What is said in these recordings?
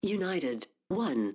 United 1.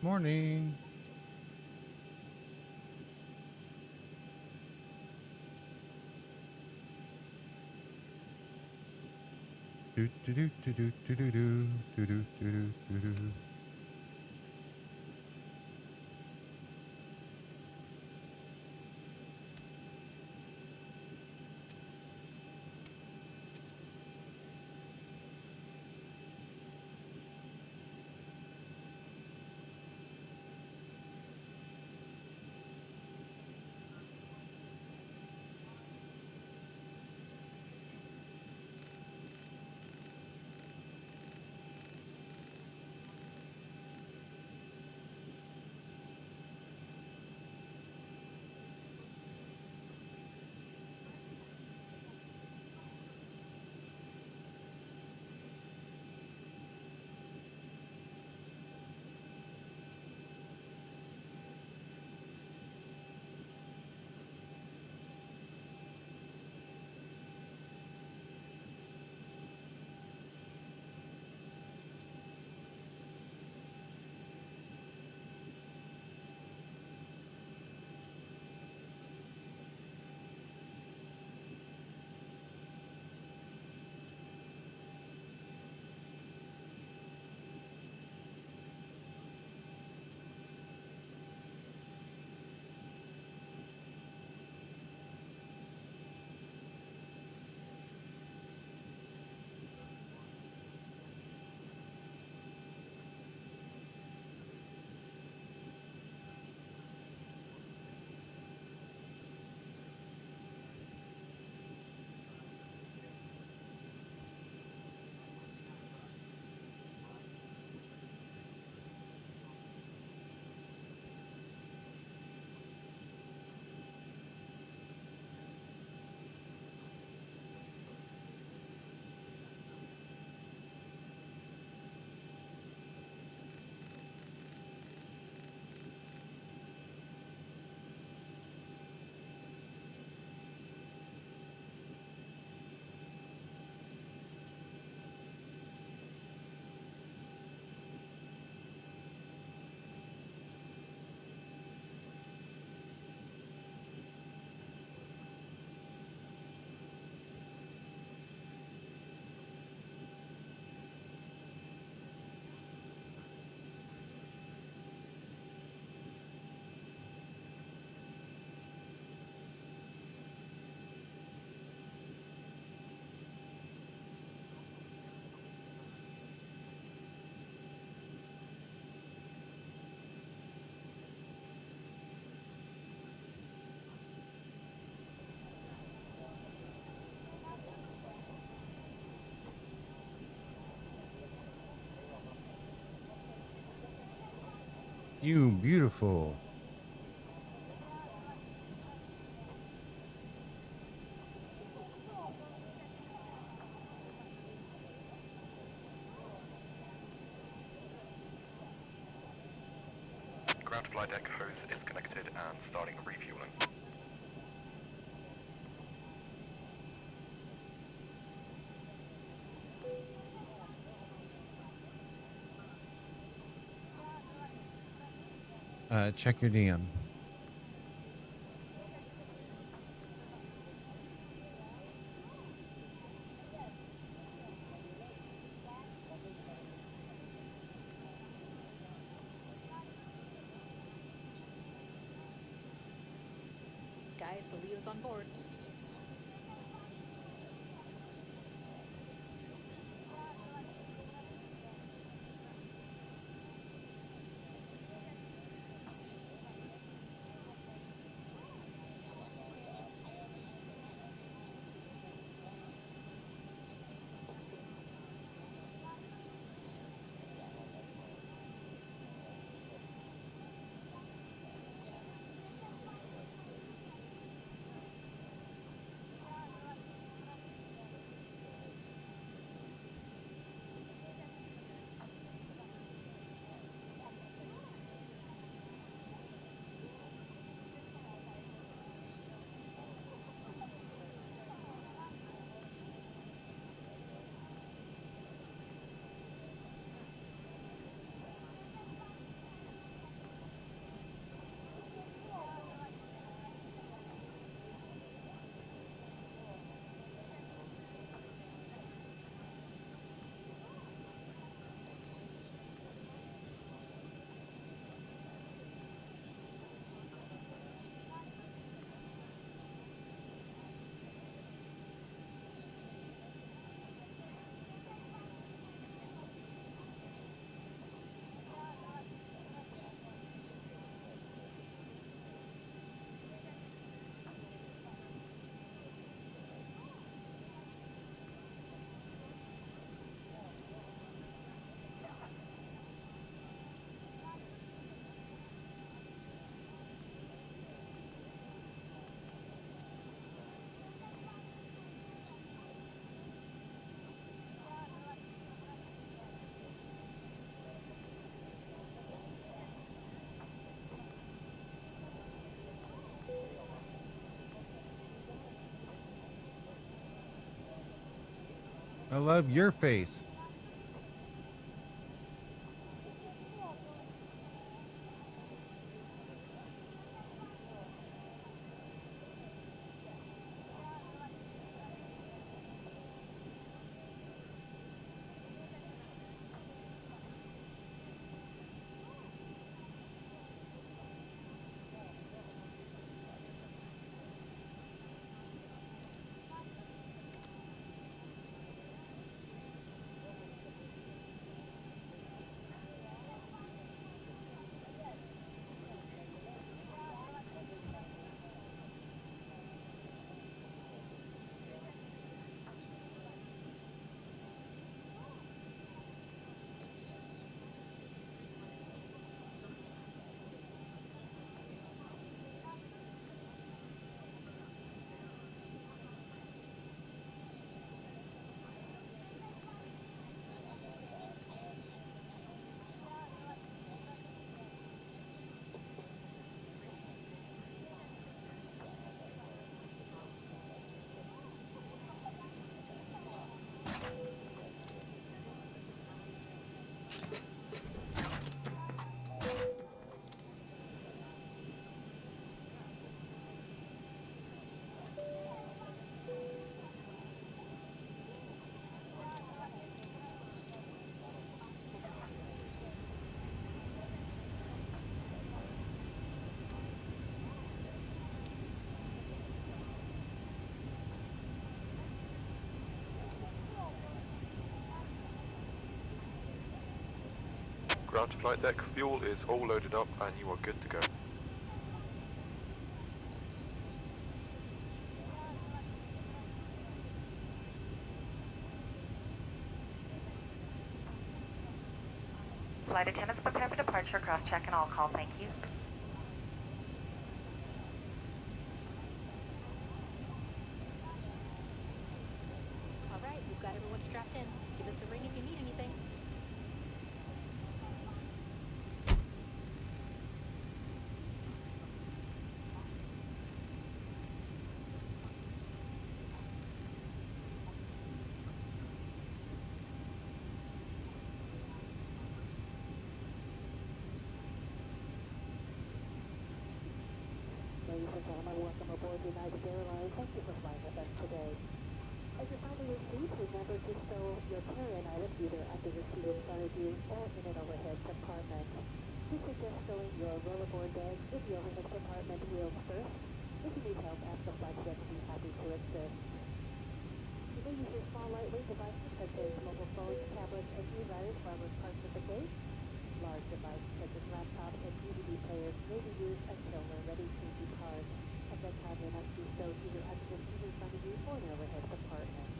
Morning. You beautiful. Ground flight deck hose is connected and starting refueling. Check your DM. Guys, the Leo's on board. I love your face. Ground to flight deck, fuel is all loaded up and you are good to go. Flight attendants prepare for departure, cross-check and all call, thank you. All right, we've got everyone strapped in. Give us a ring if you need anything. Ladies and gentlemen, welcome aboard United Airlines. Thank you for flying with us today. As you're finding your seat, remember to stow your carry-on item either under the seat in front of you or in an overhead compartment. We suggest stowing your rollerboard bag in the overhead compartment wheels first. If you need help, ask the flight deck to be happy to assist. You may use your small lightweight devices such as mobile phones, tablets, and e-writers while we're parked at the gate. Large devices such as laptops and DVD players may be used until we're ready to depart. At that time, they must be stowed either under the seat in front of you or in an overhead compartment.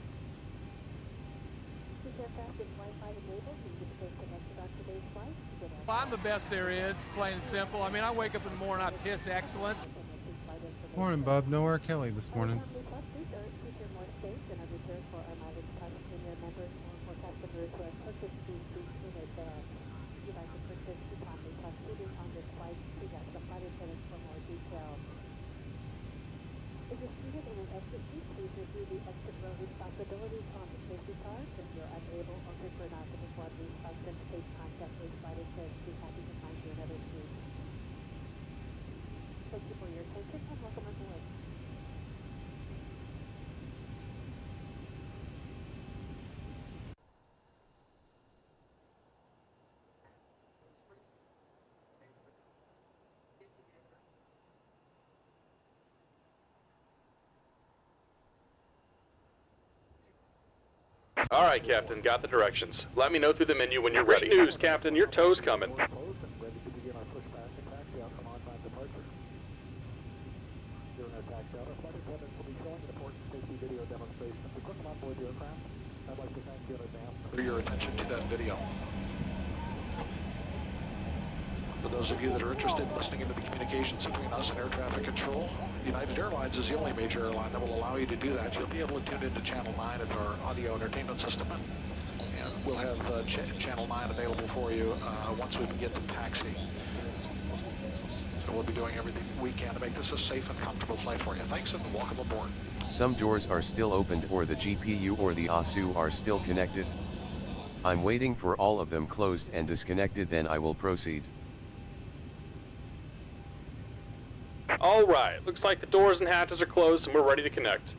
This aircraft is Wi-Fi enabled, so you can stay connected on today's flight. Well, I'm the best there is, plain and simple. I mean, I wake up in the morning, I piss excellence. Morning, Bob. No R. Kelly this morning. Feature more space and are reserved for our mileage plus premier members or for customers who have purchased these seats in advance. If you'd like to purchase economy plus seating on this flight, please ask the flight attendant for more details. If you're seated in an exit seat, please review the exit row responsibilities on the safety card. If you're unable or prefer not to perform these functions, please contact a flight attendant. Be happy to find you another seat. Thank you for your attention and welcome aboard. All right, Captain, got the directions. Let me know through the menu when you're ready. Great news, Captain, your tow's coming. Ready to begin our pushback and taxi out from on-time departure. During our taxi out, our flight attendants will be showing an important safety video demonstration of the equipment on board the aircraft. I'd like to thank you in advance for your attention to that video. For those of you that are interested in listening into the communications between us and air traffic control, United Airlines is the only major airline that will allow you to do that. You'll be able to tune into Channel 9 of our audio entertainment system, and we'll have Channel 9 available for you once we begin the taxi. So we'll be doing everything we can to make this a safe and comfortable flight for you. Thanks and welcome aboard. Some doors are still opened or the GPU or the ASU are still connected. I'm waiting for all of them closed and disconnected, then I will proceed. Alright, looks like the doors and hatches are closed and we're ready to connect.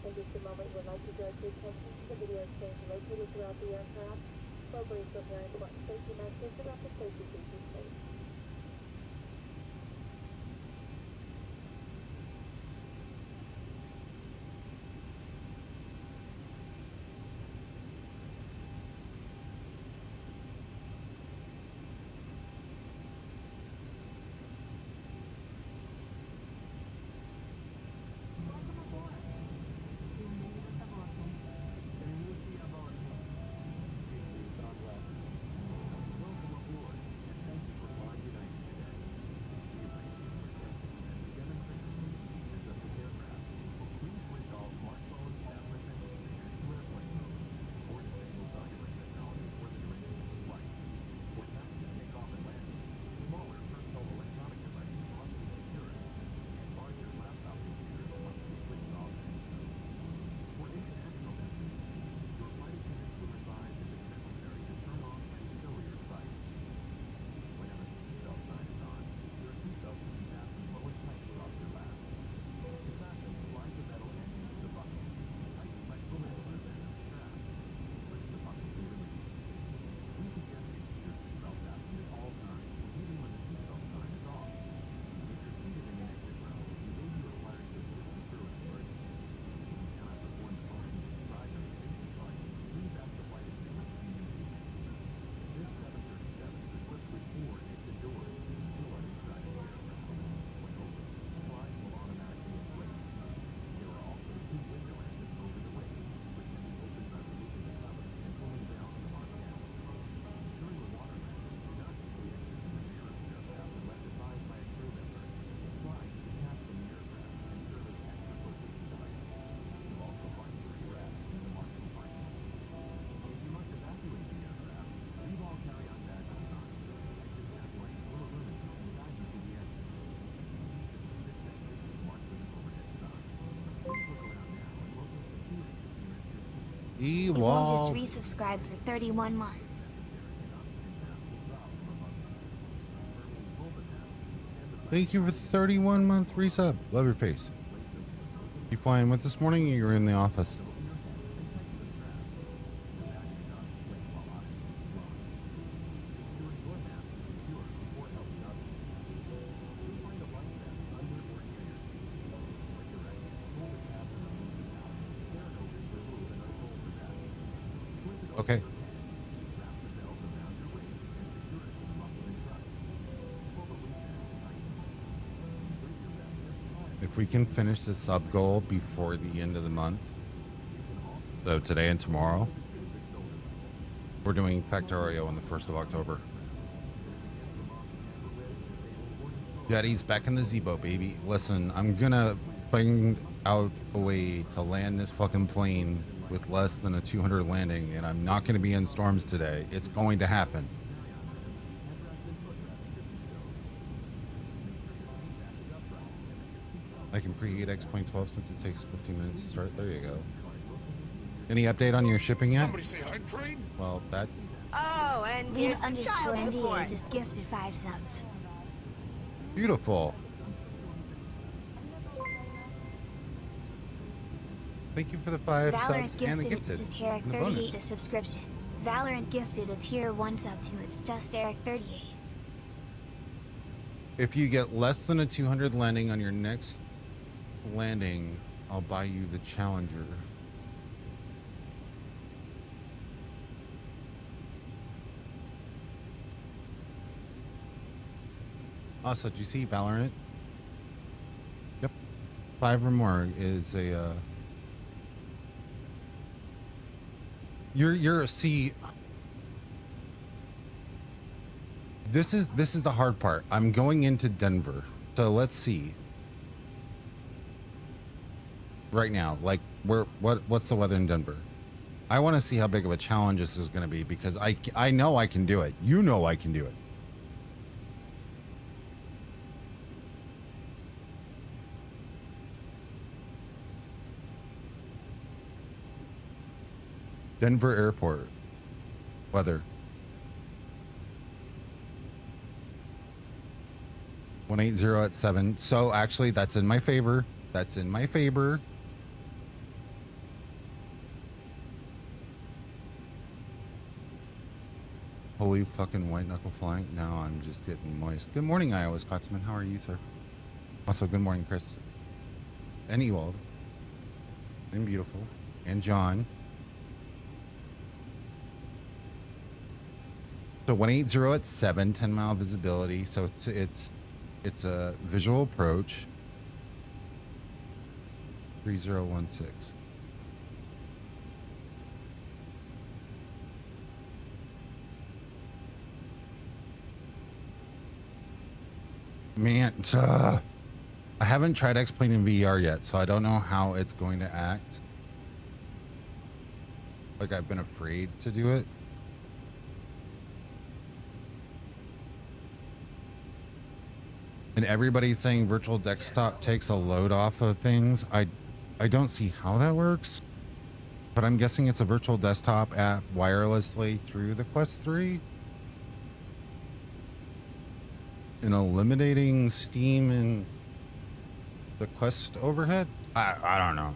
In just a moment, we'd like to direct your attention to the video screens located throughout the aircraft. Slow brief will hear important safety messages about the safety features space. You won't just resubscribe for 31 months. Thank you for the 31-month resub. Love your face. You flying with this morning or you're in the office? Okay. If we can finish the sub goal before the end of the month, so today and tomorrow, we're doing Factorio on the 1st of October. Daddy's back in the Zibo, baby. Listen, I'm gonna find out a way to land this fucking plane with less than a 200 landing, and I'm not going to be in storms today. It's going to happen. I can preheat X.12 since it takes 15 minutes to start. There you go. Any update on your shipping yet? Somebody say hype train? Well, that's... Oh, and here's the child support. Just gifted 5 subs. Beautiful. Thank you for the 5 Valorant subs and the gifted gifted. it's just Eric and the 38 bonus. a subscription. Valorant gifted a tier 1 sub to it's just Eric 38. If you get less than a 200 landing on your next landing, I'll buy you the Challenger. Also, did you see Valorant? Yep. 5 or more is a you're see this is the hard part. I'm going into Denver. So let's see. Right now, like what's the weather in Denver? I want to see how big of a challenge this is going to be because I know I can do it. You know I can do it. Denver Airport weather. 180 at 7. So actually that's in my favor. That's in my favor. Holy fucking white knuckle flying. Now I'm just getting moist. Good morning, Iowa Scotsman. How are you, sir? Also, good morning, Chris. And Ewald. And Beautiful. And John. So 180 at 7, 10-mile visibility. So it's a visual approach. 3016. Man, I haven't tried X-Plane in VR yet, so I don't know how it's going to act. Like, I've been afraid to do it. And everybody's saying virtual desktop takes a load off of things. I don't see how that works, but I'm guessing it's a virtual desktop app wirelessly through the Quest 3. And eliminating Steam and the Quest overhead? I don't know.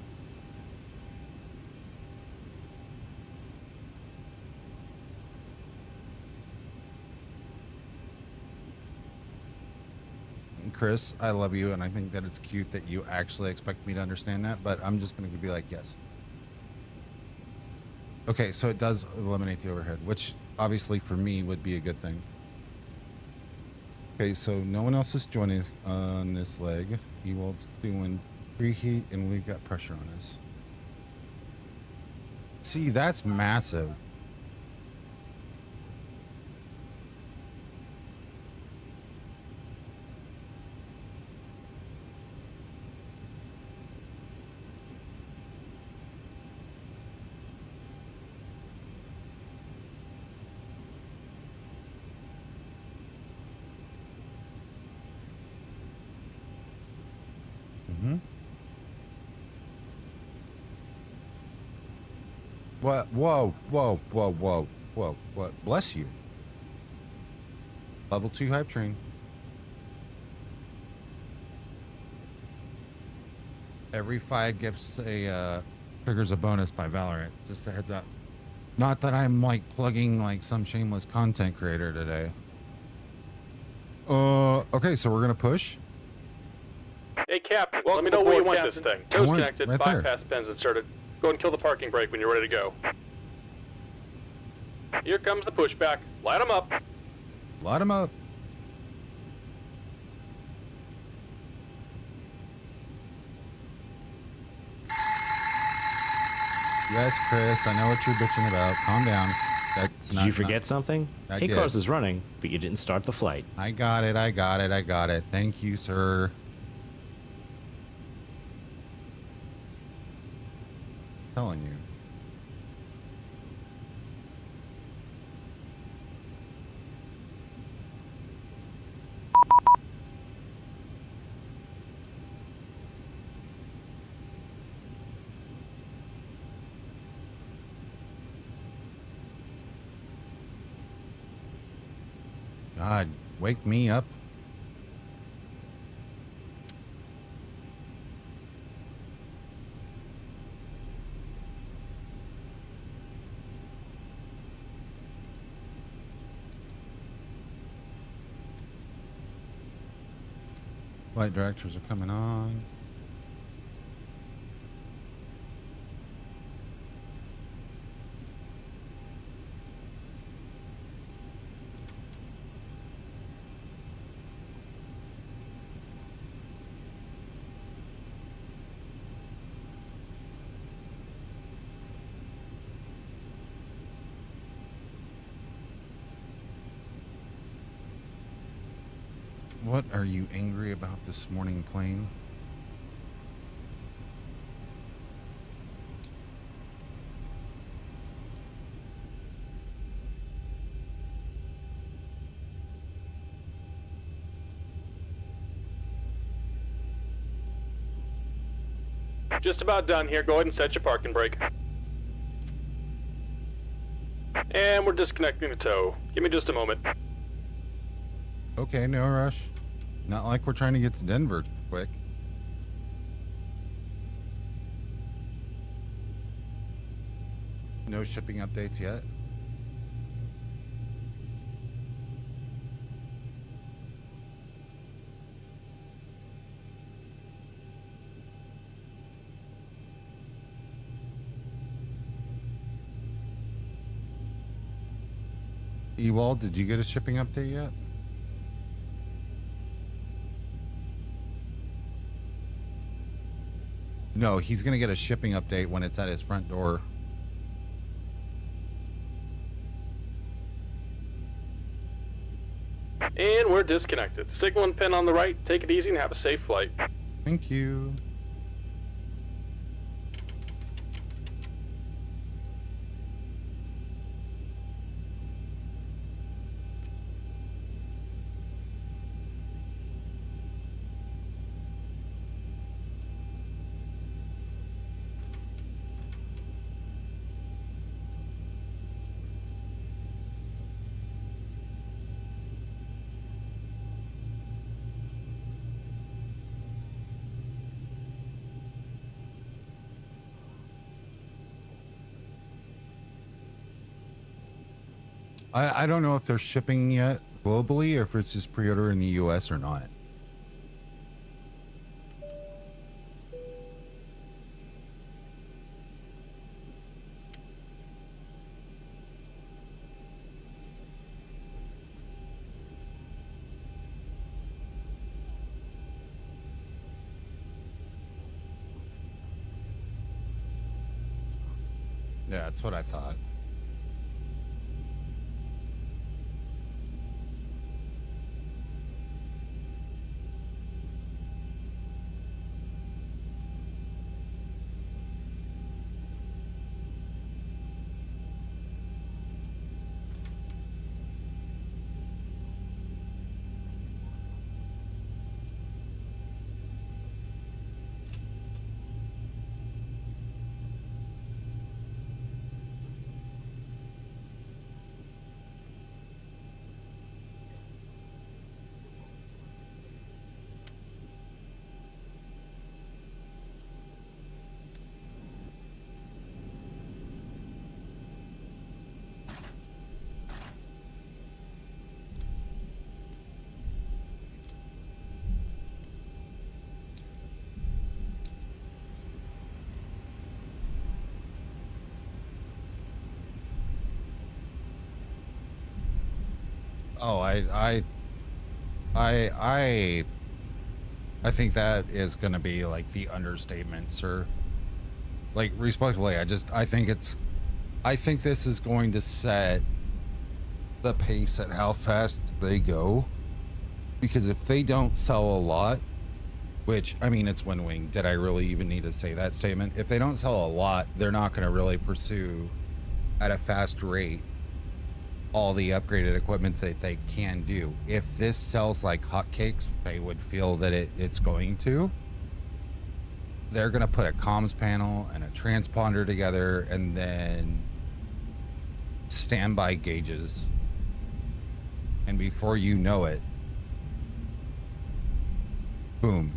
Chris, I love you, and I think that it's cute that you actually expect me to understand that, but I'm just going to be like, yes. Okay, so it does eliminate the overhead, which obviously for me would be a good thing. Okay, so no one else is joining on this leg. Ewald's doing preheat, and we've got pressure on us. See, that's massive. What? Whoa, whoa, whoa, whoa, whoa, what? Bless you. Level 2 hype train. Every 5 gifts triggers a bonus by Valorant. Just a heads up. Not that I'm like plugging like some shameless content creator today. Okay, so we're gonna push. Hey, Cap, let me know where you want this thing. Toes connected, right bypass pins inserted. Go ahead and kill the parking brake when you're ready to go. Here comes the pushback. Light them up. Light them up. Yes, Chris, I know what you're bitching about. Calm down. Did you forget something? Cars is running, but you didn't start the flight. I got it. I got it. I got it. Thank you, sir. Telling you. God, wake me up. Flight directors are coming on. What are you angry about this morning, plane? Just about done here. Go ahead and set your parking brake. And we're disconnecting the tow. Give me just a moment. Okay, no rush. Not like we're trying to get to Denver quick. No shipping updates yet. Ewald, did you get a shipping update yet? No, he's gonna get a shipping update when it's at his front door. And we're disconnected. Signal and pin on the right. Take it easy and have a safe flight. Thank you. I don't know if they're shipping yet globally or if it's just pre-order in the US or not. Yeah, that's what I thought. Oh, I think that is going to be like the understatement, sir. Like, respectfully, I think this is going to set the pace at how fast they go. Because if they don't sell a lot, which, I mean, it's Wind Wing. Did I really even need to say that statement? If they don't sell a lot, they're not going to really pursue at a fast rate all the upgraded equipment that they can do. If this sells like hotcakes, they would feel that it's going to. They're going to put a comms panel and a transponder together and then standby gauges. And before you know it, boom.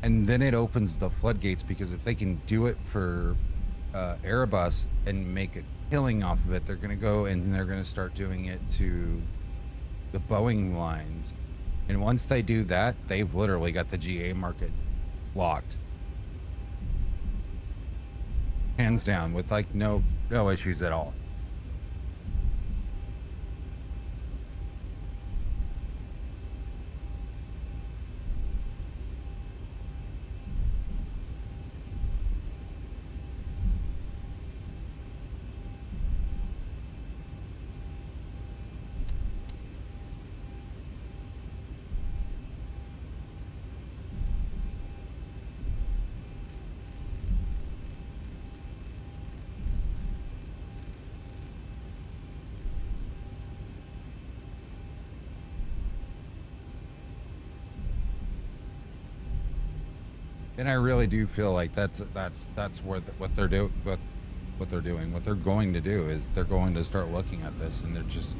And then it opens the floodgates, because if they can do it for Airbus and make a killing off of it, they're going to go and they're going to start doing it to the Boeing lines. And once they do that, they've literally got the GA market locked. Hands down, with like no issues at all. And I really do feel like that's what they're doing. What they're doing, what they're going to do is they're going to start looking at this, and they're just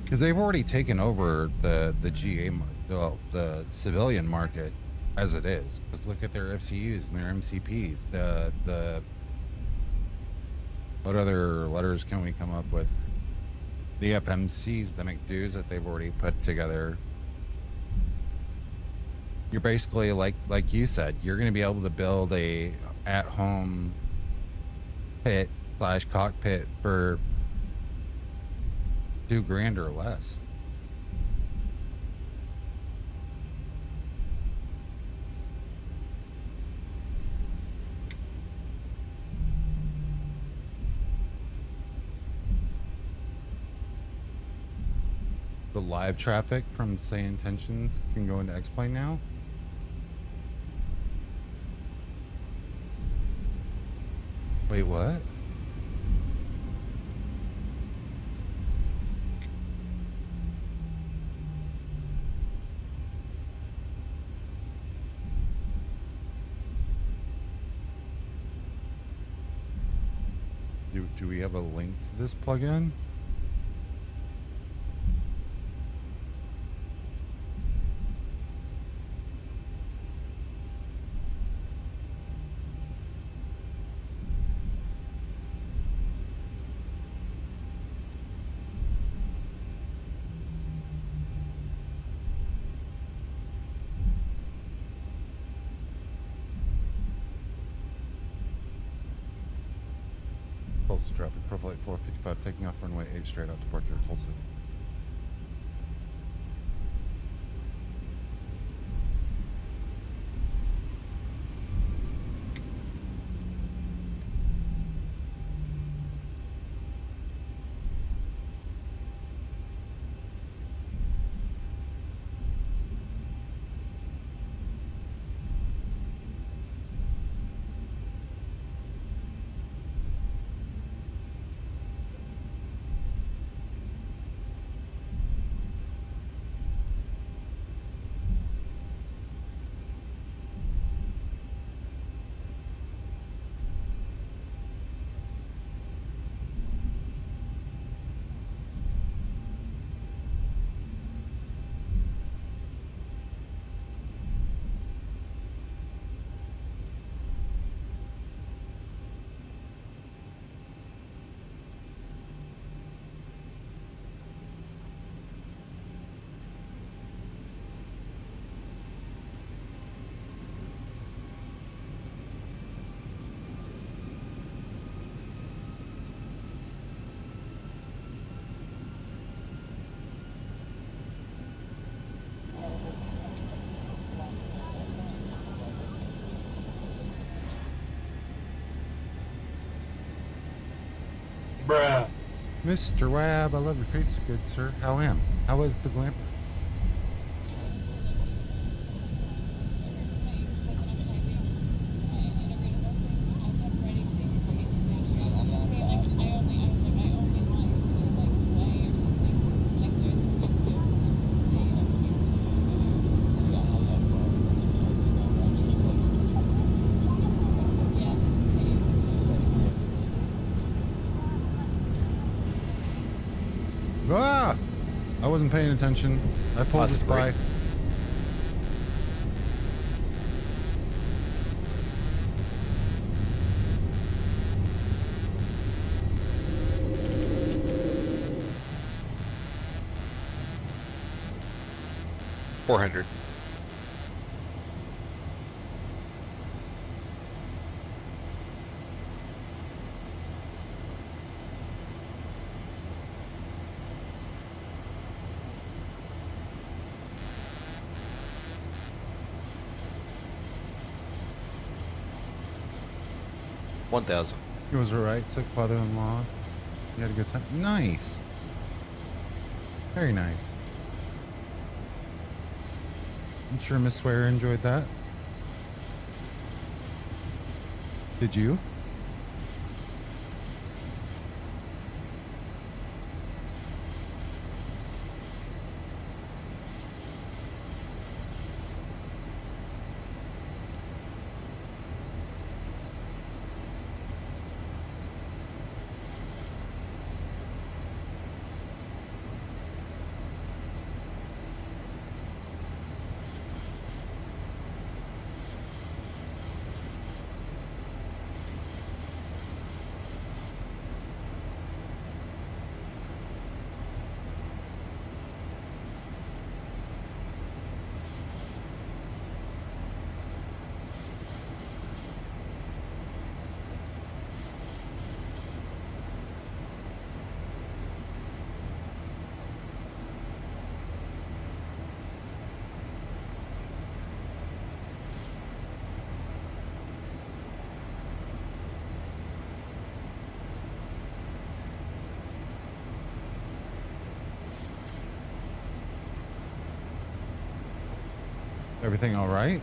because they've already taken over the the civilian market as it is. Just look at their FCUs and their MCPs. The what other letters can we come up with? The FMCs, the McDo's that they've already put together. You're basically like you said, you're going to be able to build a at-home pit / cockpit for $2,000 or less. The live traffic from Say Intentions can go into X-Plane now. Wait, what? Do we have a link to this plugin? Tulsa traffic, Pro Flight 455 taking off runway 8 straight out departure Tulsa. Bruh. Mr. Webb, I love your face, good sir. How am? How was the glamper? Ah! I wasn't paying attention. I pulled this by. $400. $1,000. He was alright. Sick father-in-law. You had a good time. Nice. Very nice. I'm sure Miss Swear enjoyed that. Did you? Everything all right?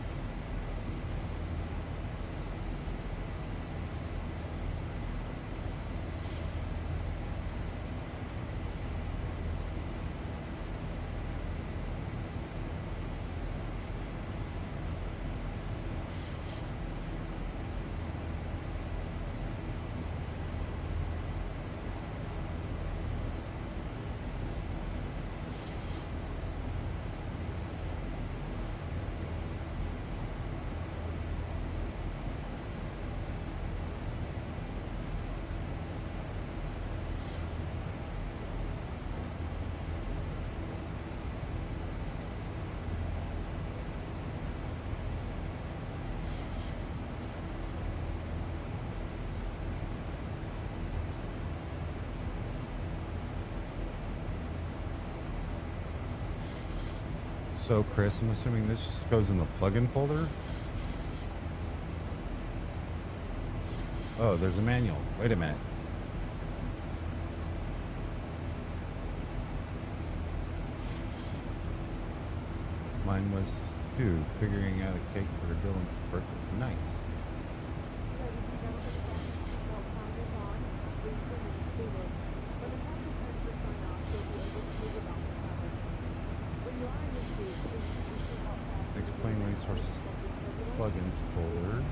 So, Chris, I'm assuming this just goes in the plugin folder? Oh, there's a manual. Wait a minute. Mine was too, figuring out a cake for Dylan's birthday. Nice. Explain resources plugins folder.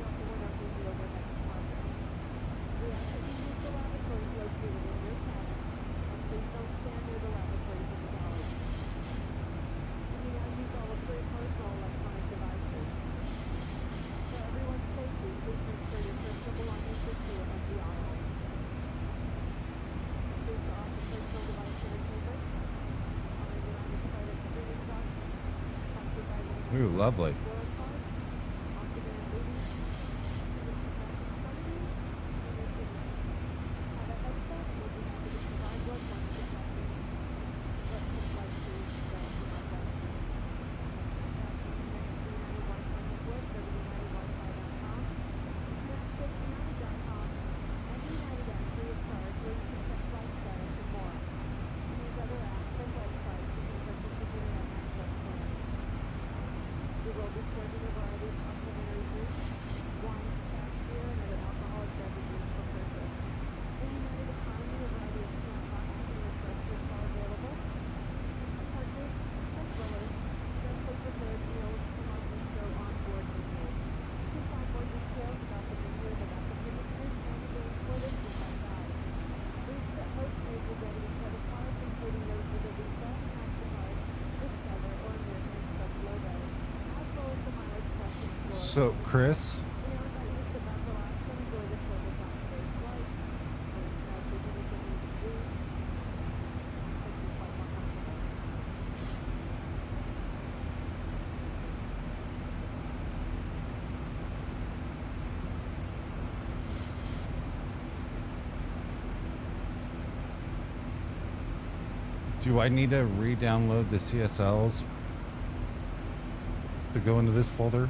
Ooh, lovely. So, Chris, do I need to re-download the CSLs to go into this folder?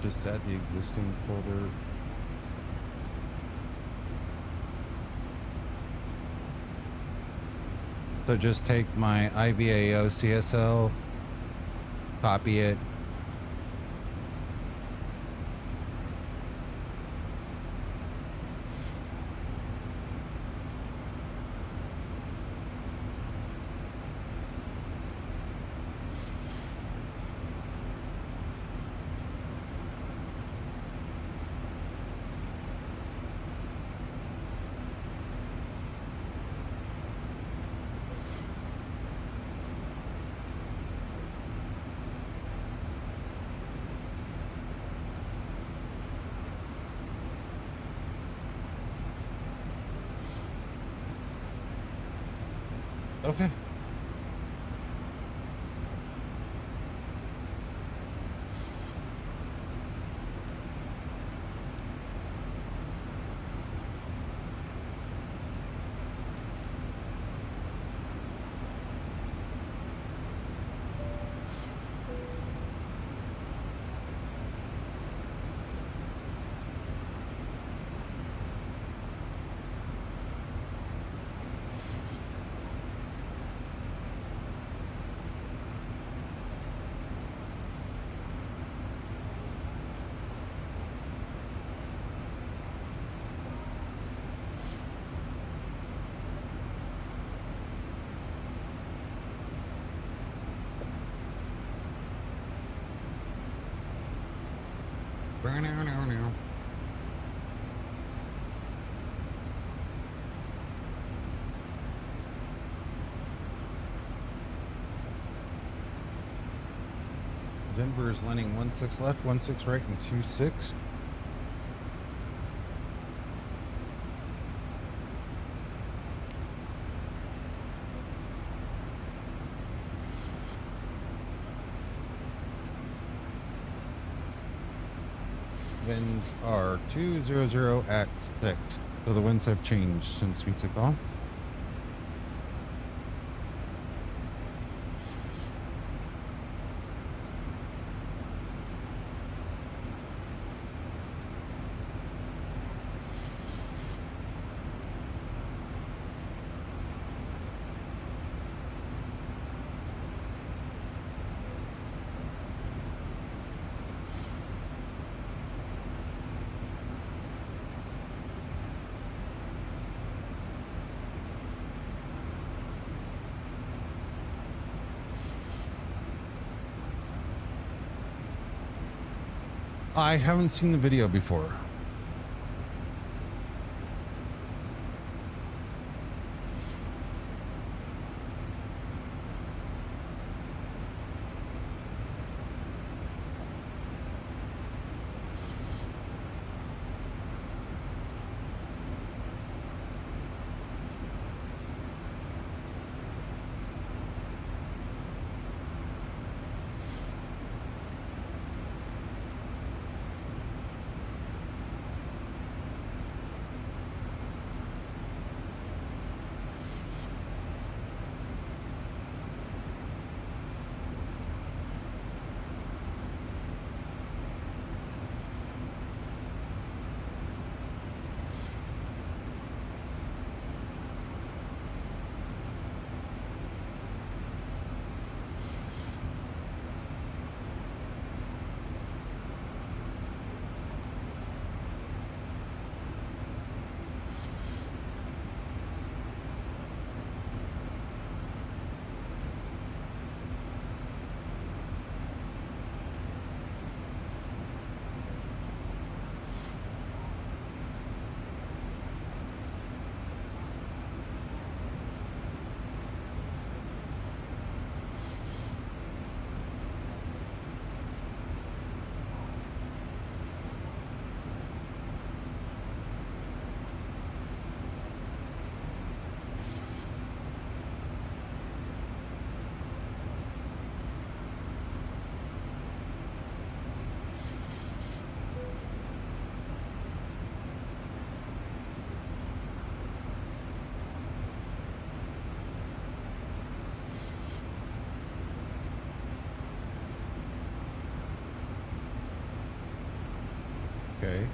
Just add the existing folder. So just take my IVAO CSL, copy it. Okay. Denver is landing 16 left, 16 right, and 26. Winds are 200 at 6. So the winds have changed since we took off. I haven't seen the video before. Okay.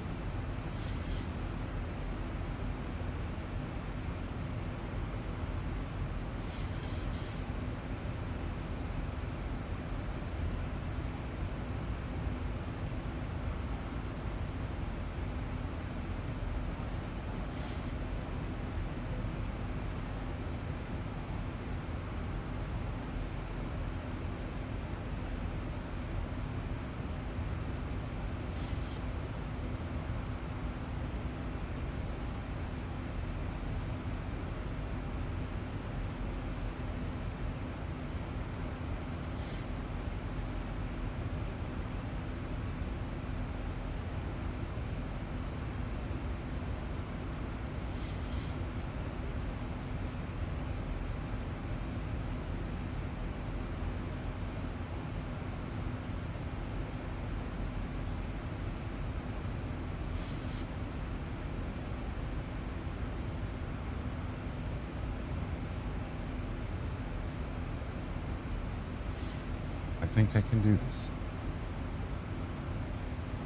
I think I can do this.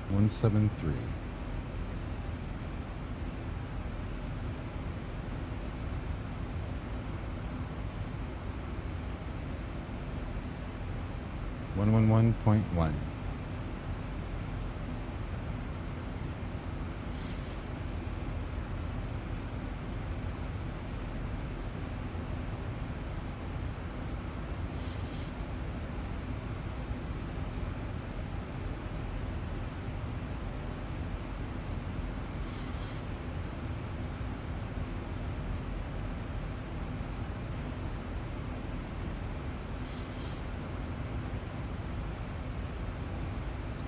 173. .1.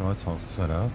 Oh, it's all set up.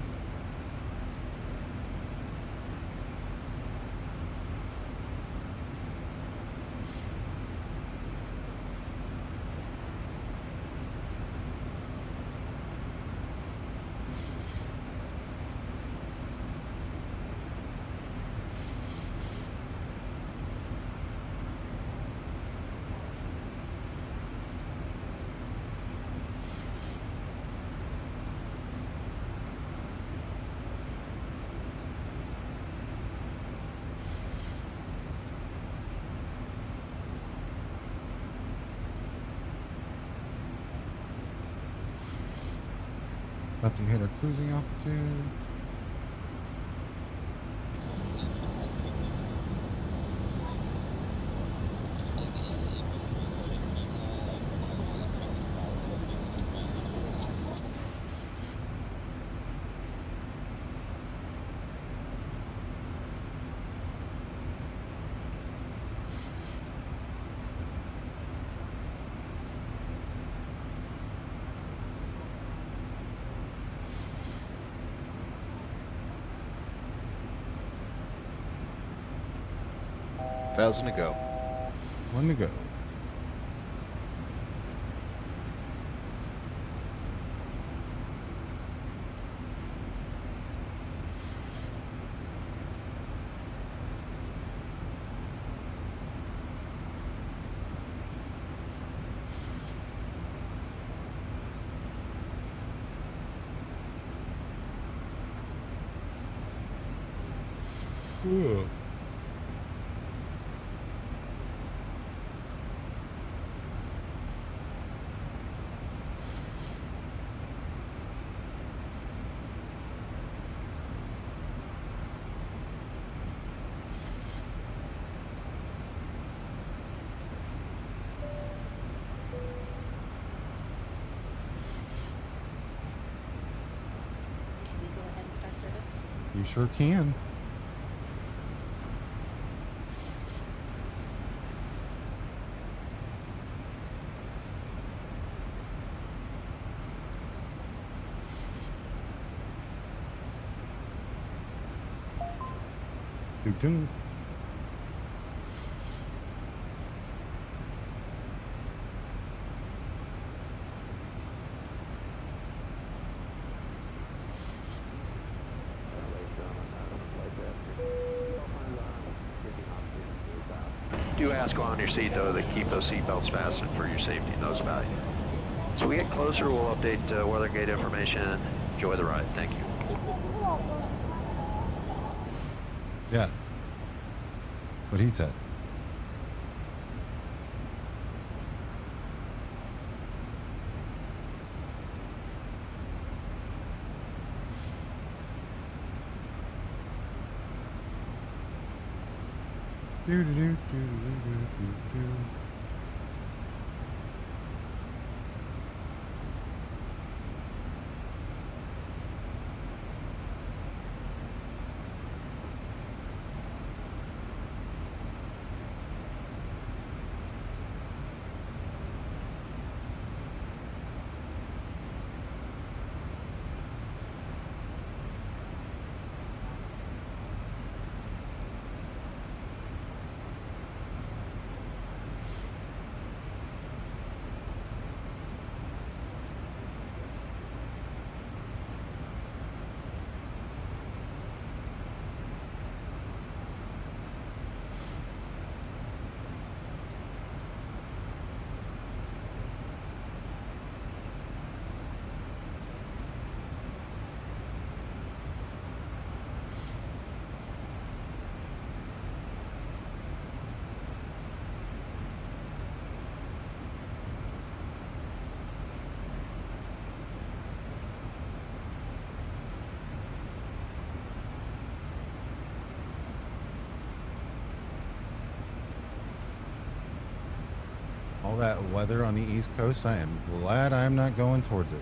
About to hit our cruising altitude. Thousand to go. 1 to go. Cool. Can we go ahead and start service? You sure can. Doo-doo. Do ask on your seat, though, to keep those seat belts fastened for your safety and those about you. So we get closer, we'll update weather gate information. Enjoy the ride. Thank you. Yeah. What he said. All that weather on the East Coast, I am glad I'm not going towards it.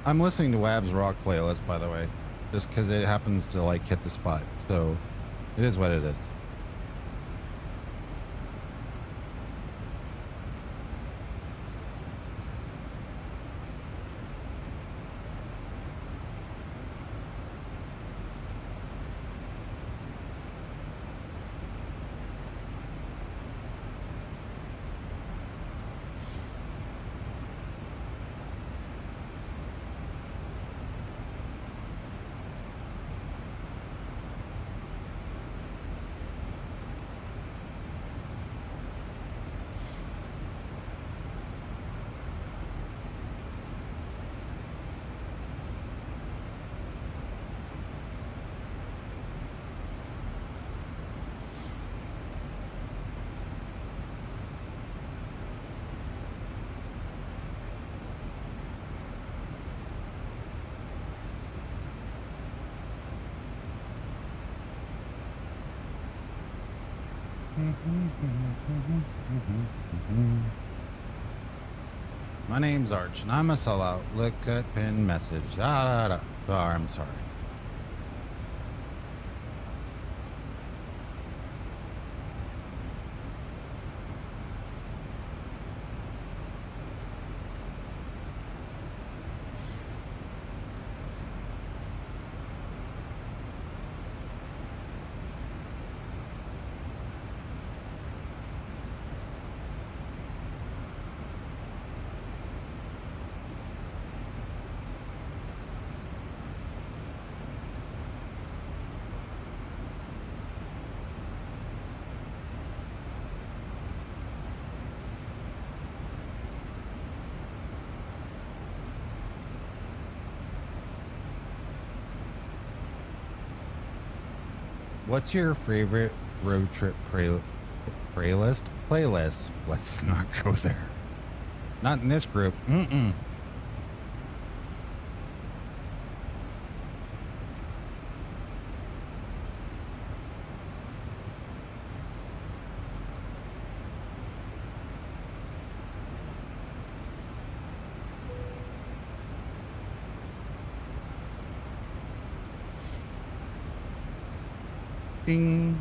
I'm listening to Wab's rock playlist, by the way, just because it happens to like hit the spot. So it is what it is. My name's Arch, and I'm a sellout. Look at pin message. Oh, I'm sorry. What's your favorite road trip playlist? Let's not go there. Not in this group. Ding.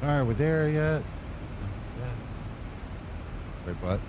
Are we there yet? Wait, what?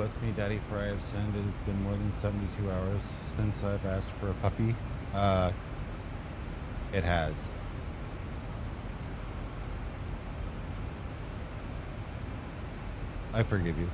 with me, Daddy, for I have sinned. It has been more than 72 hours since I've asked for a puppy. It has. I forgive you.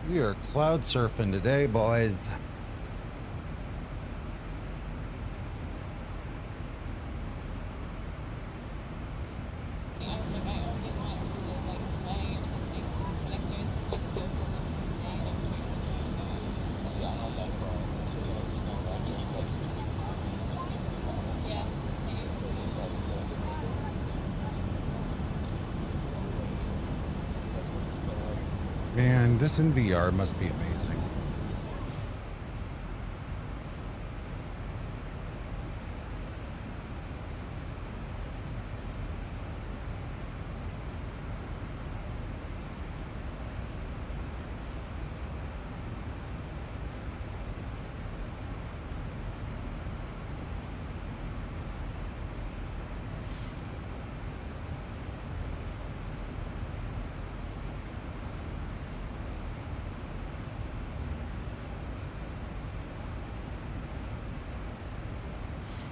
We are cloud surfing today, boys. Man, this in VR must be amazing.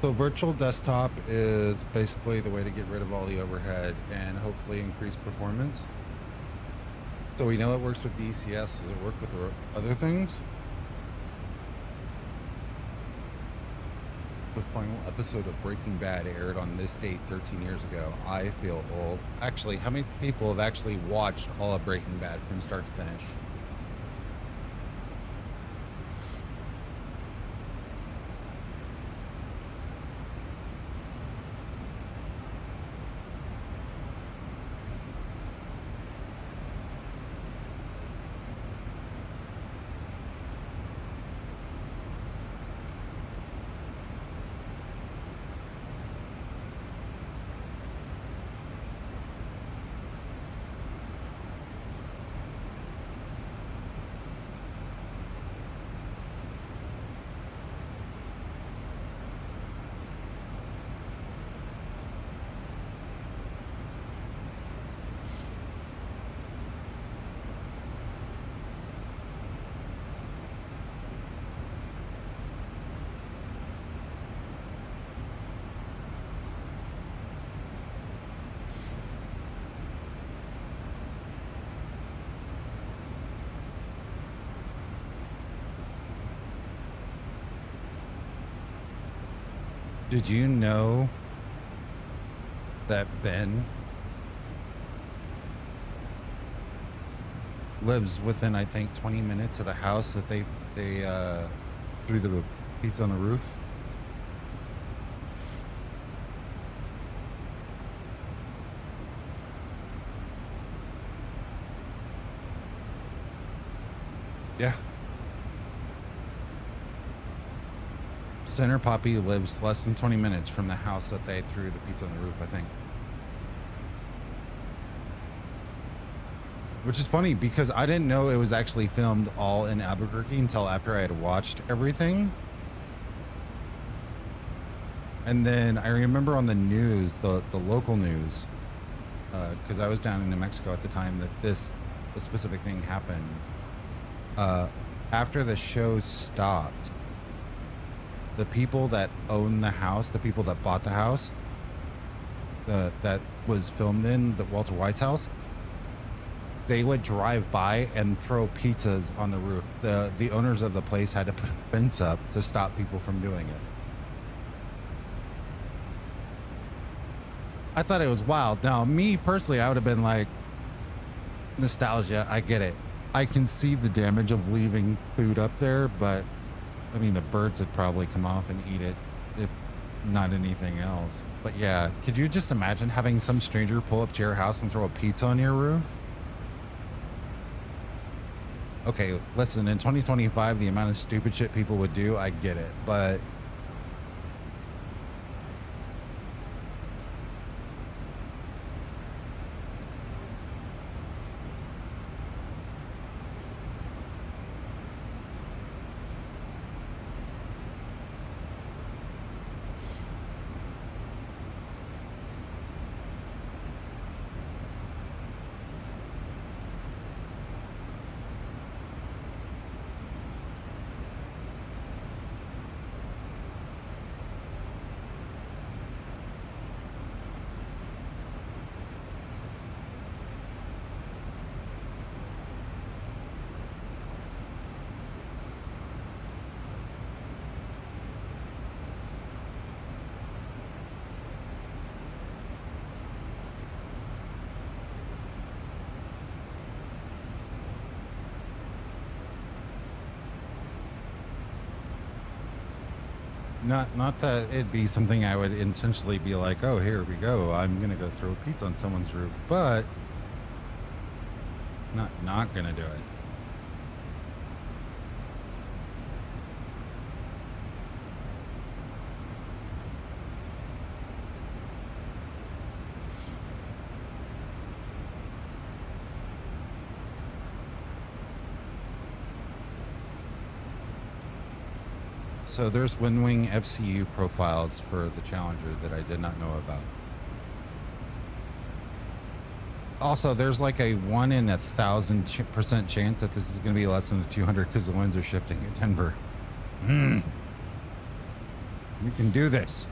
So virtual desktop is basically the way to get rid of all the overhead and hopefully increase performance. So we know it works with DCS. Does it work with other things? The final episode of Breaking Bad aired on this date 13 years ago. I feel old. Actually, how many people have actually watched all of Breaking Bad from start to finish? Did you know that Ben lives within, I think, 20 minutes of the house that they threw the pizza on the roof? Yeah. Center Poppy lives less than 20 minutes from the house that they threw the pizza on the roof, I think. Which is funny because I didn't know it was actually filmed all in Albuquerque until after I had watched everything. And then I remember on the news, the local news, because I was down in New Mexico at the time that the specific thing happened. After the show stopped, the people that own the house, the people that bought the house, that was filmed in, the Walter White's house, they would drive by and throw pizzas on the roof. The owners of the place had to put a fence up to stop people from doing it. I thought it was wild. Now, me personally, I would have been like, nostalgia, I get it. I can see the damage of leaving food up there, but I mean, the birds would probably come off and eat it, if not anything else. But yeah, could you just imagine having some stranger pull up to your house and throw a pizza on your roof? Okay, listen, in 2025, the amount of stupid shit people would do, I get it, but not that it'd be something I would intentionally be like, oh, here we go, I'm gonna go throw pizza on someone's roof, but not gonna do it. So there's Wind Wing FCU profiles for the Challenger that I did not know about. Also, there's like a 1 in 1,000% chance that this is going to be less than a 200 because the winds are shifting at Denver. We can do this.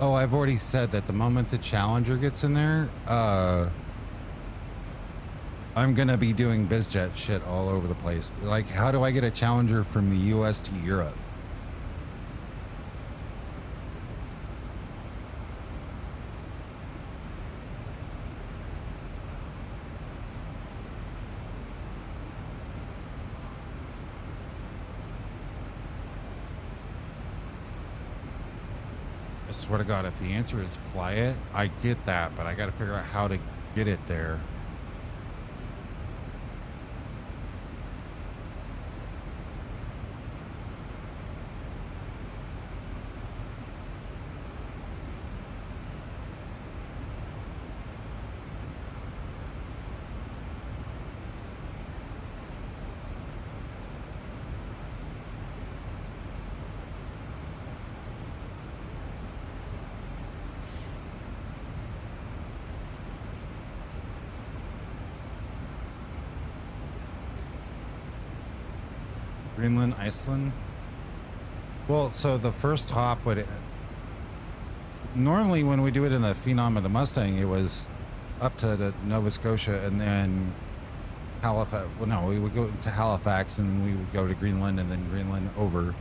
Oh, I've already said that the moment the Challenger gets in there, I'm gonna be doing bizjet shit all over the place. Like, how do I get a Challenger from the US to Europe? I swear to God, if the answer is fly it, I get that, but I gotta figure out how to get it there. Greenland, Iceland. Well, so the first hop would normally when we do it in the Phenom of the Mustang, it was up to the Nova Scotia and then Halifax. Well, no, we would go to Halifax and then we would go to Greenland and then Greenland over.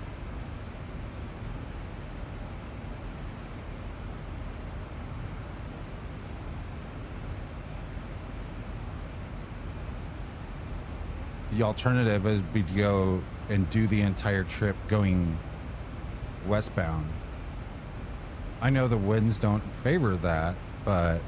The alternative is we'd go and do the entire trip going westbound. I know the winds don't favor that, but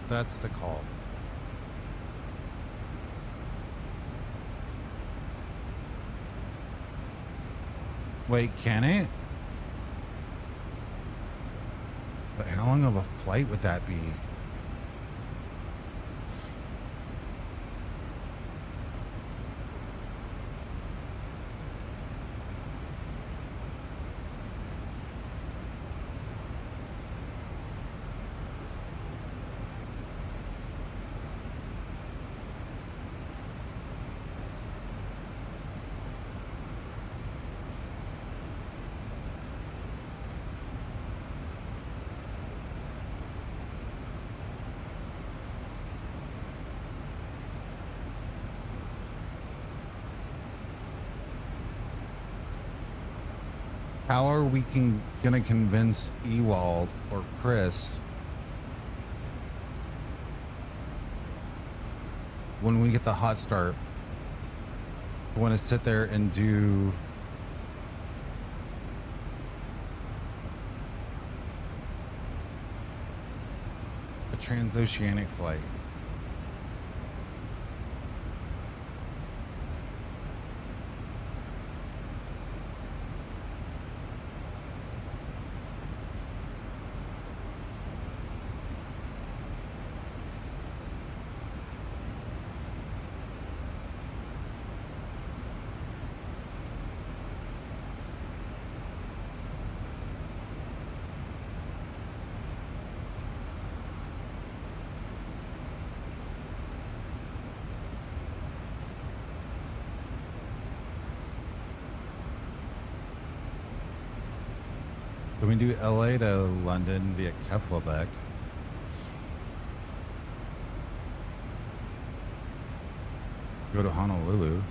that's the call. Wait, can it? But how long of a flight would that be? How are we gonna convince Ewald or Chris when we get the hot start to want to sit there and do a transoceanic flight? Can we do LA to London via Keflavik? Go to Honolulu.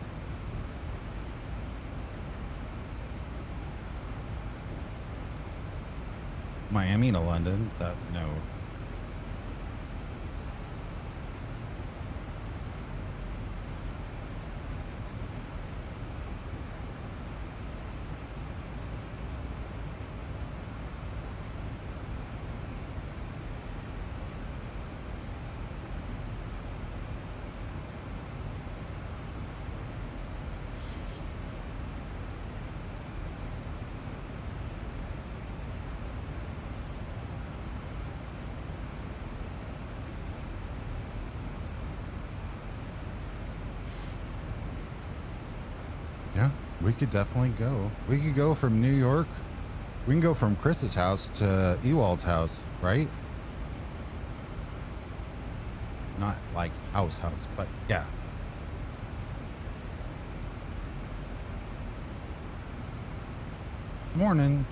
Miami to London? That, no. Yeah. We could definitely go. We could go from New York. We can go from Chris's house to Ewald's house, right? Not like house, but yeah. Morning.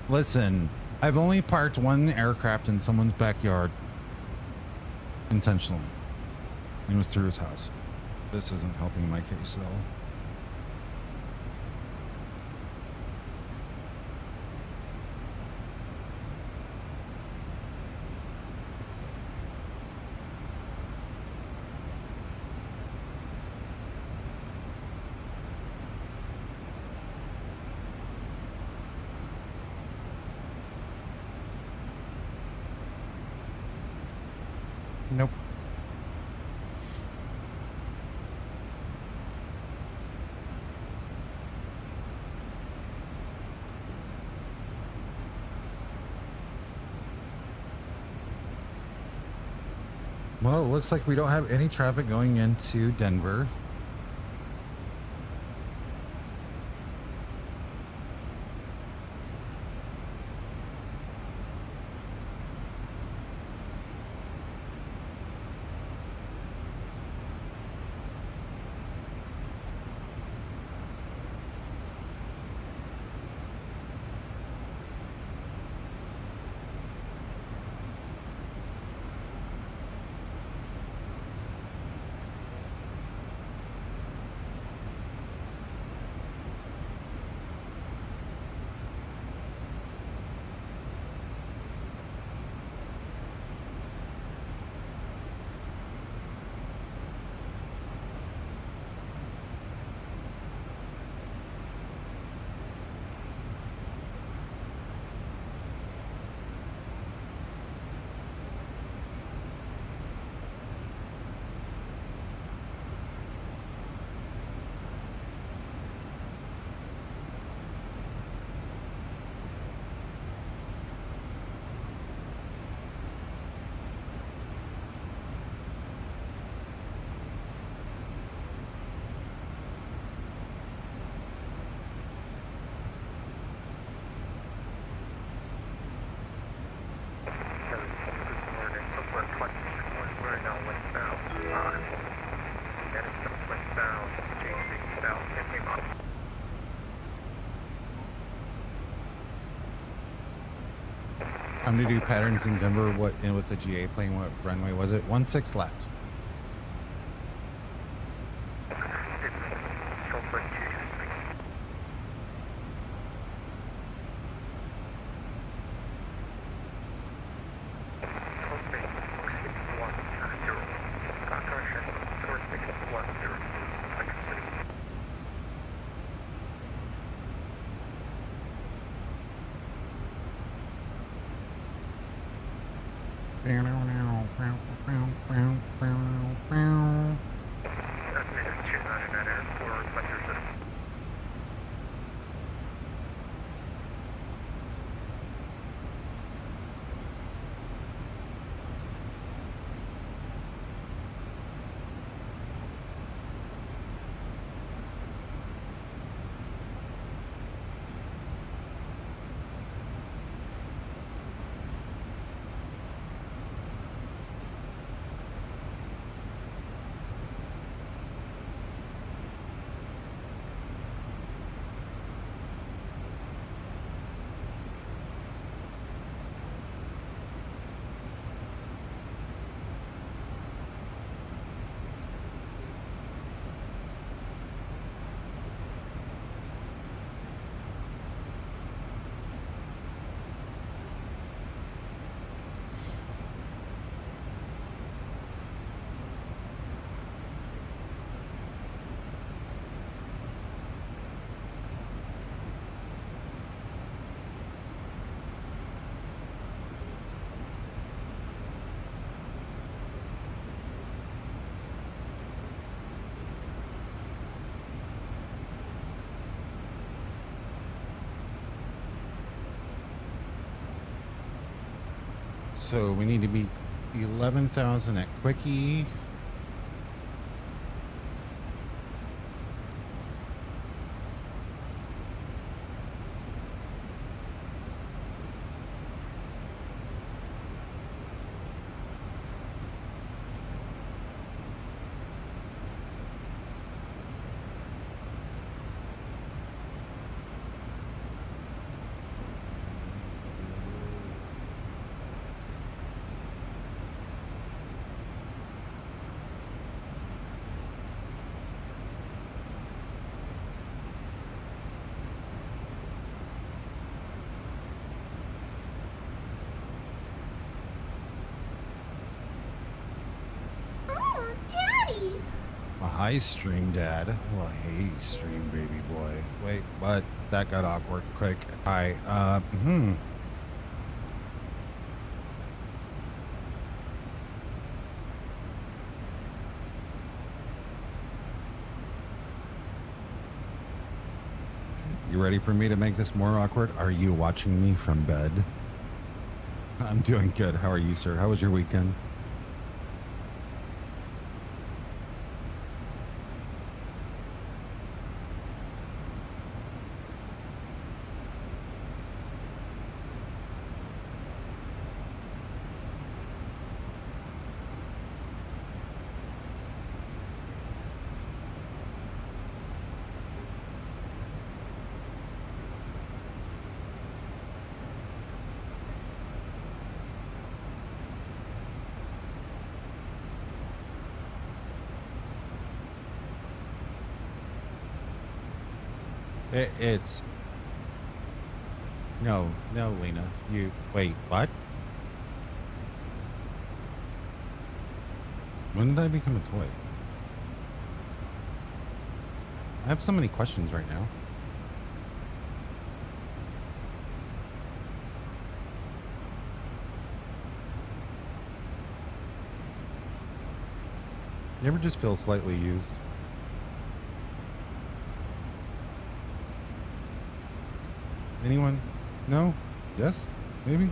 Listen, I've only parked one aircraft in someone's backyard intentionally. It was through his house. This isn't helping my case at all. Nope. Well, it looks like we don't have any traffic going into Denver. Time to do patterns in Denver. What in with the GA plane? What runway was it? 16 left. So we need to be 11,000 at Quickie. Hi, Stream Dad. Well, hey, Stream Baby Boy. Wait, what? That got awkward quick. Hi, You ready for me to make this more awkward? Are you watching me from bed? I'm doing good. How are you, sir? How was your weekend? It's no, Lena. You wait. What? When did I become a toy? I have so many questions right now. You ever just feel slightly used? Anyone? No? Yes? Maybe?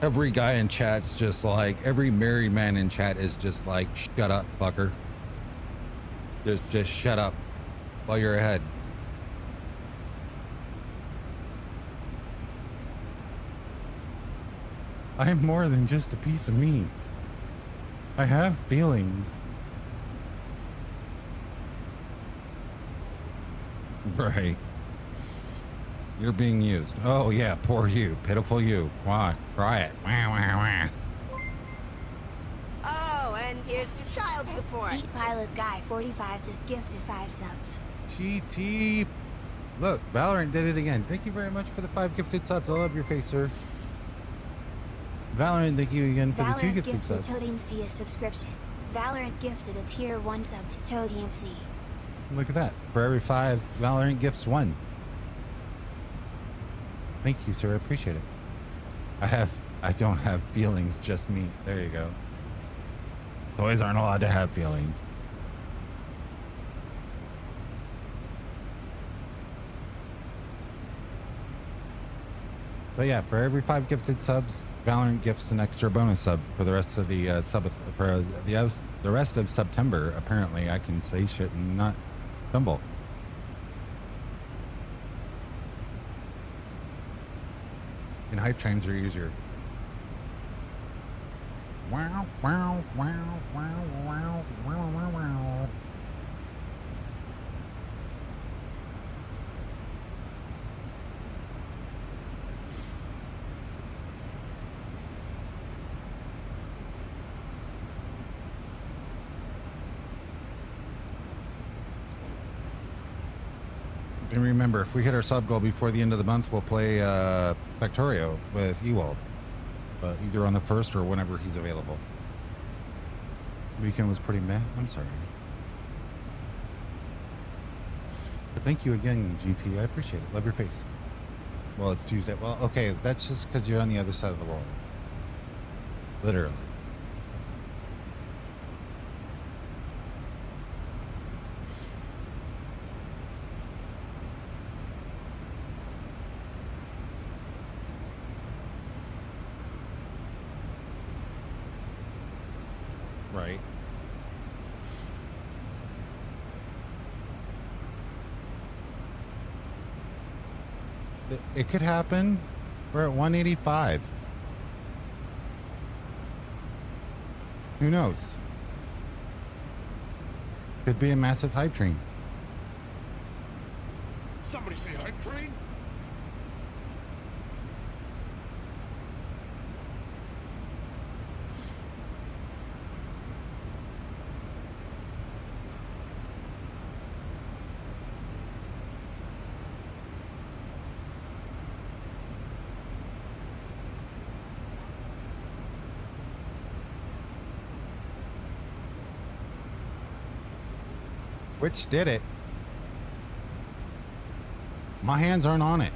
Every guy in chat's just like, every married man in chat is just like, shut up, fucker. Just shut up while you're ahead. I am more than just a piece of meat. I have feelings. Right. You're being used. Oh yeah, poor you. Pitiful you. Why? Cry it. Wah, wah, wah. Oh, and here's the child support. Cheat Pilot Guy 45 just gifted 5 subs. GT. Look, Valorant did it again. Thank you very much for the 5 gifted subs. I love your face, sir. Valorant, thank you again for the 2 gifted subs. Valorant gifted Toad MC a subscription. Valorant gifted a tier 1 sub to Toad MC. Look at that. For every 5 Valorant gifts, 1. Thank you, sir. I appreciate it. I don't have feelings, just me. There you go. Toys aren't allowed to have feelings. But yeah, for every 5 gifted subs, Valorant gifts an extra bonus sub for the rest of the the rest of September. Apparently, I can say shit and not stumble. And hype trains are easier. Wow, wow, wow, wow, wow, wow, wow, wow. And remember, if we hit our sub goal before the end of the month, we'll play Factorio with Ewald. Either on the 1st or whenever he's available. Weekend was pretty meh. I'm sorry. But thank you again, GT. I appreciate it. Love your face. Well, it's Tuesday. Well, okay. That's just because you're on the other side of the world. Literally. Right. It could happen. We're at 185. Who knows? Could be a massive hype train. Somebody say hype train? Which did it? My hands aren't on it.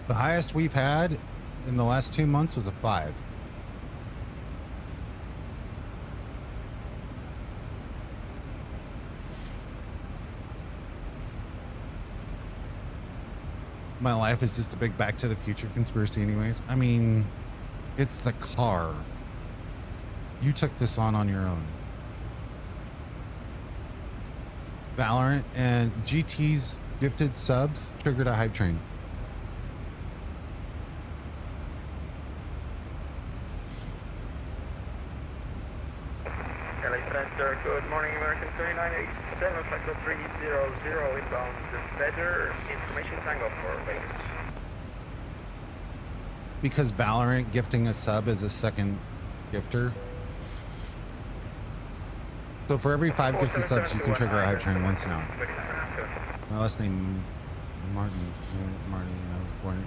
The highest we've had in the last 2 months was a 5. My life is just a big Back to the Future conspiracy anyways. I mean, it's the car. You took this on your own. Valorant and GT's gifted subs triggered a hype train. LA Center, good morning, American 3987, Factor 300, inbound the better information tango for Vegas. Because Valorant gifting a sub as a second gifter. So for every 5 gifted subs, you can trigger a hype train once an hour. My last name, Martin. Martin. I was born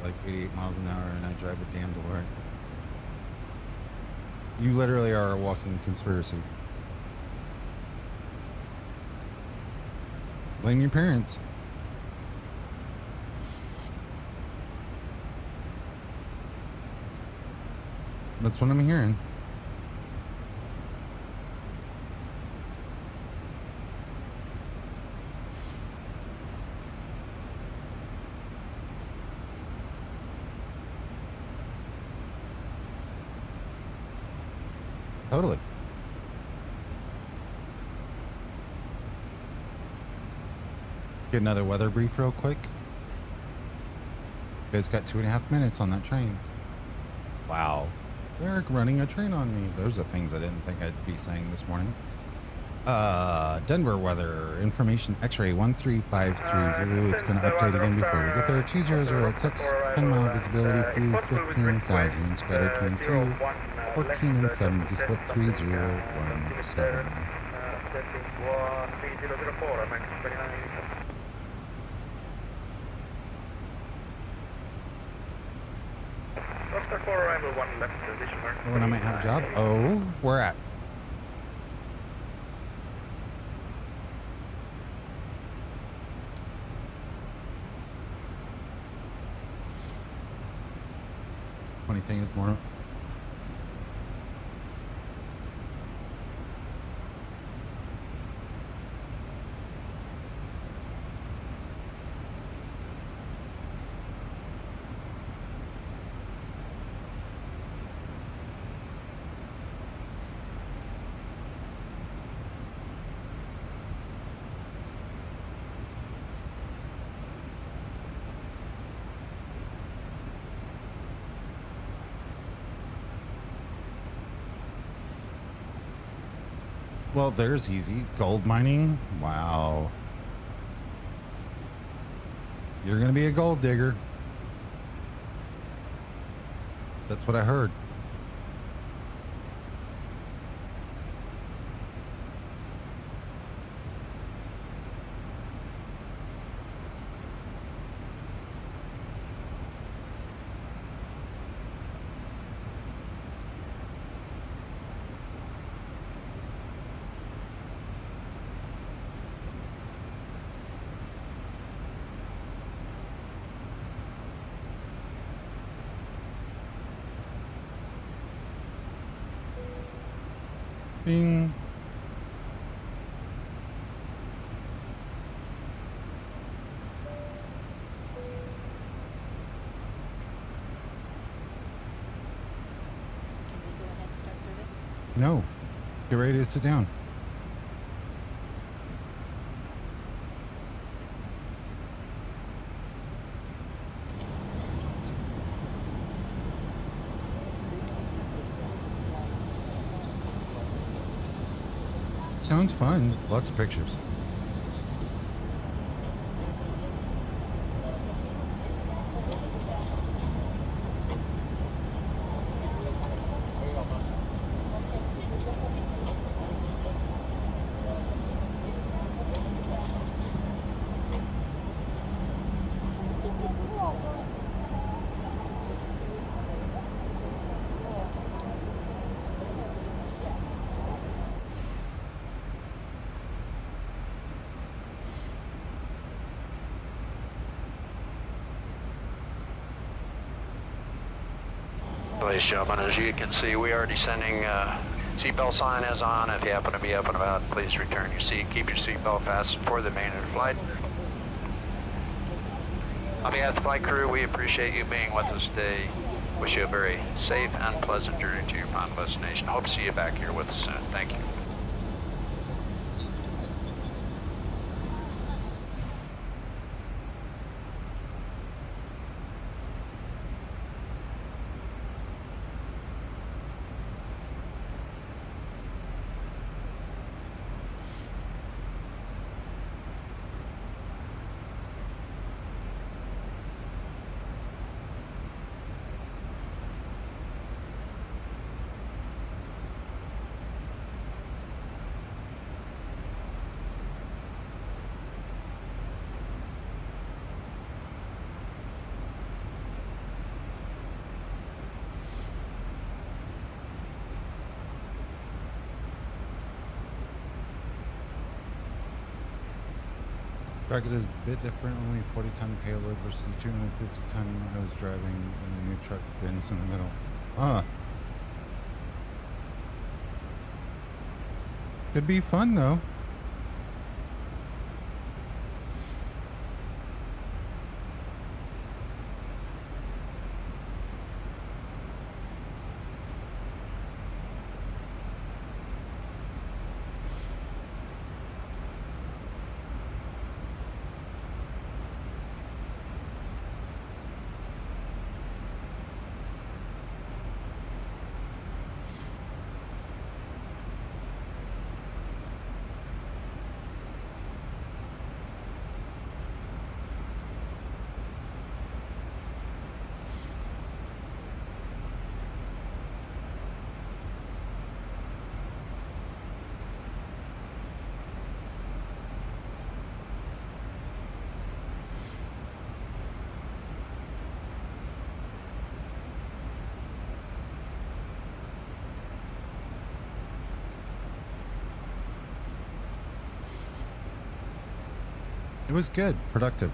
at 88 miles an hour, and I drive a damn DeLorean. You literally are a walking conspiracy. Blame your parents. That's what I'm hearing. Totally. Get another weather brief real quick. You guys got 2.5 minutes on that train. Wow. Eric running a train on me. Those are things I didn't think I'd be saying this morning. Denver weather information X-ray 13530. It's going to update again before we get there. 200 at 6, 10 mile visibility, view 15,000, scatter 22, 14 and 7, just split 3017. When I might have a job. Oh, where at? Funny thing is more. Well, there's easy. Gold mining? Wow. You're going to be a gold digger. That's what I heard. Bing. No. Get ready to sit down. Sounds fun. Lots of pictures. Ladies and gentlemen, as you can see, we are descending. Seatbelt sign is on. If you happen to be up and about, please return your seat. Keep your seatbelt fastened for the remainder of the flight. On behalf of the flight crew, we appreciate you being with us today. Wish you a very safe and pleasant journey to your final destination. Hope to see you back here with us soon. Thank you. Bracket is a bit different, only 40-ton payload versus the 250-ton I was driving, and the new truck bends in the middle. Could be fun though. It was good, productive.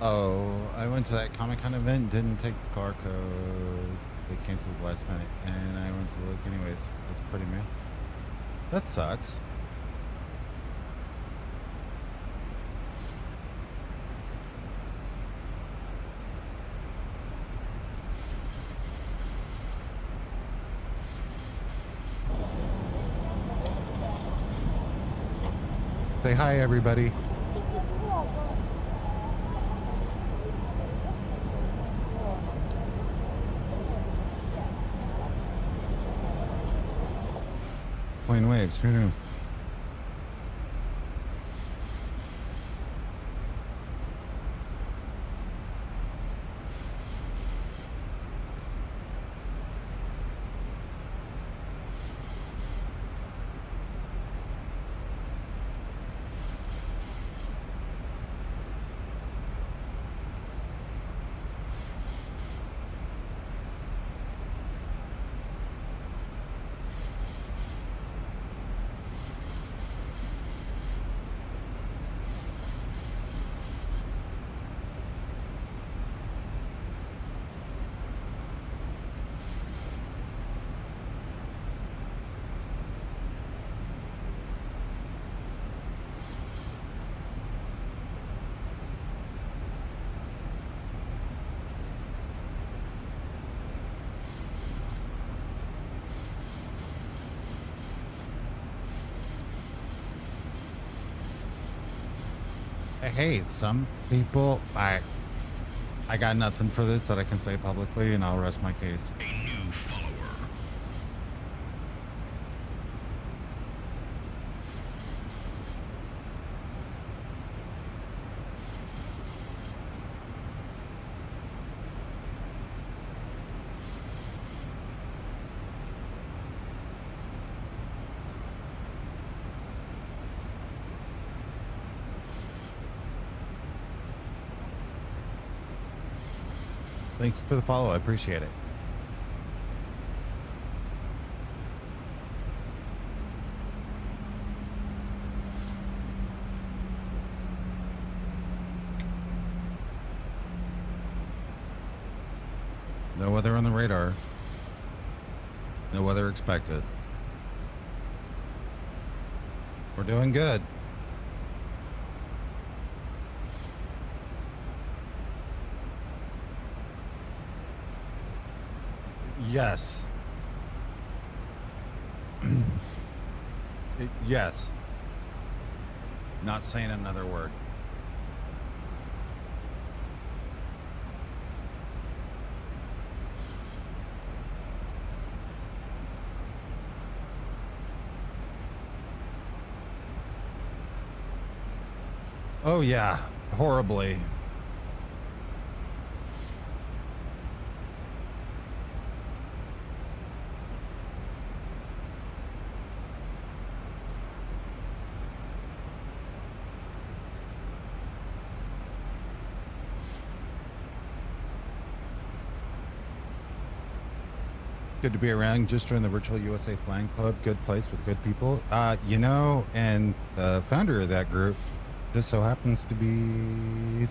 Oh, I went to that Comic-Con event, didn't take the car code. They canceled last minute, and I went to look anyways. It's pretty man. That sucks. Say hi, everybody. Plane waves. Who knew? Hey, some people, I got nothing for this that I can say publicly, and I'll rest my case. A new follower. Thank you for the follow. I appreciate it. No weather on the radar. No weather expected. We're doing good. Yes. Yes. Not saying another word. Oh yeah, horribly. Good to be around. Just joined the Virtual USA Flying Club. Good place with good people. You know, and the founder of that group just so happens to be no.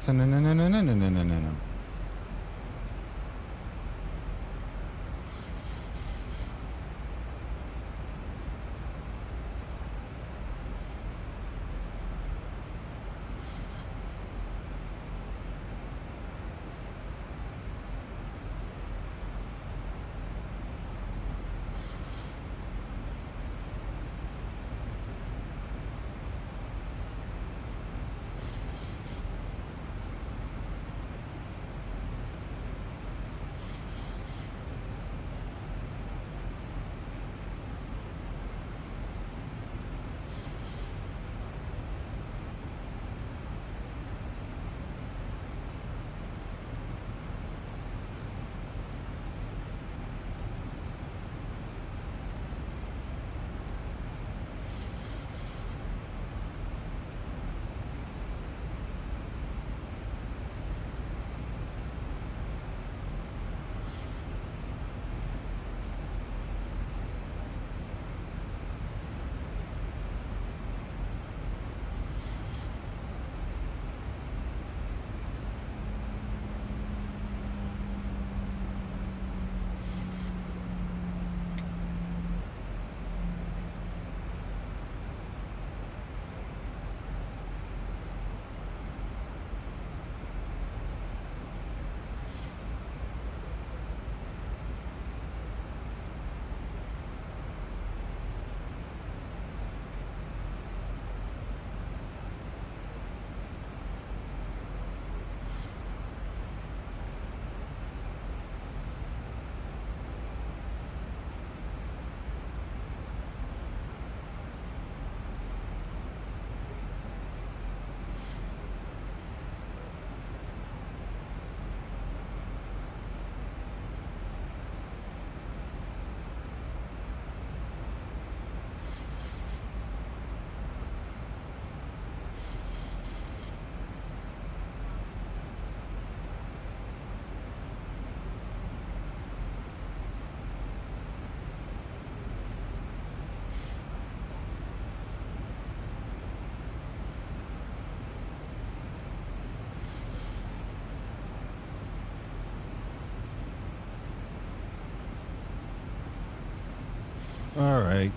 All right.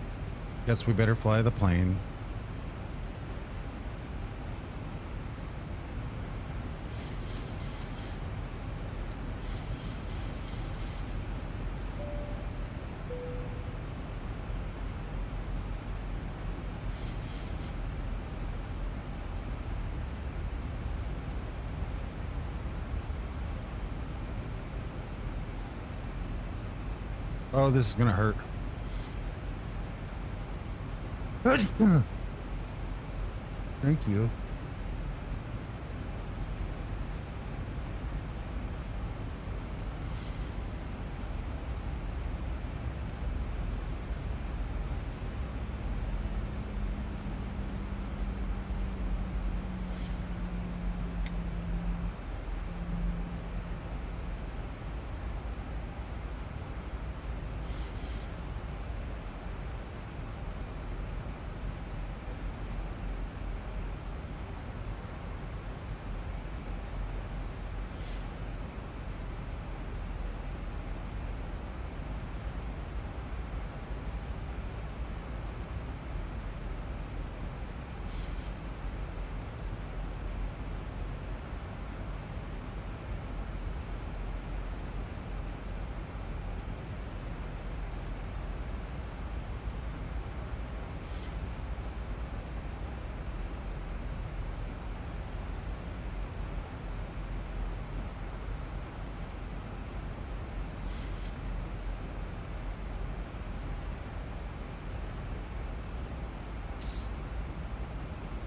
Guess we better fly the plane. Oh, this is gonna hurt. Thank you.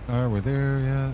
Are we there yet?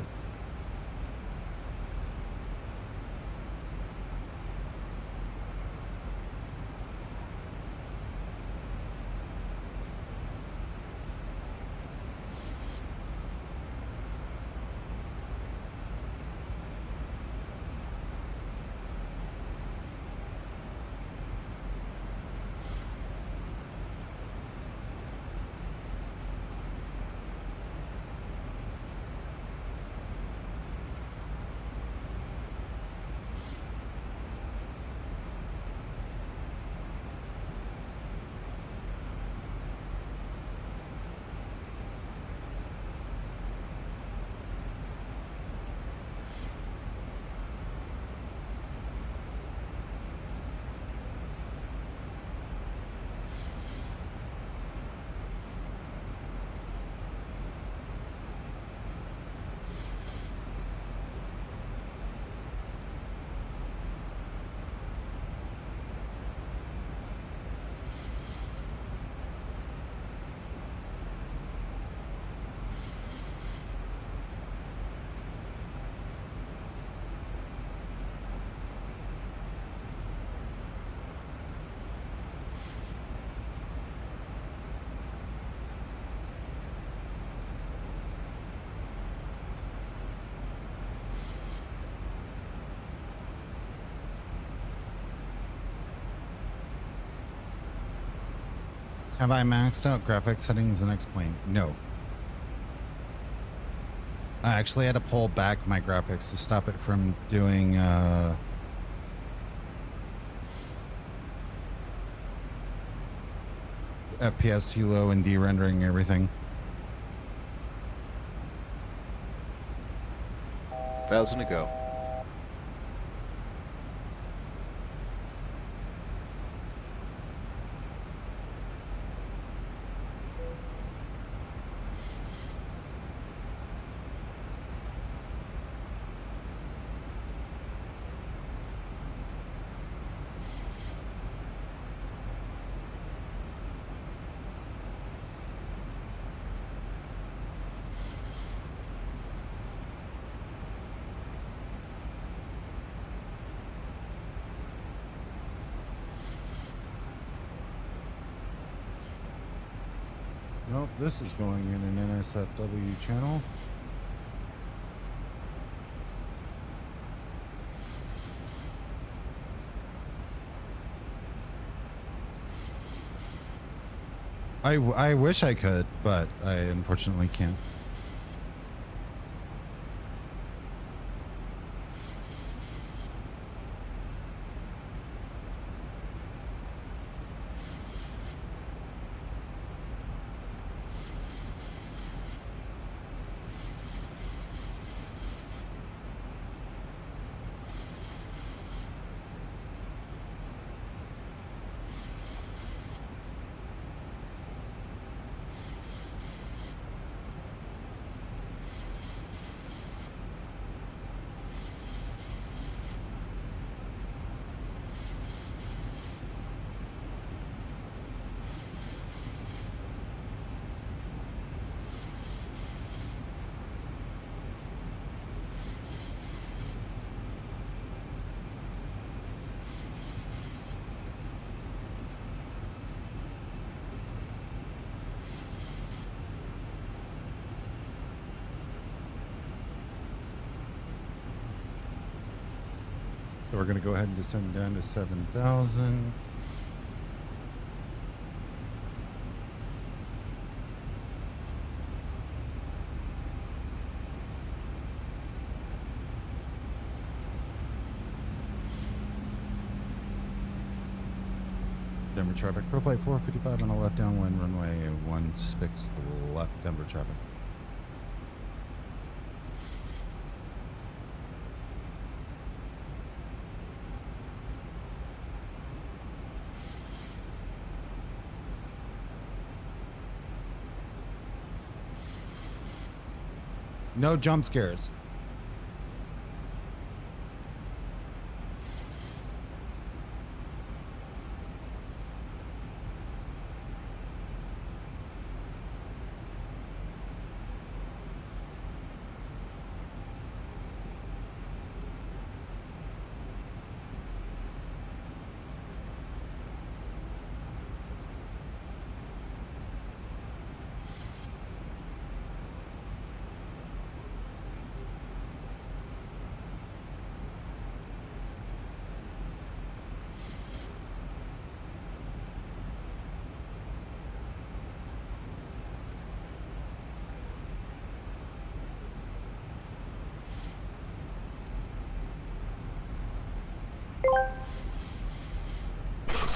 Have I maxed out graphics settings in X-Plane? No. I actually had to pull back my graphics to stop it from doing FPS too low and de-rendering everything. 1,000 to go. Nope, this is going in an NSFW channel. I wish I could, but I unfortunately can't. So we're going to go ahead and descend down to 7,000. Denver traffic, pro flight 455 on a left downwind runway 16 left Denver traffic. No jump scares.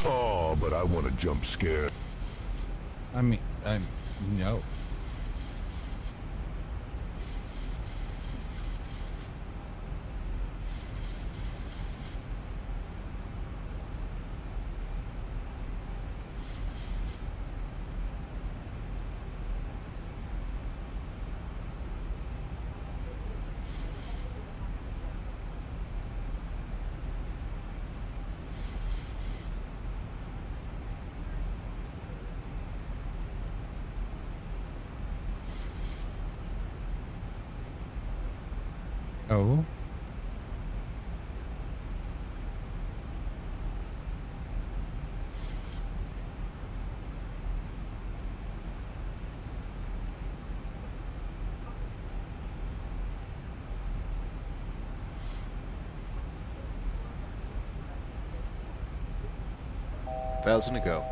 Oh, but I want a jump scare. I mean, no. Oh. Thousand to go.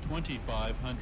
$2,500.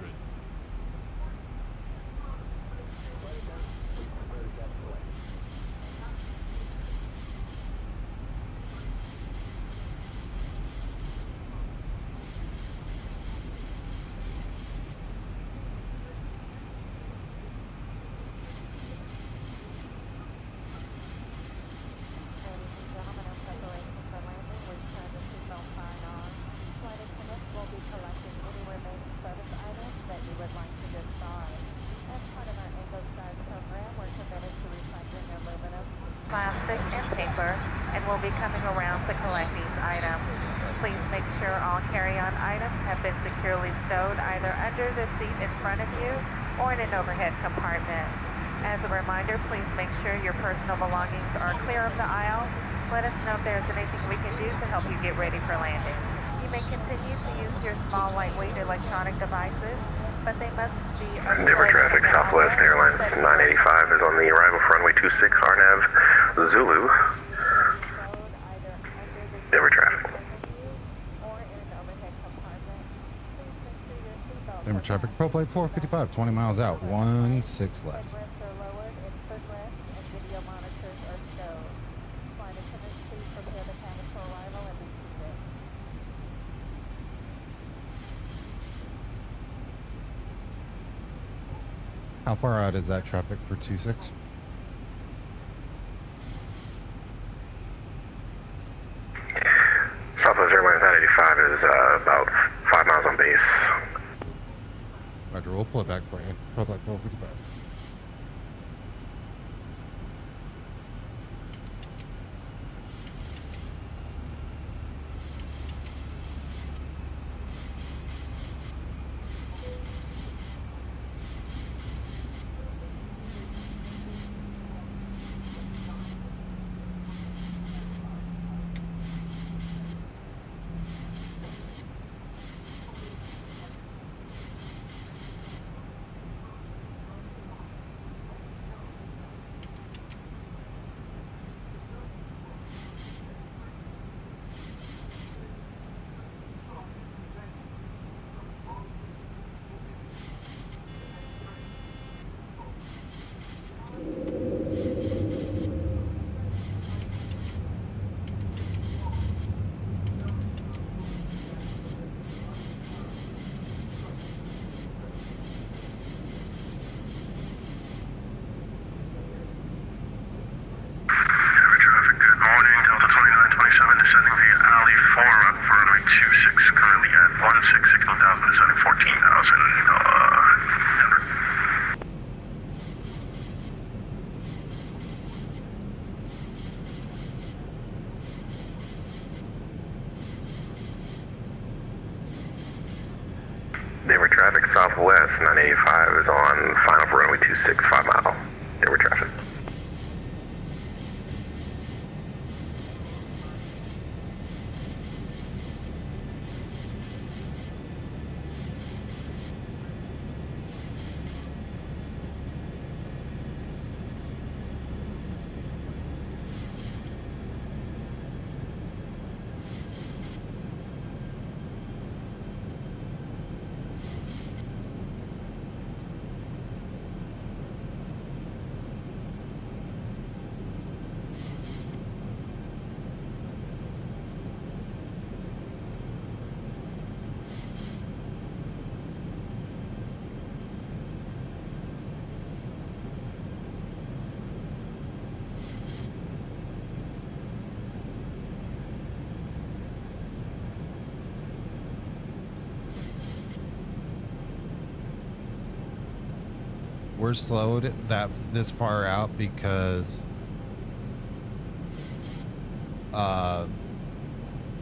Plastic and paper, and we'll be coming around to collect these items. Please make sure all carry-on items have been securely stowed either under the seat in front of you or in an overhead compartment. As a reminder, please make sure your personal belongings are clear of the aisle. Let us know if there's anything we can do to help you get ready for landing. You may continue to use your small, lightweight electronic devices, but they must be... Denver traffic, Southwest Airlines 985 is on the arrival for runway 26, RNAV Zulu. Denver traffic. Denver traffic, pro flight 455, 20 miles out, 16 left. How far out is that traffic for 26? Southwest Airlines 985 is about 5 miles on base. Roger, we'll pull it back for you. Pro flight 455. Denver traffic southwest 985 is on final for runway 26, 5 mile. Denver traffic. We're slowed this far out because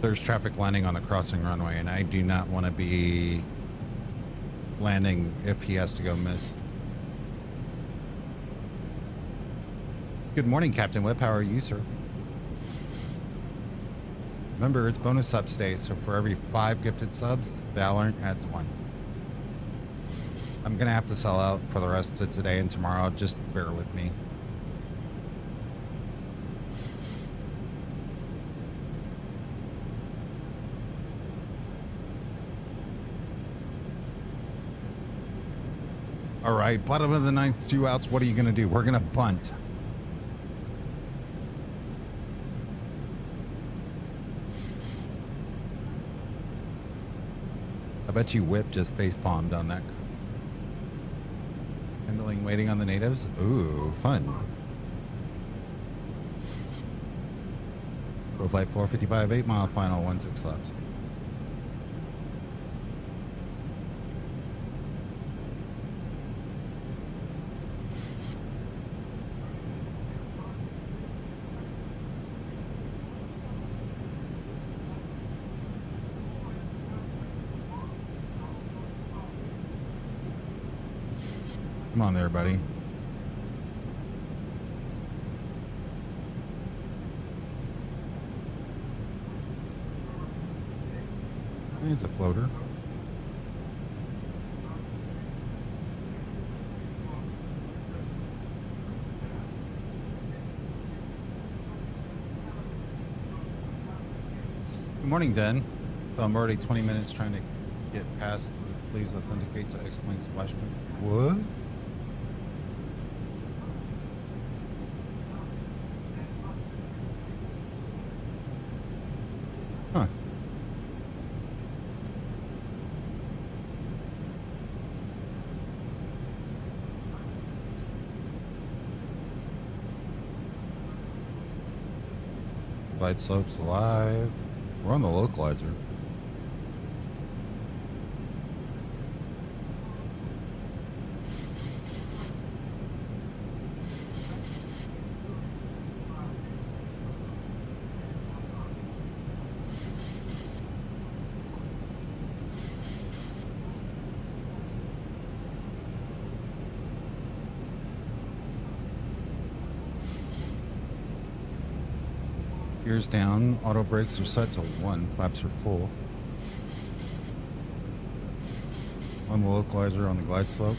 there's traffic landing on the crossing runway, and I do not want to be landing if he has to go miss. Good morning, Captain Whip. How are you, sir? Remember, it's bonus sub day, so for every 5 gifted subs, Valorant adds 1. I'm gonna have to sell out for the rest of today and tomorrow. Just bear with me. All right, bottom of the 9th, 2 outs. What are you gonna do? We're gonna bunt. I bet you Whip just face palmed on that. Handling waiting on the natives. Ooh, fun. Pro flight 455, 8 mile final, 16 laps. Come on there, buddy. There's a floater. Good morning, Den. I'm already 20 minutes trying to get past the please authenticate to explain splash screen. What? Huh. Glide slopes alive. We're on the localizer. Gears down, auto brakes are set to 1, flaps are full. On the localizer on the glide slope.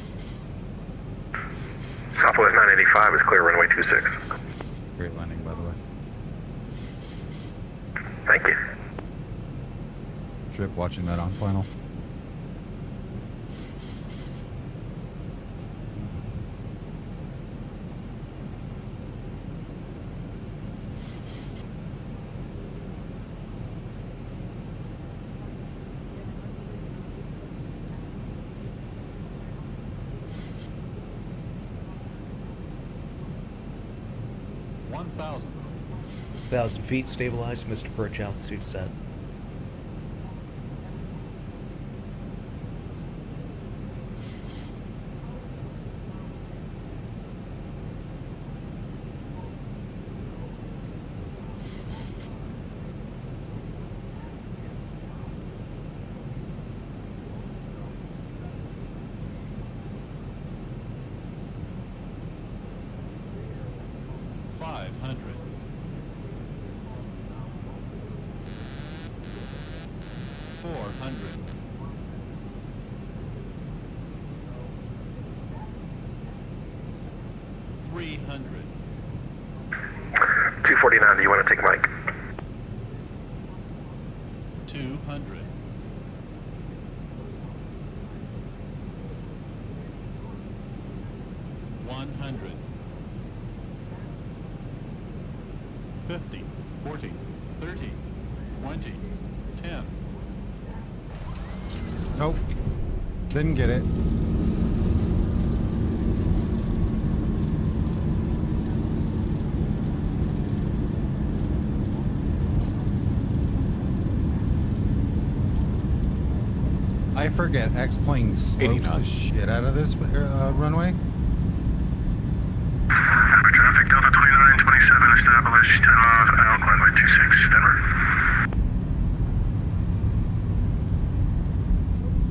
Southwest 985 is clear, runway 26. Great landing, by the way. Thank you. Trip watching that on final. Thousand feet, stabilized, Mr. Perch, altitude set. 300. 249, do you want to take Mike? 200. 100. 50, 40, 30, 20, 10. Nope. Didn't get it. I forget X-Plane slopes the shit out of this runway. Traffic Delta 2927 established 10 miles out, runway 26, Denver.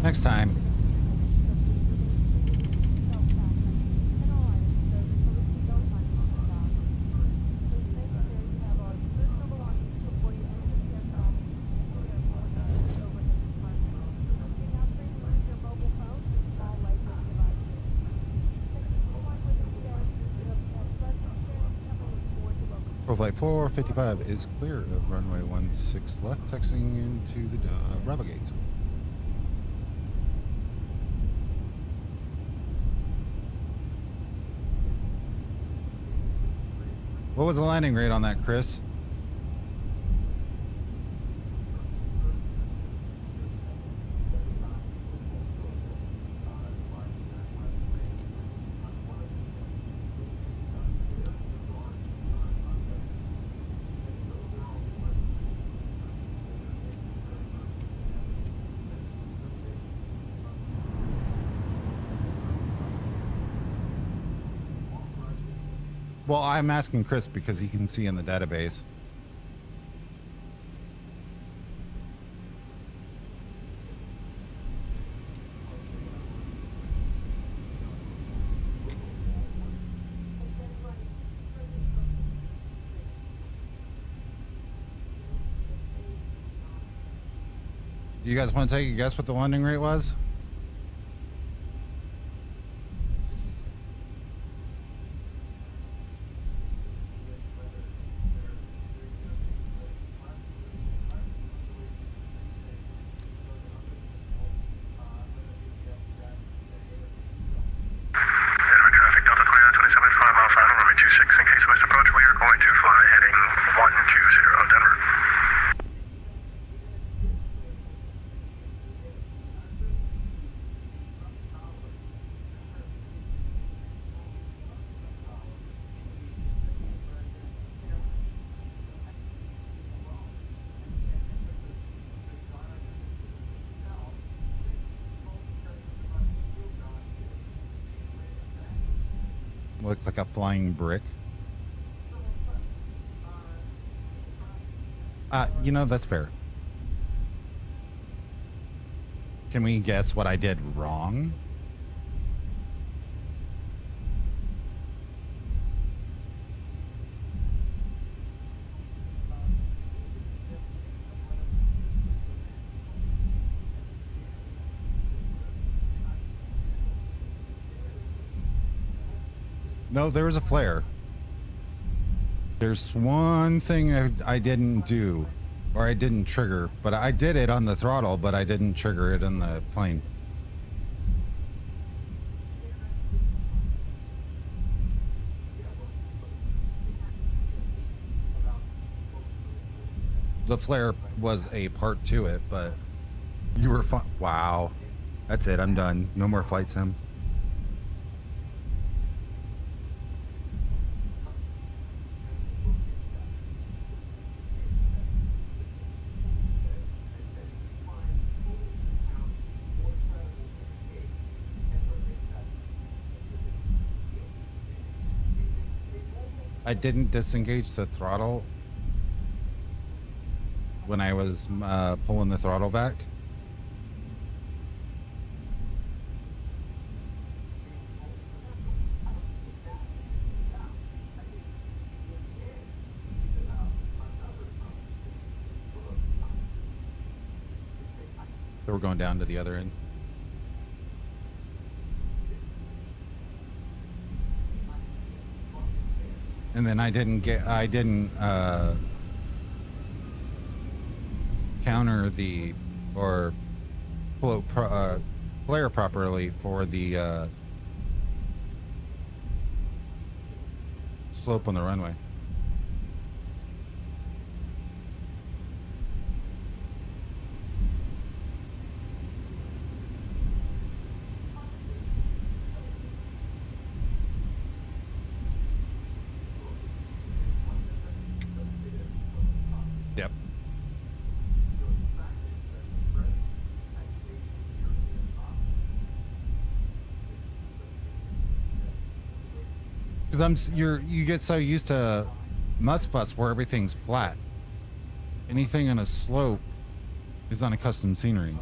Next time. Flight 455 is clear of runway 16 left, taxiing into the Bravo gates. What was the landing rate on that, Chris? Well, I'm asking Chris because he can see in the database. Do you guys want to take a guess what the landing rate was? Looks like a flying brick. You know, that's fair. Can we guess what I did wrong? No, there was a flare. There's one thing I didn't do, or I didn't trigger, but I did it on the throttle, but I didn't trigger it on the plane. The flare was a part to it, but you were fine. Wow. That's it. I'm done. No more flight sim. I didn't disengage the throttle when I was pulling the throttle back. So we're going down to the other end. And then I didn't counter the or flare properly for the slope on the runway. Yep. Because you get so used to Musbus where everything's flat. Anything on a slope is unaccustomed scenery.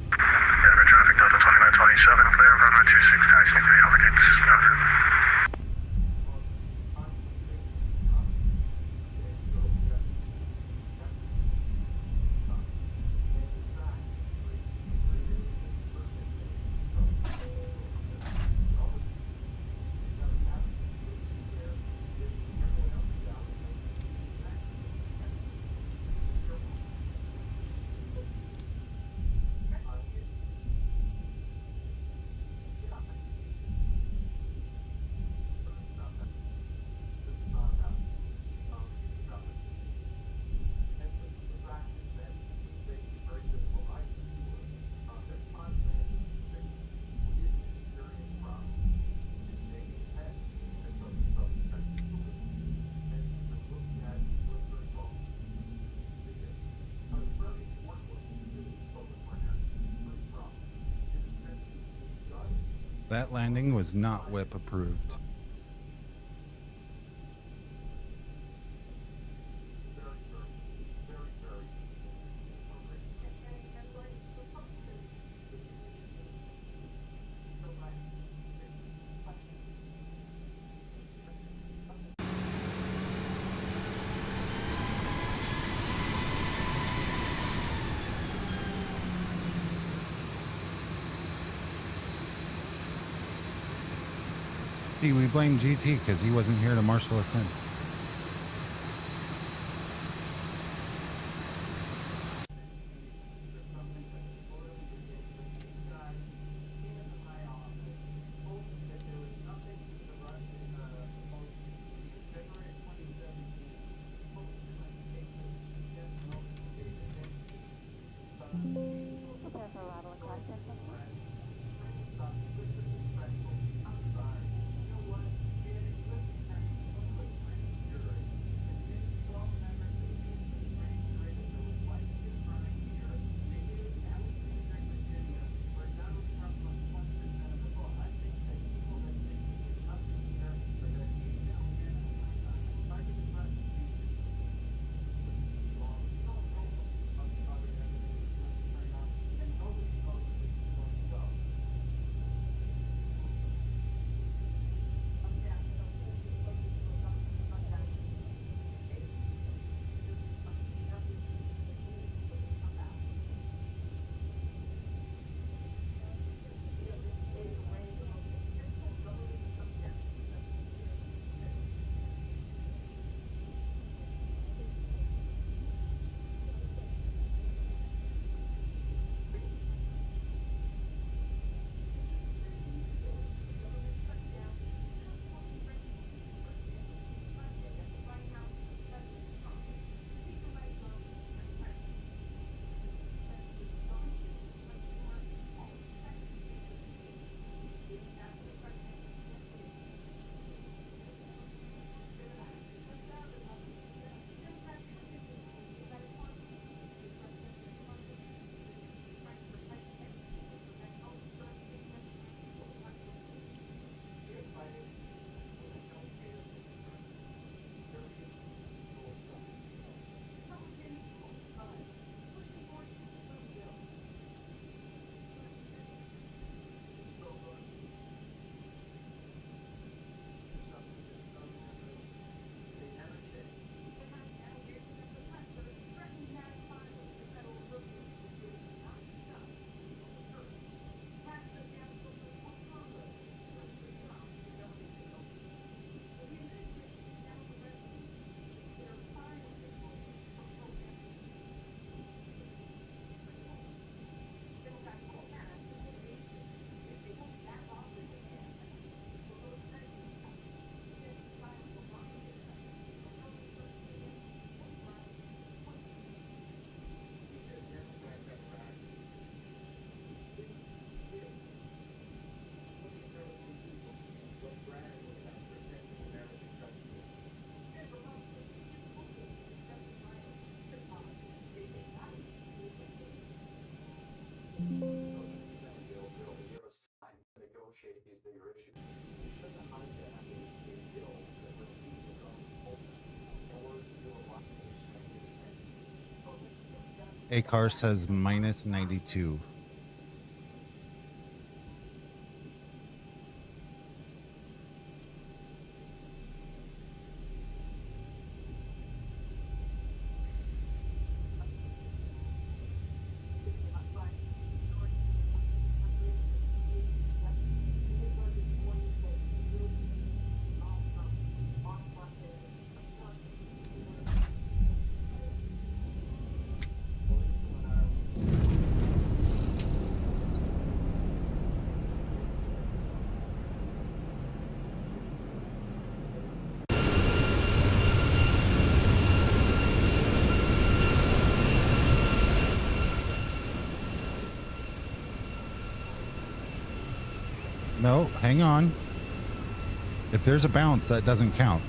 Traffic Delta 2927, clear runway 26, taxiing to Alligator, this is Delta. That landing was not whip approved. See, we blame GT because he wasn't here to marshal us in. Prepare for arrival and cross check, thank you. A car says minus 92. No, hang on. If there's a bounce, that doesn't count.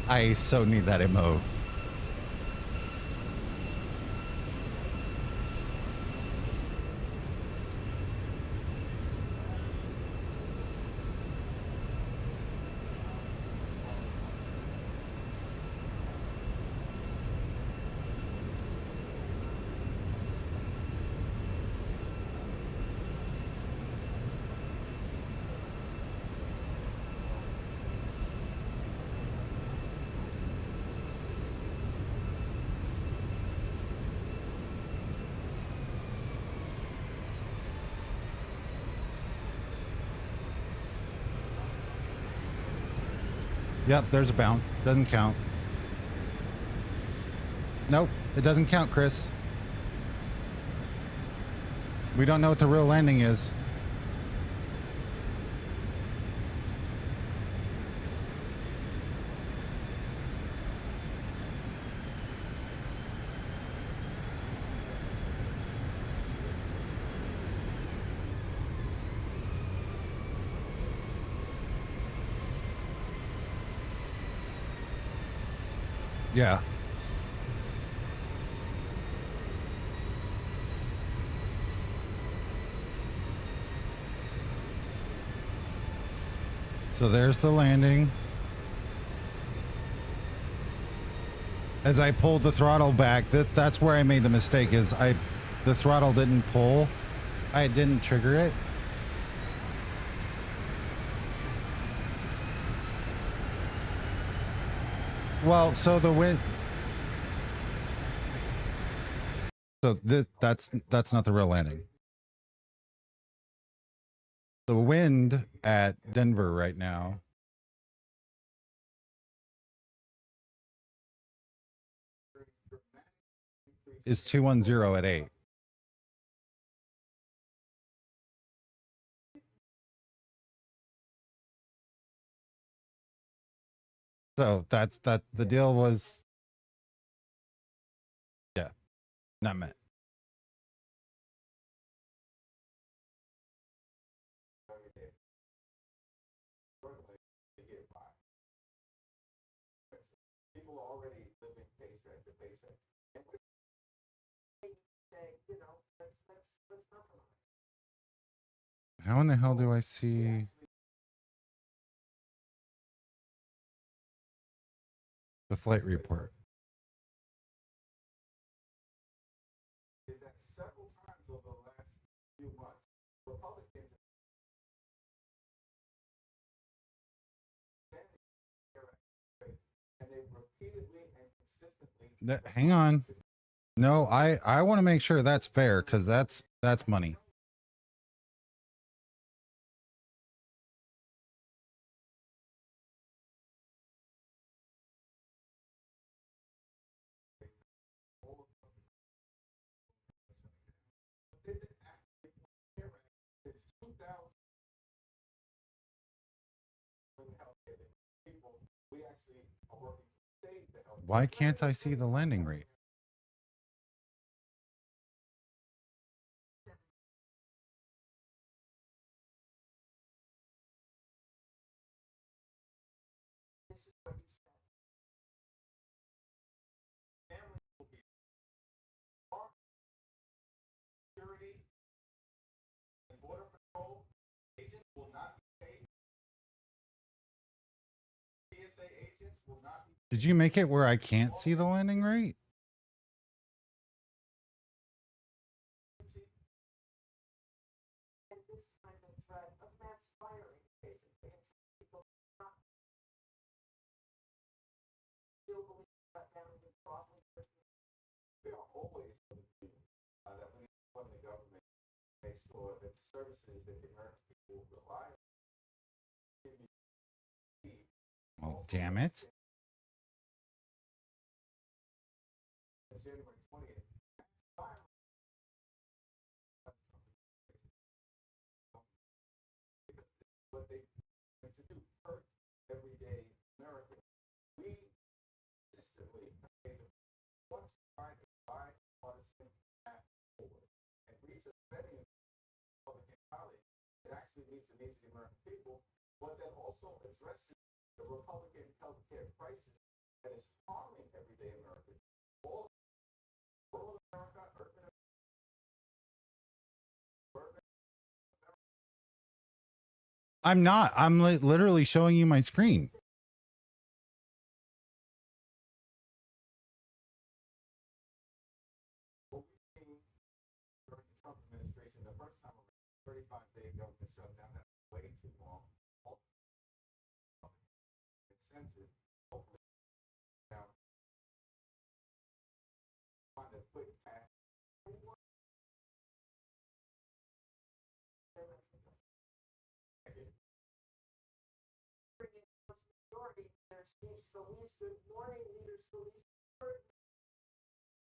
I so need that MO. Yep, there's a bounce. Doesn't count. Nope, it doesn't count, Chris. We don't know what the real landing is. Yeah. So there's the landing. As I pulled the throttle back, that's where I made the mistake, is the throttle didn't pull. I didn't trigger it. Well, so the wind. So that's not the real landing. The wind at Denver right now is 210 at 8. So that's the deal was, yeah, not met. How in the hell do I see the flight report? Hang on. No, I want to make sure that's fair, because that's money. Why can't I see the landing rate? Did you make it where I can't see the landing rate? Oh, damn it. I'm not. I'm literally showing you my screen.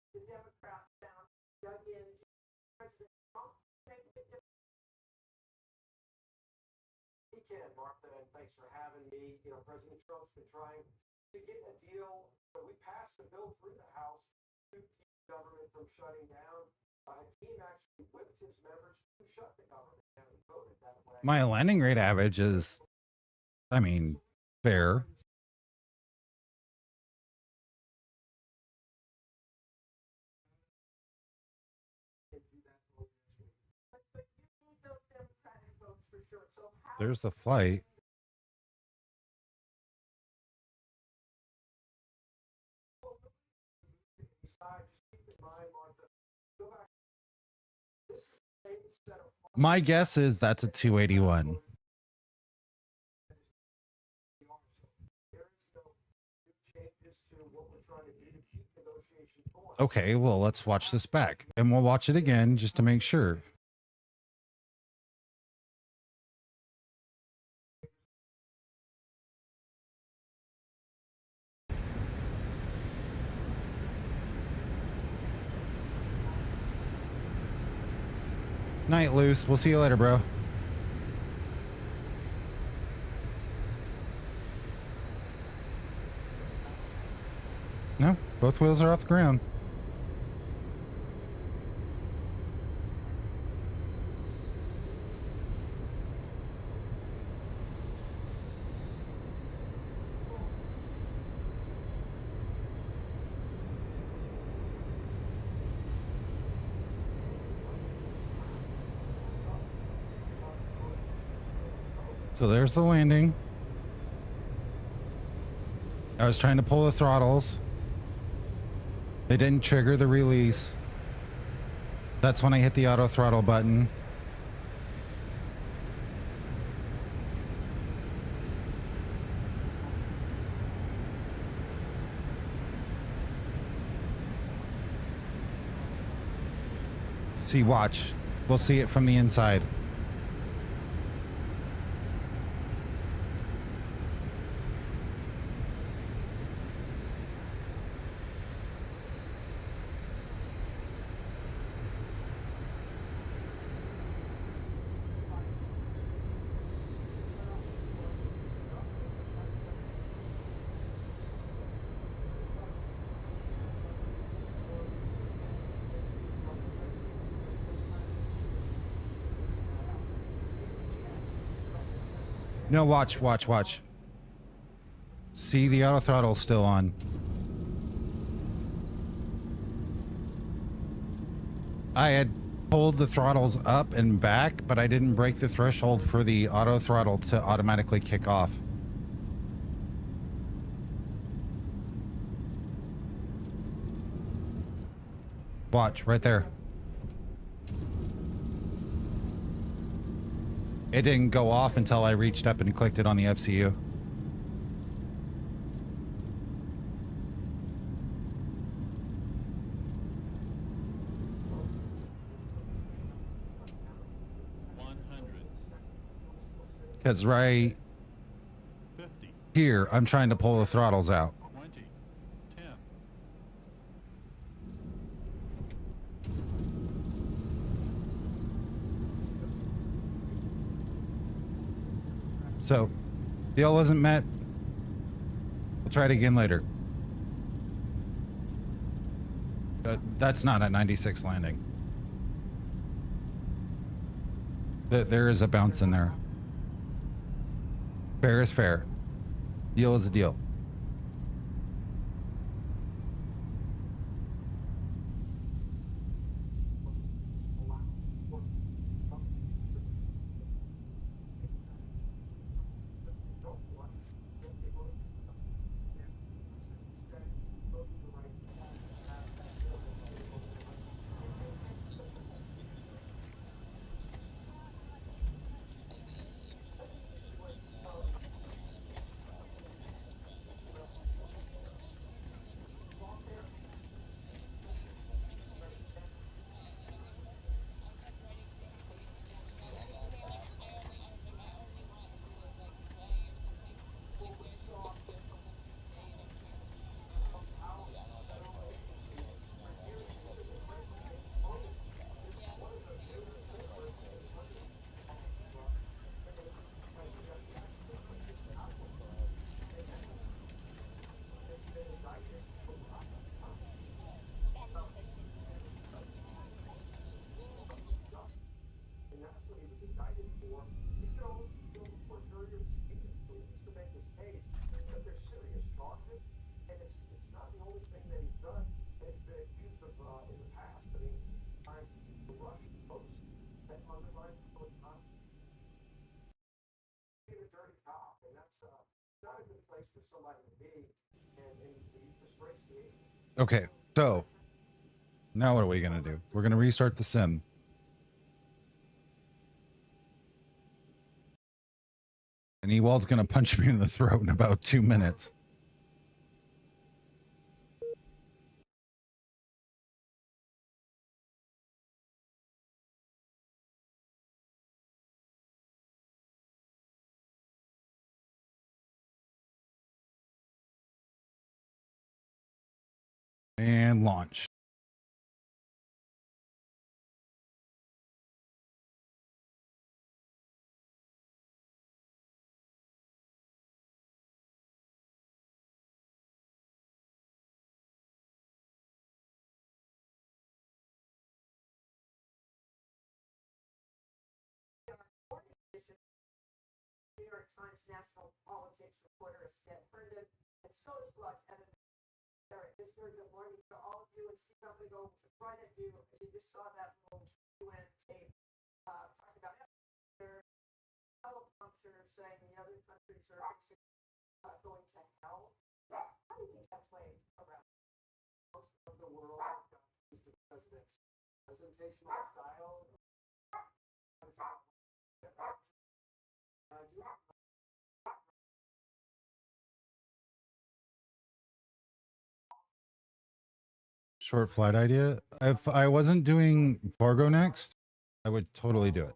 The Democrats down dug in President Trump. He can, Martha, and thanks for having me. You know, President Trump's been trying to get a deal. We passed a bill through the House to keep the government from shutting down. Hakeem actually whipped his members to shut the government down and voted that way. My landing rate average is, I mean, fair. There's the flight. My guess is that's a 281. Okay, well, let's watch this back and we'll watch it again just to make sure. Night, Luce. We'll see you later, bro. No, both wheels are off the ground. So there's the landing. I was trying to pull the throttles. They didn't trigger the release. That's when I hit the auto throttle button. See, watch. We'll see it from the inside. No, watch, watch, watch. See, the auto throttle's still on. I had pulled the throttles up and back, but I didn't break the threshold for the auto throttle to automatically kick off. Watch, right there. It didn't go off until I reached up and clicked it on the FCU. Because right here, I'm trying to pull the throttles out. 20, 10. So, deal wasn't met. We'll try it again later. That's not a 96 landing. There is a bounce in there. Fair is fair. Deal is a deal. Okay, so now what are we gonna do? We're gonna restart the sim. And Ewald's gonna punch me in the throat in about 2 minutes. And launch. New York Times national politics reporter Estette Herndon and SOTUS blog editor Eric. Very good morning to all of you. And Steve, I'm going to go right at you. You just saw that little UN tape talking about their teleprompter saying the other countries are going to hell. How do you think that played around most of the world? The president's presentational style. Short flight idea. If I wasn't doing Fargo next, I would totally do it.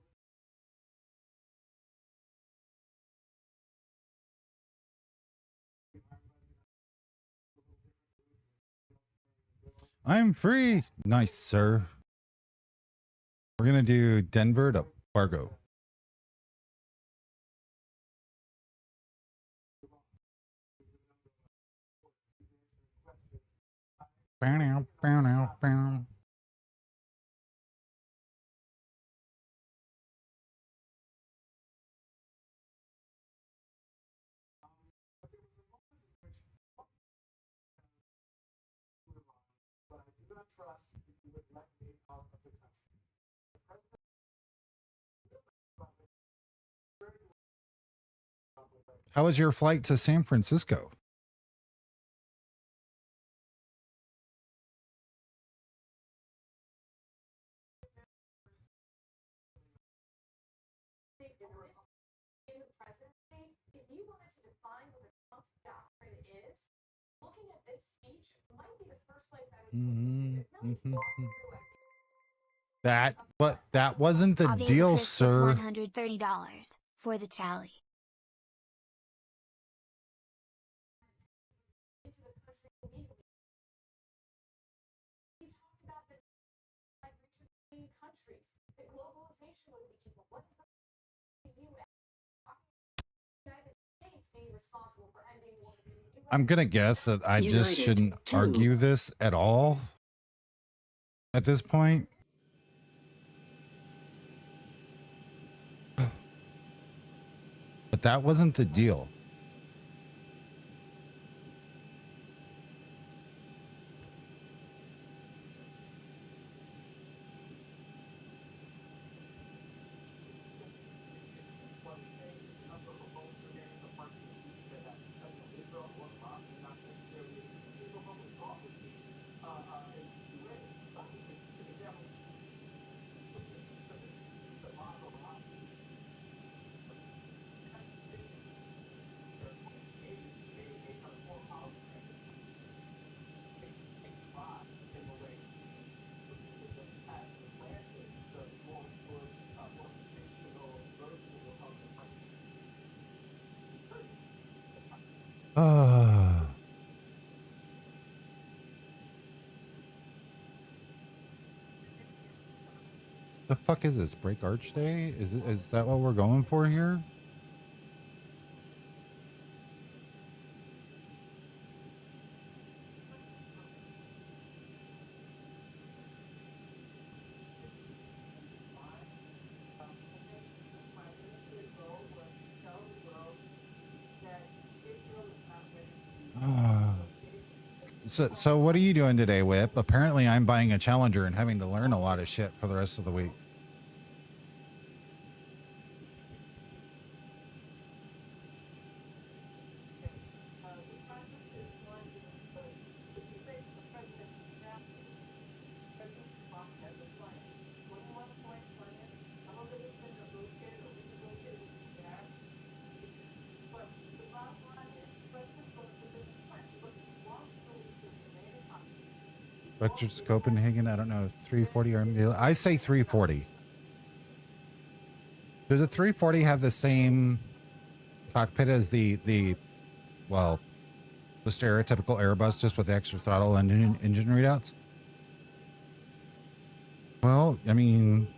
I'm free. Nice, sir. We're gonna do Denver to Fargo. Bow now, bow now, bow. But I do not trust if you would let me out of the country. How was your flight to San Francisco? That wasn't the deal, sir. $130 for the tally. I'm gonna guess that I just shouldn't argue this at all at this point. But that wasn't the deal. The fuck is this? Break Arch Day? Is that what we're going for here? So what are you doing today, Whip? Apparently I'm buying a Challenger and having to learn a lot of shit for the rest of the week. Vector's Copenhagen, I don't know, 340 or I say 340. Does a 340 have the same cockpit as the well, the stereotypical Airbus, just with the extra throttle and engine readouts? Well, I mean,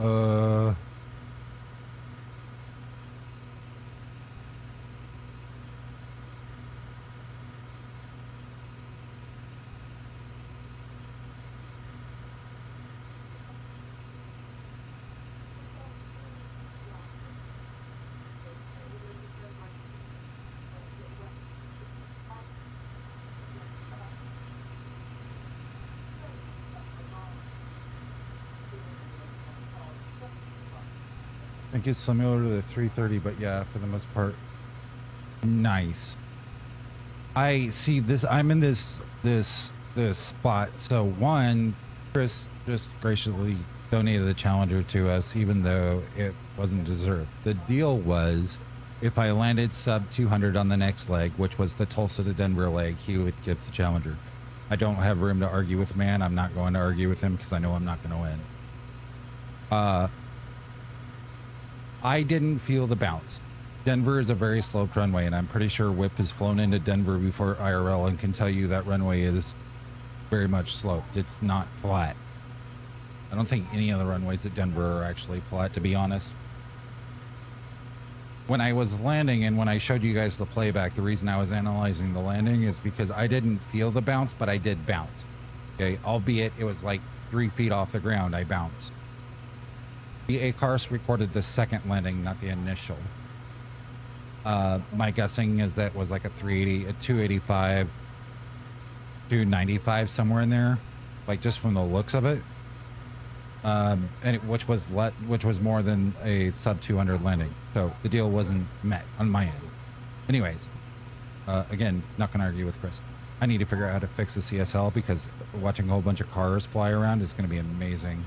I think it's similar to the 330, but yeah, for the most part, nice. I see this. I'm in this spot. So one, Chris just graciously donated the Challenger to us, even though it wasn't deserved. The deal was, if I landed sub 200 on the next leg, which was the Tulsa to Denver leg, he would give the Challenger. I don't have room to argue with the man. I'm not going to argue with him because I know I'm not going to win. I didn't feel the bounce. Denver is a very sloped runway, and I'm pretty sure Whip has flown into Denver before IRL and can tell you that runway is very much sloped. It's not flat. I don't think any of the runways at Denver are actually flat, to be honest. When I was landing and when I showed you guys the playback, the reason I was analyzing the landing is because I didn't feel the bounce, but I did bounce. Okay, albeit it was like 3 feet off the ground, I bounced. The ACARS recorded the second landing, not the initial. My guessing is that was like a 380, a 285, 295, somewhere in there, like just from the looks of it. Which was more than a sub 200 landing. So the deal wasn't met on my end. Anyways, again, not gonna argue with Chris. I need to figure out how to fix the CSL because watching a whole bunch of cars fly around is gonna be amazing.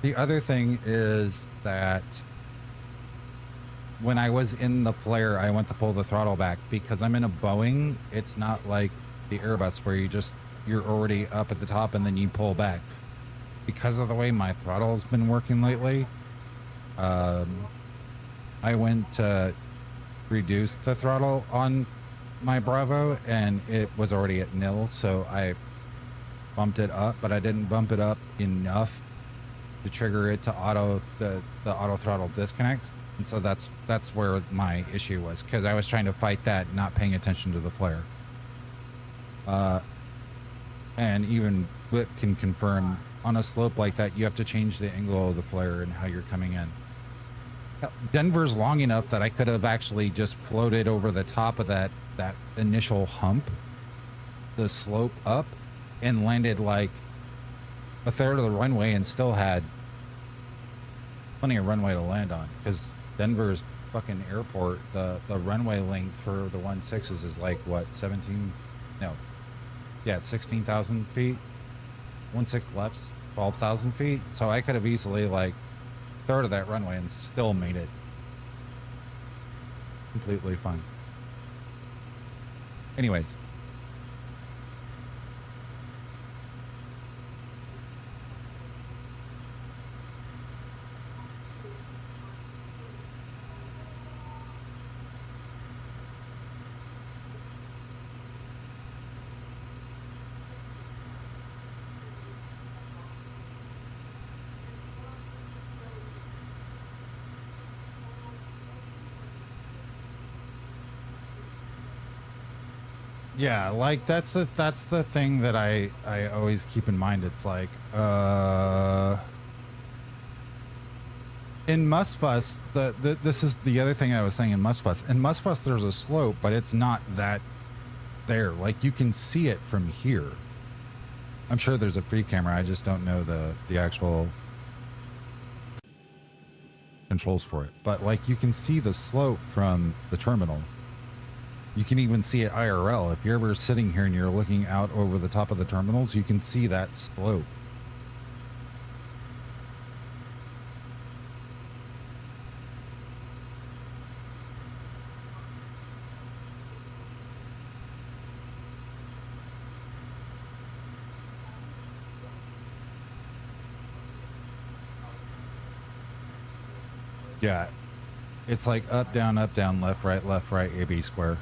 The other thing is that when I was in the flare, I went to pull the throttle back because I'm in a Boeing. It's not like the Airbus where you're already up at the top and then you pull back. Because of the way my throttle's been working lately, I went to reduce the throttle on my Bravo and it was already at nil, so I bumped it up, but I didn't bump it up enough to trigger it to the auto throttle disconnect. And so that's where my issue was, because I was trying to fight that, not paying attention to the flare. And even Whip can confirm, on a slope like that, you have to change the angle of the flare and how you're coming in. Denver's long enough that I could have actually just floated over the top of that initial hump, the slope up, and landed like a third of the runway and still had plenty of runway to land on, because Denver's fucking airport, the runway length for the 1.6s is like what, 16,000 feet. 1.6 left's 12,000 feet, so I could have easily like third of that runway and still made it completely fine. Anyways, yeah, like that's the thing that I always keep in mind. It's like in Musbus, this is the other thing I was saying in Musbus. In Musbus, there's a slope, but it's not that there. Like you can see it from here. I'm sure there's a free camera. I just don't know the actual controls for it. But like you can see the slope from the terminal. You can even see it IRL. If you're ever sitting here and you're looking out over the top of the terminals, you can see that slope. Yeah, it's like up, down, left, right, AB square.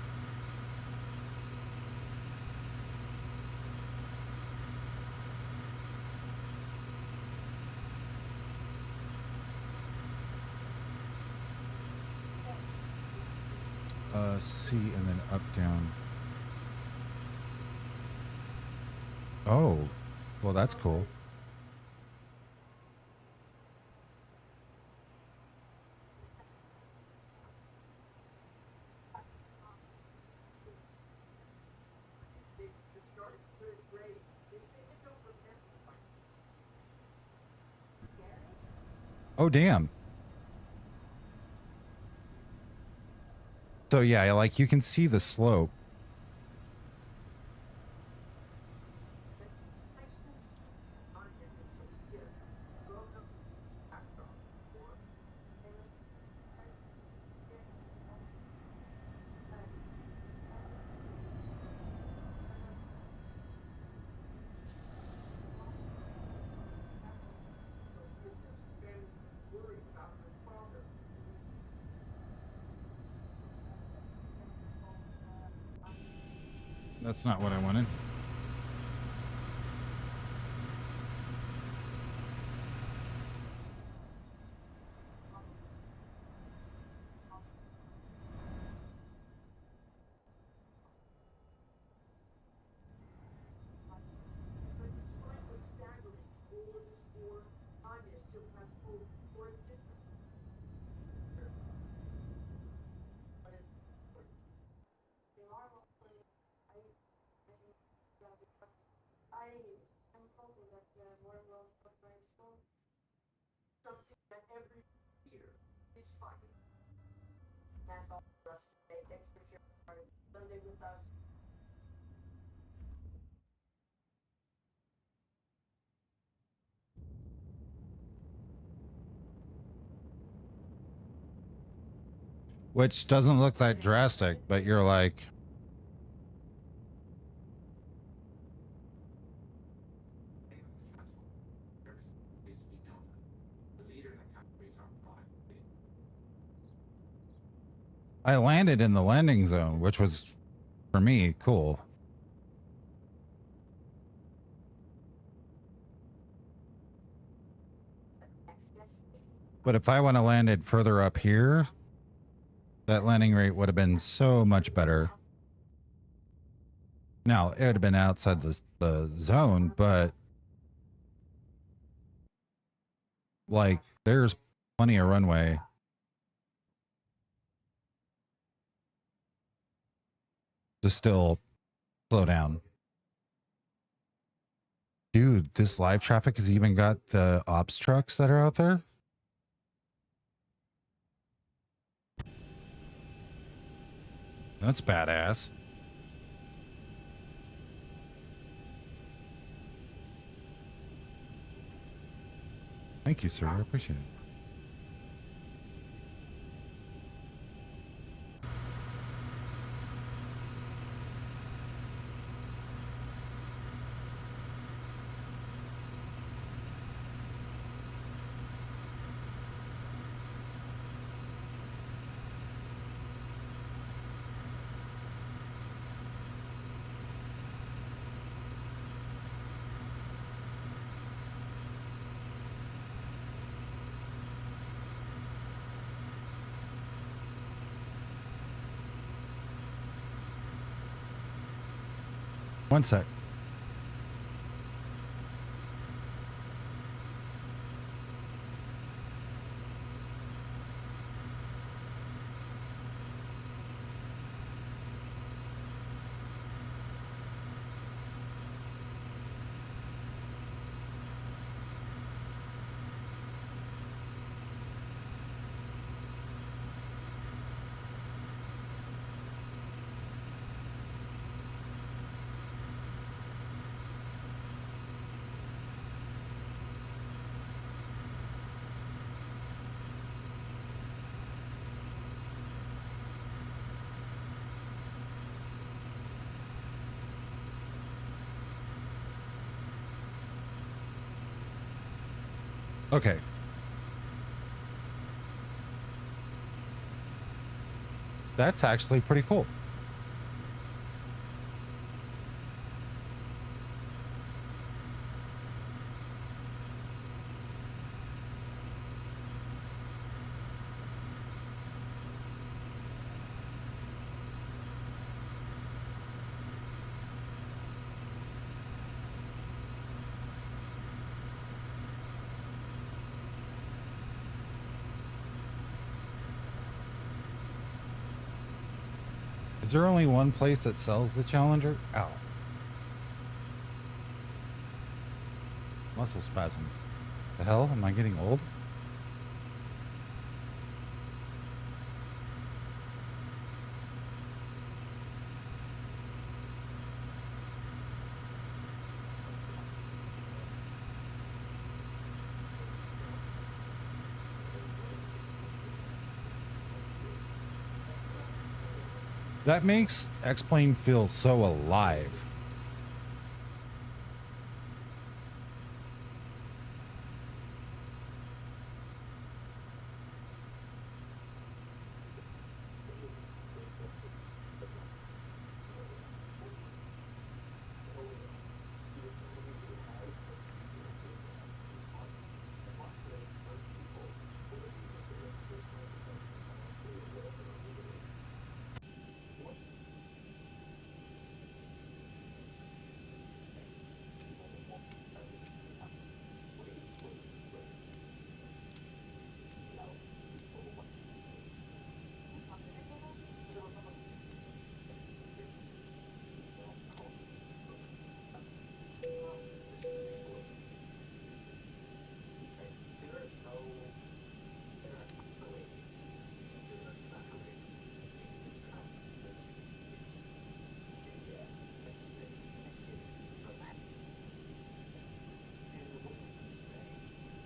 C and then up, down. Oh, well, that's cool. Oh, damn. So yeah, like you can see the slope. That's not what I wanted. Which doesn't look that drastic, but you're like, I landed in the landing zone, which was, for me, cool. But if I would have landed further up here, that landing rate would have been so much better. Now, it would have been outside the zone, but like, there's plenty of runway. To still slow down. Dude, this live traffic has even got the ops trucks that are out there. That's badass. Thank you, sir. I appreciate it. One sec. Okay. That's actually pretty cool. Is there only one place that sells the Challenger? Ow. Muscle spasm. The hell? Am I getting old? That makes X-Plane feel so alive.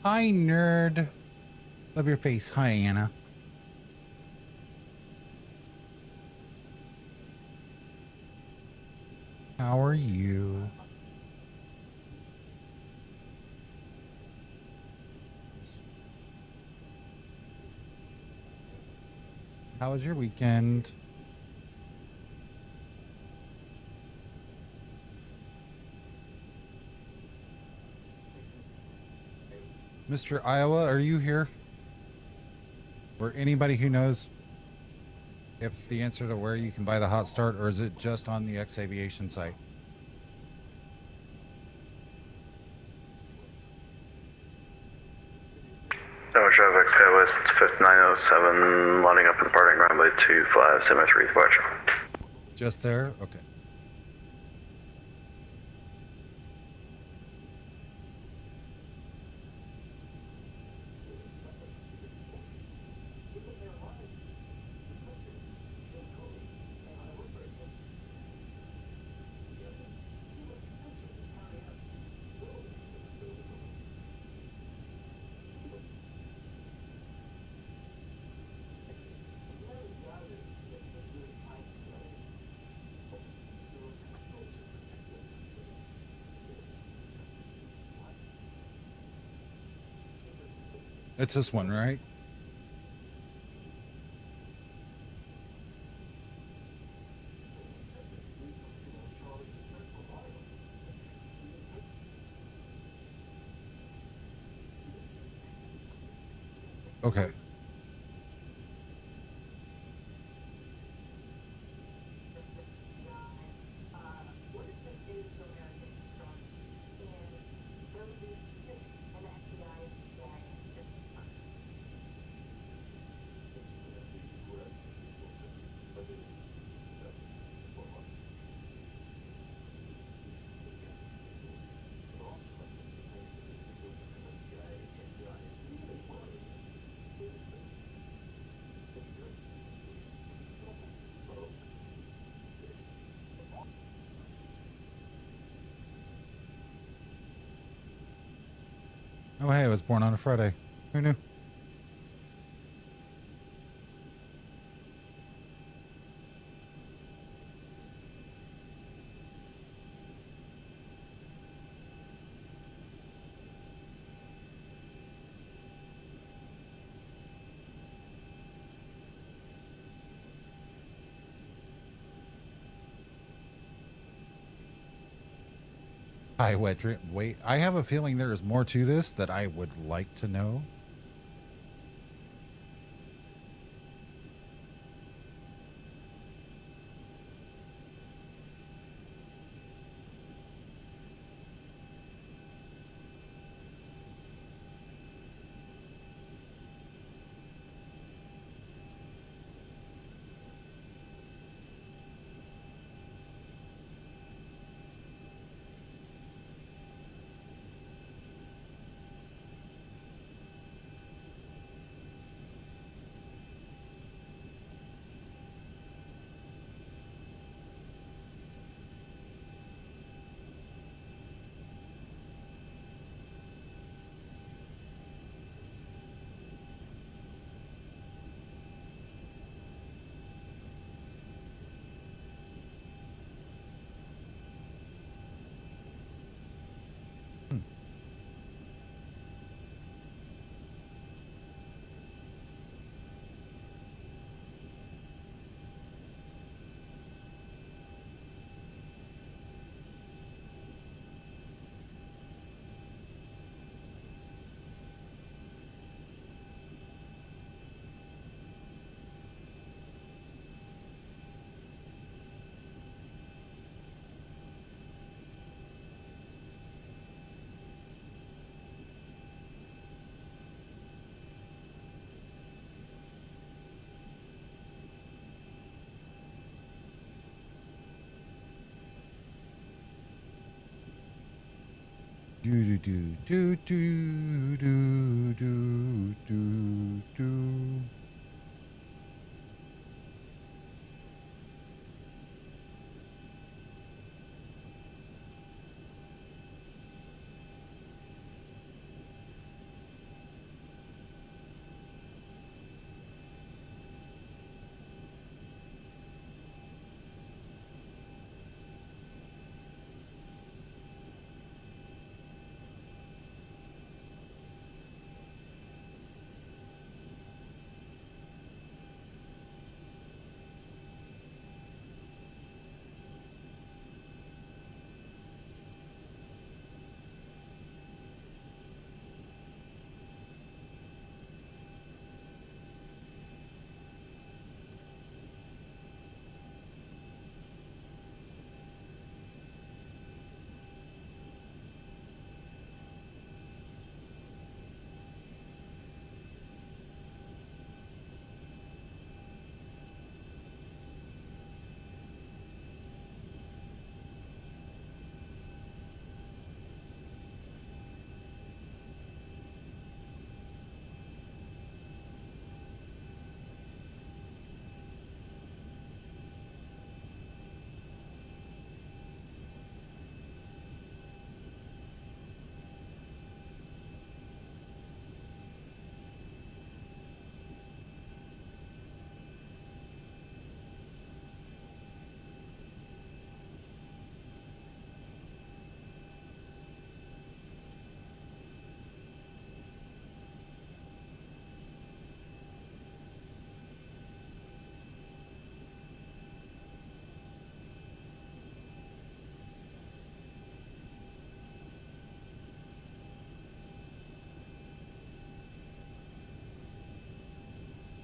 Hi, nerd. Love your face. Hi, Anna. How are you? How was your weekend? Mr. Iowa, are you here? Or anybody who knows if the answer to where you can buy the hot start, or is it just on the X Aviation site? No, traffic, Skywest 5907, lining up in the parking runway 2573, departure. Just there? Okay. It's this one, right? Okay. Oh, hey, I was born on a Friday. Who knew? Hi, wait, I have a feeling there is more to this that I would like to know. do do do do do do do do.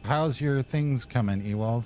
How's your things coming, Ewald?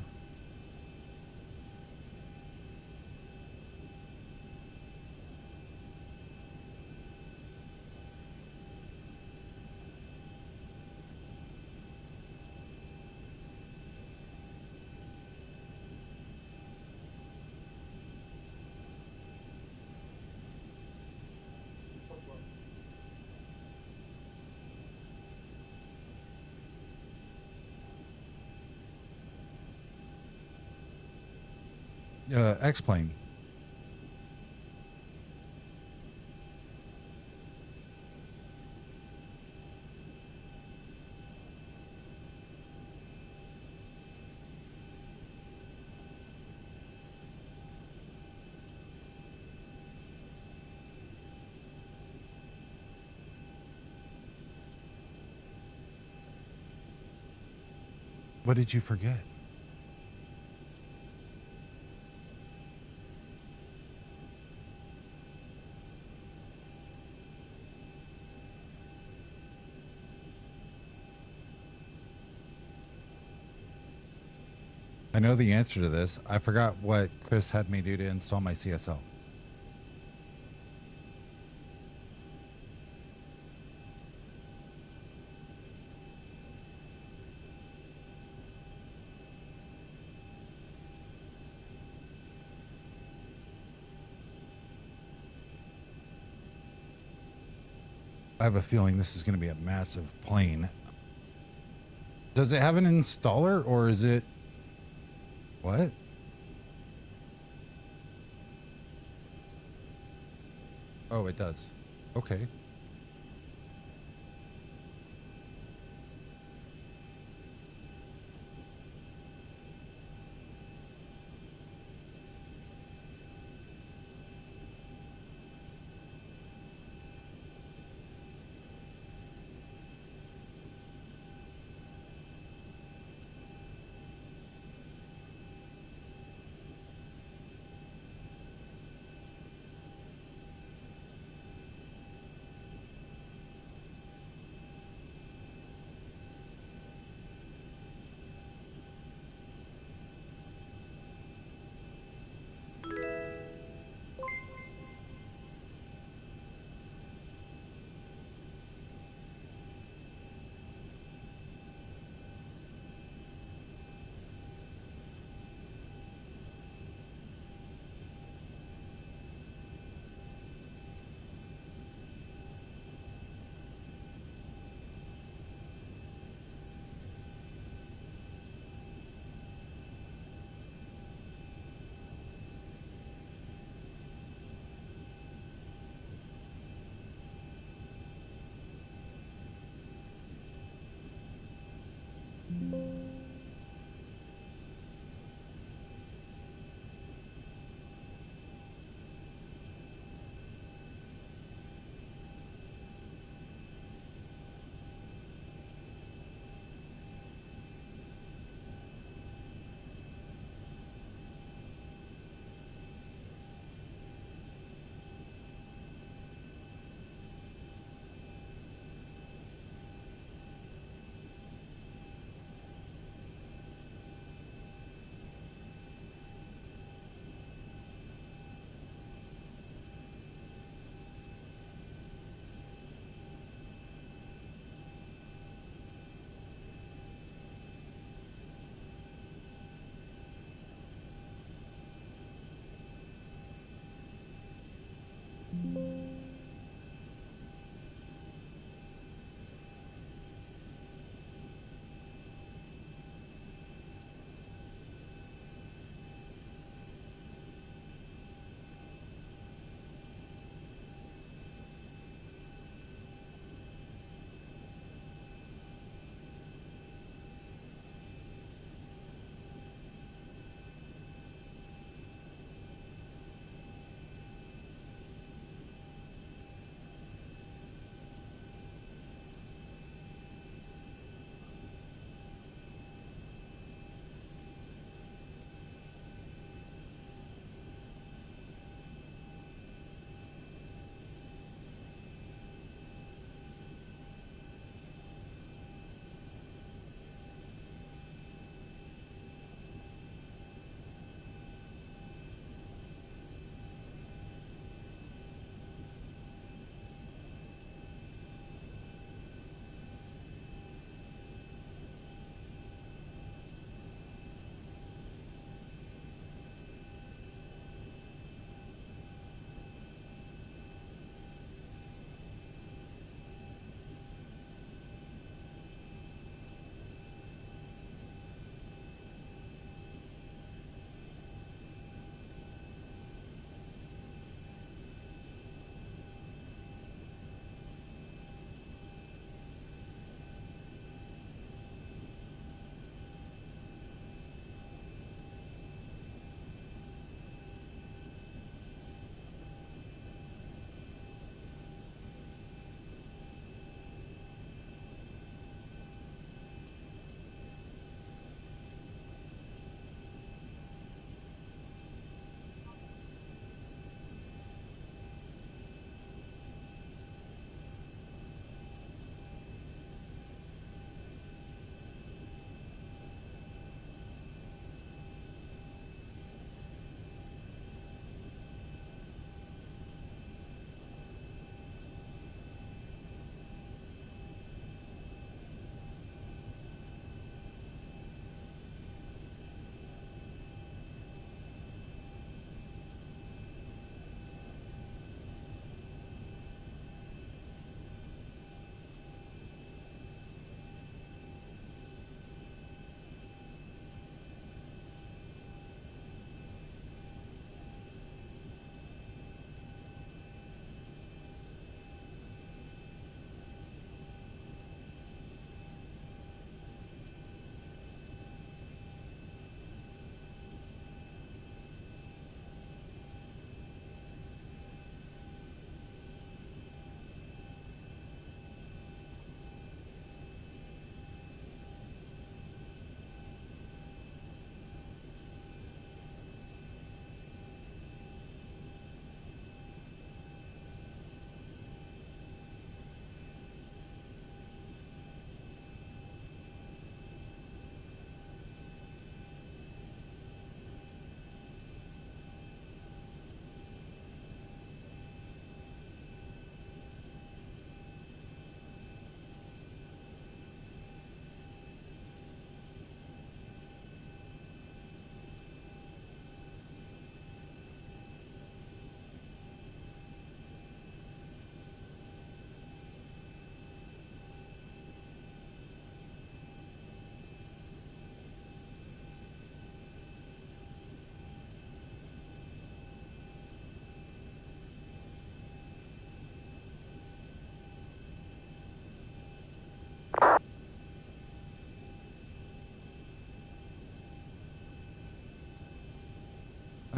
X-Plane. What did you forget? I know the answer to this. I forgot what Chris had me do to install my CSL. I have a feeling this is going to be a massive plane. Does it have an installer or is it... What? Oh, it does. Okay.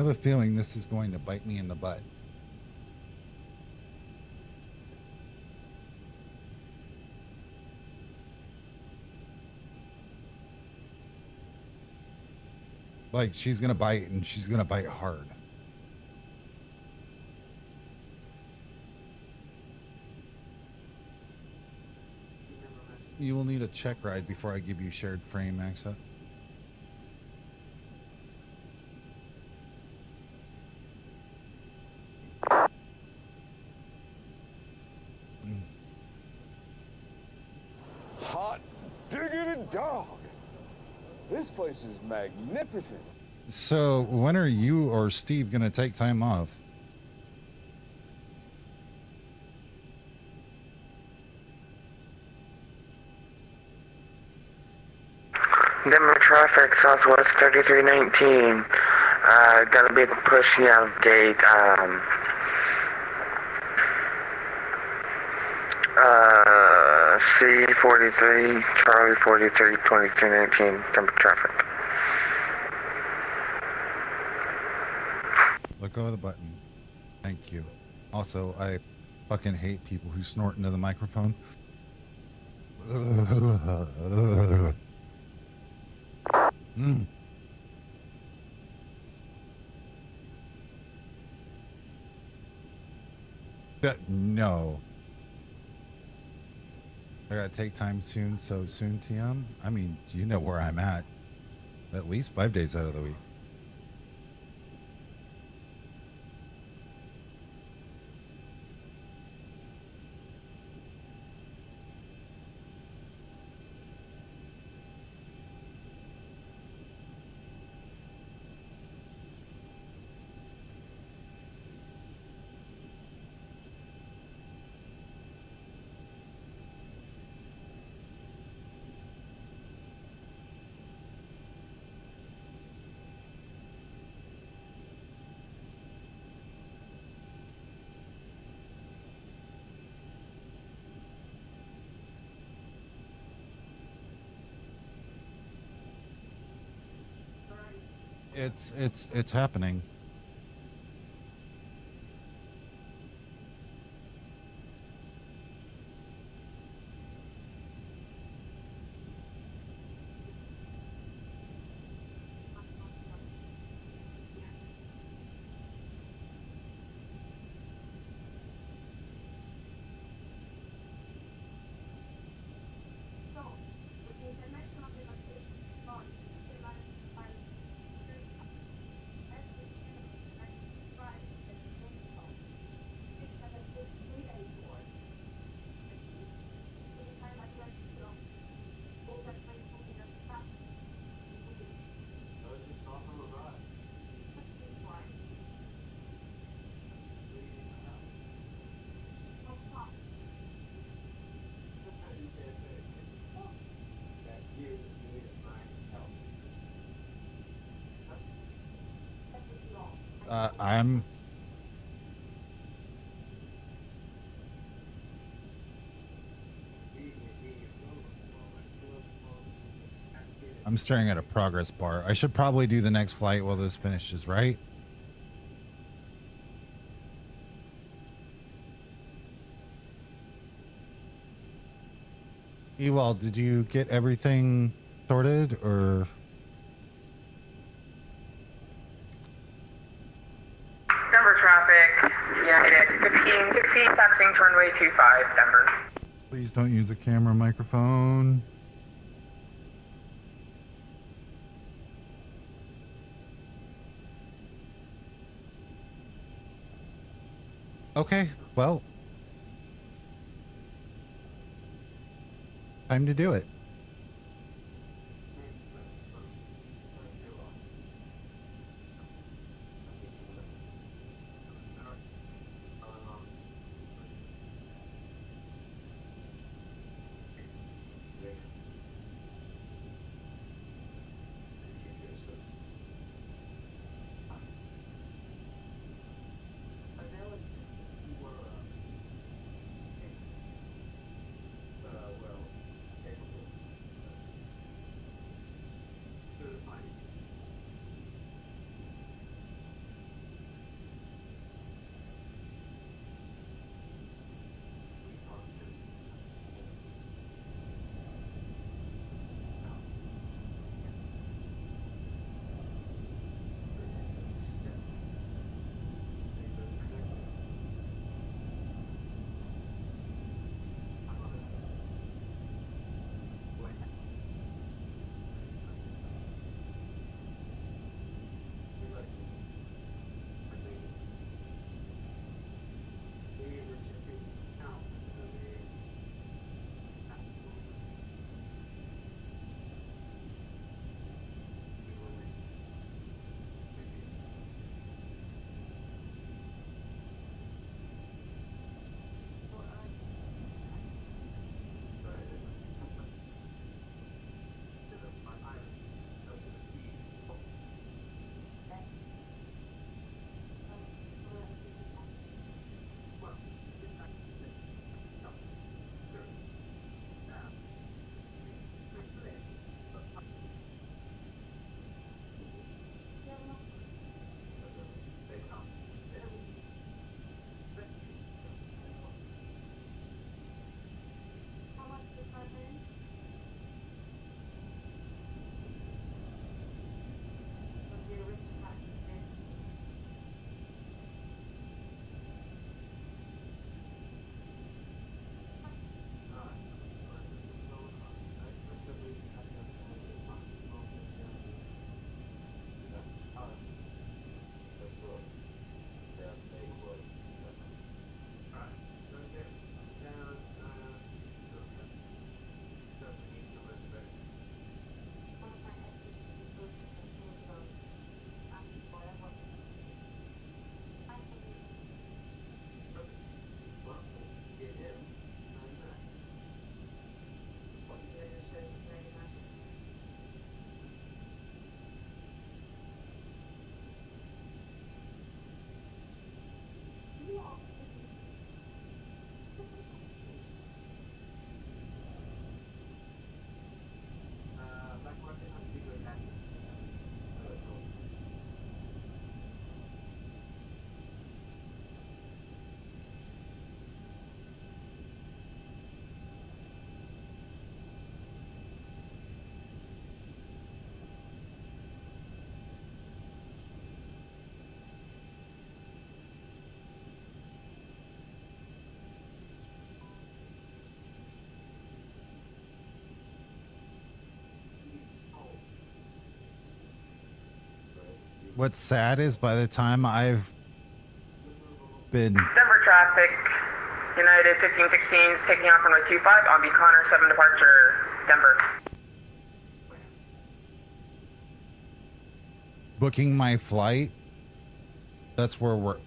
have a feeling this is going to bite me in the butt. Like, she's gonna bite, and she's gonna bite hard. You will need a check ride before I give you shared frame access. Hot diggity dog. This place is magnificent. So, when are you or Steve gonna take time off? Denver traffic, southwest 3319. Got a big pushing out of gate. C43, Charlie 43, 2219, Denver traffic. Let go of the button. Thank you. Also, I fucking hate people who snort into the microphone. No. I gotta take time soon, so soon, TM? I mean, you know where I'm at least 5 days out of the week. It's happening. I'm staring at a progress bar. I should probably do the next flight while this finishes, right? Ewald, did you get everything sorted, or? Denver traffic, United 1560, taxiing to runway 25, Denver. Please don't use a camera microphone. Okay, well, time to do it. What's sad is by the time I've been... Denver traffic, United 1516 is taking off runway 25 on the Connor 7 departure, Denver. Booking my flight, that's where we're...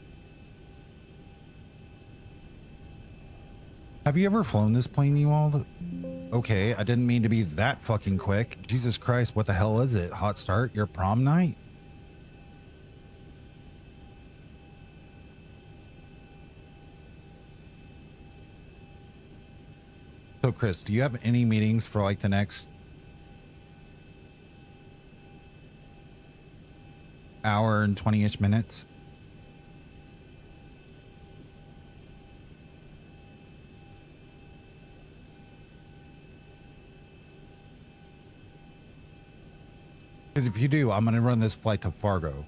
Have you ever flown this plane, you all? Okay, I didn't mean to be that fucking quick. Jesus Christ, what the hell is it? Hot start? Your prom night? So Chris, do you have any meetings for like the next hour and 20-ish minutes? Because if you do, I'm going to run this flight to Fargo.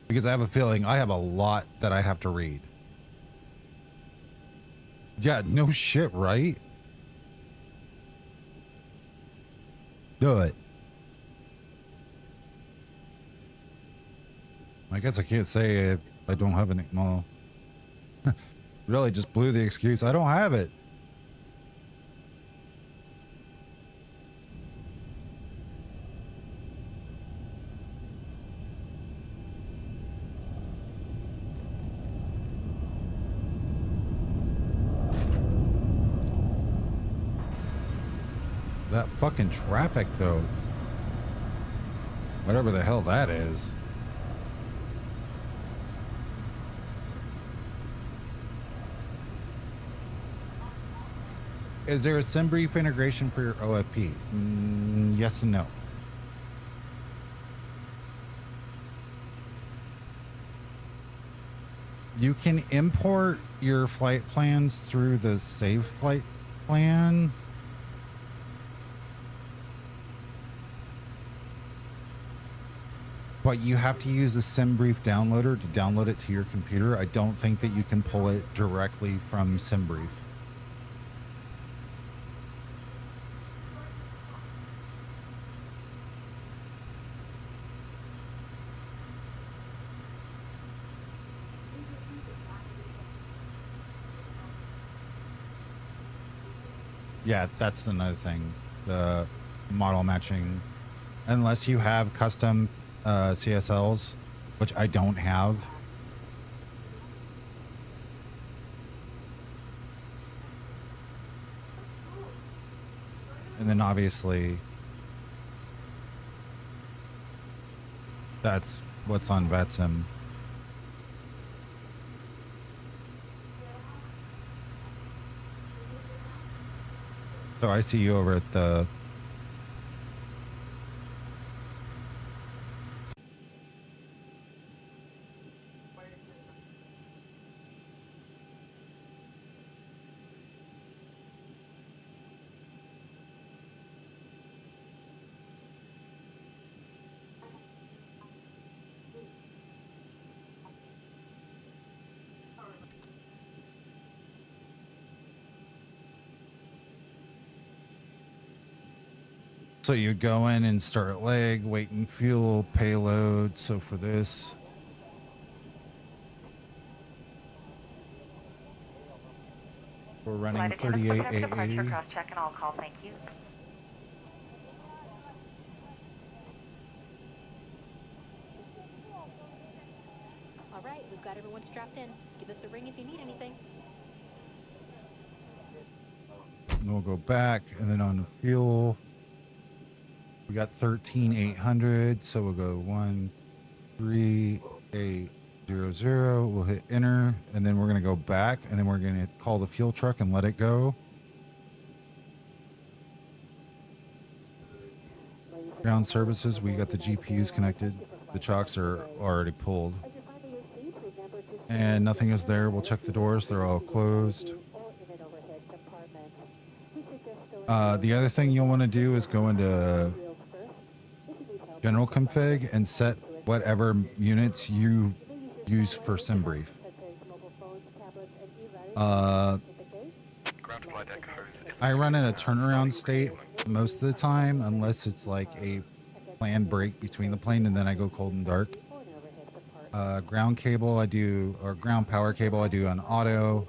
Because I have a feeling I have a lot that I have to read. Yeah, no shit, right? Do it. I guess I can't say I don't have any. Well, really just blew the excuse. I don't have it. That fucking traffic, though. Whatever the hell that is. Is there a SimBrief integration for your OFP? Yes and no. You can import your flight plans through the Save Flight plan. But you have to use the SimBrief downloader to download it to your computer. I don't think that you can pull it directly from SimBrief. Yeah, that's another thing. The model matching, unless you have custom CSLs, which I don't have. And then obviously that's what's on VetSim. So I see you over at the So you'd go in and start leg, weight and fuel, payload. So for this, we're running 38 AA. Cross check and I'll call. Thank you. All right, we've got everyone strapped in. Give us a ring if you need anything. And we'll go back, and then on the fuel, we got 13,800. So we'll go 13800. We'll hit enter, and then we're gonna go back, and then we're gonna call the fuel truck and let it go. Ground services, we got the GPUs connected. The chocks are already pulled, and nothing is there. We'll check the doors; they're all closed. The other thing you'll want to do is go into general config and set whatever units you use for SimBrief. I run in a turnaround state, most of the time, unless it's like a planned break between the plane and then I go cold and dark. Ground cable I do, or ground power cable I do on auto.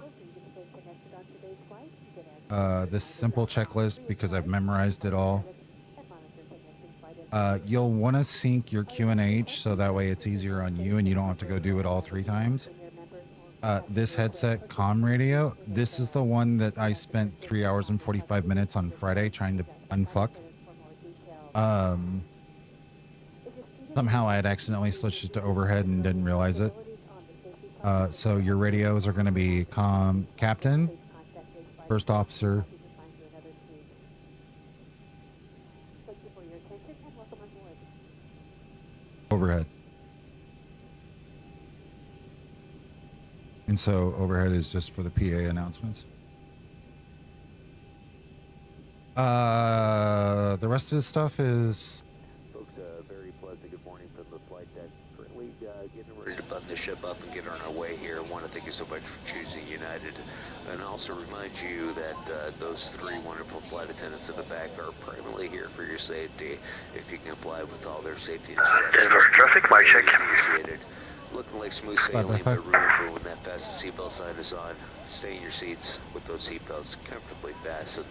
This simple checklist because I've memorized it all. You'll want to sync your QNH so that way it's easier on you and you don't have to go do it all 3 times. This headset comm radio, this is the one that I spent 3 hours and 45 minutes on Friday trying to unfuck. Somehow I had accidentally switched it to overhead and didn't realize it. So your radios are going to be captain, first officer, overhead. And so overhead is just for the PA announcements. The rest of the stuff is... Folks, very pleasant good morning from the flight deck. Currently getting ready to button the ship up and get on our way here. I want to thank you so much for choosing United. And also remind you that those 3 wonderful flight attendants in the back are primarily here for your safety. If you can comply with all their safety instructions. Denver traffic, mic check. Appreciated. Looking like smooth sailing, but remember when that fasten seatbelt sign is on, stay in your seats with those seatbelts comfortably fastened.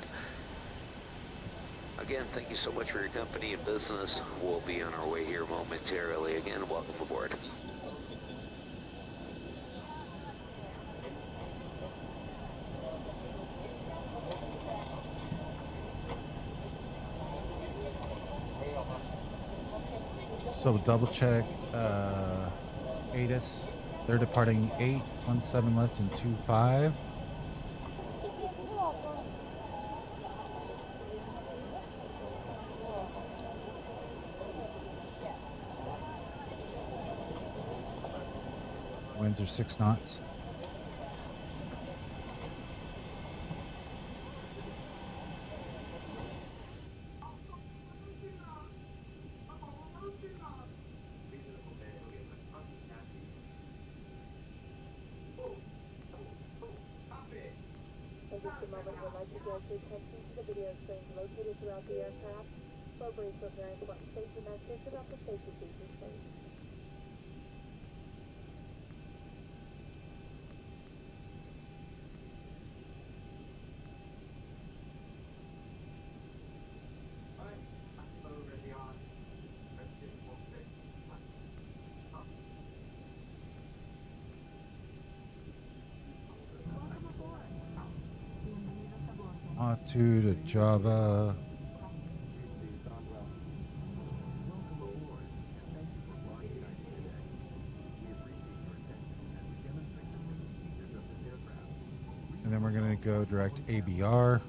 Again, thank you so much for your company and business. We'll be on our way here momentarily. Again, welcome aboard. So double check, ATIS, they're departing 817 left and 25. Winds are 6 knots. In just a moment, we'd like to direct your attention to the video screens located throughout the aircraft. Slow briefs with very important safety messages about the safety features space. To the Java. And then we're going to go direct ABR.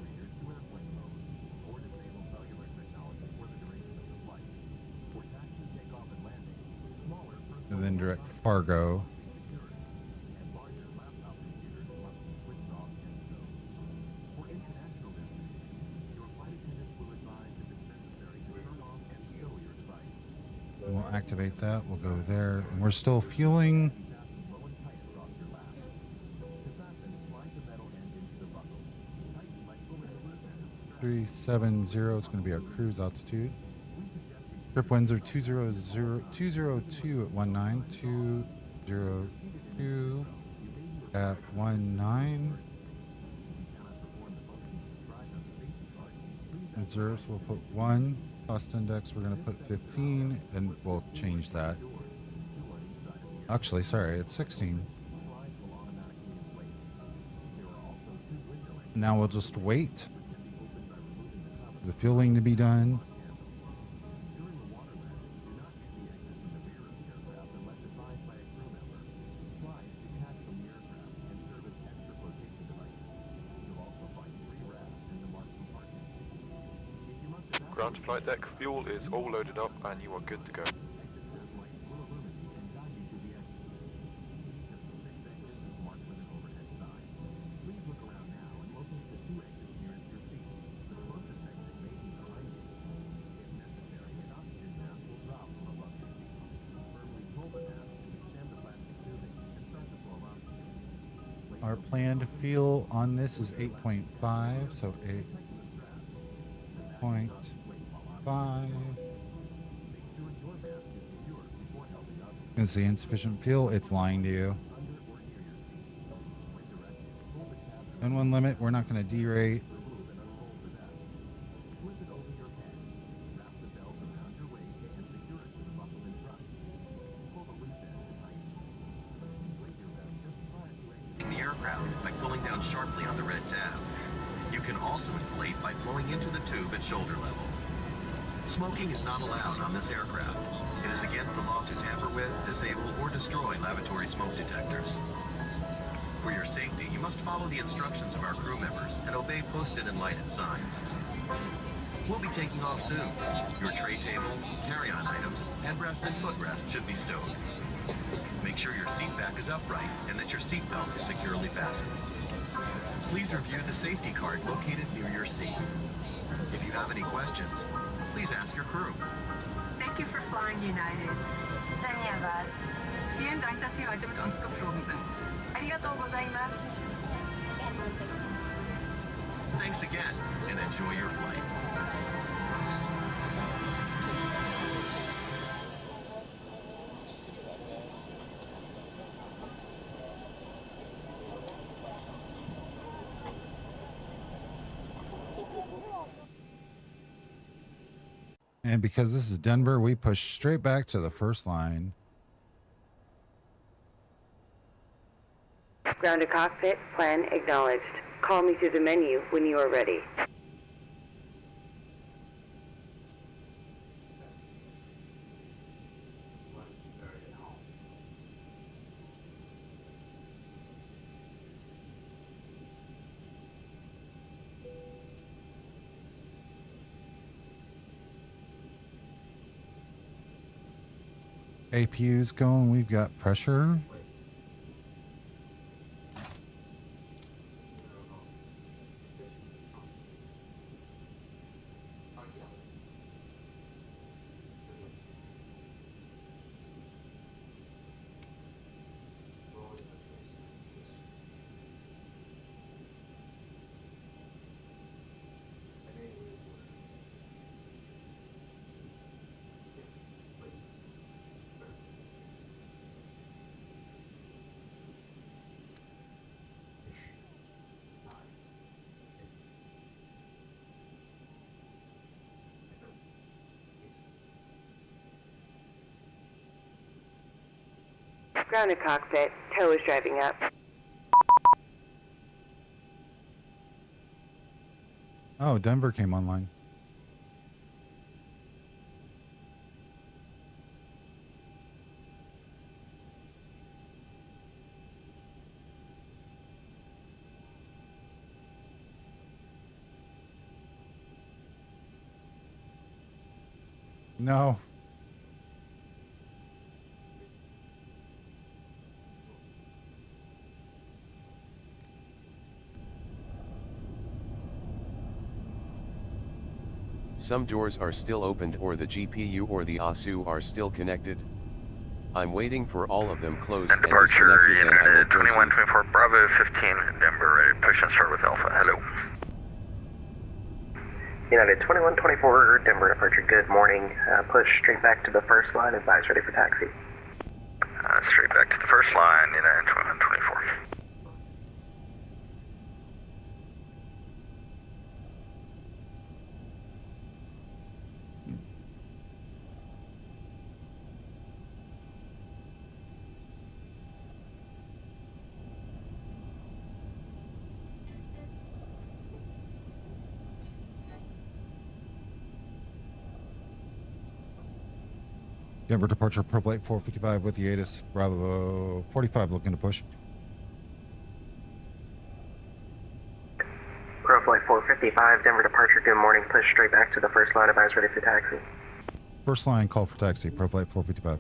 And then direct Fargo. We'll activate that. We'll go there. And we're still fueling. 370 is going to be our cruise altitude. Trip winds are 202 at 19, 202 at 19. Reserves, we'll put 1. Cost index, we're going to put 15, and we'll change that. Actually, sorry, it's 16. Now we'll just wait for the fueling to be done. Ground to flight deck, fuel is all loaded up and you are good to go. Our planned fuel on this is 8.5, so 8. XP12.3. Is the insufficient fuel? It's lying to you. And one limit, we're not going to derate. The aircraft by pulling down sharply on the red tab. You can also inflate by flowing into the tube at shoulder level. Smoking is not allowed on this aircraft. It is against the law to tamper with, disable, or destroy lavatory smoke detectors. For your safety, you must follow the instructions of our crew members and obey posted and lighted signs. We'll be taking off soon. Your tray table, carry-on items, headrest, and footrest should be stowed. Make sure your seat back is upright and that your seat belt is securely fastened. Please review the safety card located near your seat. If you have any questions, please ask your crew. Thank you for flying United. Dhanyavad. Vielen Dank, dass Sie heute mit uns geflogen sind. Arigatou gozaimasu. Thanks again, and enjoy your flight. And because this is Denver, we push straight back to the first line. Ground to cockpit, plan acknowledged. Call me through the menu when you are ready. APU's going, we've got pressure. Ground to cockpit, tow is driving up. Oh, Denver came online. No. Some doors are still opened or the GPU or the ASU are still connected. I'm waiting for all of them closed and departure disconnected, then I will United proceed. 2124 Bravo 15 Denver, ready to push and start with Alpha. Hello. United 2124 Denver departure, good morning. Push straight back to the first line, advise ready for taxi. Straight back to the first line, United 2124. Denver departure, pro flight 455 with the ATIS, Bravo 45 looking to push. Pro flight 455, Denver departure, good morning. Push straight back to the first line, advise ready for taxi. First line, call for taxi, pro flight 455.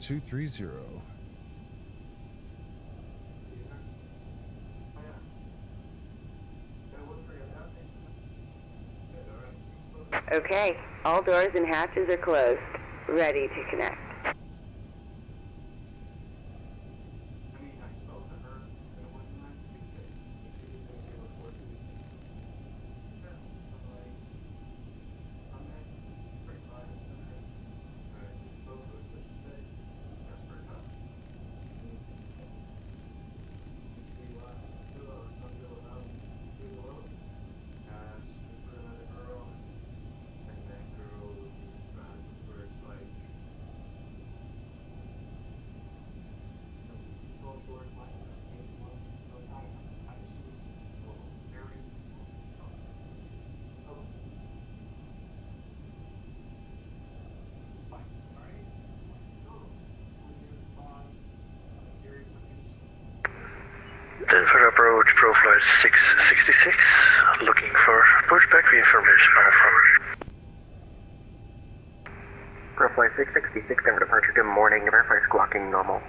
XP12.3. Okay, all doors and hatches are closed. Ready to connect. Denver approach, profile 666, looking for pushback information alpha. Profile 666, Denver departure, good morning. Verify squawking normal.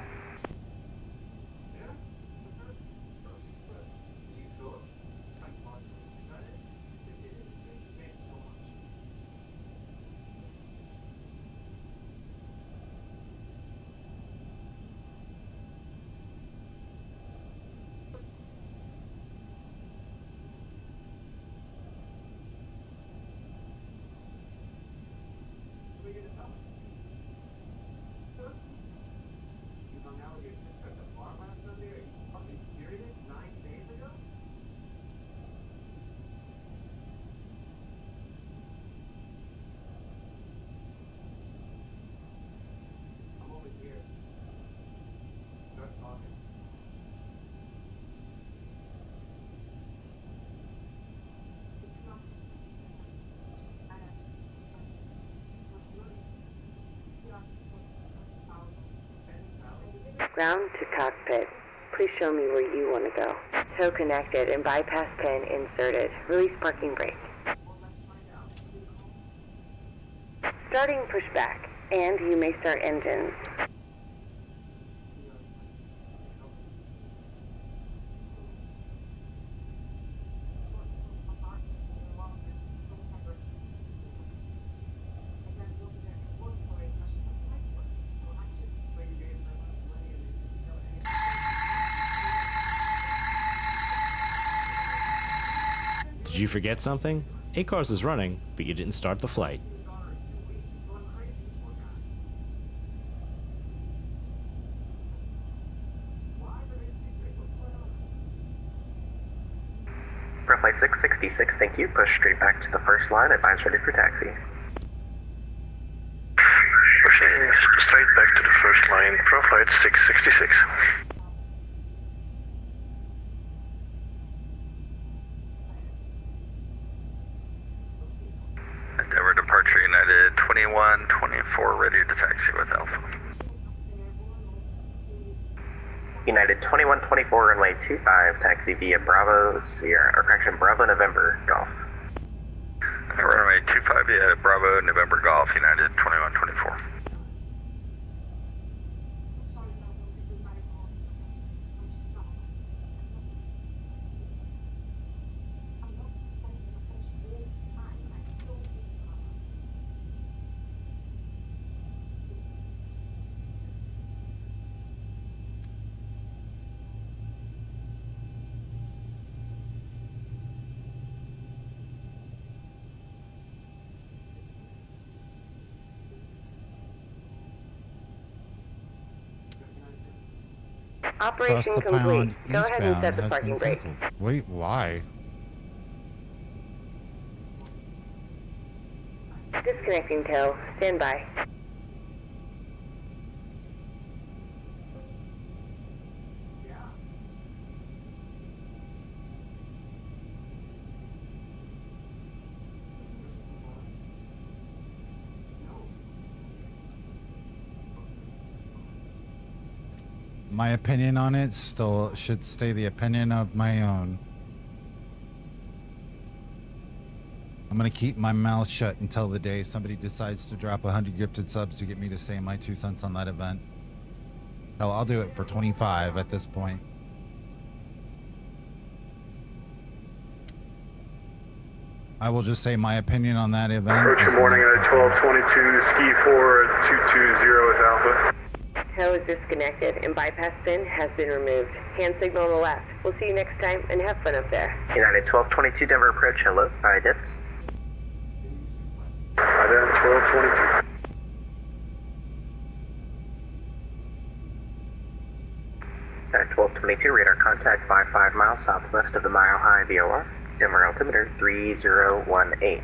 Ground to cockpit. Please show me where you want to go. Tow connected and bypass pin inserted. Release parking brake. Starting pushback, and you may start engines. Did you forget something? ACARS is running, but you didn't start the flight. Profile 666, thank you. Push straight back to the first line. Advise ready for taxi. Pushing straight back to the first line, profile 666. Endeavor departure United 2124 ready to taxi with Alpha. United 2124, runway 25, taxi via Bravo Sierra, or correction, Bravo November Golf. Runway 25 via Bravo November Golf, United 2124. Operation Cross the complete. pound Go ahead and eastbound set the has parking been brake. canceled. Wait, why? Disconnecting tow. Stand by. My opinion on it still should stay the opinion of my own. I'm gonna keep my mouth shut until the day somebody decides to drop 100 gifted subs to get me to say my 2 cents on that event. Hell, I'll do it for 25 at this point. I will just say my opinion on that event. Approach morning at 1222, ski 4 at 220 with Alpha. Tow is disconnected and bypass pin has been removed. Hand signal on the left. We'll see you next time and have fun up there. United 1222 Denver approach, hello, IDIS. IDIS 1222. United 1222, radar contact 55 miles southwest of the Mile High VOR. Denver altimeter 3018.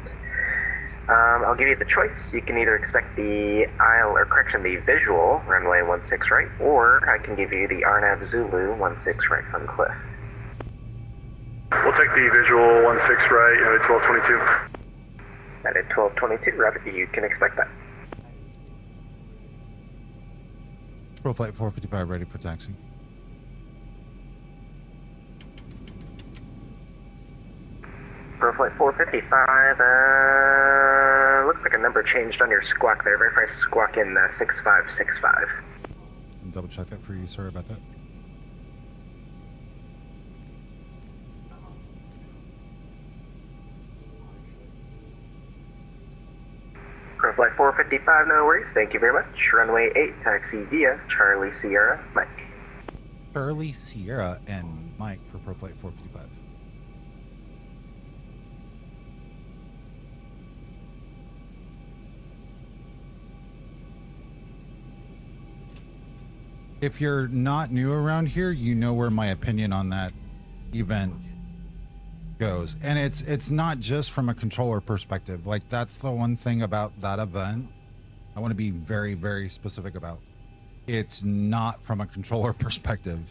I'll give you the choice. You can either expect the the visual runway 16 right, or I can give you the RNAV Zulu 16 right from cliff. We'll take the visual 16 right, United 1222. United 1222, Rabbit, you can expect that. Pro flight 455 ready for taxi. Pro flight 455, looks like a number changed on your squawk there. Verify squawk in 6565. Double check that for you, sorry about that. Pro flight 455, no worries, thank you very much. Runway 8, taxi via Charlie Sierra, Mike. Charlie Sierra and Mike for Pro flight 455. If you're not new around here, you know where my opinion on that event goes. And it's not just from a controller perspective. Like, that's the one thing about that event I want to be very, very specific about. It's not from a controller perspective.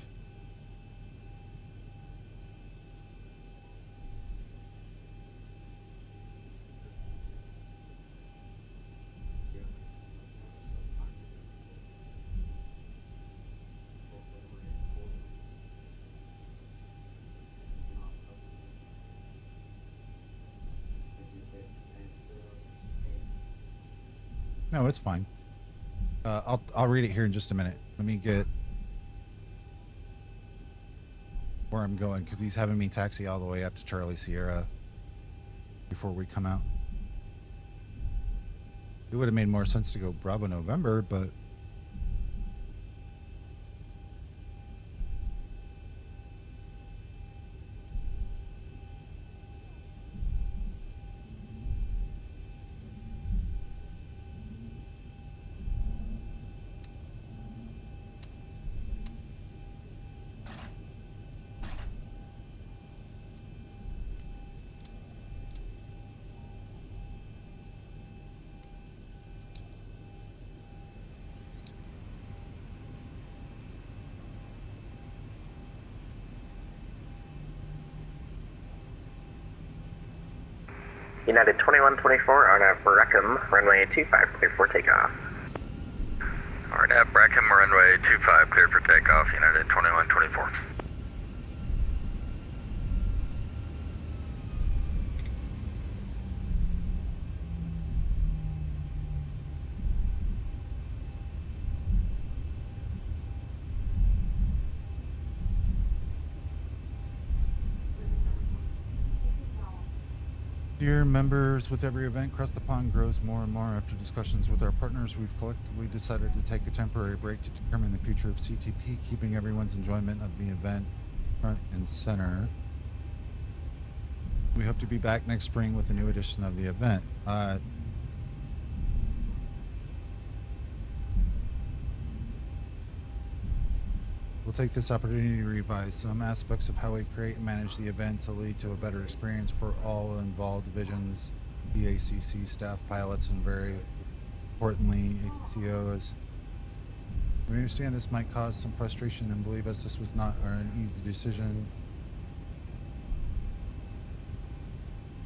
No, it's fine. I'll read it here in just a minute. Let me get where I'm going, because he's having me taxi all the way up to Charlie Sierra before we come out. It would have made more sense to go Bravo November, but United 2124, RNAV Breckham, runway 25, clear for takeoff. RNAV Breckham, runway 25, clear for takeoff, United 2124. dear members, with every event, Cross the Pond grows more and more. After discussions with our partners, we've collectively decided to take a temporary break to determine the future of CTP, keeping everyone's enjoyment of the event front and center. We hope to be back next spring with a new edition of the event. We'll take this opportunity to revise some aspects of how we create and manage the event to lead to a better experience for all involved divisions, BACC staff, pilots, and very importantly, ATCOs. We understand this might cause some frustration and believe us this was not an easy decision.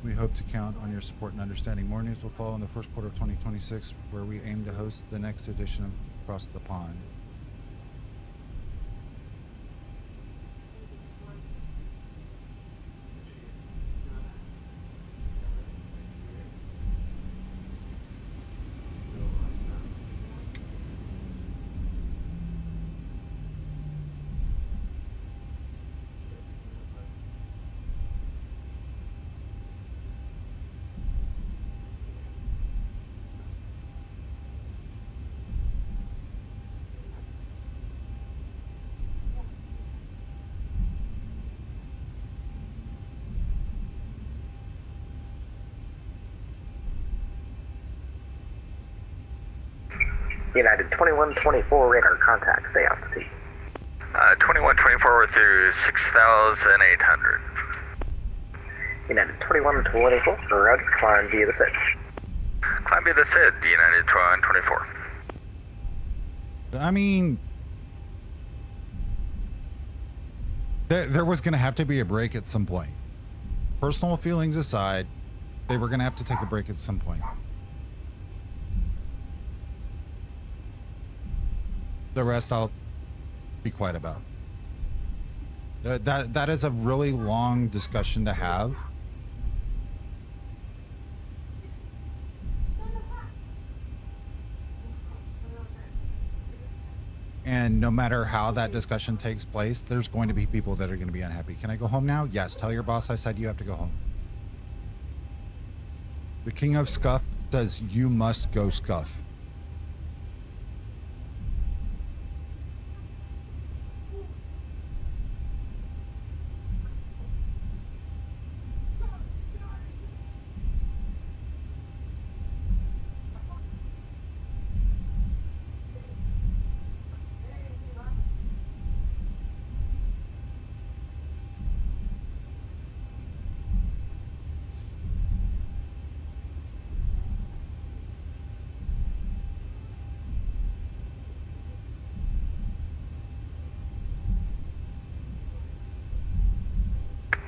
We hope to count on your support and understanding. More news will follow in the first quarter of 2026, where we aim to host the next edition of Across the Pond. United 2124 radar contact, say altitude. 2124, we're through 6,800. United 2124, roger, climb via the SID. Climb via the SID, United 2124. I mean, there was going to have to be a break at some point. Personal feelings aside, they were going to have to take a break at some point. The rest I'll be quiet about. That is a really long discussion to have. And no matter how that discussion takes place, there's going to be people that are going to be unhappy. Can I go home now? Yes. Tell your boss I said you have to go home. The King of Scuff says you must go scuff.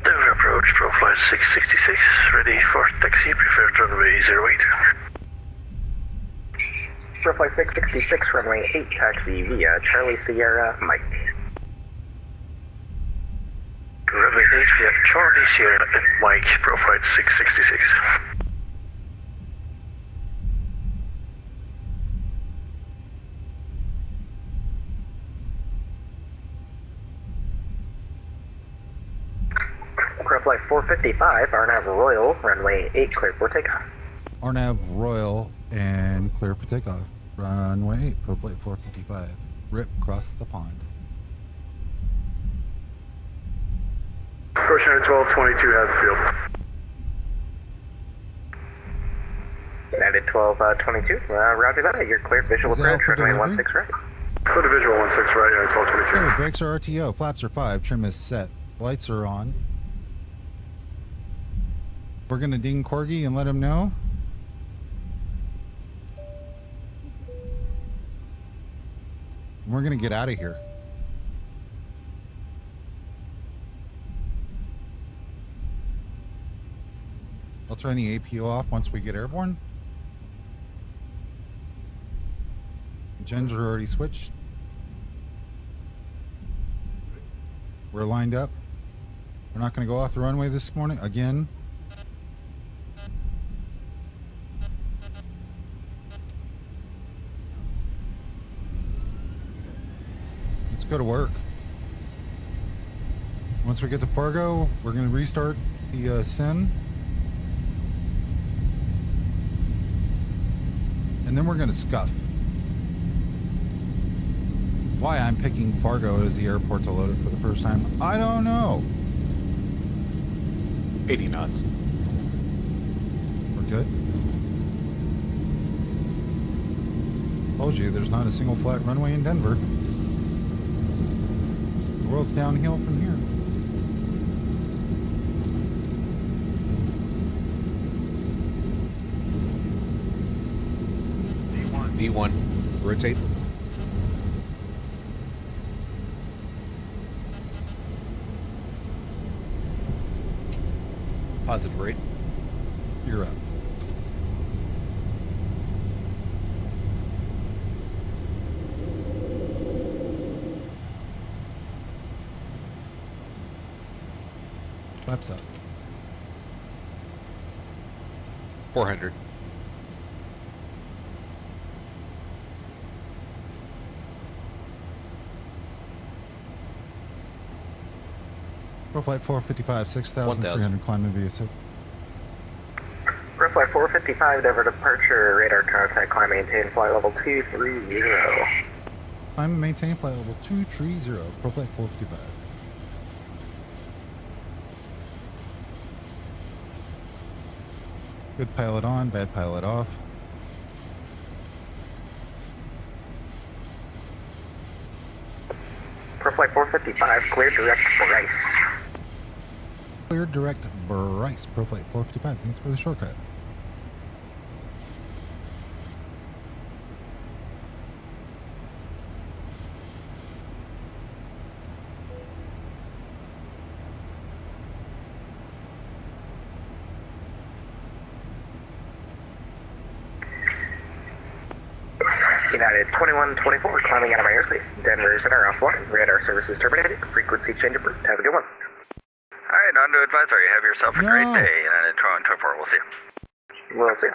Denver approach, profile 666, ready for taxi, preferred runway 08. Profile 666, runway 8, taxi via Charlie Sierra, Mike. Runway 8 via Charlie Sierra and Mike, profile 666. Flight 455, Arnav Royal, runway 8, clear for takeoff. Arnav Royal and clear for takeoff. Runway 8, ProFlight 455. Rip across the pond. Approach 1222 has the field. United 1222, roger that, you're clear visual approach, runway 16 right. Clear to visual 16 right, United 1222. Okay, brakes are RTO, flaps are 5, trim is set, lights are on. We're gonna ding Corgi and let him know. We're gonna get out of here. I'll turn the APO off once we get airborne. Gens are already switched. We're lined up. We're not gonna go off the runway this morning again. Go to work. Once we get to Fargo, we're going to restart the sim. And then we're going to scuff. Why I'm picking Fargo as the airport to load it for the first time, I don't know. 80 knots. We're good. Told you, there's not a single flat runway in Denver. The world's downhill from here. V1, rotate. Positive rate. You're up. Flaps up. 400. Flight 455, 6,300 climbing via SID. Flight 455, Denver departure, radar contact, climb maintain flight level 230. Climb and maintain flight level 230, Flight 455. Good pilot on, bad pilot off. Flight 455, clear direct Bryce. Clear direct Bryce, ProFlight 455. Thanks for the shortcut. United 2124, climbing out of my airspace. Denver Center off one. Radar services terminated. Frequency change approved. Have a good one. Alright, on to advisory. Have yourself a great day. United 2124, we'll see you. We'll see you.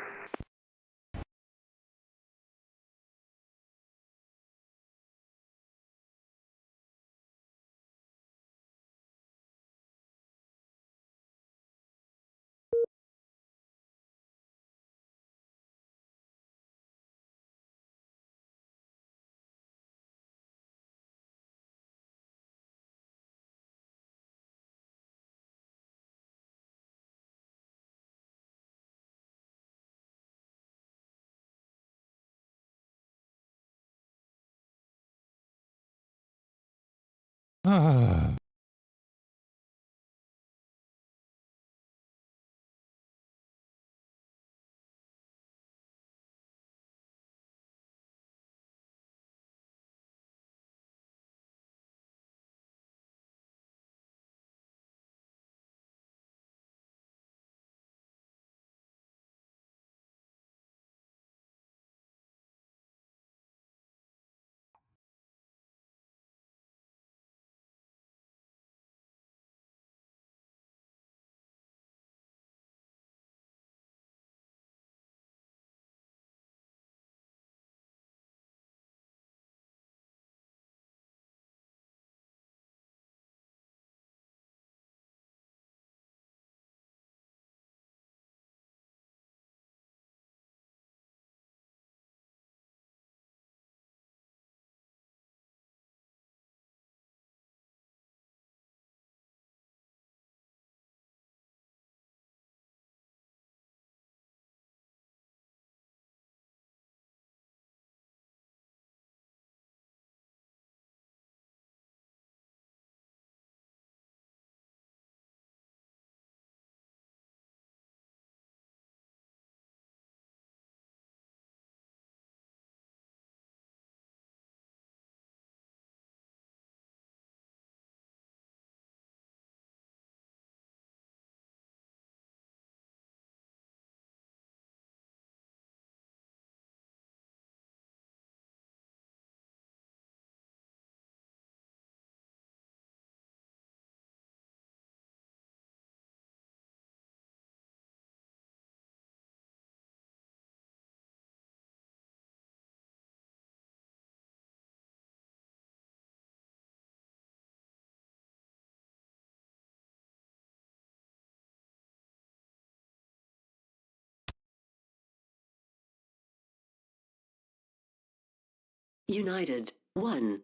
United 1.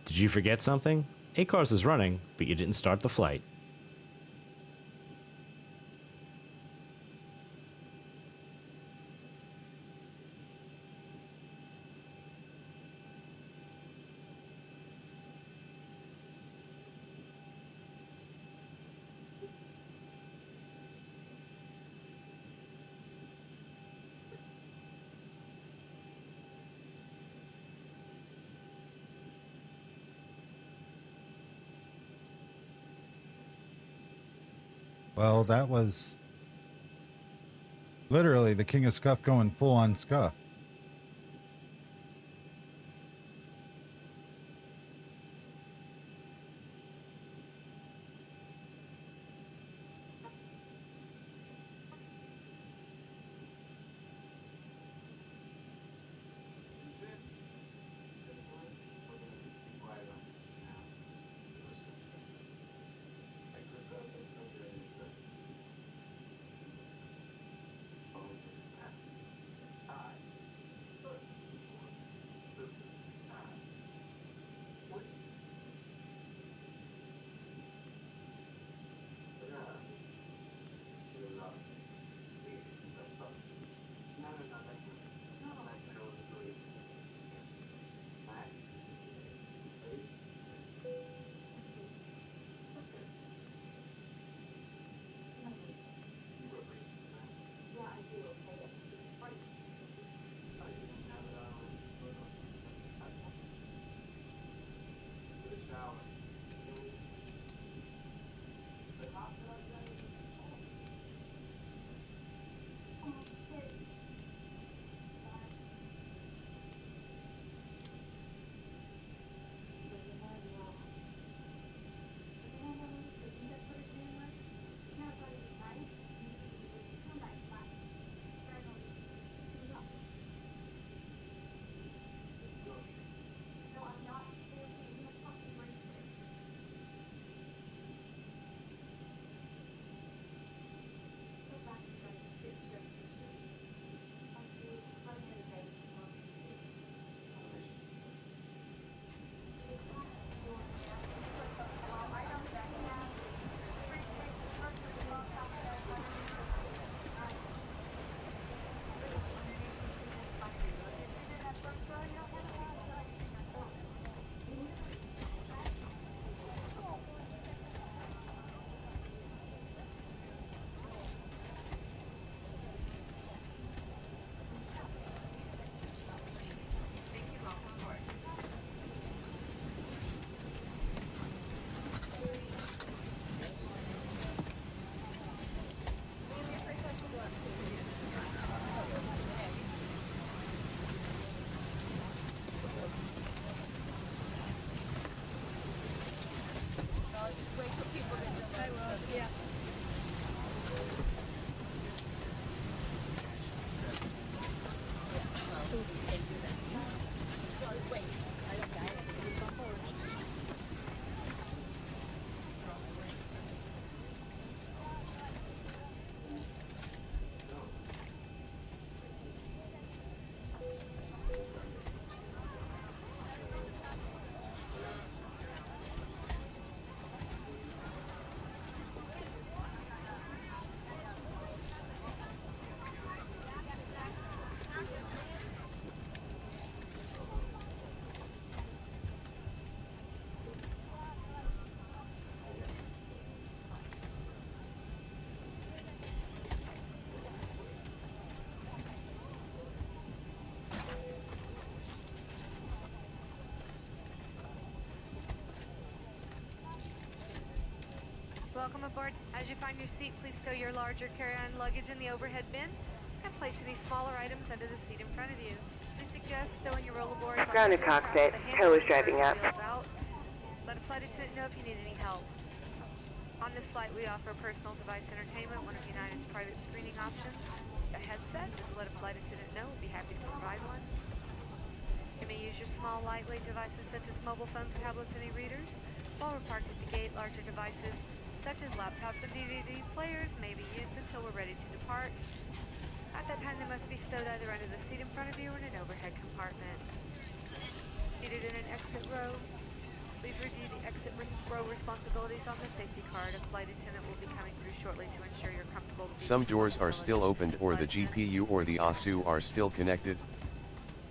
Did you forget something? ACARS is running, but you didn't start the flight. Well, that was literally the King of Scuff going full on Scuff. Welcome aboard. As you find your seat, please stow your larger carry-on luggage in the overhead bin and place any smaller items under the seat in front of you. We suggest stowing your rollerboards Ground to cockpit. TUL is driving up. Let a flight attendant know if you need any help. On this flight, we offer personal device entertainment, one of United's private screening options. A headset, just let a flight attendant know. We'll be happy to provide one. You may use your small, lightweight devices such as mobile phones, tablets, and e-readers. While we're parked at the gate, larger devices such as laptops and DVD players may be used until we're ready to depart. At that time, they must be stowed either under the seat in front of you or in an overhead compartment. Seated in an exit row, please review the exit row responsibilities on the safety card. A flight attendant will be coming through shortly to ensure you're comfortable. Some doors are still opened or the GPU or the ASU are still connected.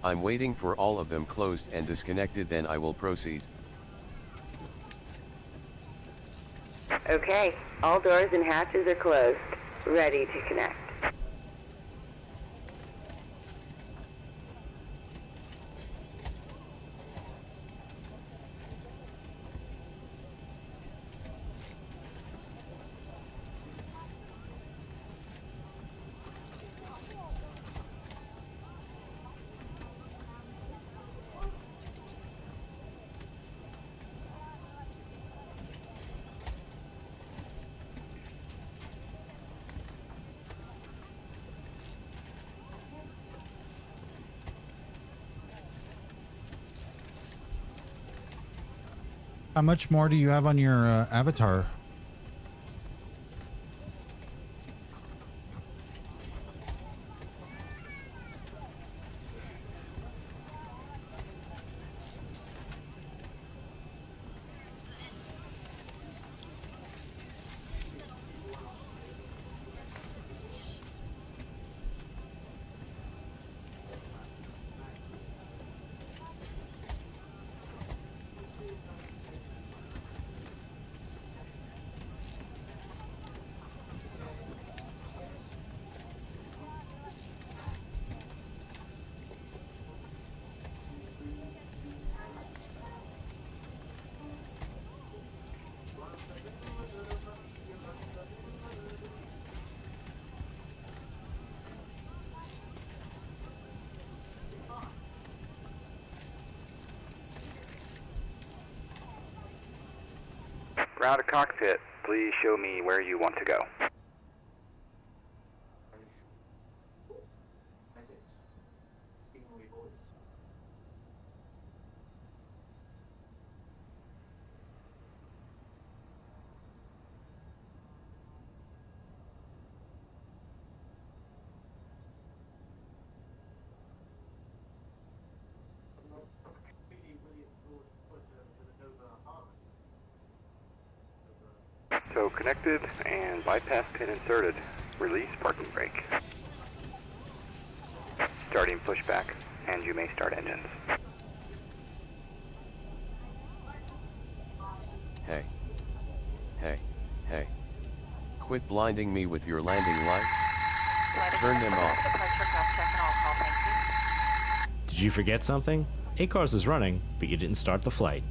I'm waiting for all of them closed and disconnected, then I will proceed. Okay, all doors and hatches are closed. Ready to connect. How much more do you have on your avatar? Ground to cockpit, please show me where you want to go. So connected and bypass pin inserted. Release parking brake. Starting pushback, and you may start engines. Hey. Hey. Hey. Quit blinding me with your landing lights. Turn them off. Did you forget something? ACARS is running, but you didn't start the flight.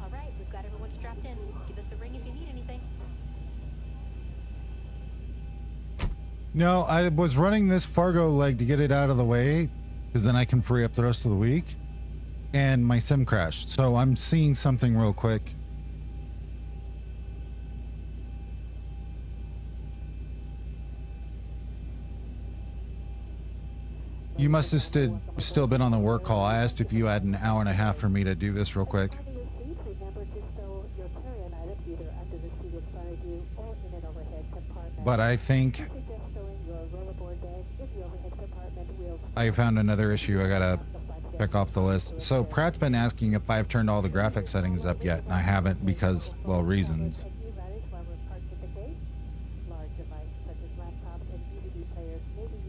All right, we've got everyone strapped in. Give us a ring if you need anything. No, I was running this Fargo leg to get it out of the way, because then I can free up the rest of the week. and my sim crashed. So I'm seeing something real quick. You must have still been on the work call. I asked if you had an hour and a half for me to do this real quick. But I think I found another issue I gotta check off the list. So Pratt's been asking if I've turned all the graphic settings up yet, and I haven't because, well, reasons.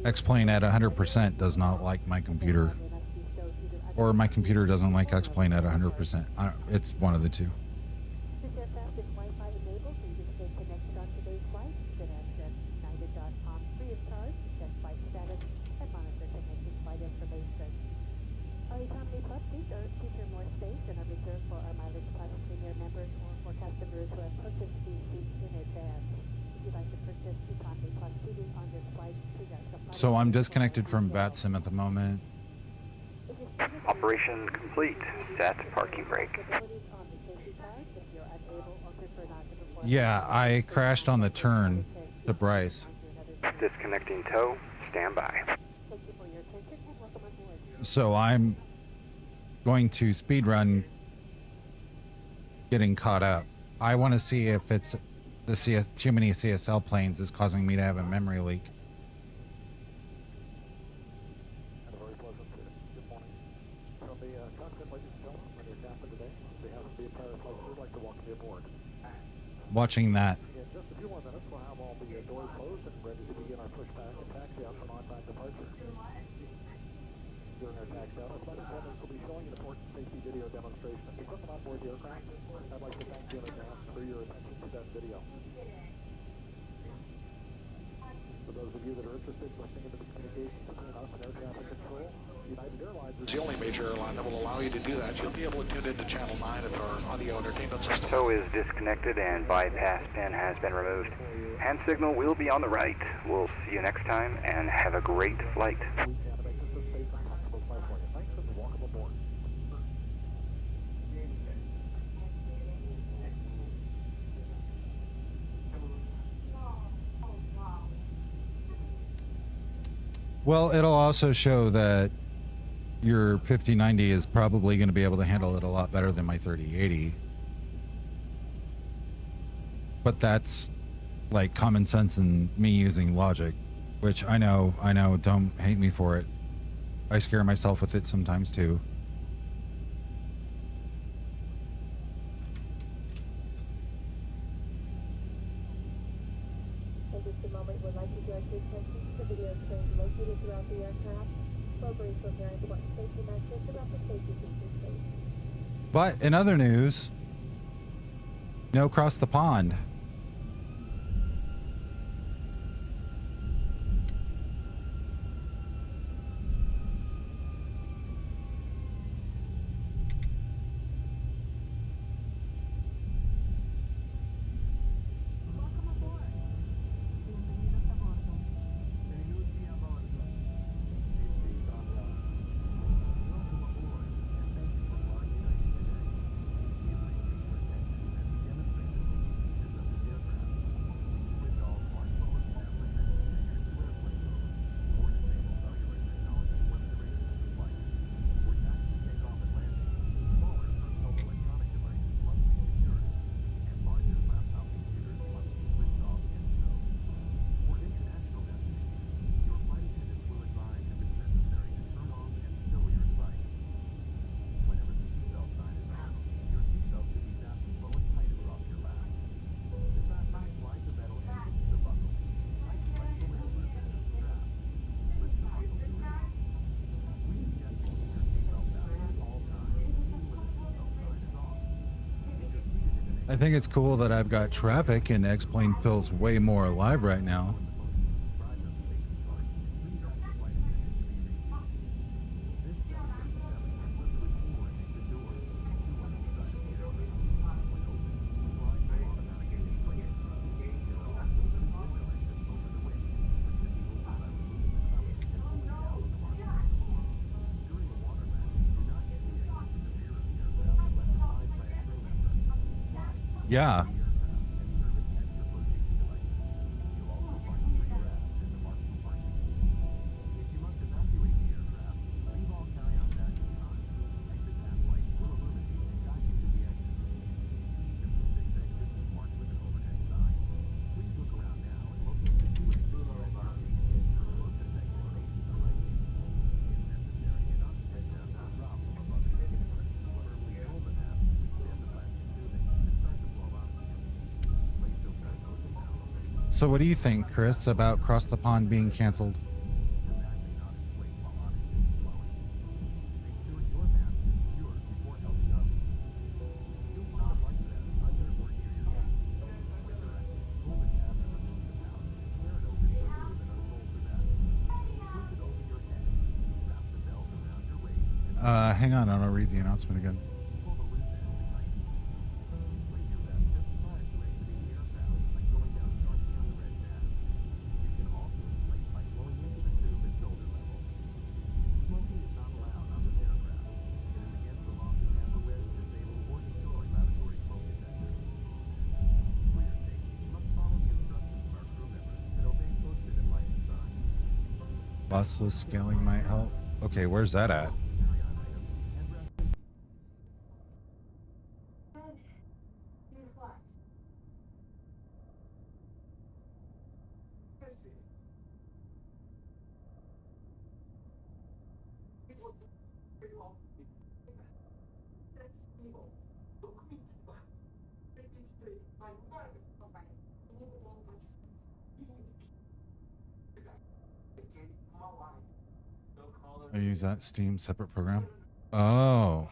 X-Plane at 100% does not like my computer. Or my computer doesn't like X-Plane at 100%. It's one of the two. So I'm disconnected from VATSIM at the moment. Operation complete. Set parking brake. Yeah, I crashed on the turn to Bryce. Disconnecting tow. Stand by. So I'm going to speed run getting caught up. I want to see if it's the too many CSL planes is causing me to have a memory leak. Watching that. It's the only major airline that will allow you to do that. You'll be able to tune into Channel 9 at our audio entertainment system. Tow is disconnected and bypass pin has been removed. Hand signal will be on the right. We'll see you next time and have a great flight. Well, it'll also show that your 5090 is probably going to be able to handle it a lot better than my 3080. But that's like common sense and me using logic, which I know, don't hate me for it. I scare myself with it sometimes too. In just a moment, we'd like to direct your attention to the video screens located throughout the aircraft. Slow brief for very important safety messages about the safety features. But in other news, no cross the pond. I think it's cool that I've got traffic and X-Plane feels way more alive right now. Yeah. So what do you think, Chris, about Cross the Pond being canceled? Hang on, I'll read the announcement again. Busless scaling might help. Okay, where's that at? I use that Steam separate program. Oh.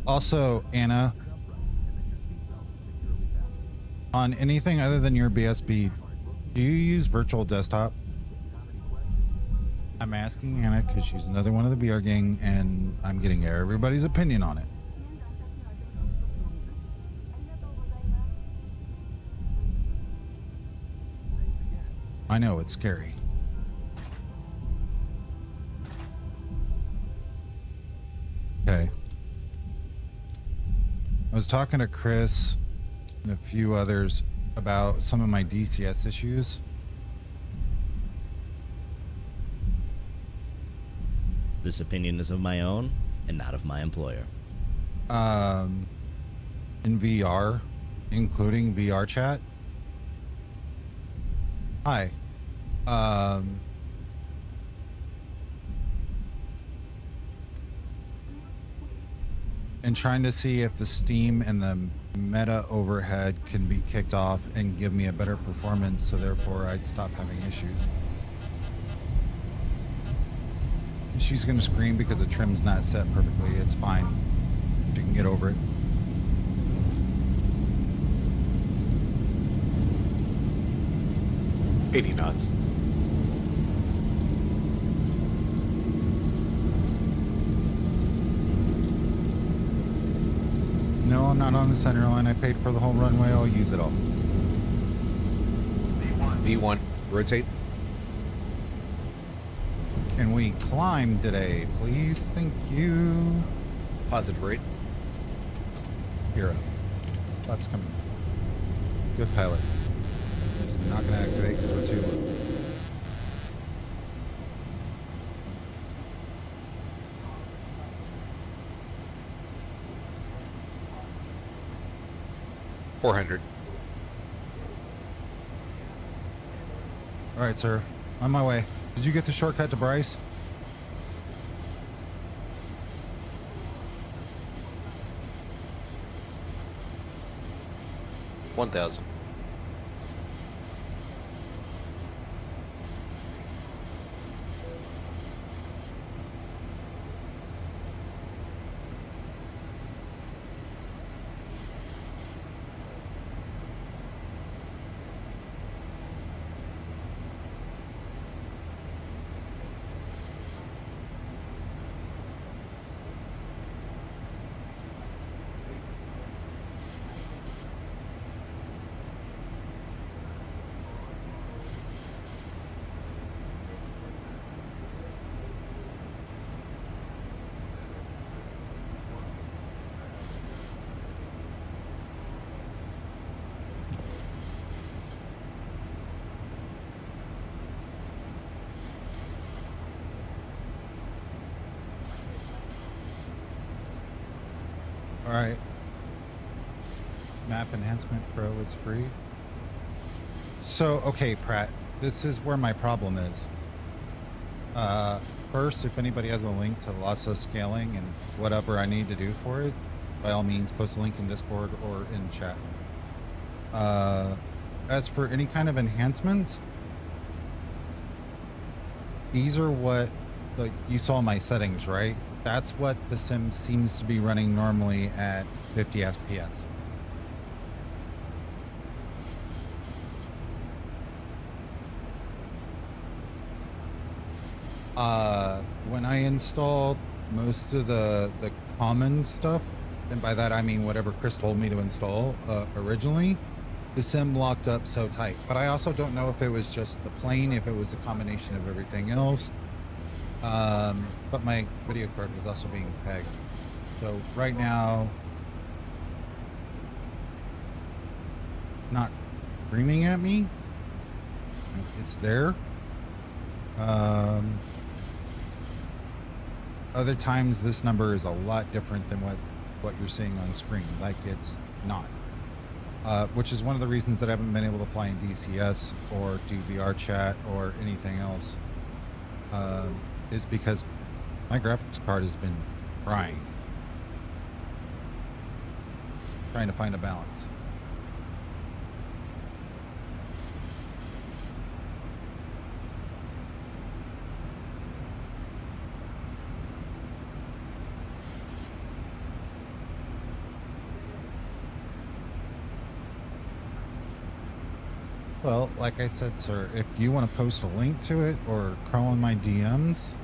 Also, Anna, on anything other than your BSB, do you use virtual desktop? I'm asking Anna because she's another one of the BR gang and I'm getting everybody's opinion on it. I know it's scary. Okay. I was talking to Chris and a few others about some of my DCS issues. This opinion is of my own and not of my employer. In VR, including VR chat. Hi. And trying to see if the Steam and the meta overhead can be kicked off and give me a better performance, so therefore I'd stop having issues. She's gonna scream because the trim's not set perfectly. It's fine. She can get over it. $80 knots. No, I'm not on the center line. I paid for the whole runway. I'll use it all. V1, rotate. Can we climb today, please? Thank you. Positive rate. You're up. Flaps coming. Good pilot. It's not going to activate because we're too low. $400. All right, sir. On my way. Did you get the shortcut to Bryce? $1,000. All right. Map Enhancement Pro, it's free. So, okay, Pratt, this is where my problem is. First, if anybody has a link to Lhasa scaling and whatever I need to do for it, by all means, post a link in Discord or in chat. As for any kind of enhancements, these are what, like, you saw my settings, right? That's what the sim seems to be running normally at 50 FPS. When I installed most of the common stuff, and by that I mean whatever Chris told me to install originally, the sim locked up so tight. But I also don't know if it was just the plane, if it was a combination of everything else. But my video card was also being pegged. So right now, not screaming at me. It's there. Other times this number is a lot different than what you're seeing on screen. Like it's not. Which is one of the reasons that I haven't been able to fly in DCS or do VR chat or anything else. Is because my graphics card has been trying to find a balance. Well, like I said, sir, if you want to post a link to it or crawl in my DMs,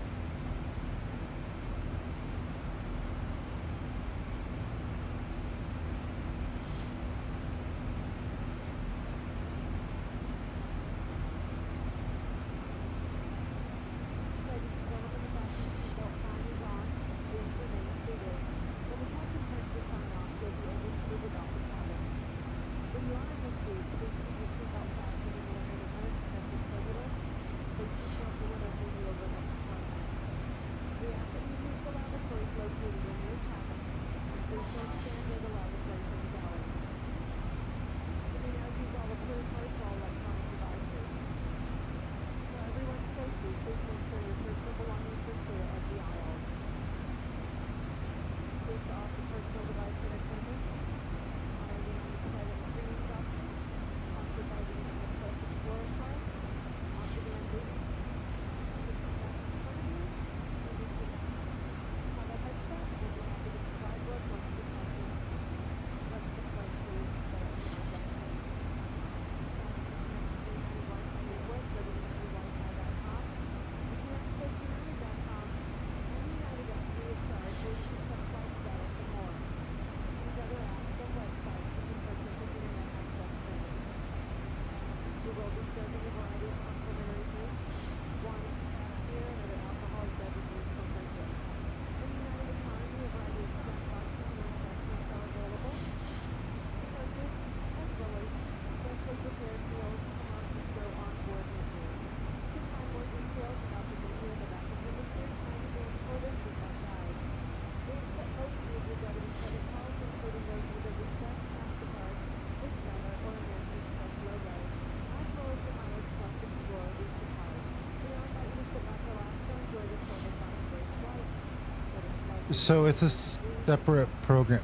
so it's a separate program.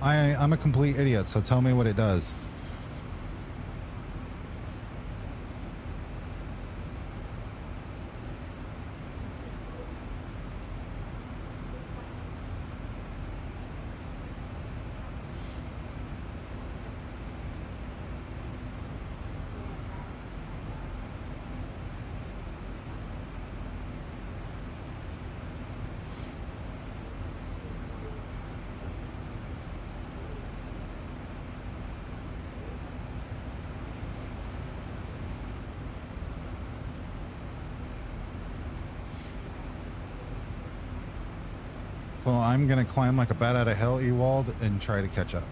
I'm a complete idiot, so tell me what it does. So I'm gonna climb like a bat out of hell, Ewald, and try to catch up.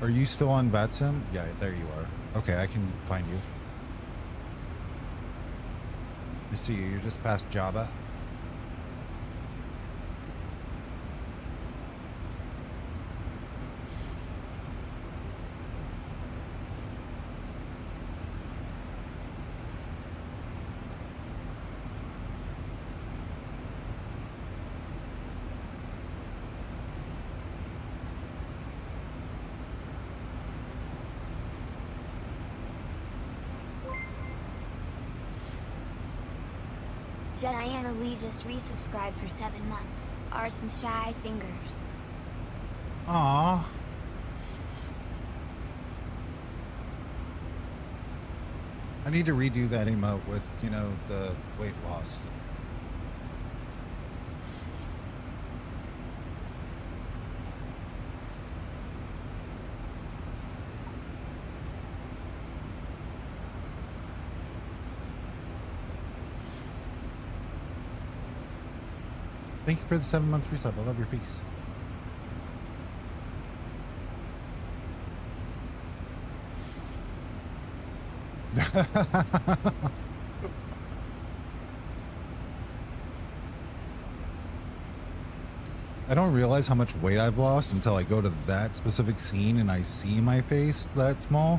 Are you still on VATSIM? Yeah, there you are. Okay, I can find you. I see you. You're just past Java. Jedi Anna Lee just resubscribed for 7 months. Arts and shy fingers. Aww. I need to redo that emote with, you know, the weight loss. Thank you for the 7-month resub. I love your face. I don't realize how much weight I've lost until I go to that specific scene and I see my face that small.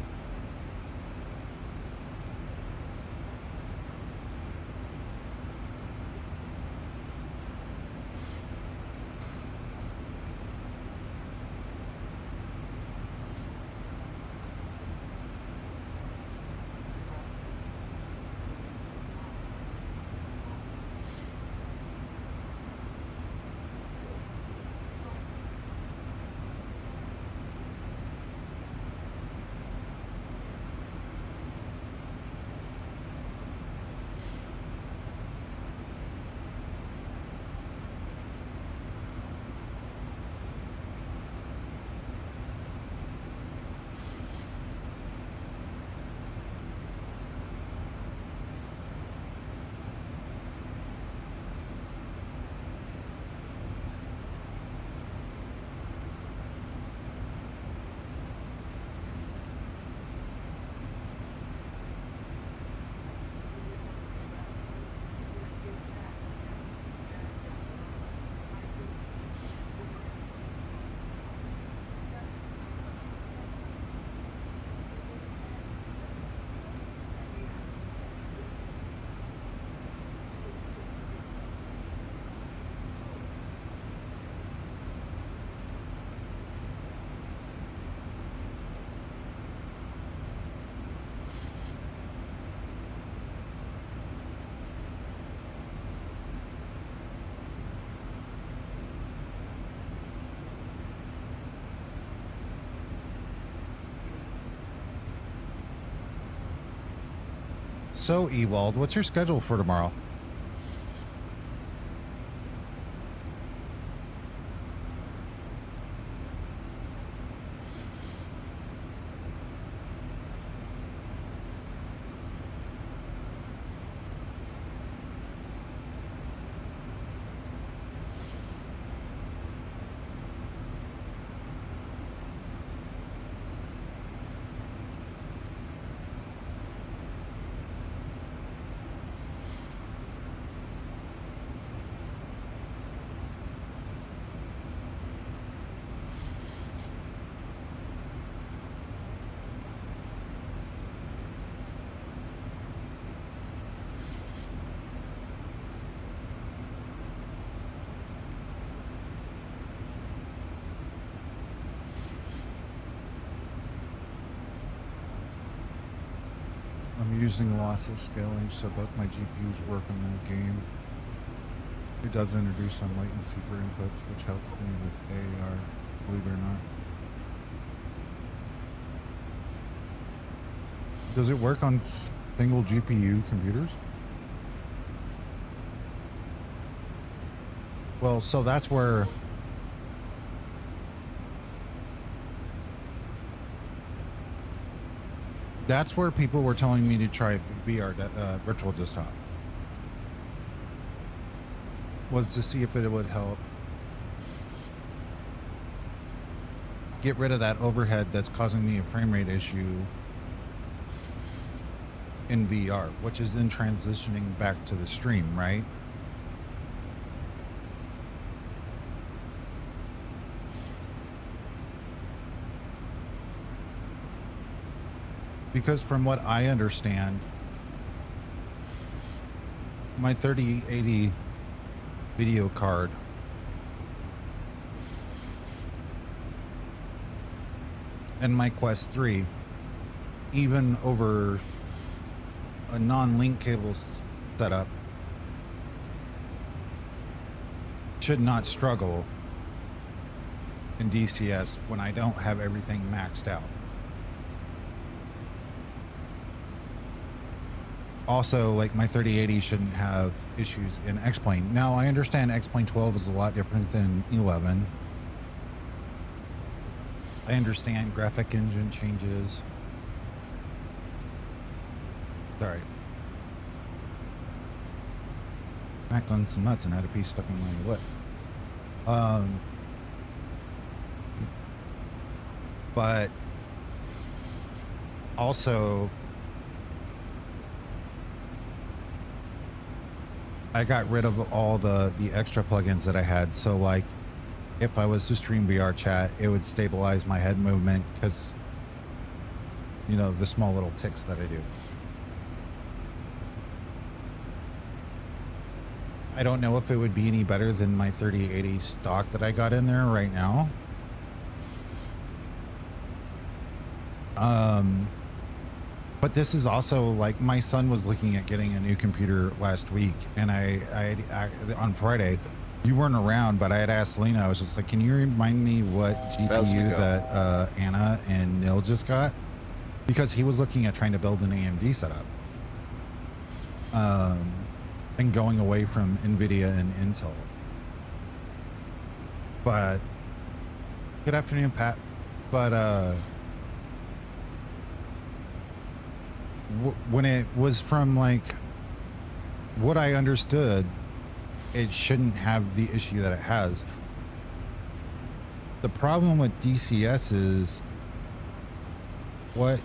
So, Ewald, what's your schedule for tomorrow? I'm using lossless scaling so both my GPUs work on the game. It does introduce some latency for inputs, which helps me with AR, believe it or not. Does it work on single GPU computers? Well, so that's where people were telling me to try VR, virtual desktop, was to see if it would help get rid of that overhead that's causing me a frame rate issue in VR, which is then transitioning back to the stream, right? Because from what I understand, my 3080 video card and my Quest 3, even over a non-link cable setup, should not struggle in DCS when I don't have everything maxed out. Also, like, my 3080 shouldn't have issues in X-Plane. Now, I understand X-Plane 12 is a lot different than 11. I understand graphic engine changes. Sorry. Smacked on some nuts and had a piece stuck in my lip. But also, I got rid of all the extra plugins that I had. So, like, if I was to stream VR chat, it would stabilize my head movement because, you know, the small little ticks that I do. I don't know if it would be any better than my 3080 stock that I got in there right now. But this is also, like, my son was looking at getting a new computer last week, and I on Friday, you weren't around, but I had asked Lena, I was just like, can you remind me what GPU that Anna and Nil just got? Because he was looking at trying to build an AMD setup. And going away from NVIDIA and Intel. But, good afternoon, Pat. But, when it was from, like, what I understood, it shouldn't have the issue that it has. The problem with DCS is what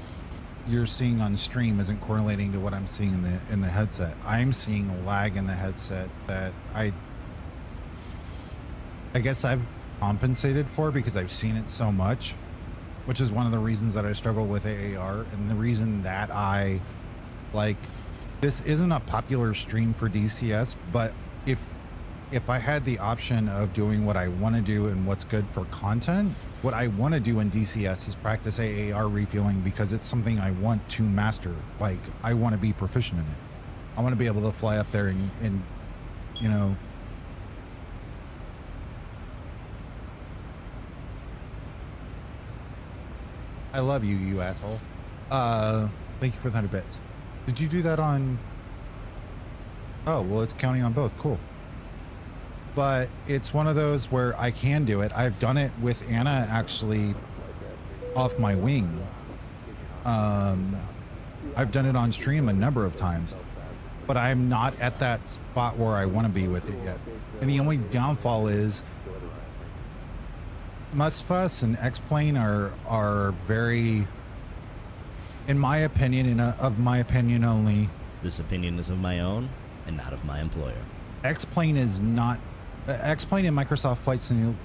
you're seeing on stream isn't correlating to what I'm seeing in the headset. I'm seeing a lag in the headset that I guess I've compensated for because I've seen it so much, which is one of the reasons that I struggle with AAR, and the reason that I, like, this isn't a popular stream for DCS, but if I had the option of doing what I want to do and what's good for content, what I want to do in DCS is practice AAR refueling because it's something I want to master. Like, I want to be proficient in it. I want to be able to fly up there and you know, I love you, you asshole. Thank you for the 100 bits. Did you do that on? Oh, well, it's counting on both. Cool. But it's one of those where I can do it. I've done it with Anna actually off my wing. I've done it on stream a number of times, but I'm not at that spot where I want to be with it yet. And the only downfall is Musfuss and X-Plane are very, in my opinion, and of my opinion only. This opinion is of my own and not of my employer. X-Plane is not. X-Plane and Microsoft Flight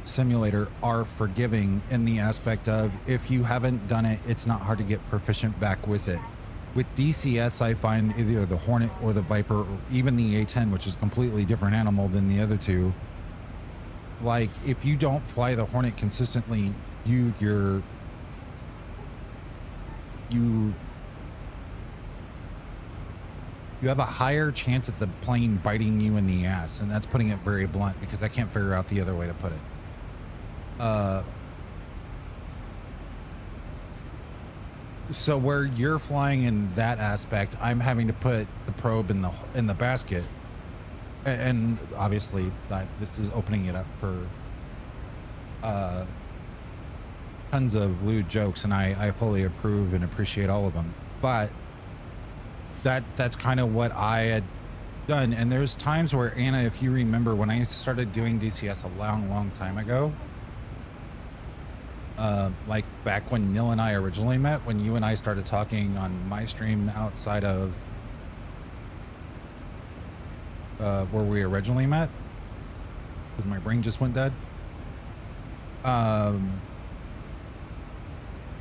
Simulator are forgiving in the aspect of if you haven't done it, it's not hard to get proficient back with it. With DCS, I find either the Hornet or the Viper, or even the A-10, which is a completely different animal than the other two. Like, if you don't fly the Hornet consistently, you have a higher chance at the plane biting you in the ass, and that's putting it very blunt because I can't figure out the other way to put it. So where you're flying in that aspect, I'm having to put the probe in the basket, and obviously this is opening it up for tons of lewd jokes, and I fully approve and appreciate all of them, but that's kind of what I had done. And there's times where, Anna, if you remember when I started doing DCS a long time ago, Like back when Neil and I originally met, when you and I started talking on my stream outside of where we originally met, because my brain just went dead.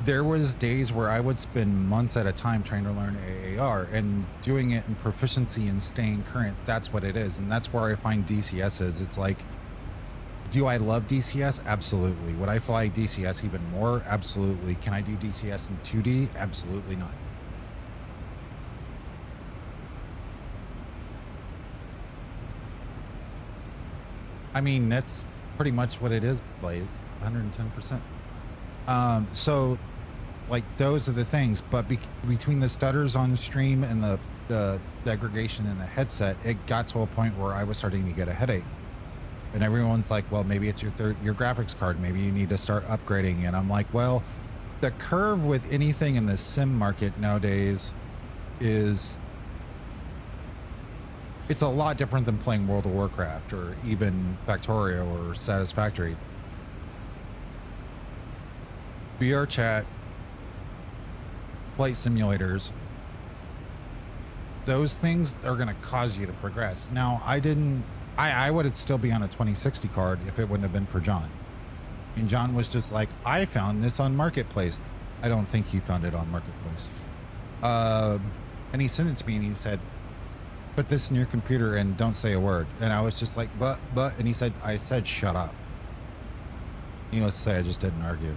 There was days where I would spend months at a time trying to learn AAR and doing it in proficiency and staying current. That's what it is. And that's where I find DCS is. It's like, do I love DCS? Absolutely. Would I fly DCS even more? Absolutely. Can I do DCS in 2D? Absolutely not. I mean, that's pretty much what it is, Blaze. 110%. So like those are the things, but between the stutters on stream and the degradation in the headset, it got to a point where I was starting to get a headache. And everyone's like, well, maybe it's your graphics card. Maybe you need to start upgrading. And I'm like, well, the curve with anything in the sim market nowadays is, it's a lot different than playing World of Warcraft or even Factorio or Satisfactory. VR chat, flight simulators, those things are going to cause you to progress. Now, I would still be on a 2060 card if it wouldn't have been for John. And John was just like, I found this on Marketplace. I don't think he found it on Marketplace. And he sent it to me and he said, put this in your computer and don't say a word. And I was just like, but, and he said, I said, shut up. Needless to say, I just didn't argue.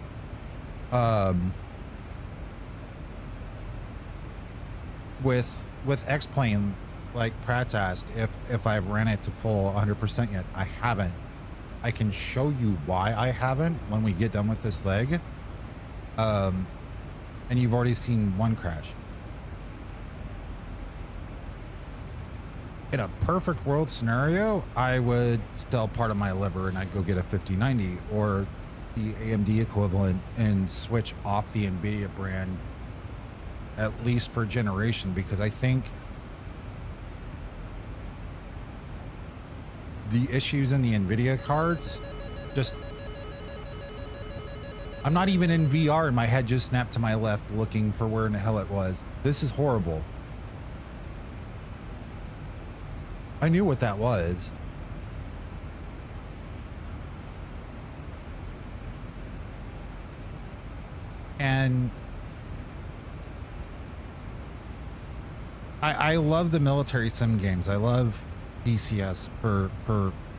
With X-Plane, like Pratt's asked if I've ran it to full 100% yet. I haven't. I can show you why I haven't when we get done with this leg. And you've already seen one crash. In a perfect world scenario, I would sell part of my liver and I'd go get a 5090 or the AMD equivalent and switch off the NVIDIA brand, at least for generation, because I think the issues in the NVIDIA cards just, I'm not even in VR and my head just snapped to my left looking for where in the hell it was. This is horrible. I knew what that was. And I love the military sim games. I love DCS for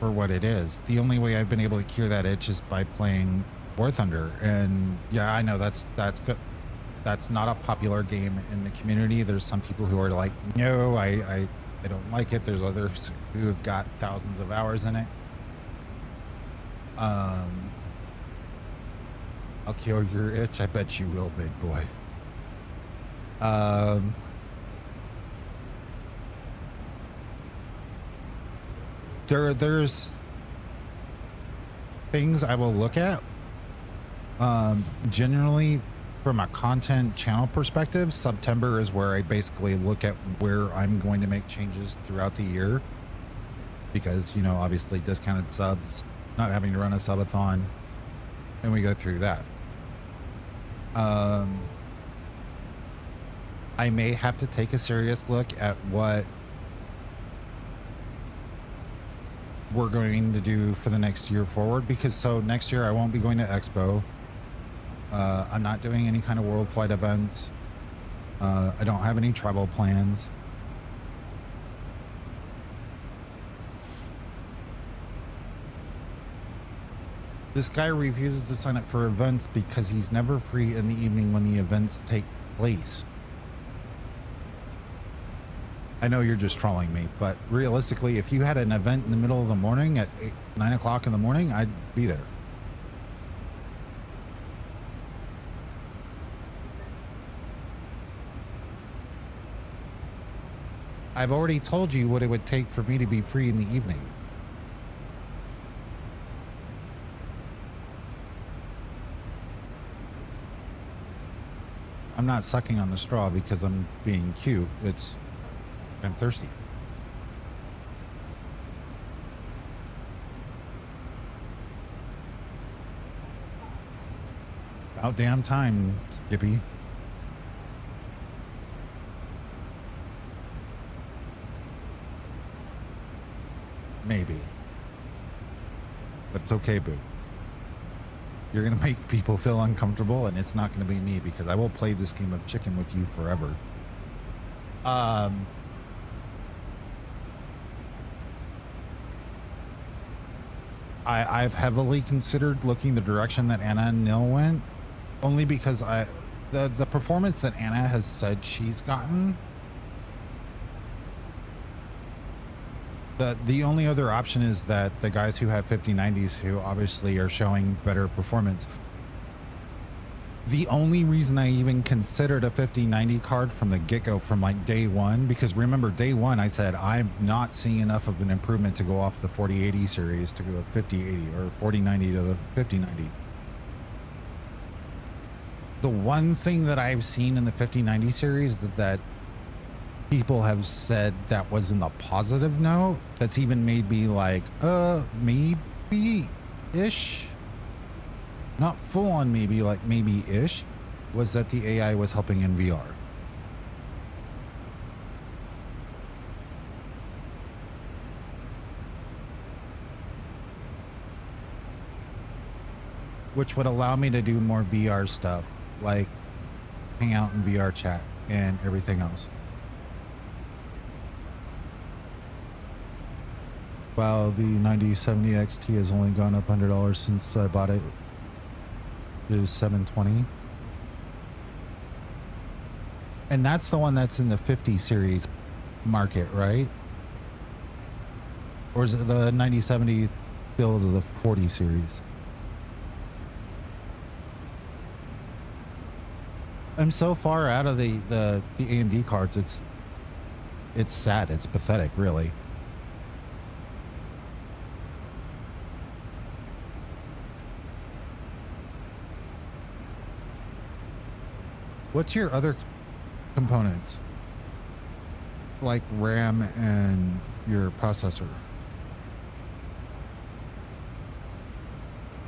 what it is. The only way I've been able to cure that itch is by playing War Thunder. And yeah, I know that's good. That's not a popular game in the community. There's some people who are like, no, I don't like it. There's others who have got thousands of hours in it. I'll kill your itch. I bet you will, big boy. There's things I will look at. Generally, from a content channel perspective, September is where I basically look at where I'm going to make changes throughout the year. Because, you know, obviously discounted subs, not having to run a subathon, and we go through that. I may have to take a serious look at what we're going to do for the next year forward, because so next year I won't be going to Expo. I'm not doing any kind of world flight events. I don't have any travel plans. This guy refuses to sign up for events because he's never free in the evening when the events take place. I know you're just trolling me, but realistically, if you had an event in the middle of the morning at 9 o'clock in the morning, I'd be there. I've already told you what it would take for me to be free in the evening. I'm not sucking on the straw because I'm being cute. I'm thirsty. About damn time, Skippy. Maybe. But it's okay, boo. You're going to make people feel uncomfortable, and it's not going to be me, because I will play this game of chicken with you forever. I've heavily considered looking the direction that Anna and Nil went, only because the performance that Anna has said she's gotten, the only other option is that the guys who have 5090s, who obviously are showing better performance. The only reason I even considered a 5090 card from the get-go, from like day one, because remember day one I said I'm not seeing enough of an improvement to go off the 4080 series to go to 5080 or 4090 to the 5090. The one thing that I've seen in the 5090 series that people have said that was in the positive note, that's even made me like, maybe-ish. Not full on maybe, like maybe-ish, was that the AI was helping in VR. Which would allow me to do more VR stuff, like hang out in VR chat and everything else. Wow, the 9070 XT has only gone up $100 since I bought it. It was $720. And that's the one that's in the 50 series market, right? Or is it the 9070 still to the 40 series? I'm so far out of the AMD cards, it's sad, it's pathetic, really. What's your other components? Like RAM and your processor?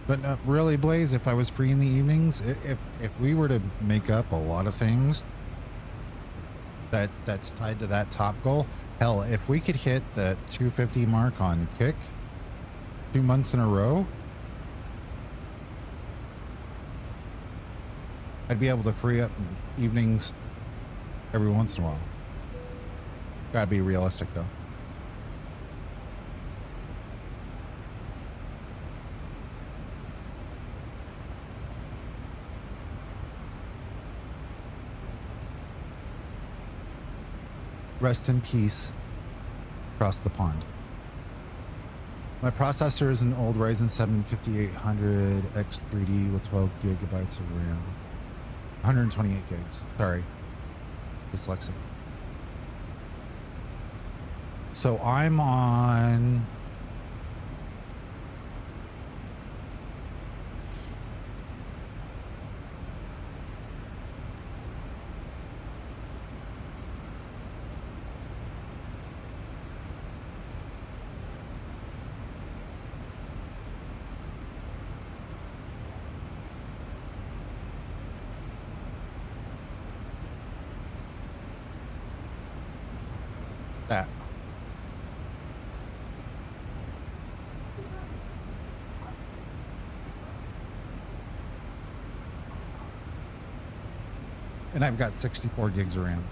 But really, Blaze, if I was free in the evenings, if we were to make up a lot of things that's tied to that top goal, hell, if we could hit the 250 mark on Kick 2 months in a row, I'd be able to free up evenings every once in a while. Gotta be realistic, though. Rest in peace across the pond. My processor is an old Ryzen 7 5800 X3D with 12 gigabytes of RAM. 128 gigs. Sorry. Dyslexic. So I'm on... that. And I've got 64 gigs of RAM.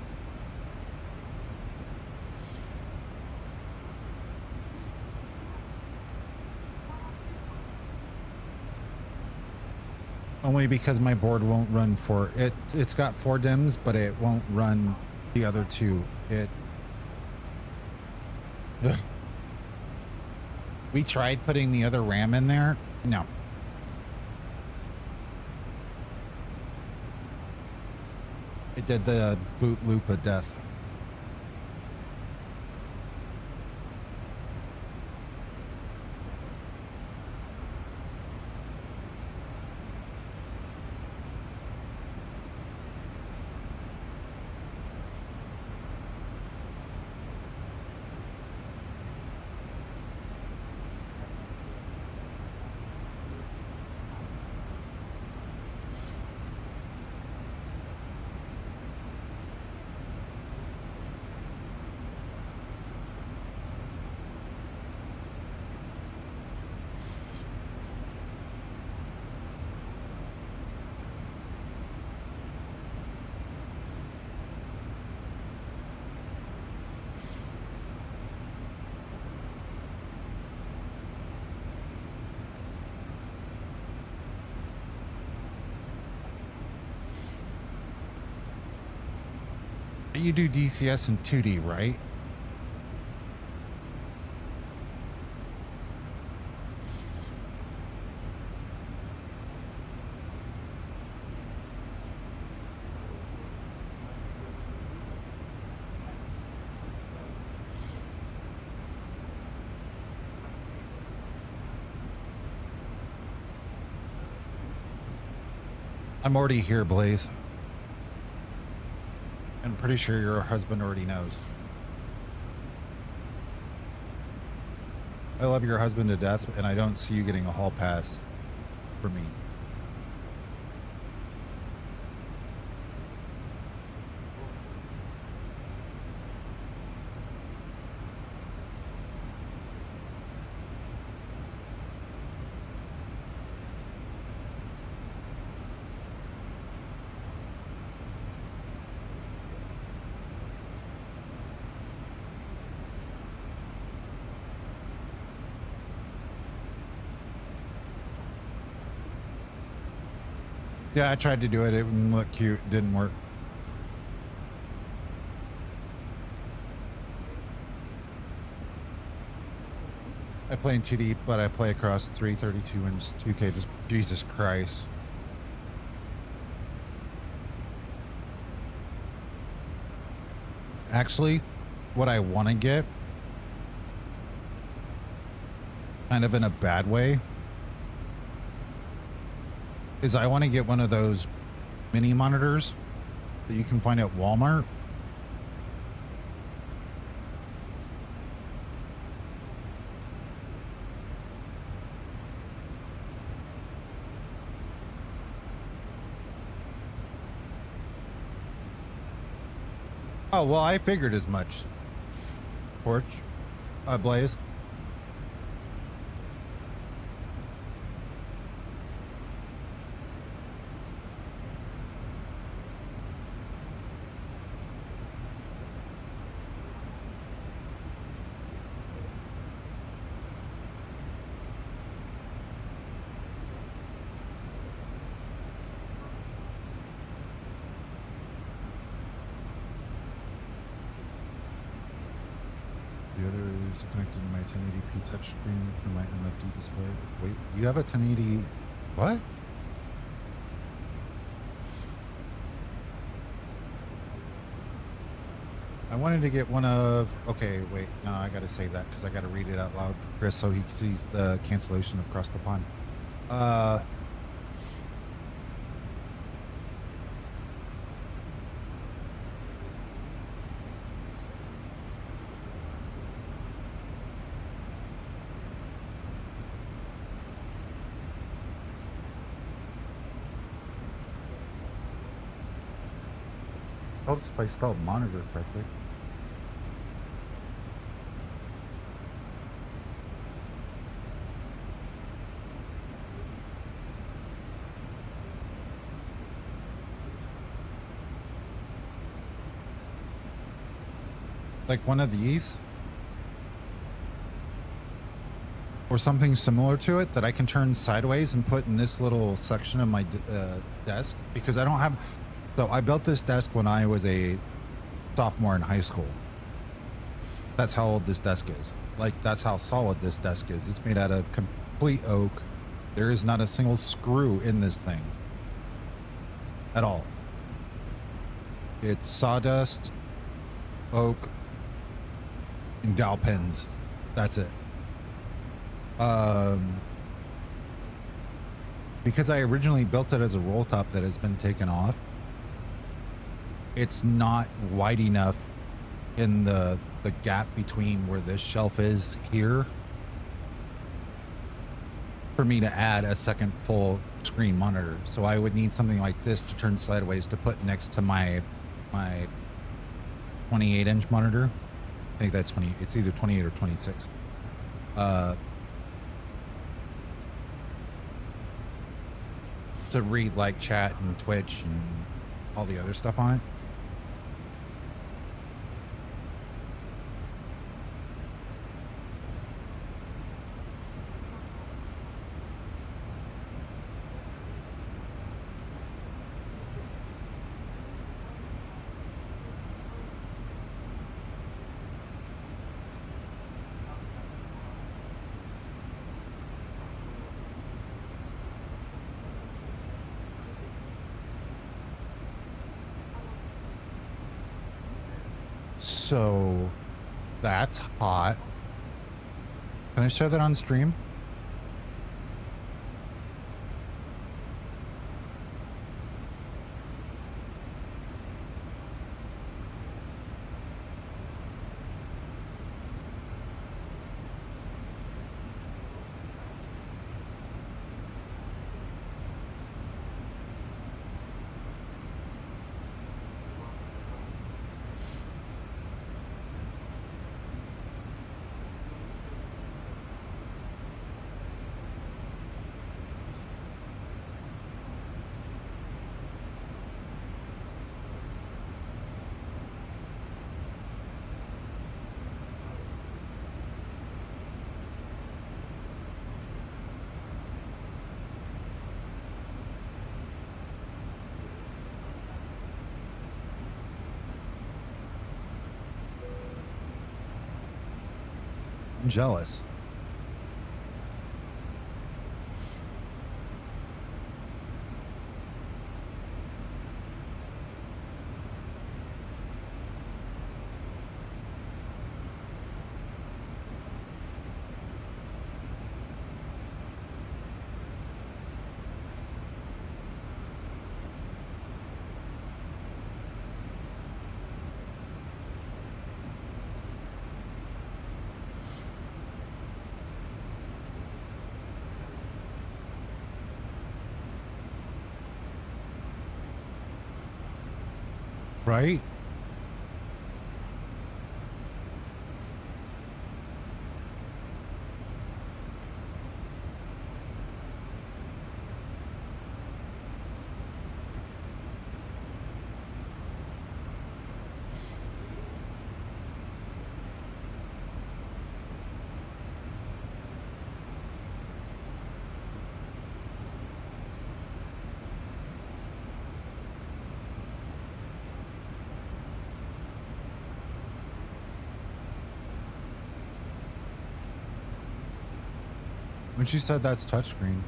Only because my board won't run for it. It's got 4 DIMMs, but it won't run the other 2. Ugh. We tried putting the other RAM in there. No. It did the boot loop of death. You do DCS and 2D, right? I'm already here, Blaze. I'm pretty sure your husband already knows. I love your husband to death, and I don't see you getting a hall pass for me. Yeah, I tried to do it. It wouldn't look cute. Didn't work. I play in 2D, but I play across 332 inch 2K. Just Jesus Christ. Actually, what I want to get, kind of in a bad way, is I want to get one of those mini monitors that you can find at Walmart. Oh, well, I figured as much. Porch, Blaze. The other is connected to my 1080p touchscreen for my MFD display. Wait, you have a 1080... What? I wanted to get one of... Okay, wait. No, I gotta save that because I gotta read it out loud for Chris so he sees the cancellation across the pond. Helps if I spelled monitor correctly. Like one of these? Or something similar to it that I can turn sideways and put in this little section of my desk, because I don't have... So I built this desk when I was a sophomore in high school. That's how old this desk is. Like, that's how solid this desk is. It's made out of complete oak. There is not a single screw in this thing at all. It's sawdust, oak, and dowel pins. That's it. Because I originally built it as a roll top that has been taken off, it's not wide enough in the gap between where this shelf is here for me to add a second full screen monitor. So I would need something like this to turn sideways to put next to my 28-inch monitor. I think that's 20. It's either 28 or 26. To read like chat and Twitch and all the other stuff on it. So that's hot. Can I show that on stream? I'm jealous. Right? When she said that's touchscreen.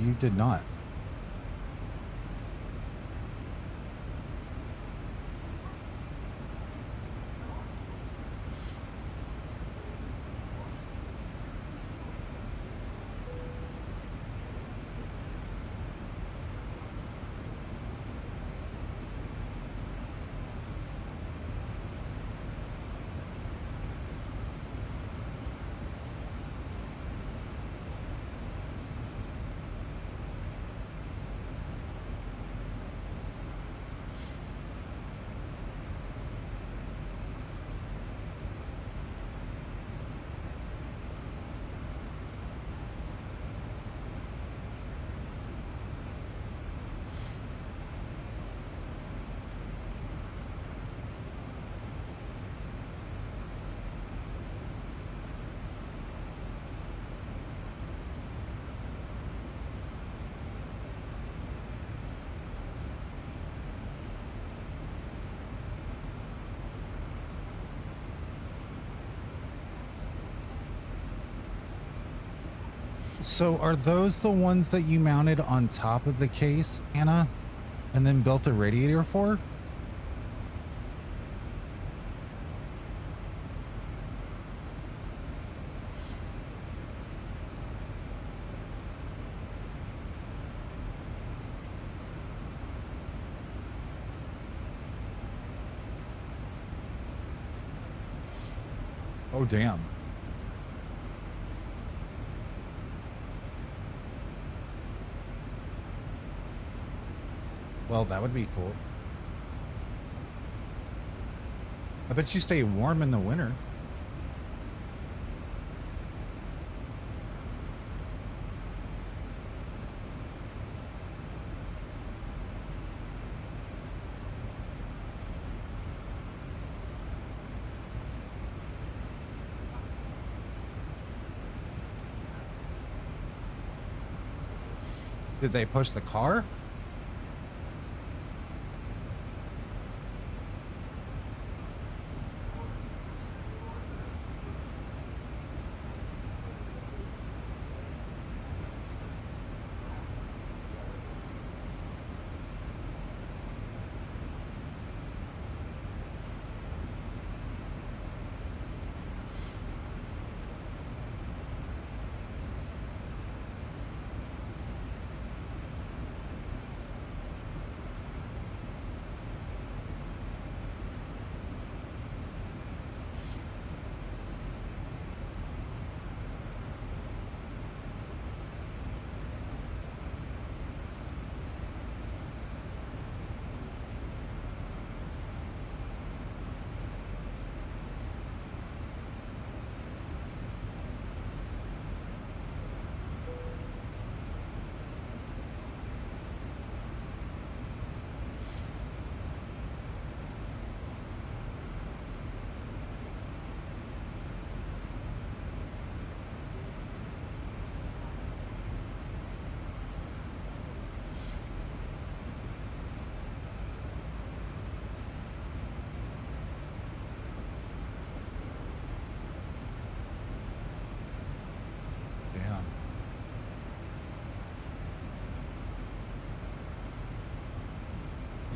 You did not. So are those the ones that you mounted on top of the case, Anna, and then built a radiator for? Oh, damn. Well, that would be cool. I bet you stay warm in the winter. Did they push the car?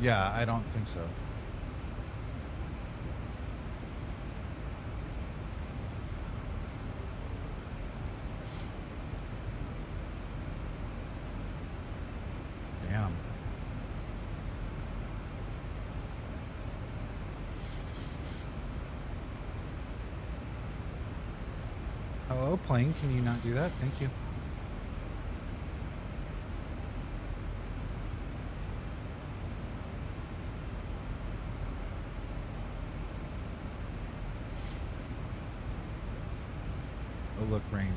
Yeah, I don't think so. Damn. Hello, plane. Can you not do that? Thank you. Oh, look, rain.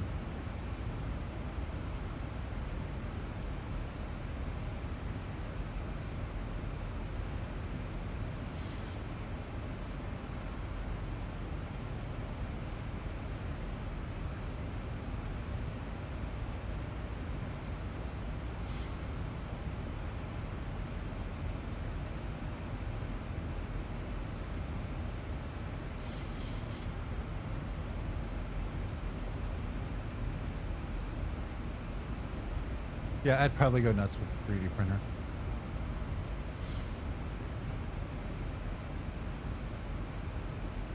Yeah, I'd probably go nuts with the 3D printer.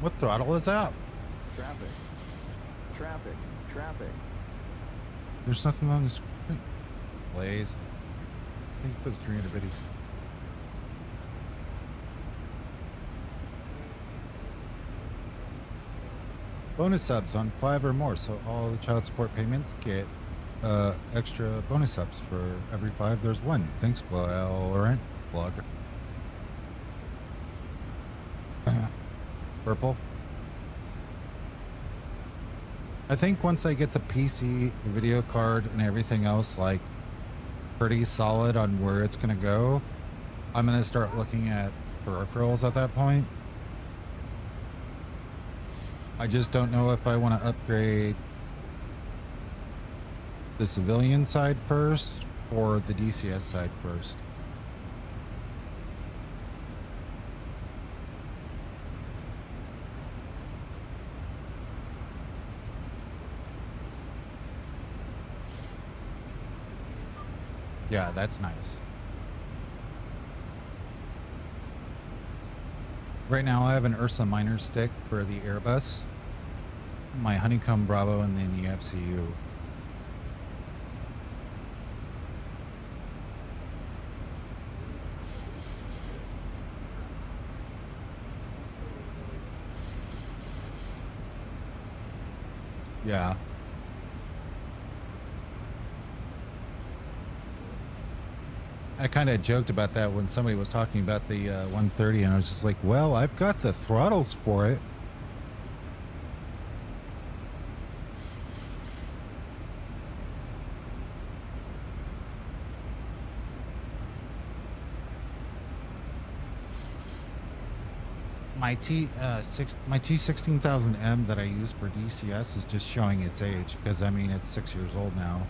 What throttle is that? Traffic. Traffic. Traffic. There's nothing on the screen. Blaze. Thank you for the 300 biddies. Bonus subs on 5 or more, so all the child support payments get extra bonus subs. For every 5 there's 1. Thanks, Laurent. Blog. Purple. I think once I get the PC, the video card, and everything else like pretty solid on where it's gonna go, I'm gonna start looking at peripherals at that point. I just don't know if I want to upgrade the civilian side first or the DCS side first. Yeah, that's nice. Right now I have an Ursa Minor stick for the Airbus, my Honeycomb Bravo, and then the FCU. Yeah. I kind of joked about that when somebody was talking about the 130, and I was just like, well, I've got the throttles for it. My T16000M that I use for DCS is just showing its age, because I mean it's 6 years old now.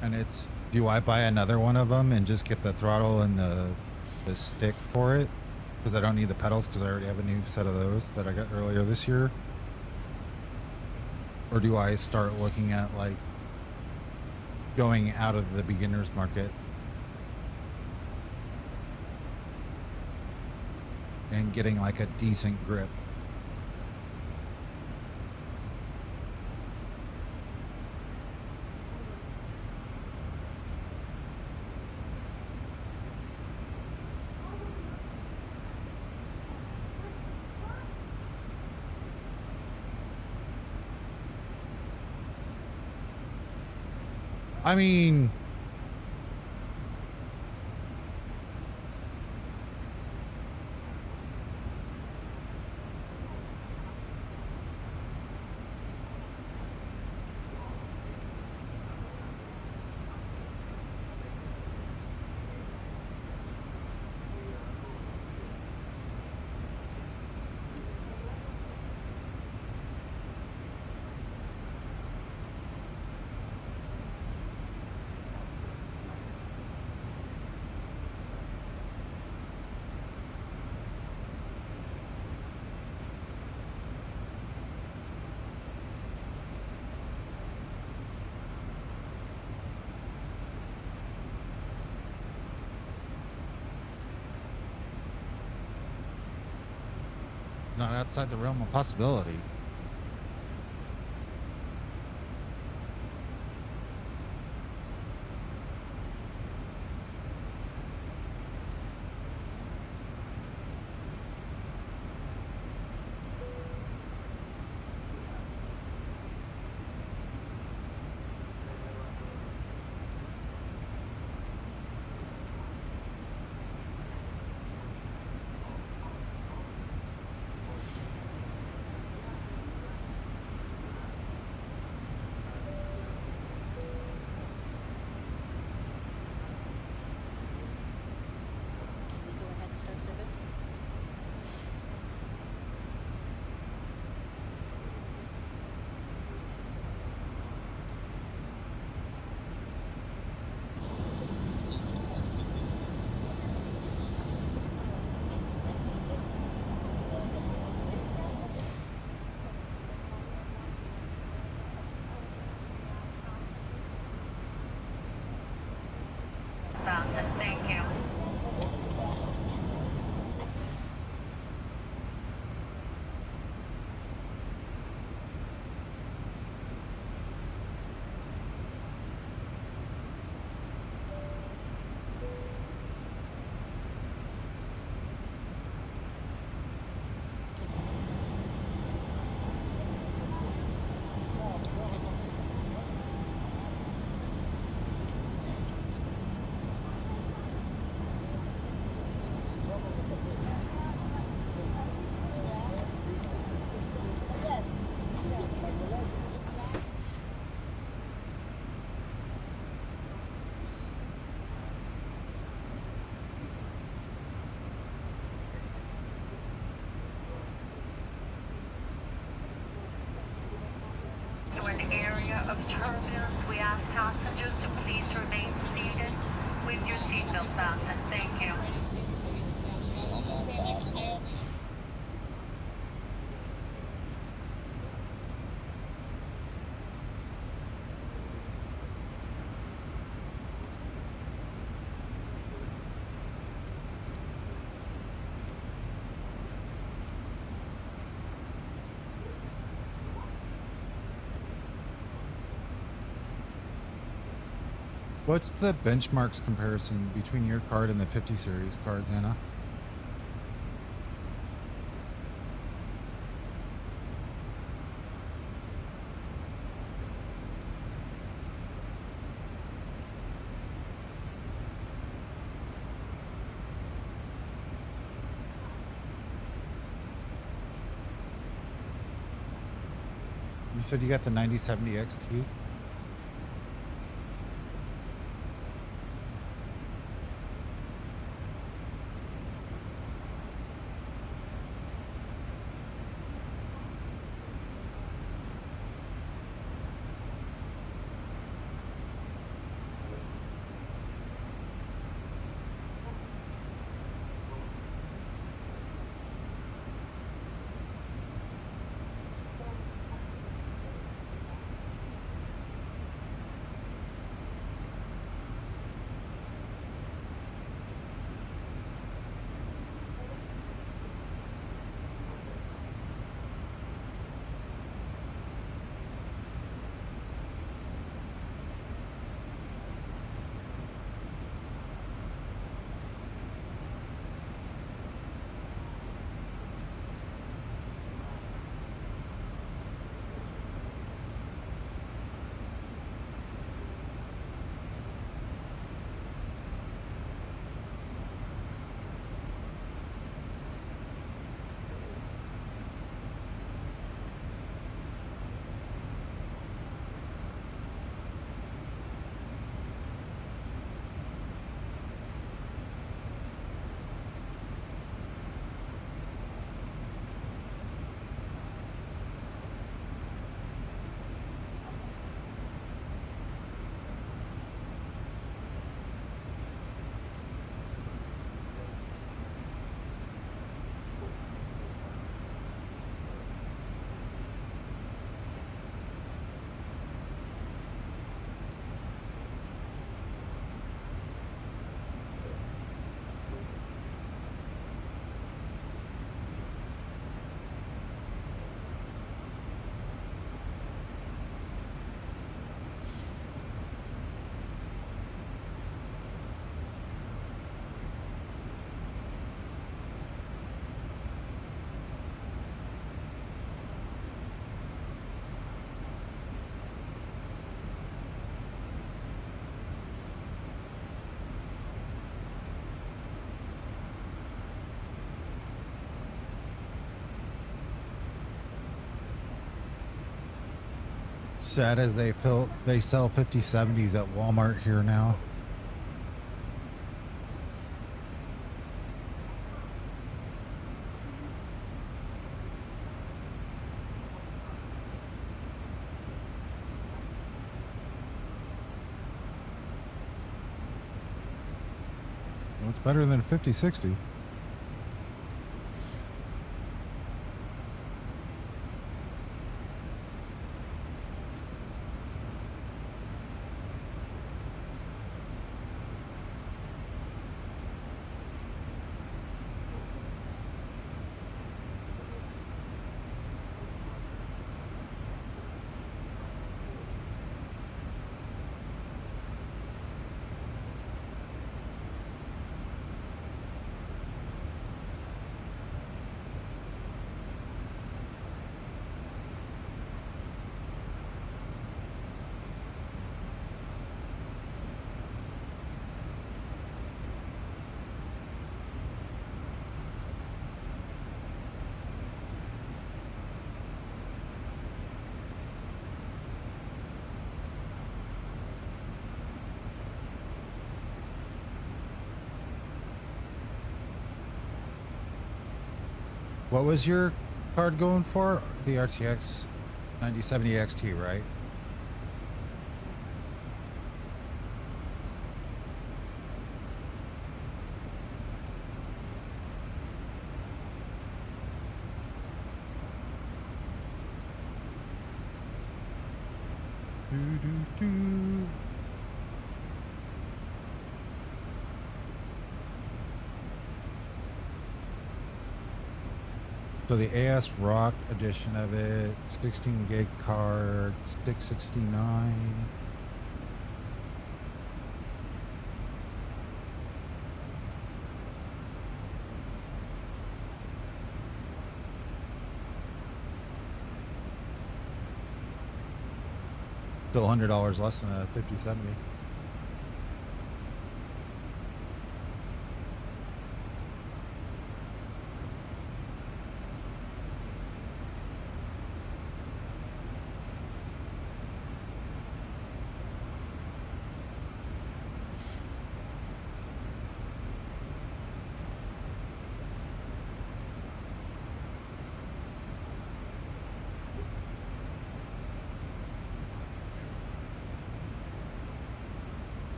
And it's, do I buy another one of them and just get the throttle and the stick for it? Because I don't need the pedals, because I already have a new set of those that I got earlier this year. Or do I start looking at like going out of the beginner's market and getting like a decent grip? I mean, not outside the realm of possibility. Thank you. An area of turbulence, we ask passengers to please remain seated with your seatbelt fastened. Thank you. What's the benchmarks comparison between your card and the 50 series cards, Anna? You said you got the 9070 XT? Sad as they sell 5070s at Walmart here now. Well, it's better than a 5060. What was your card going for? The RTX 9070 XT, right? So the AS Rock edition of it, 16 gig card, 669. Still $100 less than a 5070.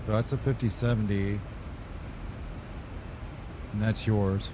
So that's a 5070, and that's yours.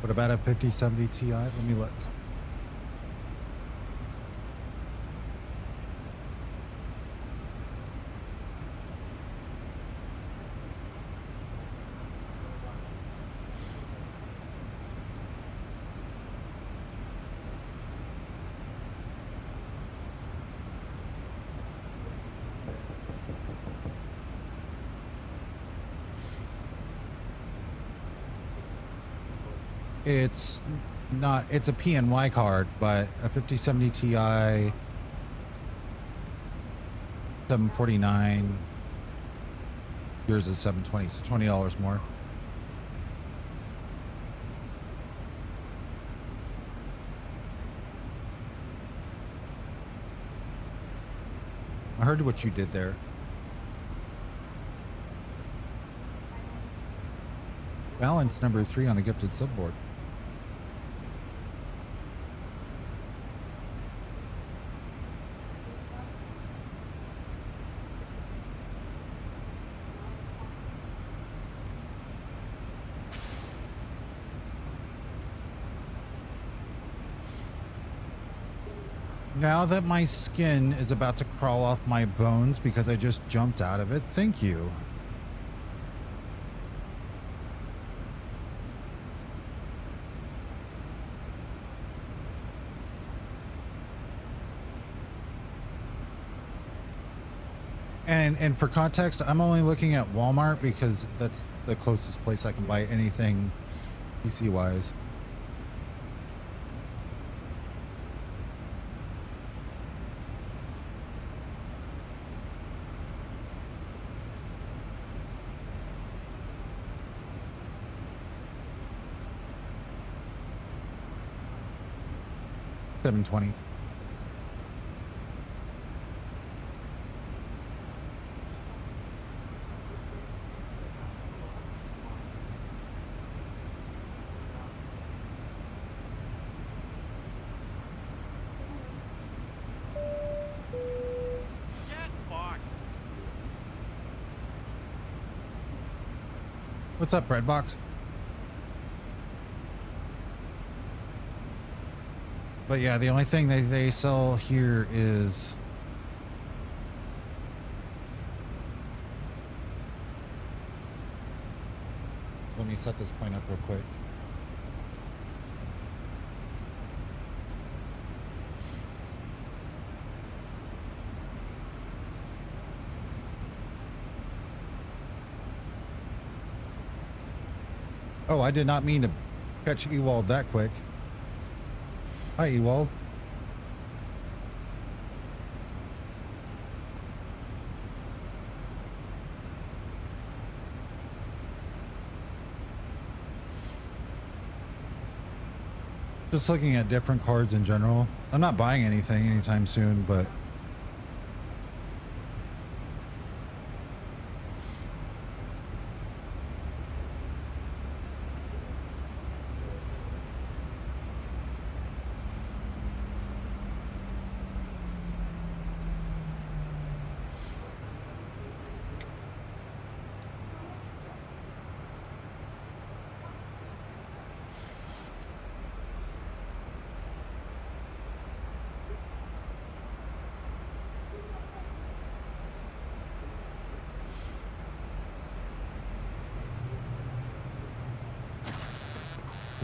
What about a 5070 Ti? Let me look. It's not, it's a PNY card, but a 5070 Ti 749, yours is 720, so $20 more. I heard what you did there. Balance number 3 on the gifted subboard. Now that my skin is about to crawl off my bones because I just jumped out of it, thank you. And for context, I'm only looking at Walmart because that's the closest place I can buy anything PC wise. $720. What's up, Breadbox? But yeah, the only thing that they sell here is let me set this point up real quick. Oh, I did not mean to catch Ewald that quick. Hi, Ewald. Just looking at different cards in general. I'm not buying anything anytime soon, but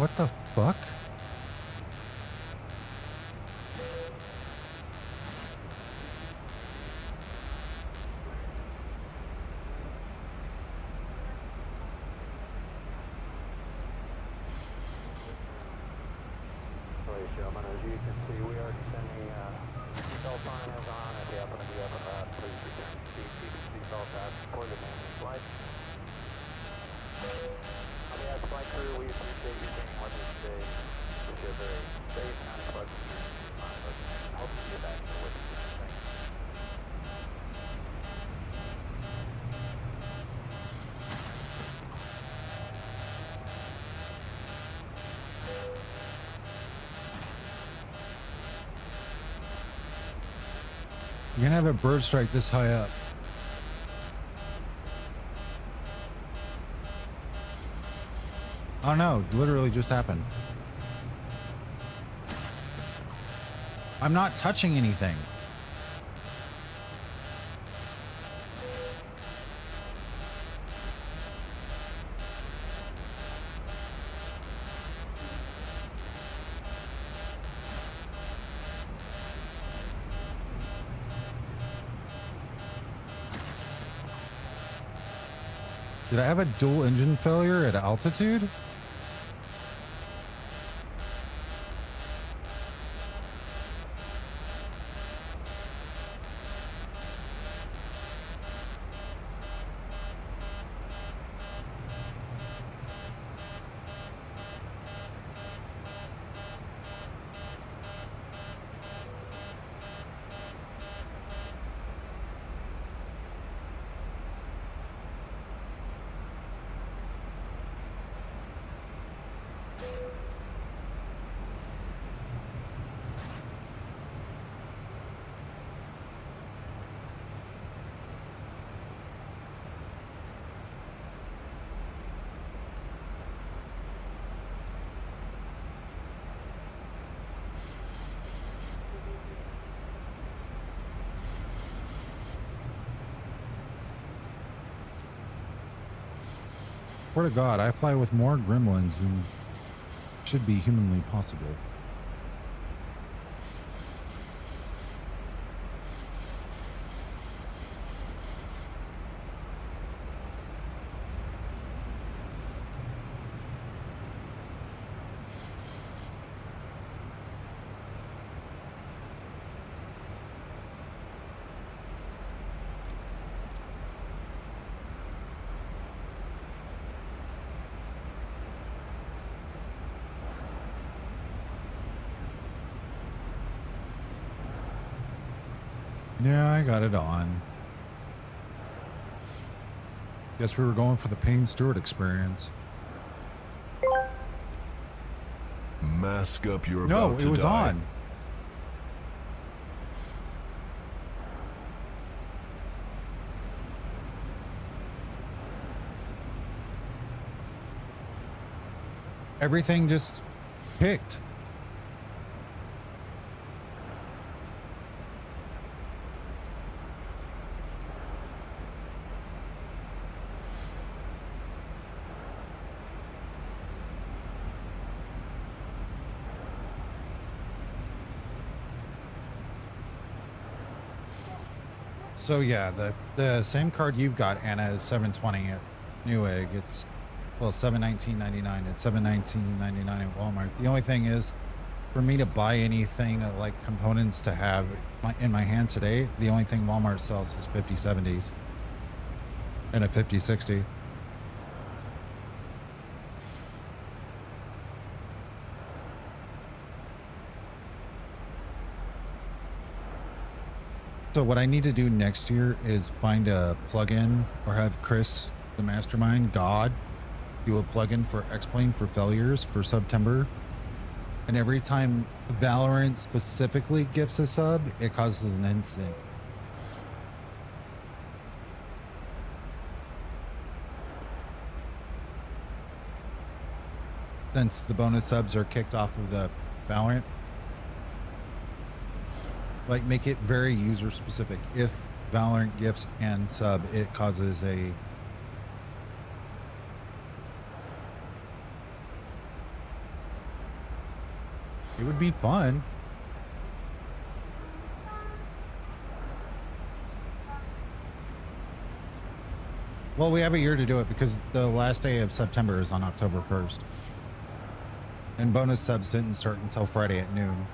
What the fuck? Ladies and gentlemen, as you can see, we are descending. Seatbelt sign is on. If you happen to be up and about, please return to seat. Keep your seatbelt fastened for the main flight. On behalf of the flight crew, we appreciate you being with us today. Wish you a very safe and unpleasant journey. Hope to get back here with you soon. Thank you. You're gonna have a bird strike this high up. Oh no, literally just happened. I'm not touching anything. Did I have a dual engine failure at altitude? Swear to God, I fly with more gremlins than should be humanly possible. Yeah, I got it on. Guess we were going for the Payne Stewart experience. Mask up, you're No, about it to was die. on. Everything just picked. So yeah, the same card you've got, Anna, is 720 at Newegg. It's, well, $719.99. It's $719.99 at Walmart. The only thing is, for me to buy anything like components to have in my hand today, the only thing Walmart sells is 5070s and a 5060. So what I need to do next year is find a plugin, or have Chris, the mastermind, God, do a plugin for X-Plane for failures for September. And every time Valorant specifically gifts a sub, it causes an incident. Since the bonus subs are kicked off of the Valorant. Like, make it very user specific. If Valorant gifts and sub, it causes a It would be fun. Well, we have a year to do it because the last day of September is on October 1st. And bonus subs didn't start until Friday at noon.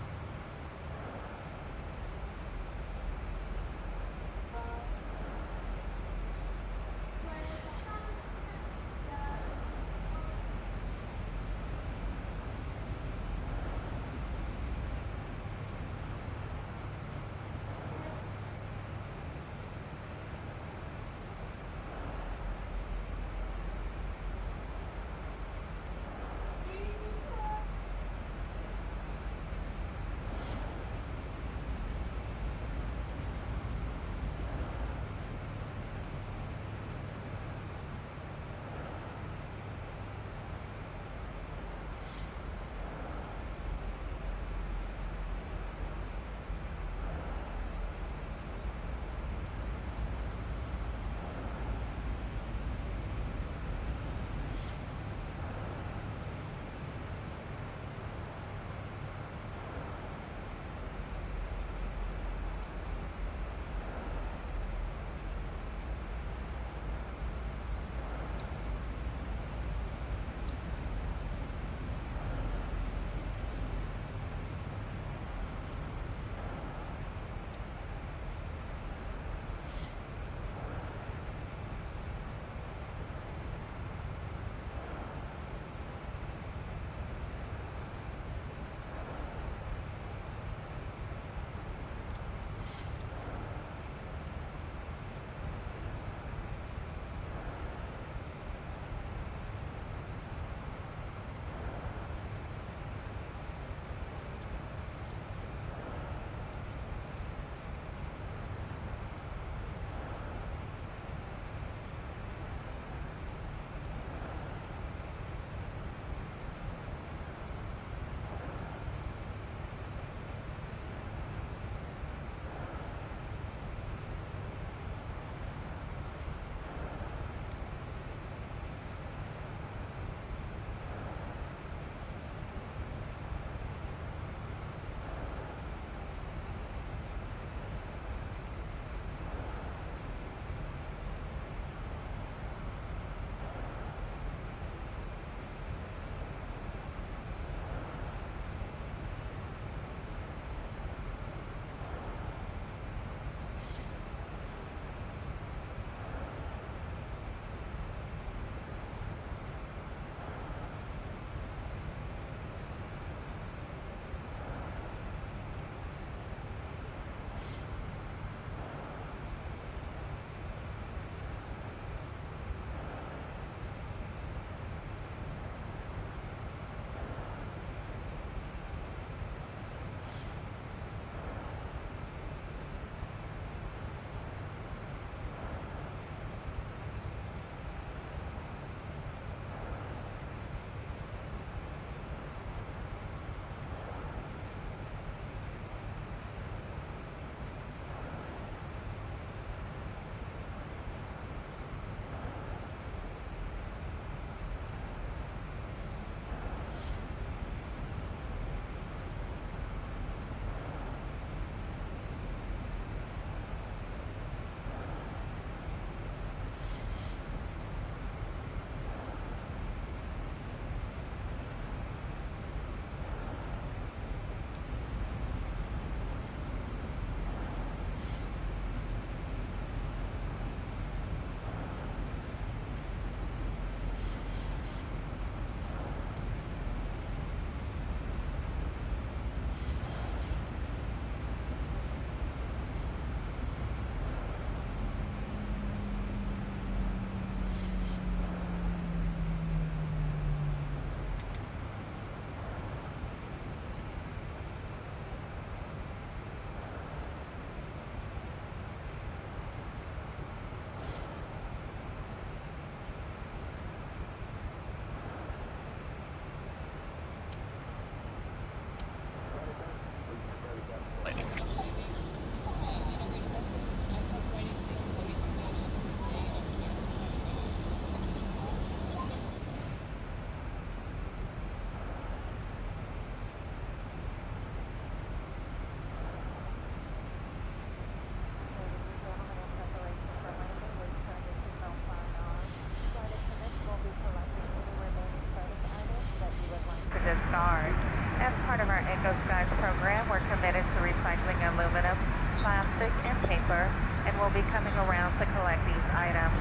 program, we're committed to recycling aluminum, plastic, and paper, and we'll be coming around to collect these items.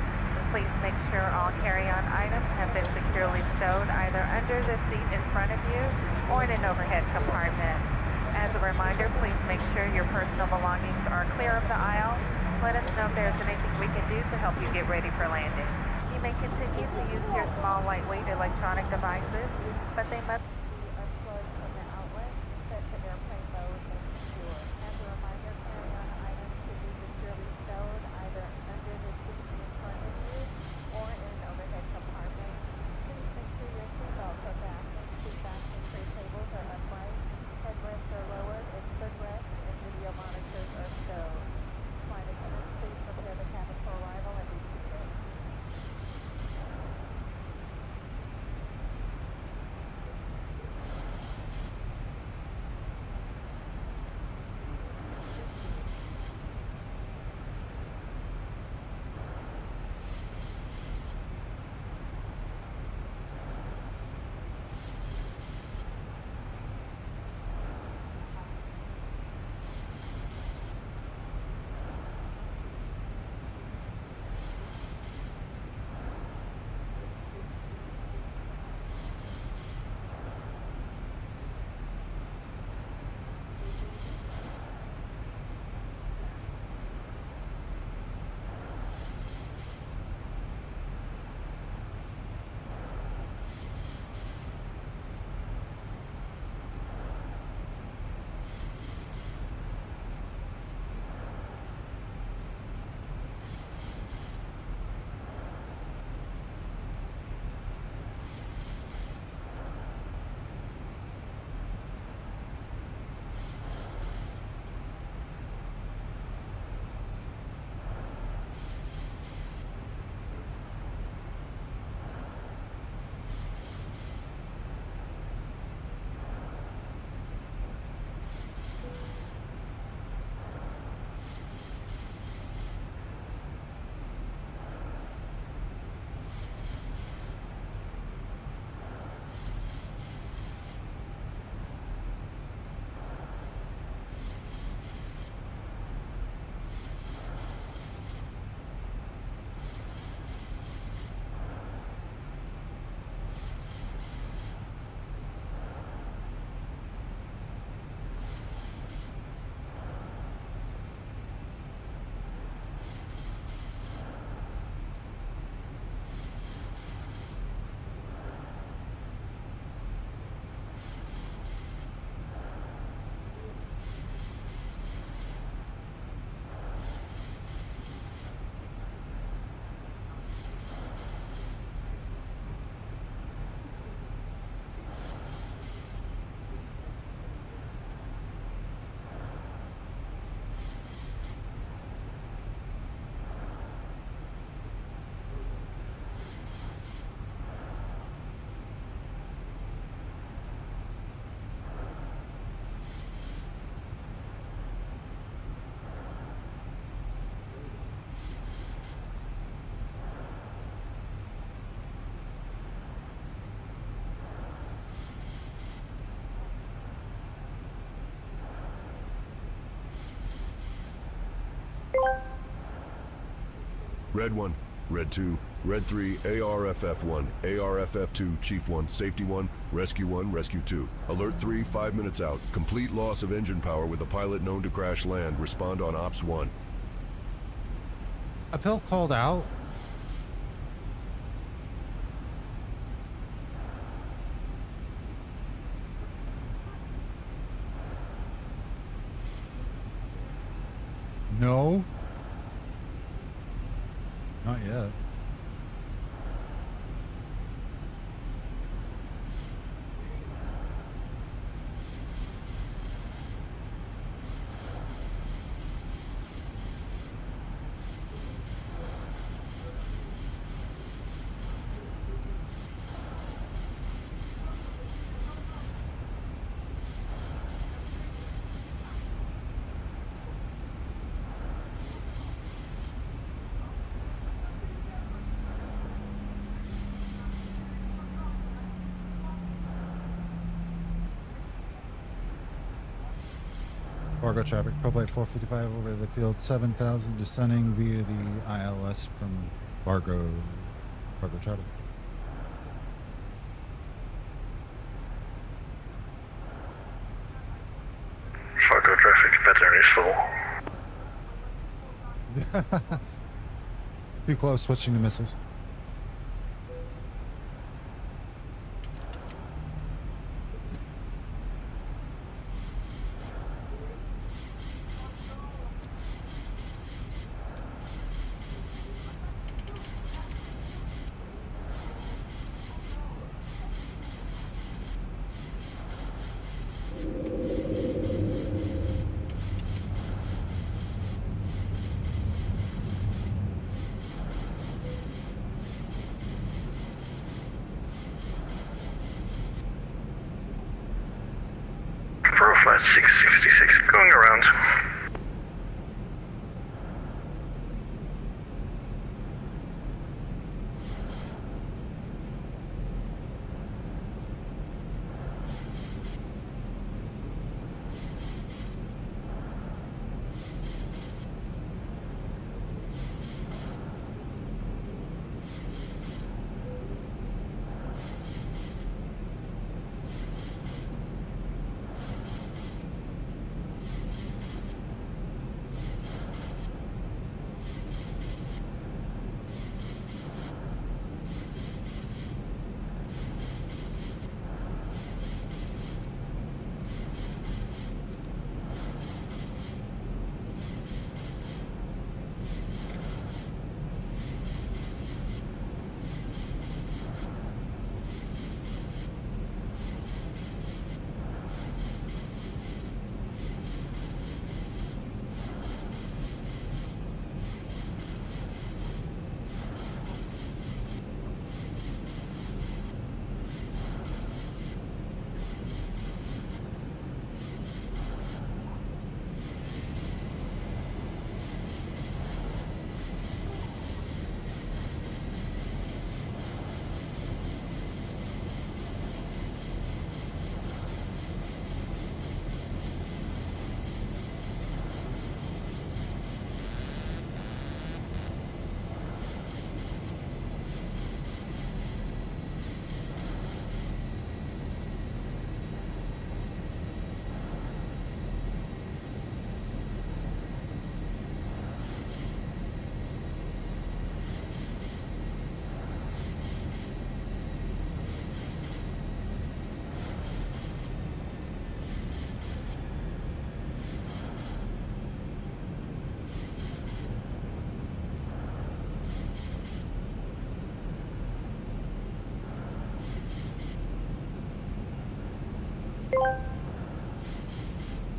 Please make sure all carry-on items have been securely stowed either under the seat in front of you or in an overhead compartment. As a reminder, please make sure your personal belongings are clear of the aisle. Let us know if there's anything we can do to help you get ready for landing. You may continue to use your small, lightweight electronic devices, but they must be unplugged from the outlet, set to airplane mode, and secure. As a reminder, carry-on items should be securely stowed either under the seat in front of you or in an overhead compartment. Please make sure your seatbelts are fastened, seat backs and tray tables are upright, headrests are lowered, and footrests and video monitors are stowed. Flight attendants, please prepare the cabin for arrival and be seated. Red 1, Red 2, Red 3, ARFF 1, ARFF 2, Chief 1, Safety 1, Rescue 2. Alert 3, 5 minutes out. Complete loss of engine power with a pilot known to crash land. Respond on Ops 1. A pill called out. No. Not yet. Fargo traffic, Flight 455 over the field 7000, descending via the ILS from Fargo traffic. Fargo traffic, veteran is full. Too close, switching to missiles. Profile 666, going around.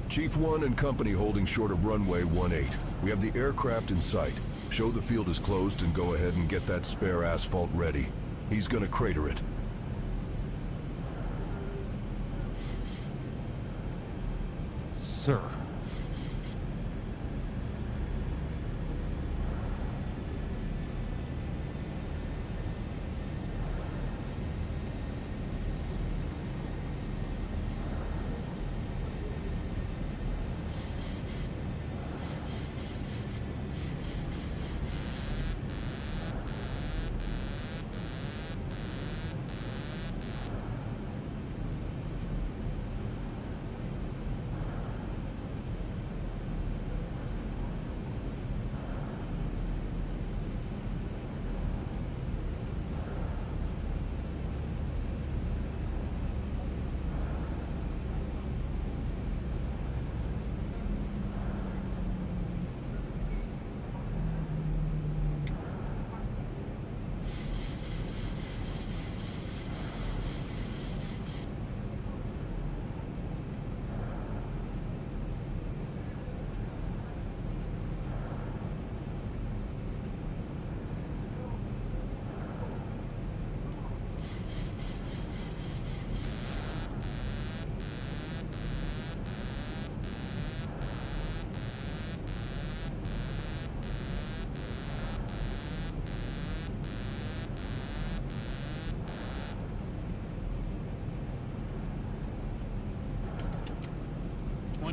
Chief 1 and company holding short of runway 18. We have the aircraft in sight. Show the field is closed and go ahead and get that spare asphalt ready. He's gonna crater it. Sir.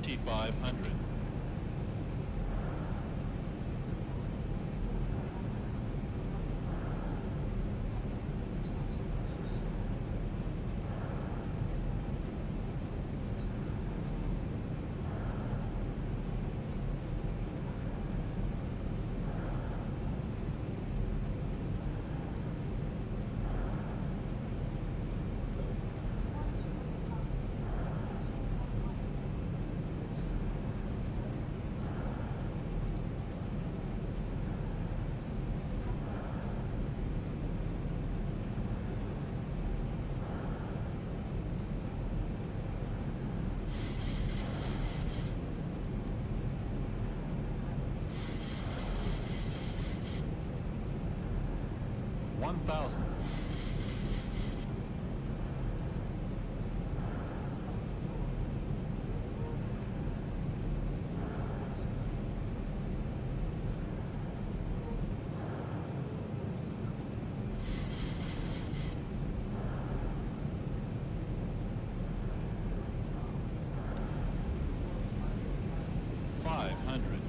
2500. $1,000. $500.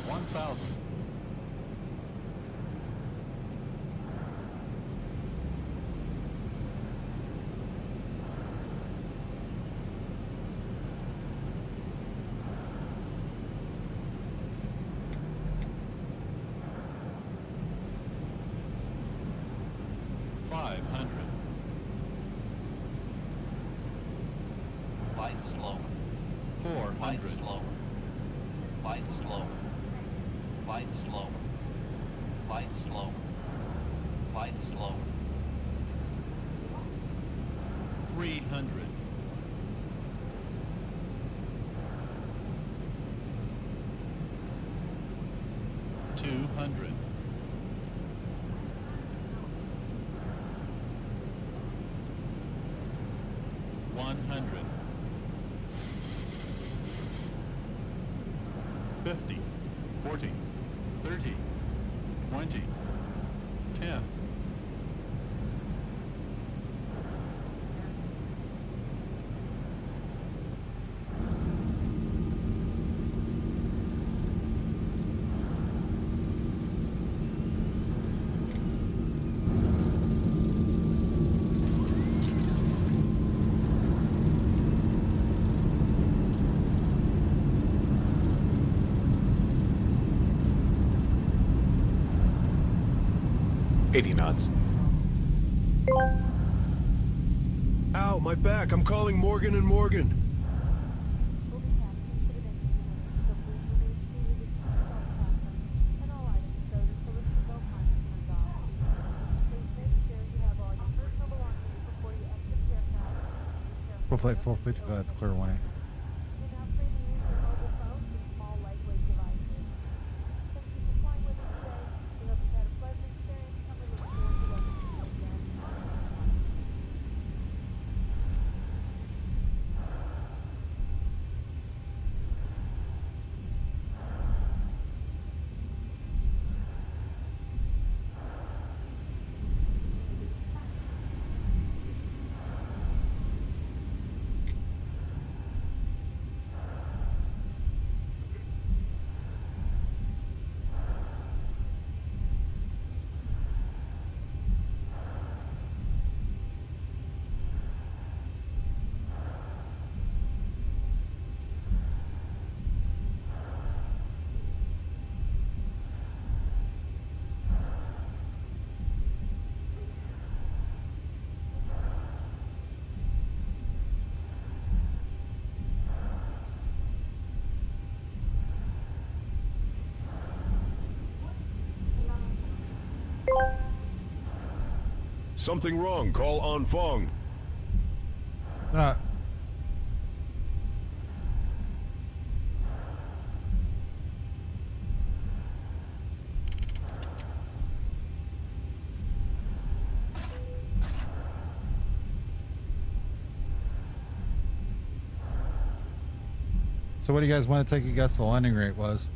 $1,000. $500. Light slower. 400. Light slower. Light slower. Light slower. Light slower. Light slower. 300. $200. $100. 50, 40, 30, 20, 10. knots. Ow, my back. I'm calling Morgan and Morgan. Full flight 455, clear 1A. Something wrong. Call on Fong. So what do you guys want to take a guess the landing rate was?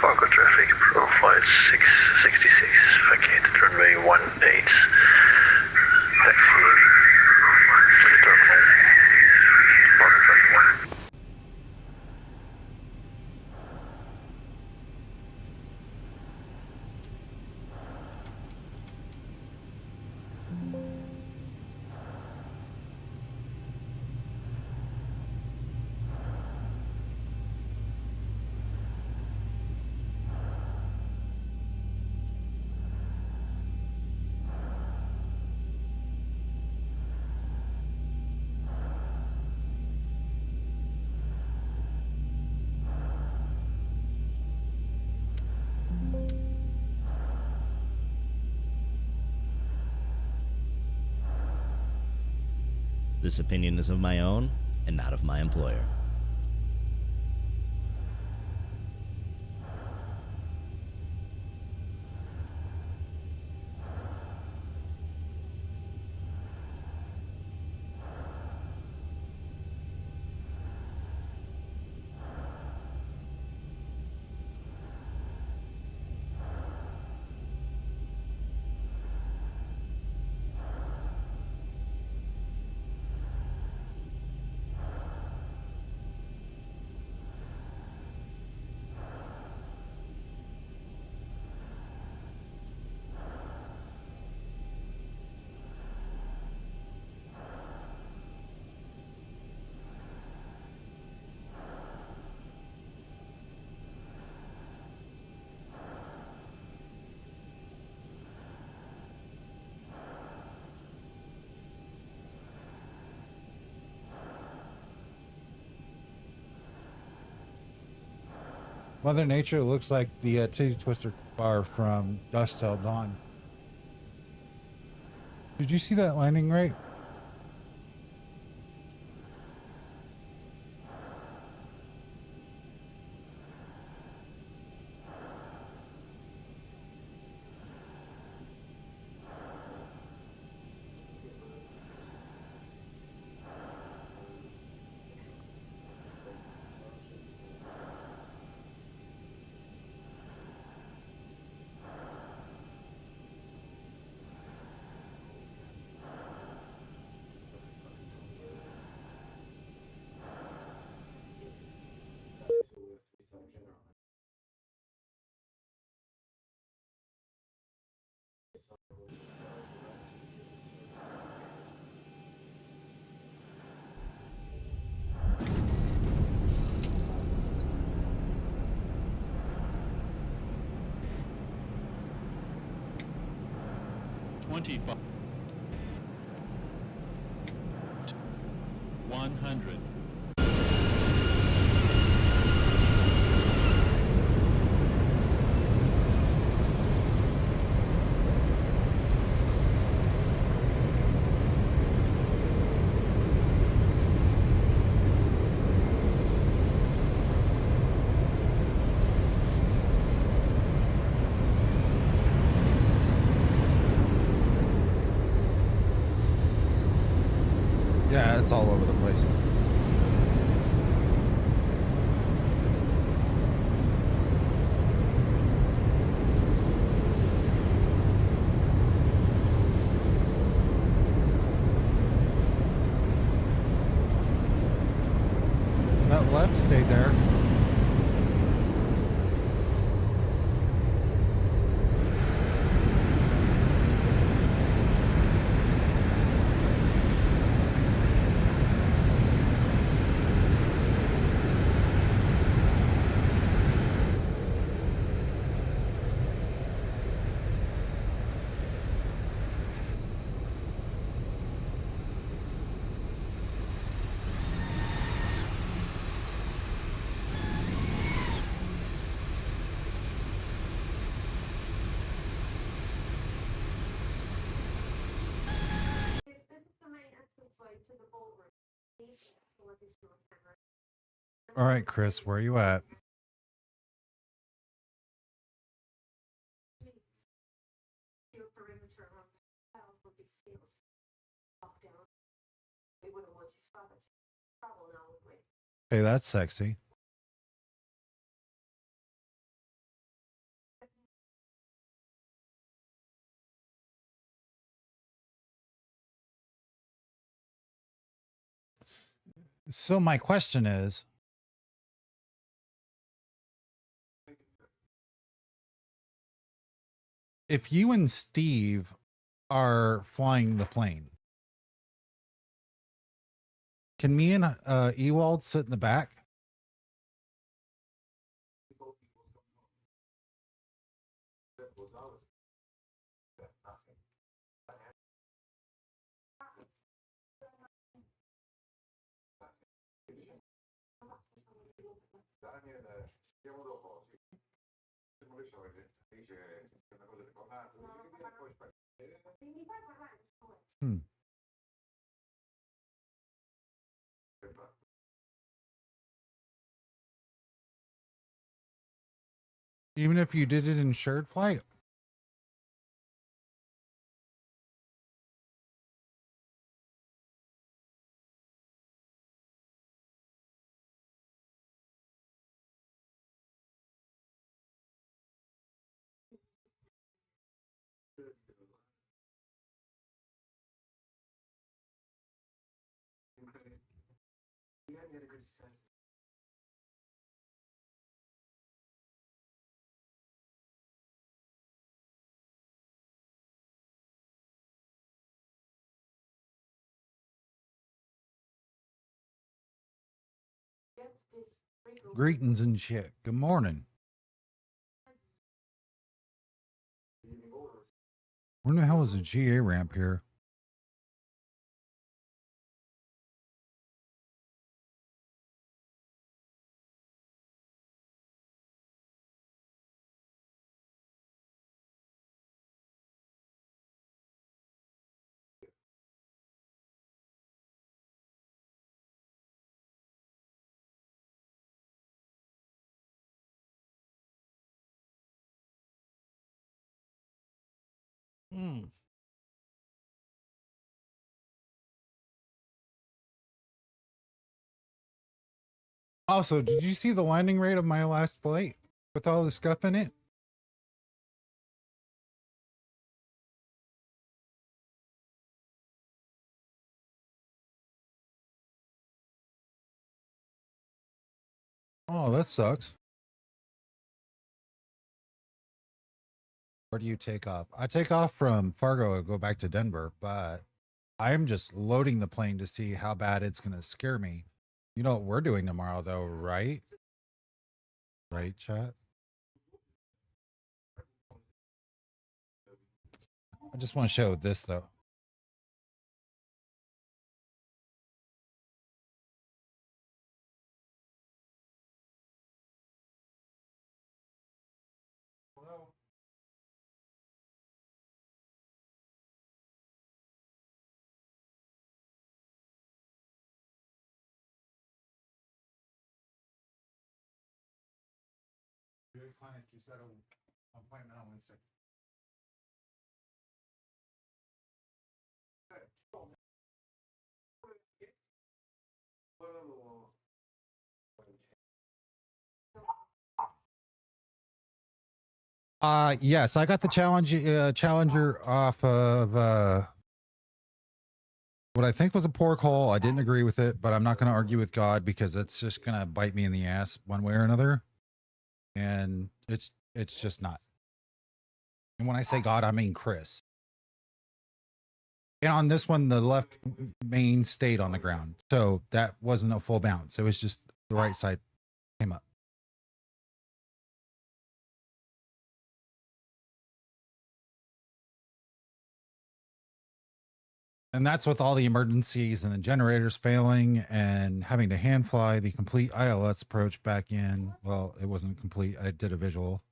Fargo traffic, profile 666, vacate runway 18, taxi to the terminal, Fargo traffic 1. This opinion is of my own and not of my employer. Mother Nature looks like the titty twister bar from Dusk Till Dawn. Did you see that landing rate? 25. 100. Yeah, it's all over the place. That left stayed there. All right, Chris, where are you at? Hey, that's sexy. So my question is, if you and Steve are flying the plane, can me and Ewald sit in the back? Hmm. Even if you did it in shared flight? Greetings and shit. Good morning. Where the hell is the GA ramp here? Hmm. Also, did you see the landing rate of my last flight with all the stuff in it? Oh, that sucks. Where do you take off? I take off from Fargo and go back to Denver, but I'm just loading the plane to see how bad it's going to scare me. You know what we're doing tomorrow, though, right? Right, chat? I just want to show this though. Clinic, he's got an appointment on Wednesday. Yes, I got the Challenger off of what I think was a poor call. I didn't agree with it, but I'm not going to argue with God because it's just going to bite me in the ass one way or another. And it's just not. And when I say God, I mean Chris. And on this one, the left main stayed on the ground. So that wasn't a full bounce. It was just the right side came up. And that's with all the emergencies and the generators failing and having to hand fly the complete ILS approach back in. Well, it wasn't complete. I did a visual.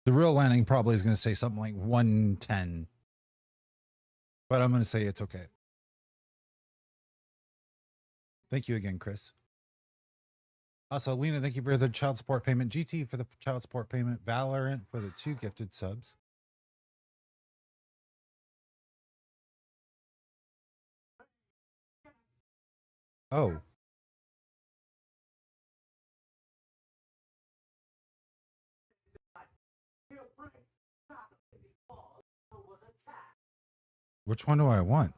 The real landing probably is going to say something like 110. But I'm going to say it's okay. Thank you again, Chris. Also, Lena, thank you for the child support payment. GT for the child support payment. Valorant for the 2 gifted subs. Oh. Which one do I want?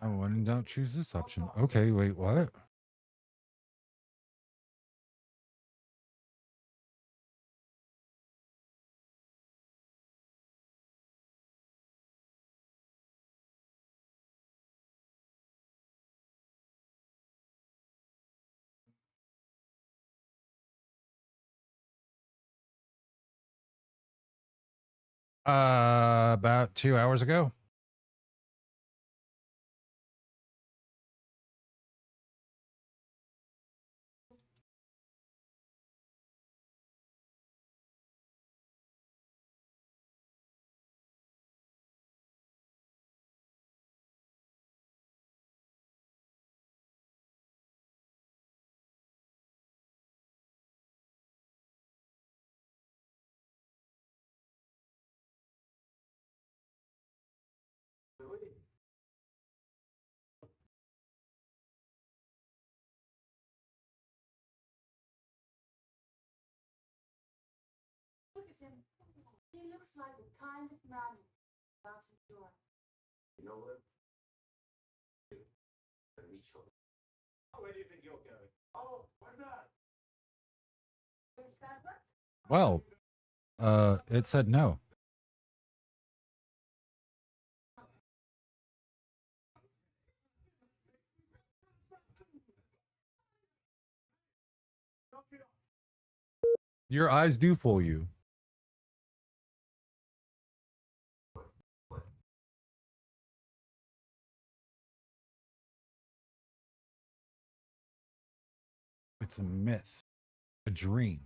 Oh, when in doubt, choose this option. Okay, wait, what? About 2 hours ago. Look at him. He looks like the kind of man without insurance. You know what? Oh, where do you think you're going? Oh, why not? Well, it said no. Your eyes do fool you. It's a myth, a dream.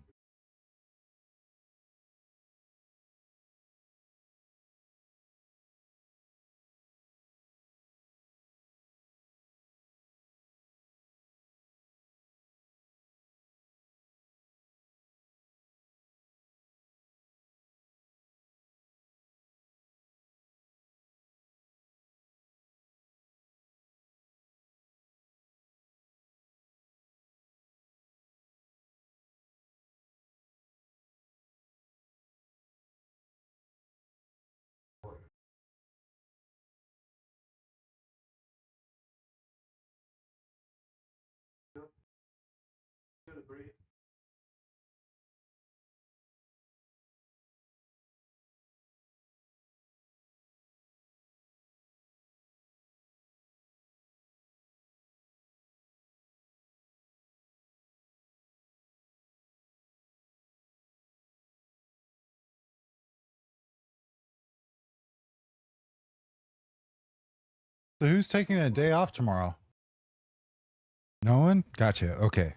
So who's taking a day off tomorrow? No one? Gotcha. Okay.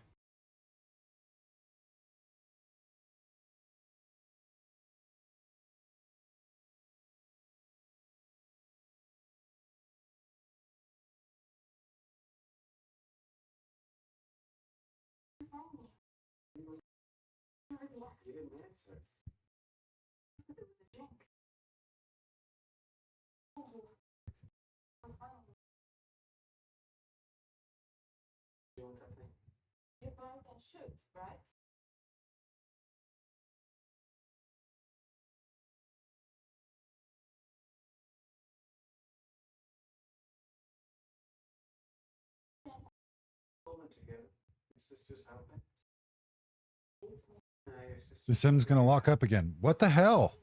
The Sim's gonna lock up again. What the hell?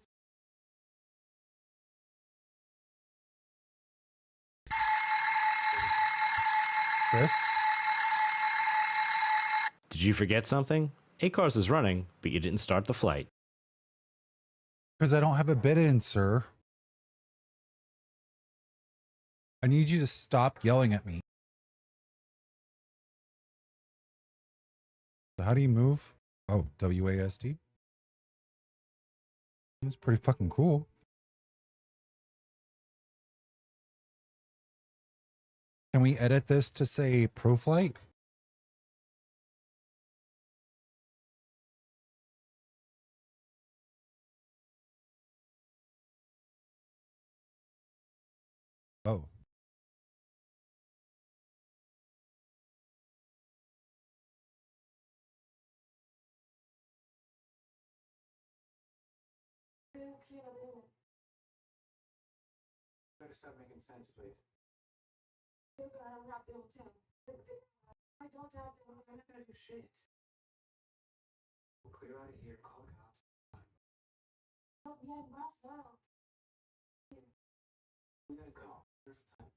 Chris? Did you forget something? A-Cars is running, but you didn't start the flight. Because I don't have a bid in, sir. I need you to stop yelling at me. So how do you move? Oh, WASD? It's pretty fucking cool. Can we edit this to say pro flight? Oh. Better start making sense, please. I don't have the hotel. I don't have the hotel. I'm not gonna do shit. We'll clear out of here, call the cops. Oh, yeah, boss now. We gotta go. There's time.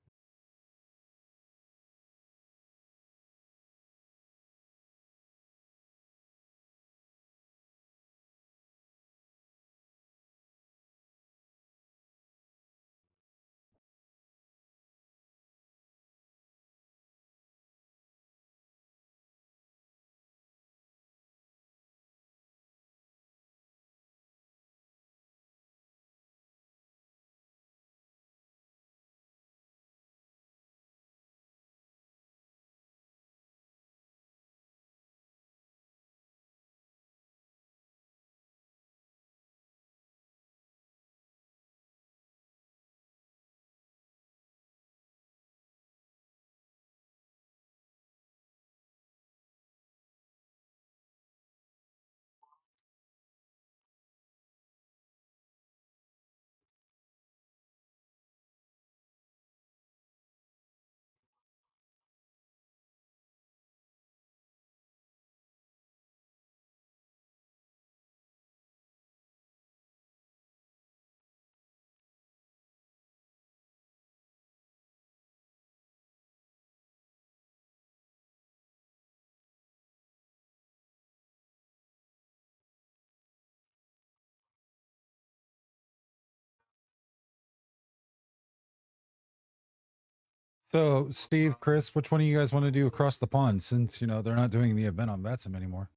So, Steve, Chris, which one of you guys want to do across the pond since, you know, they're not doing the event on Vatsum anymore?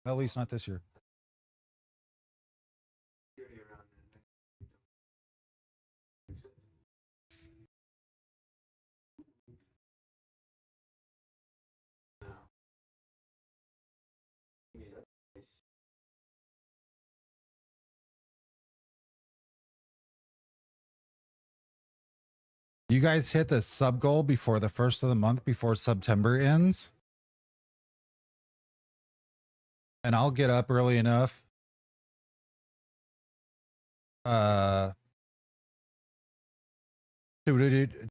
At least not this year. You guys hit the sub goal before the first of the month, before September ends. And I'll get up early enough to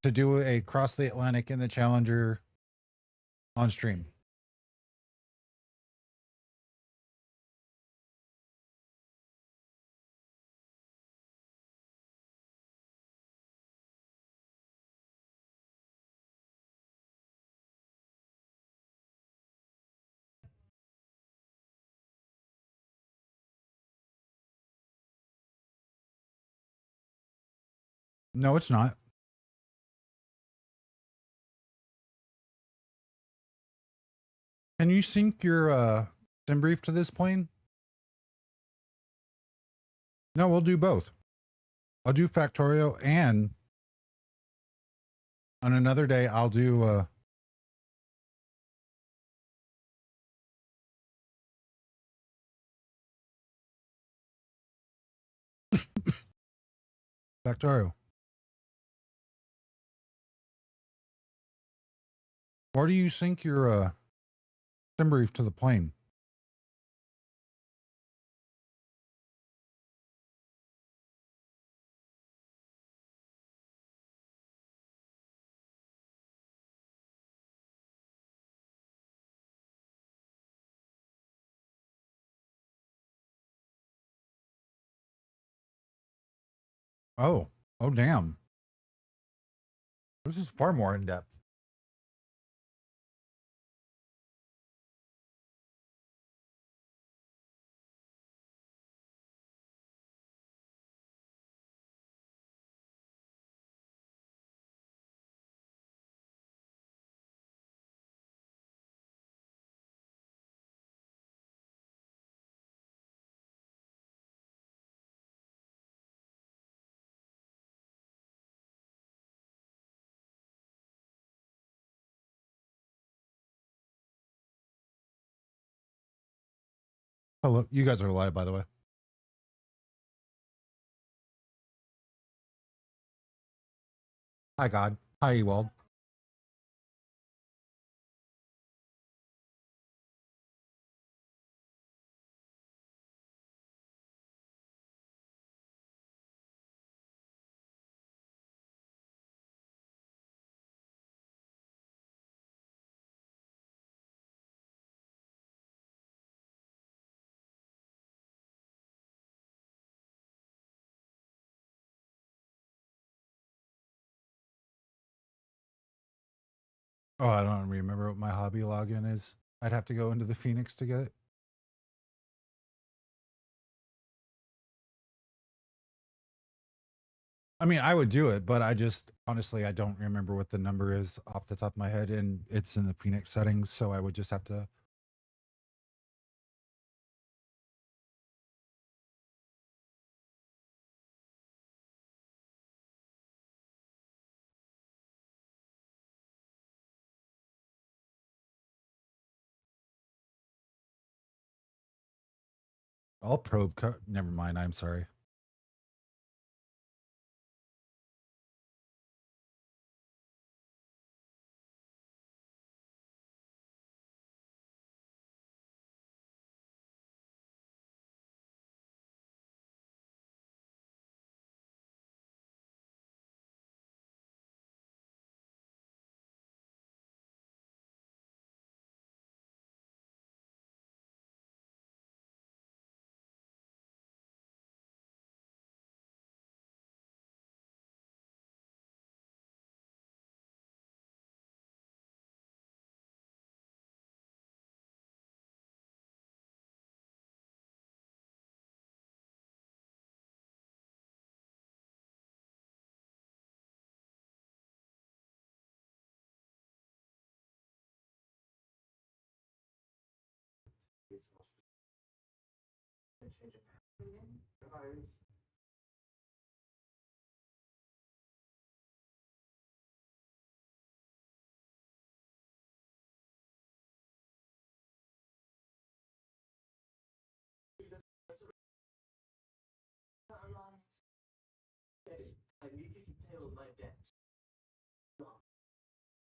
do a cross the Atlantic in the Challenger on stream. No, it's not. Can you sync your sim brief to this plane? No, we'll do both. I'll do Factorio, and on another day I'll do Factorio. Or do you sync your sim brief to the plane? Oh, oh damn. This is far more in depth. Hello, you guys are live, by the way. Hi, God. Hi, Ewald. Oh, I don't remember what my hobby login is. I'd have to go into the Phoenix to get it. I mean, I would do it, but I just honestly I don't remember what the number is off the top of my head, and it's in the Phoenix settings, so I would just have to. I'll probe. Never mind. I'm sorry.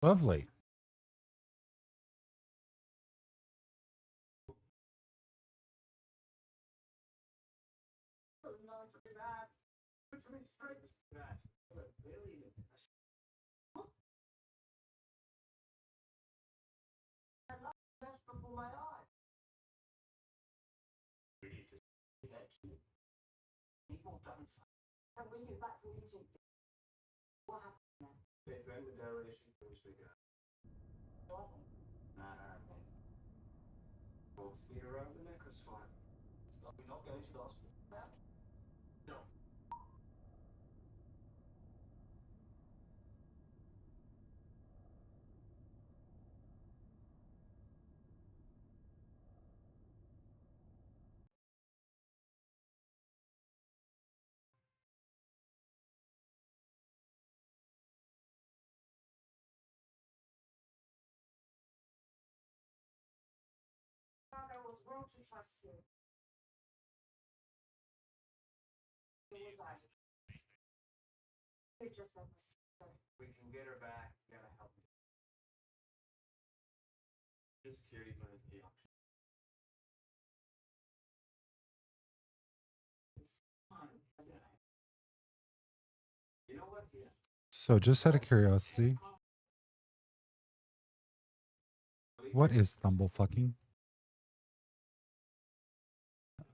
Lovely. want to trust you. It was I. It just like my sister. We can get her back. You gotta help me. Just here, you're gonna be option. You know what? Yeah. So just out of curiosity, what is Thumble fucking?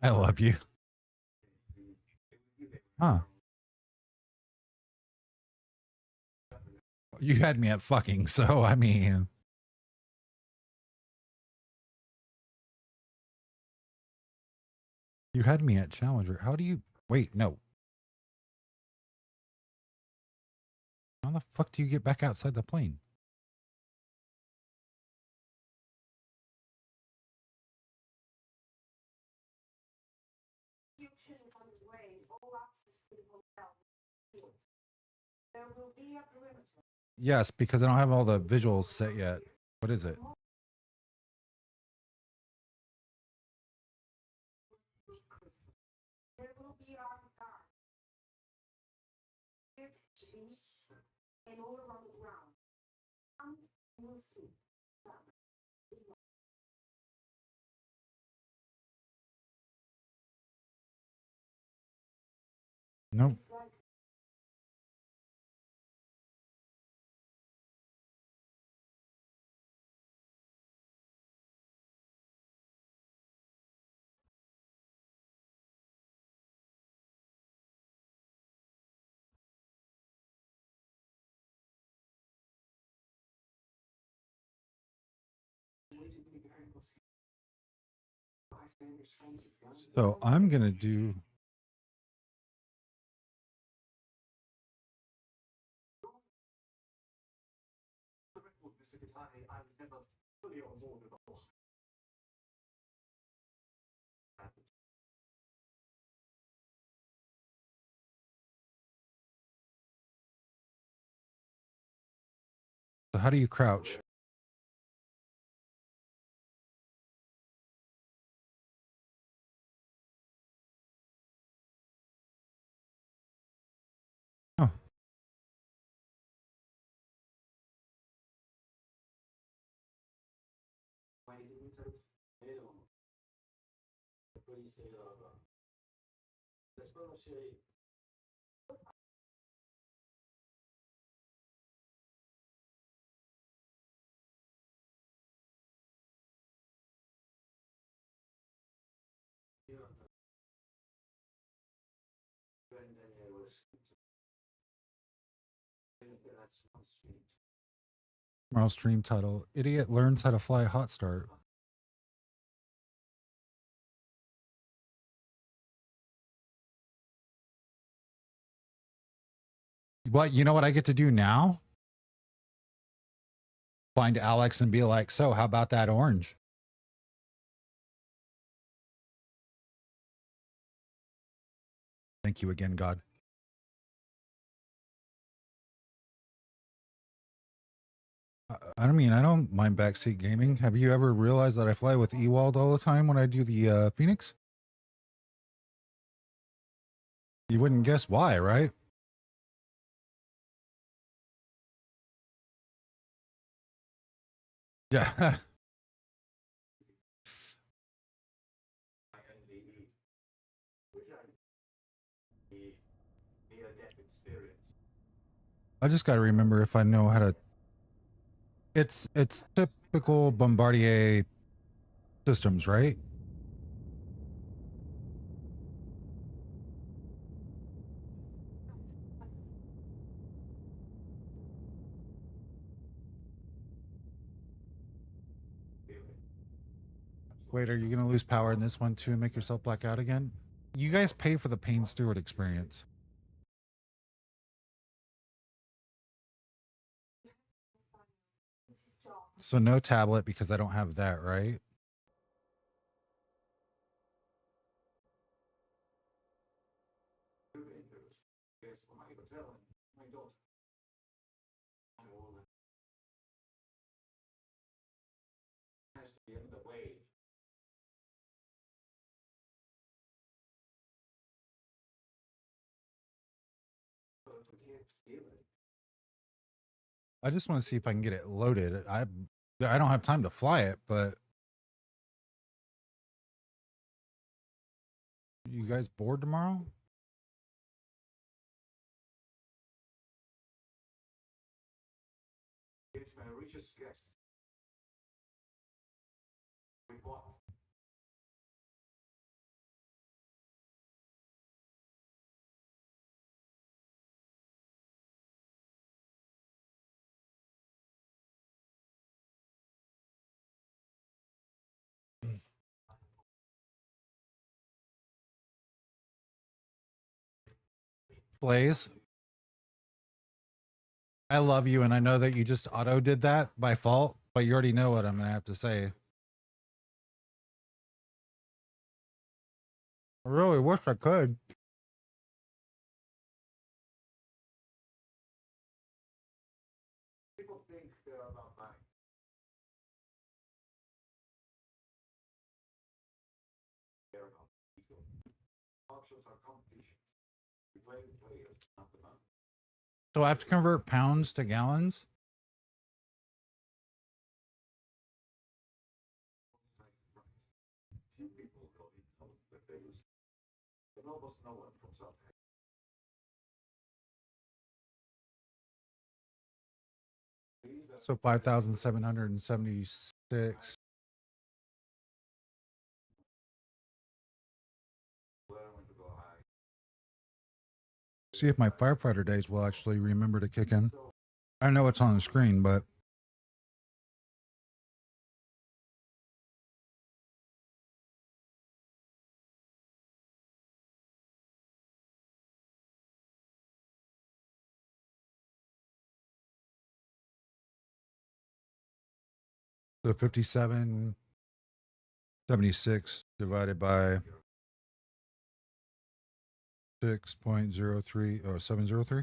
I love you. Huh. You had me at fucking, so I mean. You had me at Challenger. How do you... Wait, no. How the fuck do you get back outside the plane? There will be a perimeter. Yes, because I don't have all the visuals set yet. What is it? There will be armed guards. Beach and all around the ground. We'll see. Nope. So I'm going to do... So how do you crouch? Oh. Tomorrow stream title: Idiot learns how to fly hot start. What, you know what I get to do now? Find Alex and be like, so how about that orange? Thank you again, God. I mean, I don't mind backseat gaming. Have you ever realized that I fly with Ewald all the time when I do the Phoenix? You wouldn't guess why, right? Yeah. I just got to remember if I know how to... It's typical Bombardier systems, right? Wait, are you going to lose power in this one too and make yourself black out again? You guys pay for the Payne Stewart experience. So no tablet because I don't have that, right? I just want to see if I can get it loaded. I don't have time to fly it, but you guys bored tomorrow? It's my richest guest. We bought. Blaze, I love you, and I know that you just auto did that by fault, but you already know what I'm gonna have to say. I really wish I could. People think they're about money. They're about ego. Auctions are competition. We play the players, not the money. So I have to convert pounds to gallons. Few people really know that they was, but almost no one from South Africa. So 5,776. See if my firefighter days will actually remember to kick in. I know it's on the screen, but the 5776 divided by 6.03 or 703.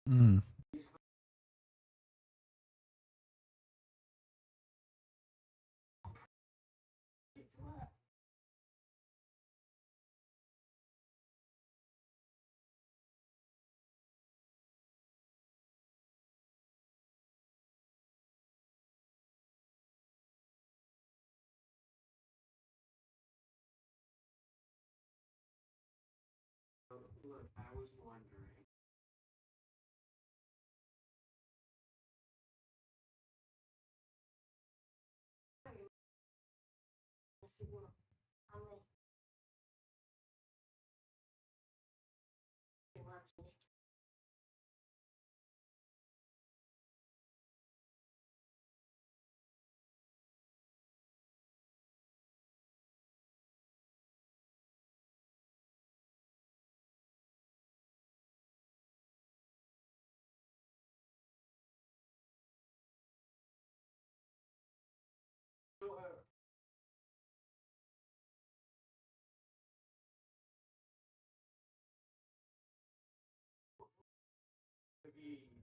Mm. Look, I was wondering.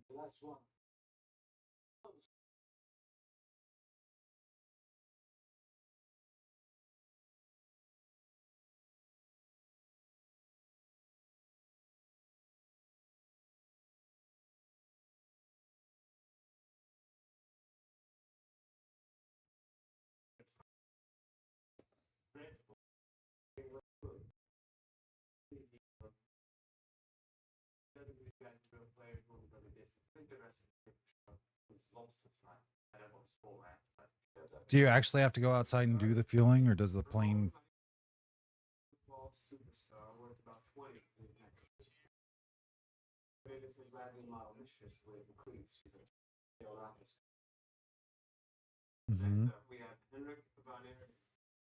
The last one. Do you actually have to go outside and do the fueling, or does the plane? Superstar worth about 20. It's his Latin model mistress with the cleats. She's a failed artist. Mm-hmm. Next up, we have Henrik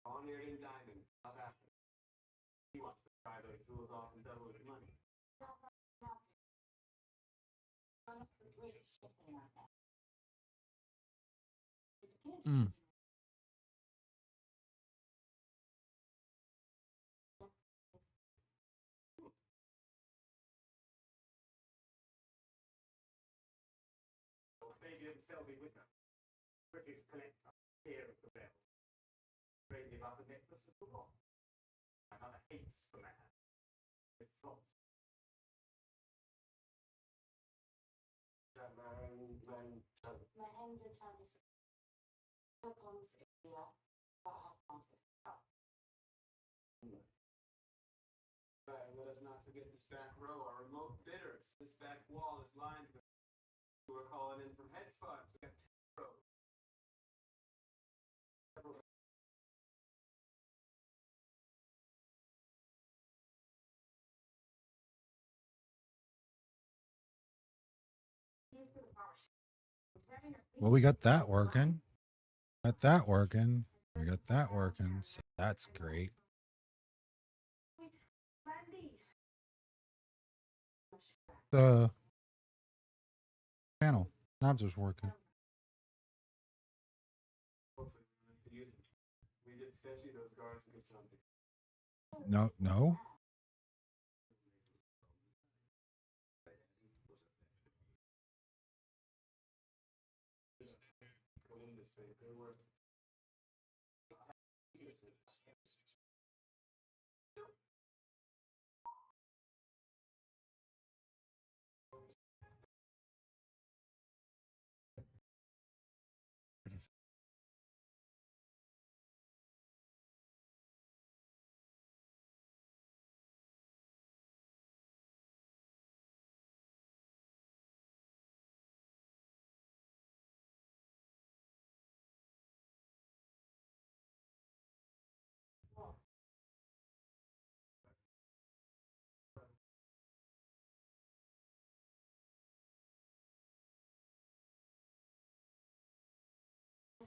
Bonnier in Diamond, South Africa. He wants to try those jewels off and double his money. Mm. selfie with them. British collector, here of the bell. Crazy about the necklace of the rock. My mother hates the man. It's false. My engine time is Stockholm's area, about half past. Right, let us not forget this back row, our remote bidders. This back wall is lined with who are calling in from hedge funds. We got two rows. Well, we got that working. Got that working. We got that working. So that's great. The panel knobs is working. We did sketchy, those guards could jump. No, no.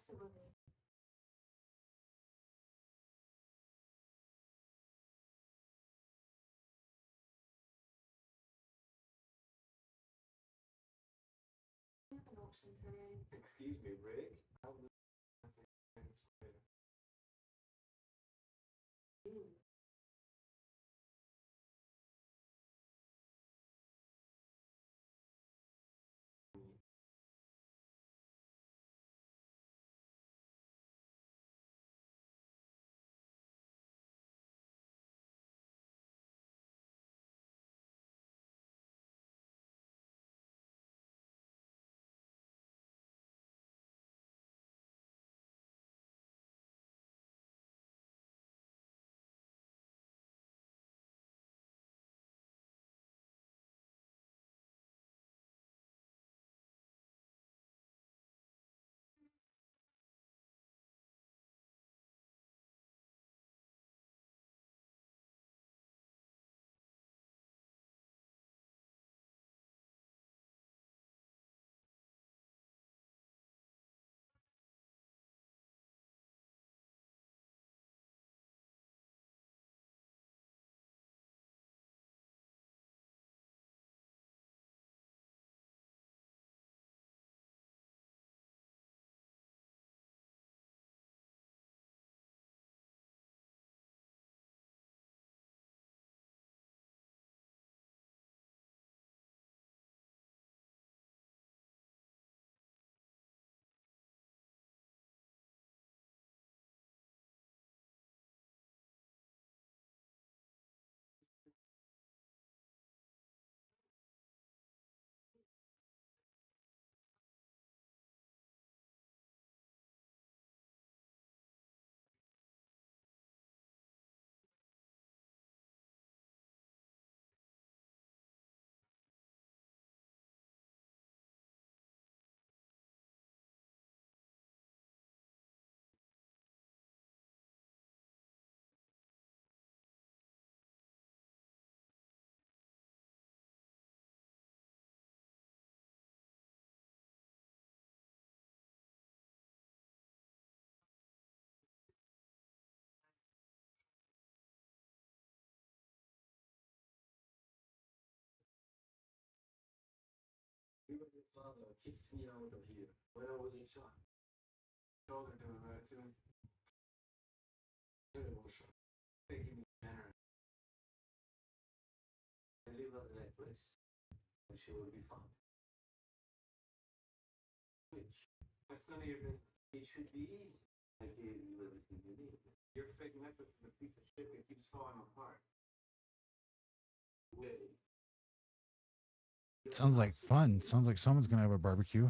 Absolutely. Excuse me, Rick. Your father keeps me out of here when I was a child. Shoulder to him, attitude. Terrible shot. Taking me dinner. I live at that place, and she will be found. Which? none of your business. It should be easy. I gave you everything you need. You're faking effort from the piece of shit that keeps falling apart. Wait. Sounds like fun. Sounds like someone's gonna have a barbecue.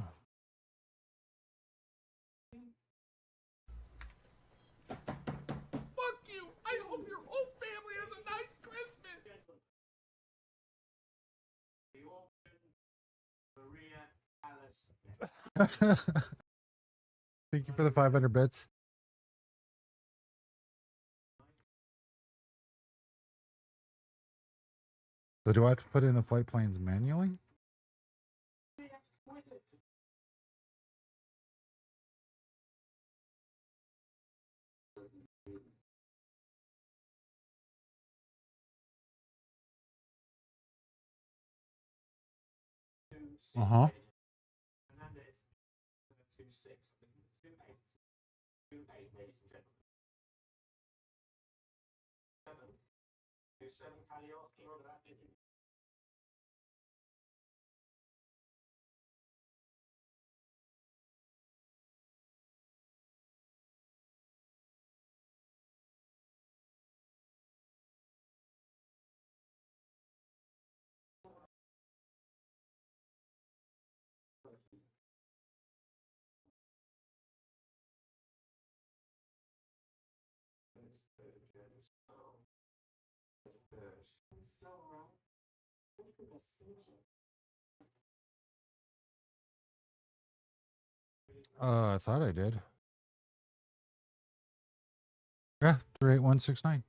Fuck you! I hope your whole family has a nice Christmas! Maria Alice. Thank you for the 500 bits. So do I have to put in the flight plans manually? Uh-huh. I thought I did. Yeah, 38169.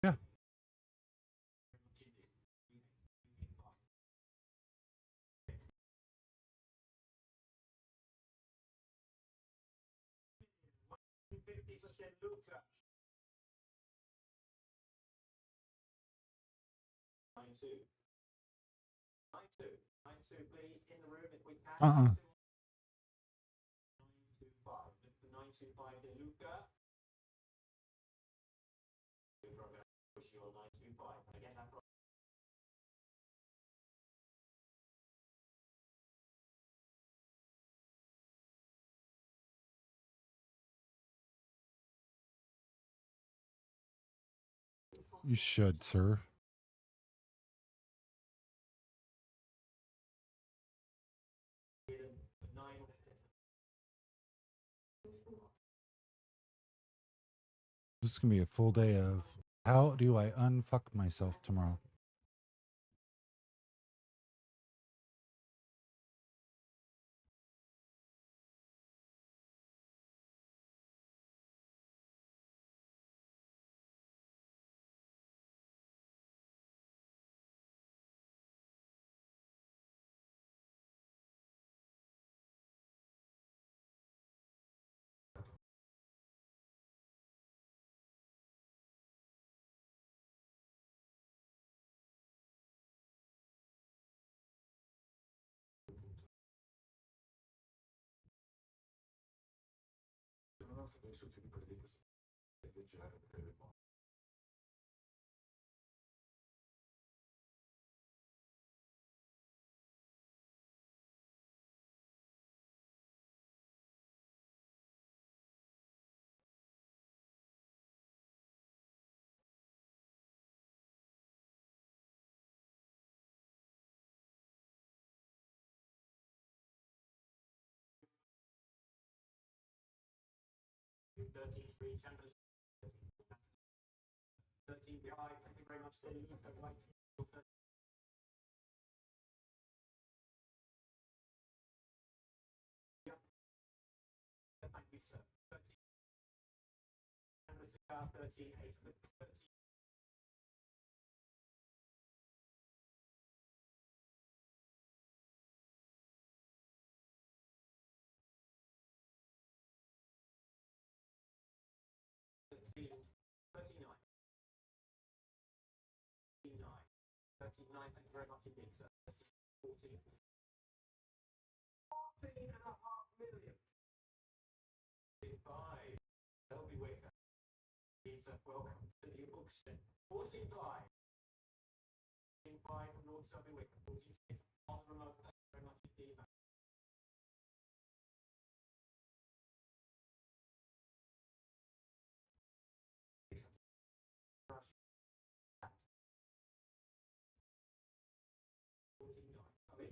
Yeah. Uh-uh. You should, sir. This is gonna be a full day of how do I unfuck myself tomorrow? Selby Wicker. It's a welcome to the auction. 45. 5 from North Selby Wicker. 46 on the remote. Thank you very much indeed.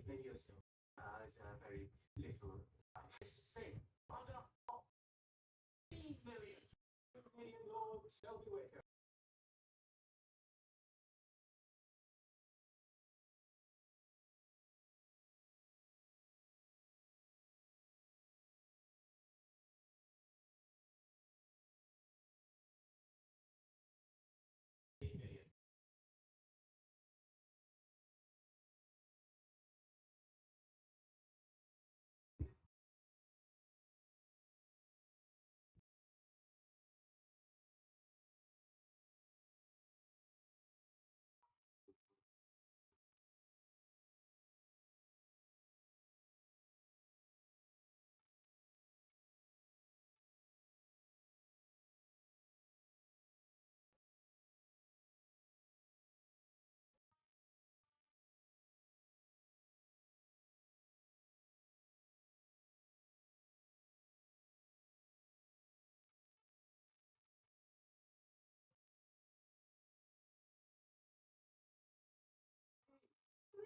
Video still. It's very little. Say, under 15 million. Lord Selby Wicker.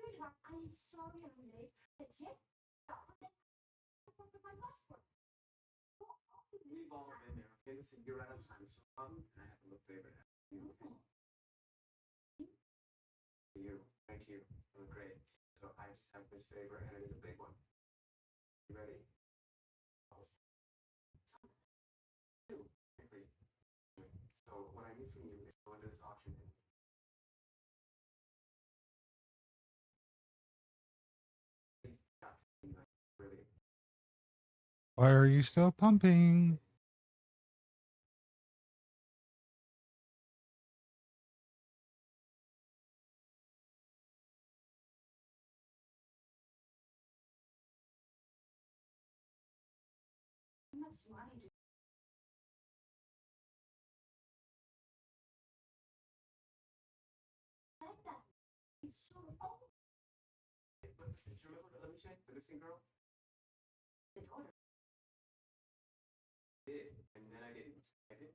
Sweetheart, I am sorry I'm late. The jet stopped and my passport. We've all been there, okay? Listen, you're out of time, so and I have to look favorite. You. Thank you. You look great. So I just have this favor, and it is a big one. You ready? Two. Agree. So what I need from you is go into this auction. Really. Why are you still pumping? How much money do like that? It's so old. But did you remember, let me check, the missing girl? The daughter. Did, and then I didn't. I did.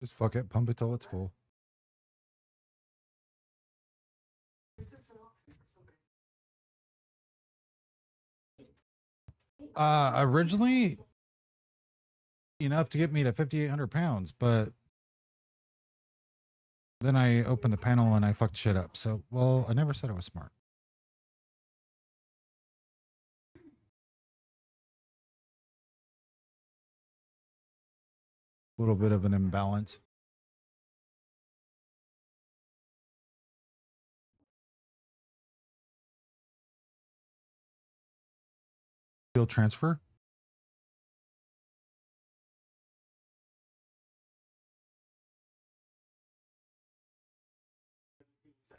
Just fuck it, pump it till it's full. Originally enough to get me to 5,800 pounds, but then I opened the panel and I fucked shit up. So, well, I never said I was smart. A little bit of an imbalance. Field transfer.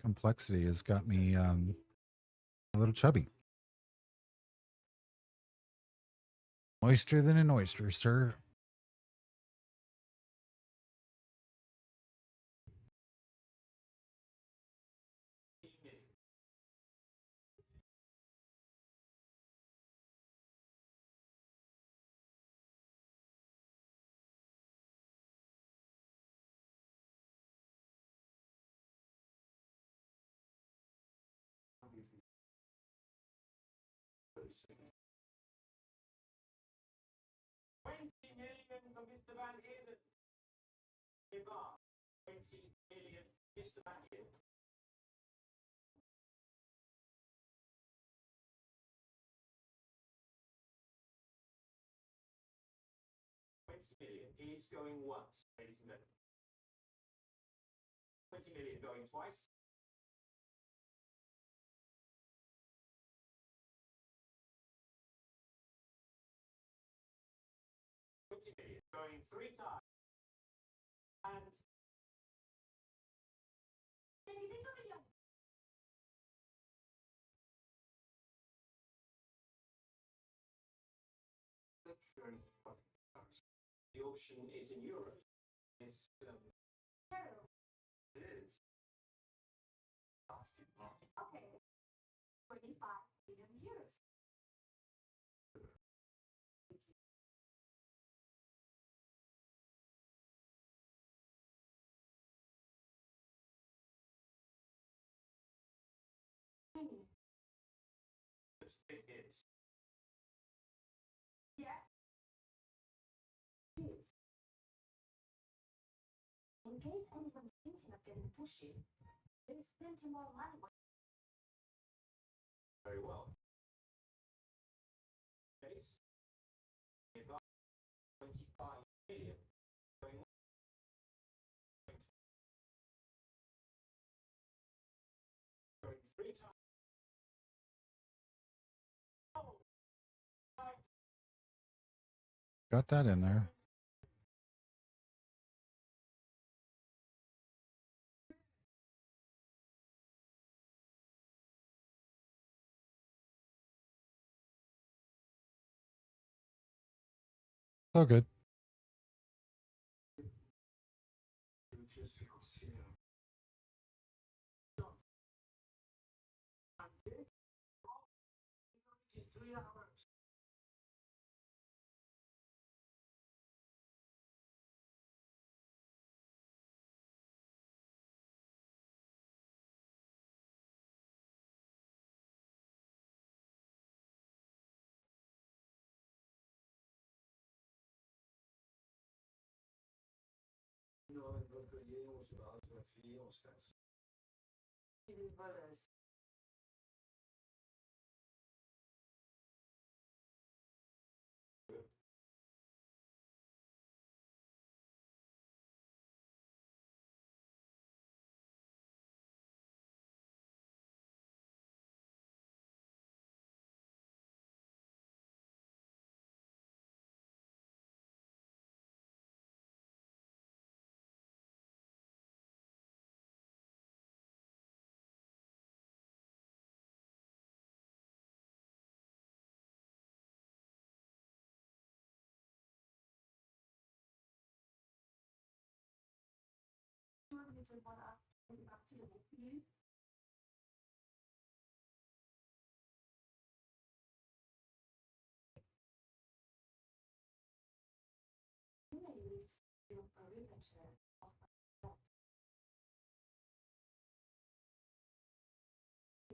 Complexity has got me a little chubby. Moister than an oyster, sir. Mr. Van Eden. 20 million, Mr. Van Eden. 20 million is going once, ladies and gentlemen. 20 million going twice. Going 3 times. And the auction is in euros. It's it is. Okay. 25 million euros. It is. Yes. It is. In case anyone's thinking of getting pushy, there is plenty more money. Very well. Case. About 25 million. Going 3 times. Got that in there. So good.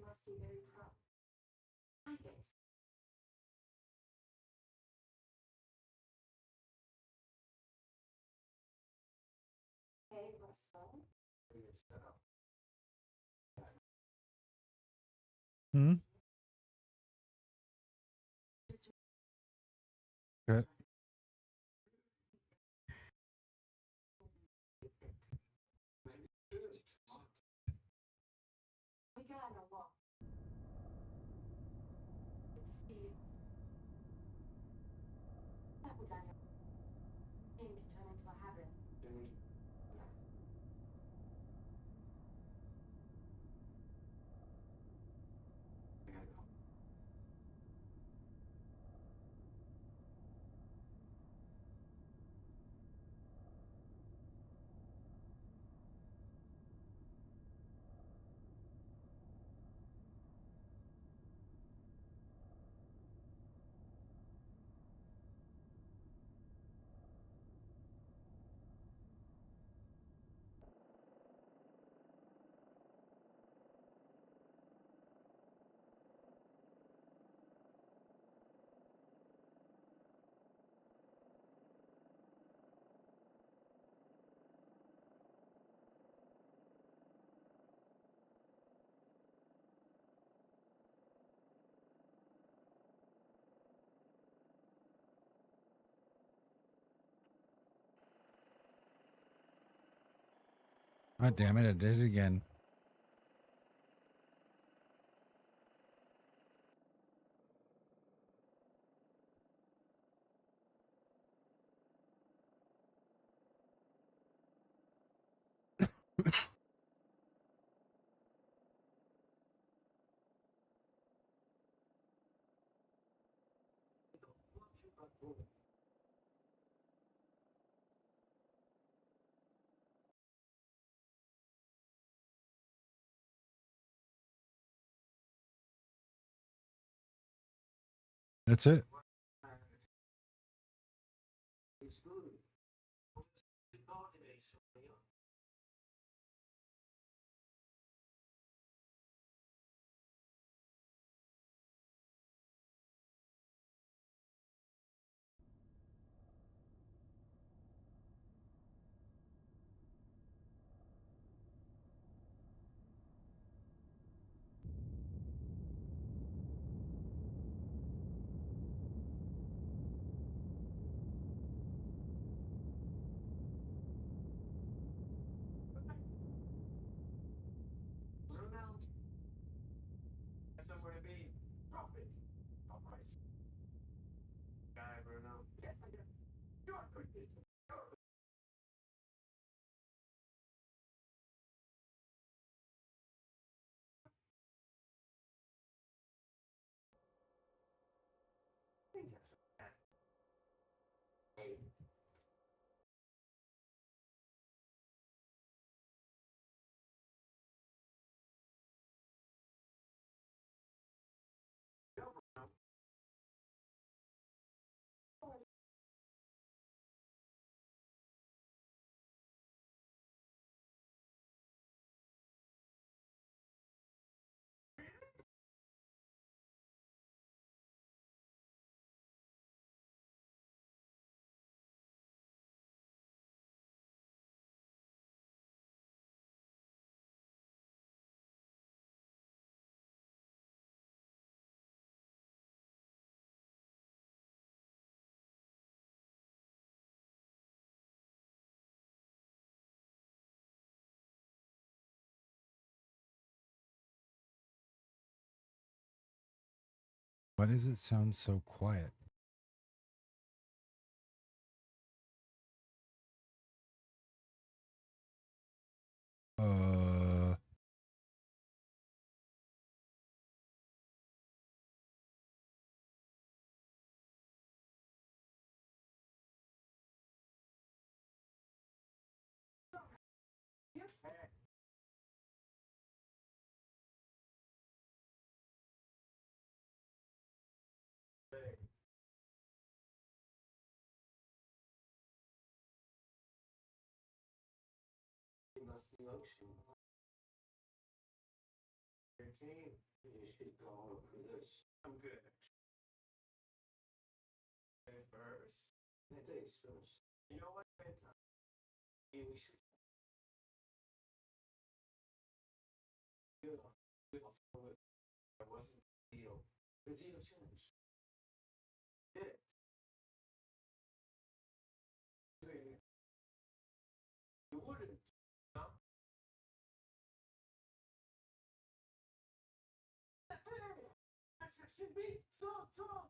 You must be very proud. I guess. Hey, Russell. Hmm. Good. We got a lot. Good to see you. That would Daniel. Seem to turn into a habit. God damn it, I did it again. That's it. Somewhere to be. Drop it. All right. Guy, Bruno. Yes, I do. Sure. Why does it sound so quiet? That's the ocean. 13. You should go over this. I'm good. First. That is first. You know what? We should. That wasn't the deal. The deal changed. Did it? You wouldn't. Huh? That should be so tall.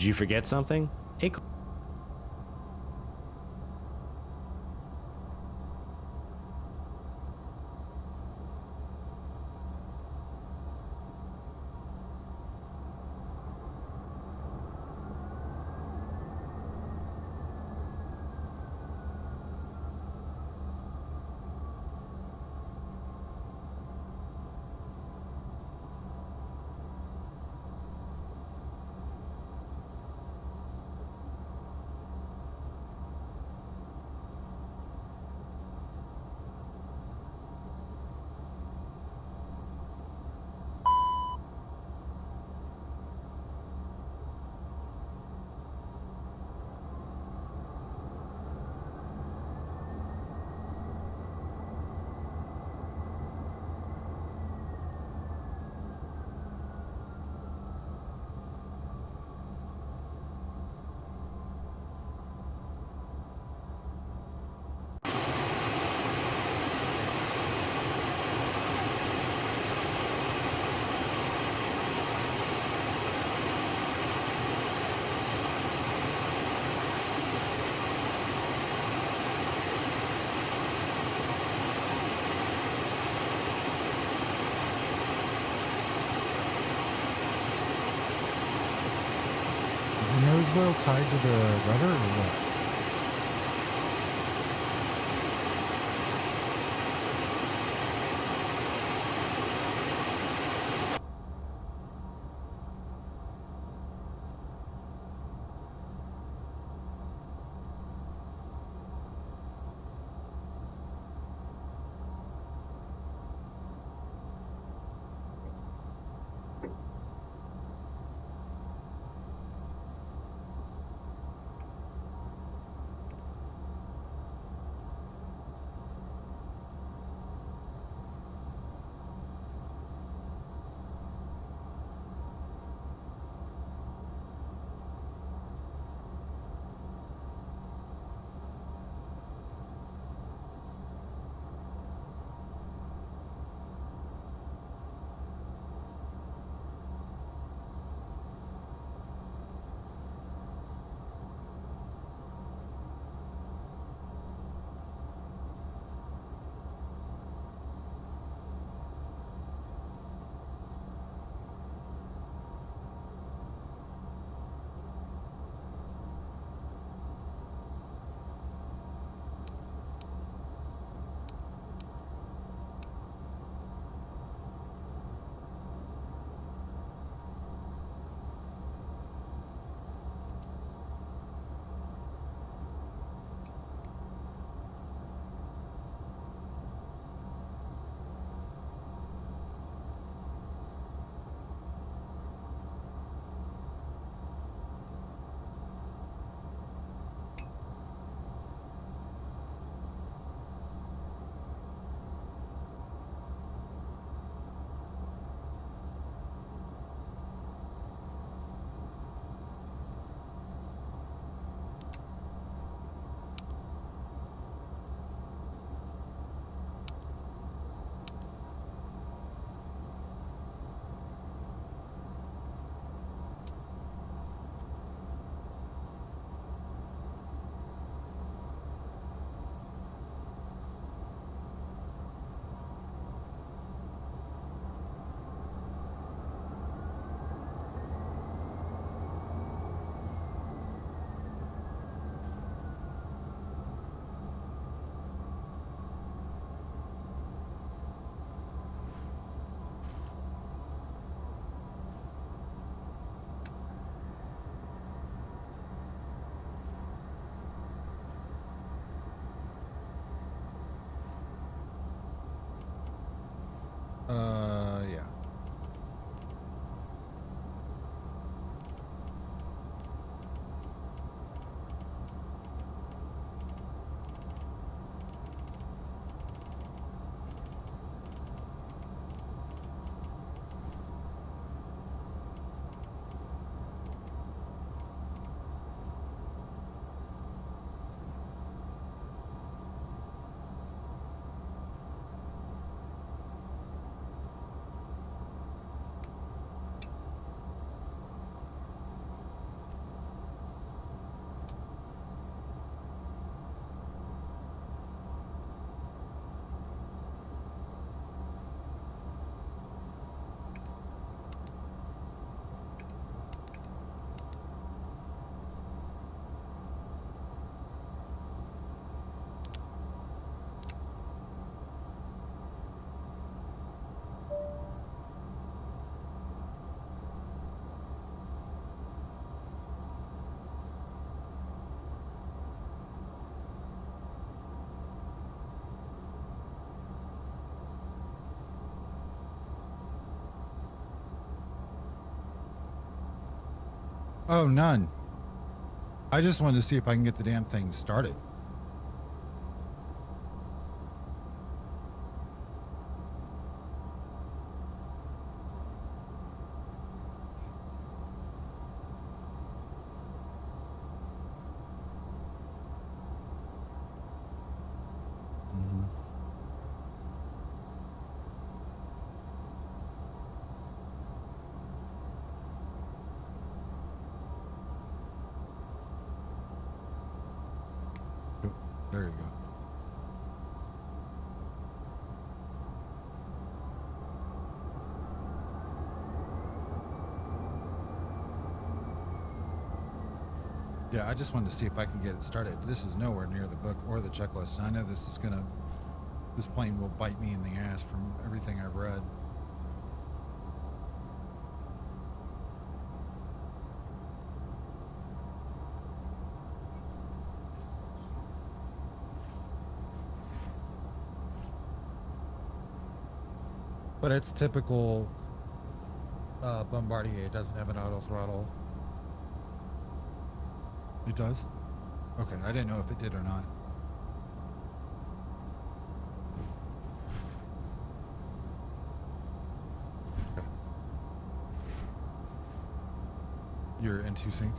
Did you forget something? A Is the nose wheel tied to the rudder or what? Oh, none. I just wanted to see if I can get the damn thing started. There you go. Yeah, I just wanted to see if I can get it started. This is nowhere near the book or the checklist. And I know this plane will bite me in the ass from everything I've read. But it's typical Bombardier. It doesn't have an auto throttle. It does? Okay, I didn't know if it did or not. Okay. You're into sync?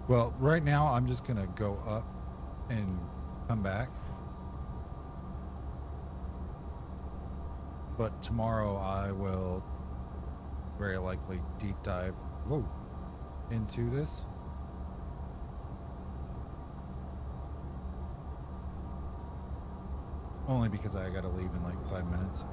Well, right now I'm just gonna go up and come back. But tomorrow I will very likely deep dive into this. Only because I gotta leave in like 5 minutes.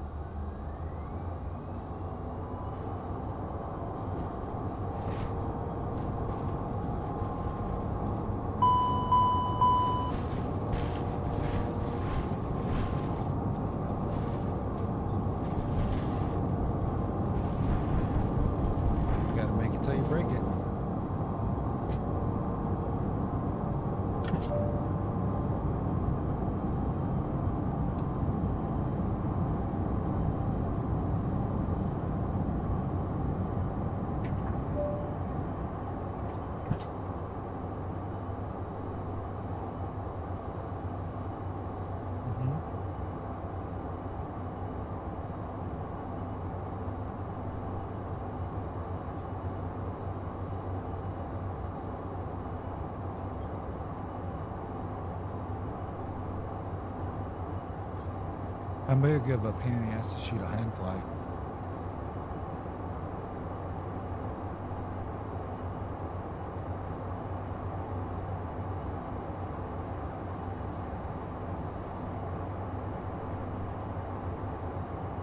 I'm gonna give a pain in the ass to shoot a hand fly.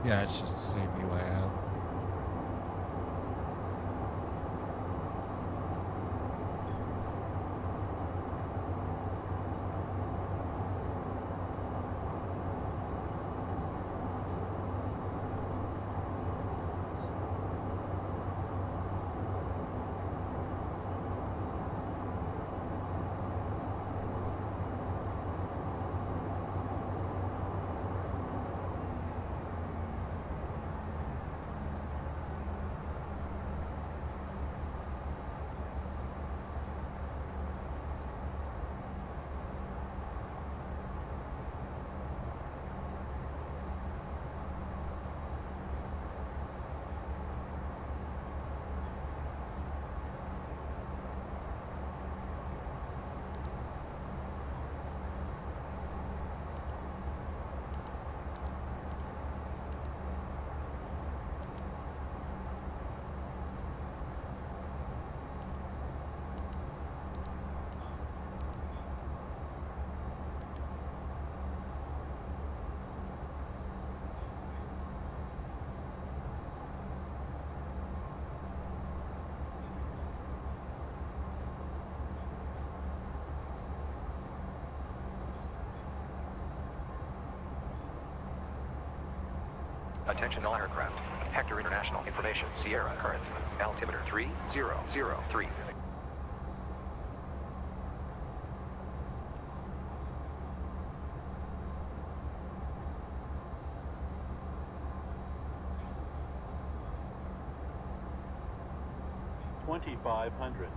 Yeah, it's just the same view I have. Attention all aircraft. Hector International Information, Sierra current. Altimeter 3003. 2,500.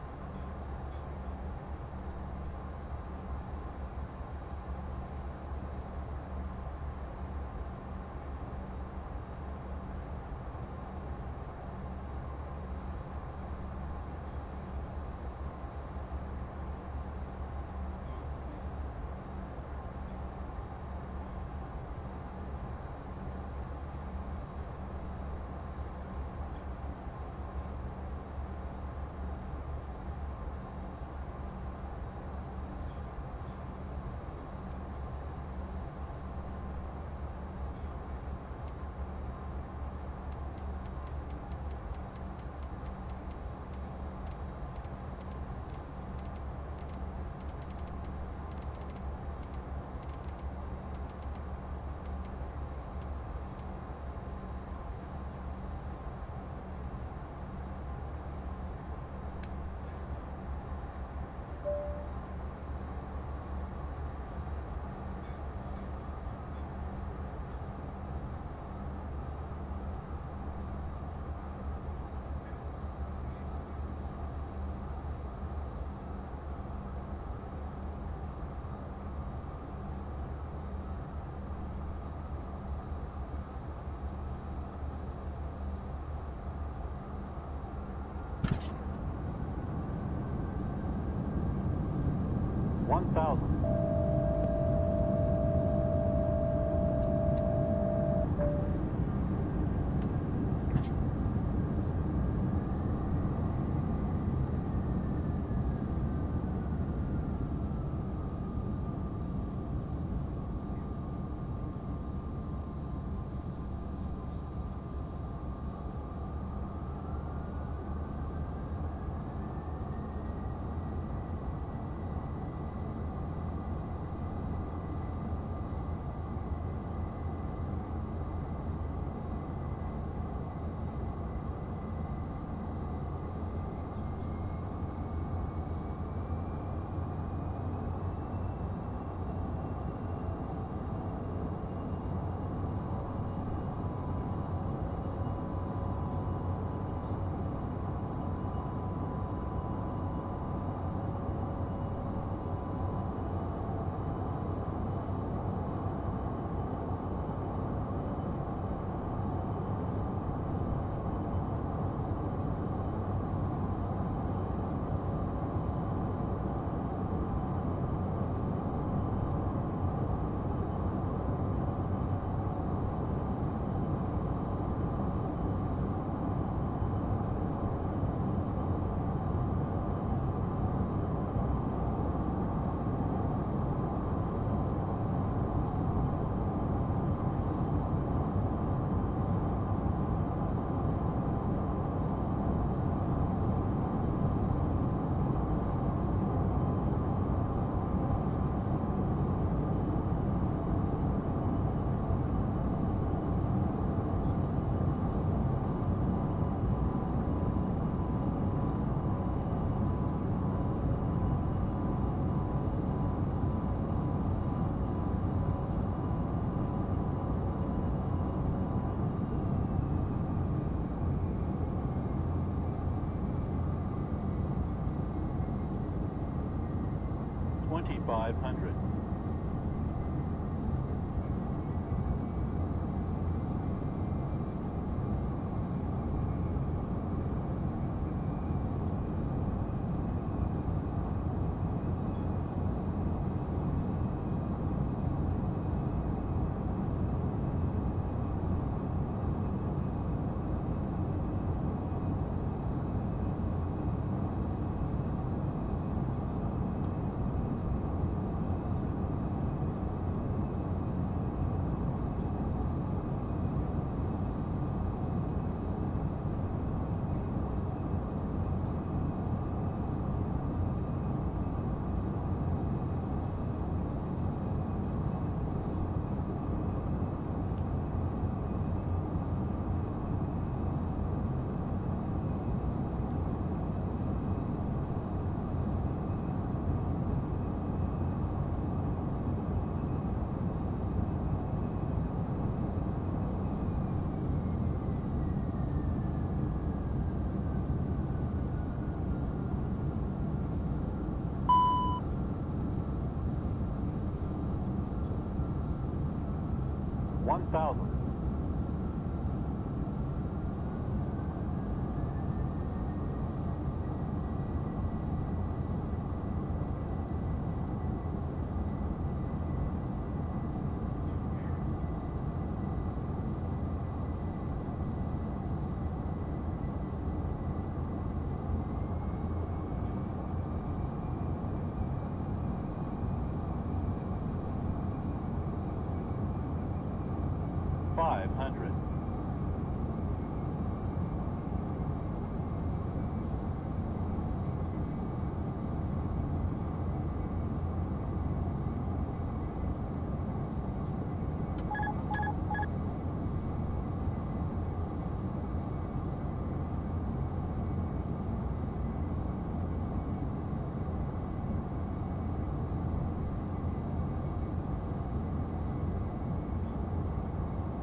1,000.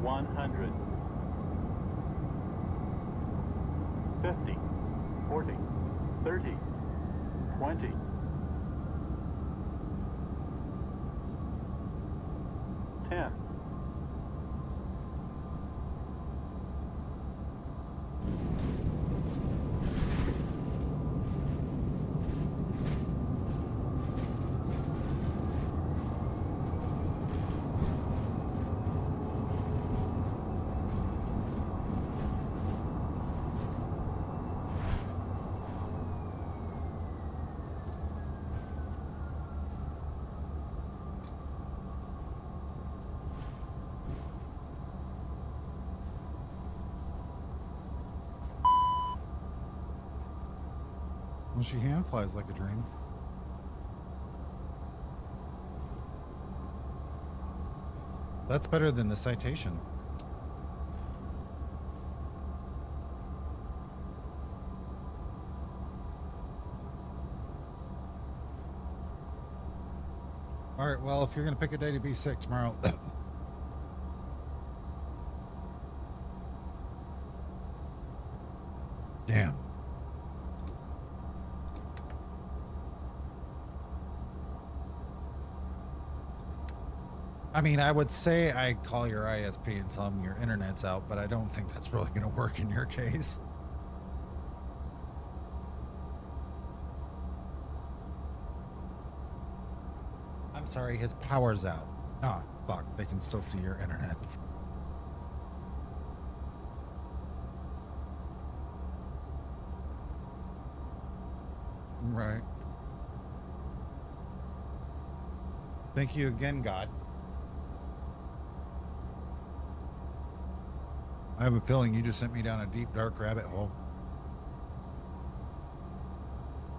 $100. 50, 40, 30, 20. 10. Well, she hand flies like a dream. That's better than the citation. All right, well, if you're going to pick a day to be sick tomorrow. Damn. I mean, I would say I call your ISP and tell them your internet's out, but I don't think that's really going to work in your case. I'm sorry, his power's out. Ah, fuck, they can still see your internet. Right. Thank you again, God. I have a feeling you just sent me down a deep, dark rabbit hole.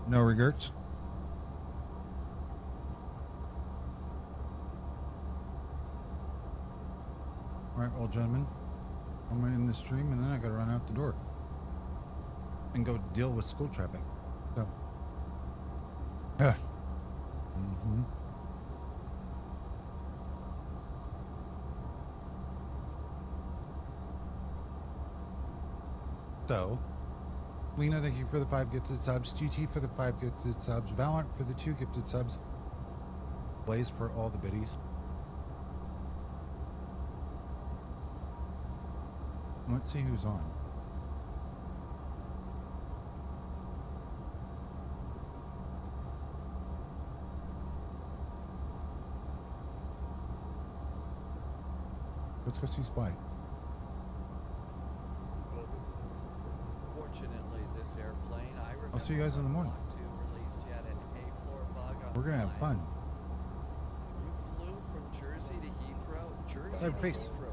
No regrets? All right, well, gentlemen, I'm in this stream, and then I got to run out the door and go deal with school traffic. So, yeah. Mm-hmm. So, Lena, thank you for the 5 gifted subs. GT for the 5 gifted subs. Valorant for the 2 gifted subs. Blaze for all the biddies. Let's see who's on. Let's go see Spy. Fortunately, this airplane, I'll see you guys in the morning. We're gonna have fun. You flew from Jersey to Heathrow? Jersey Side to face. Heathrow.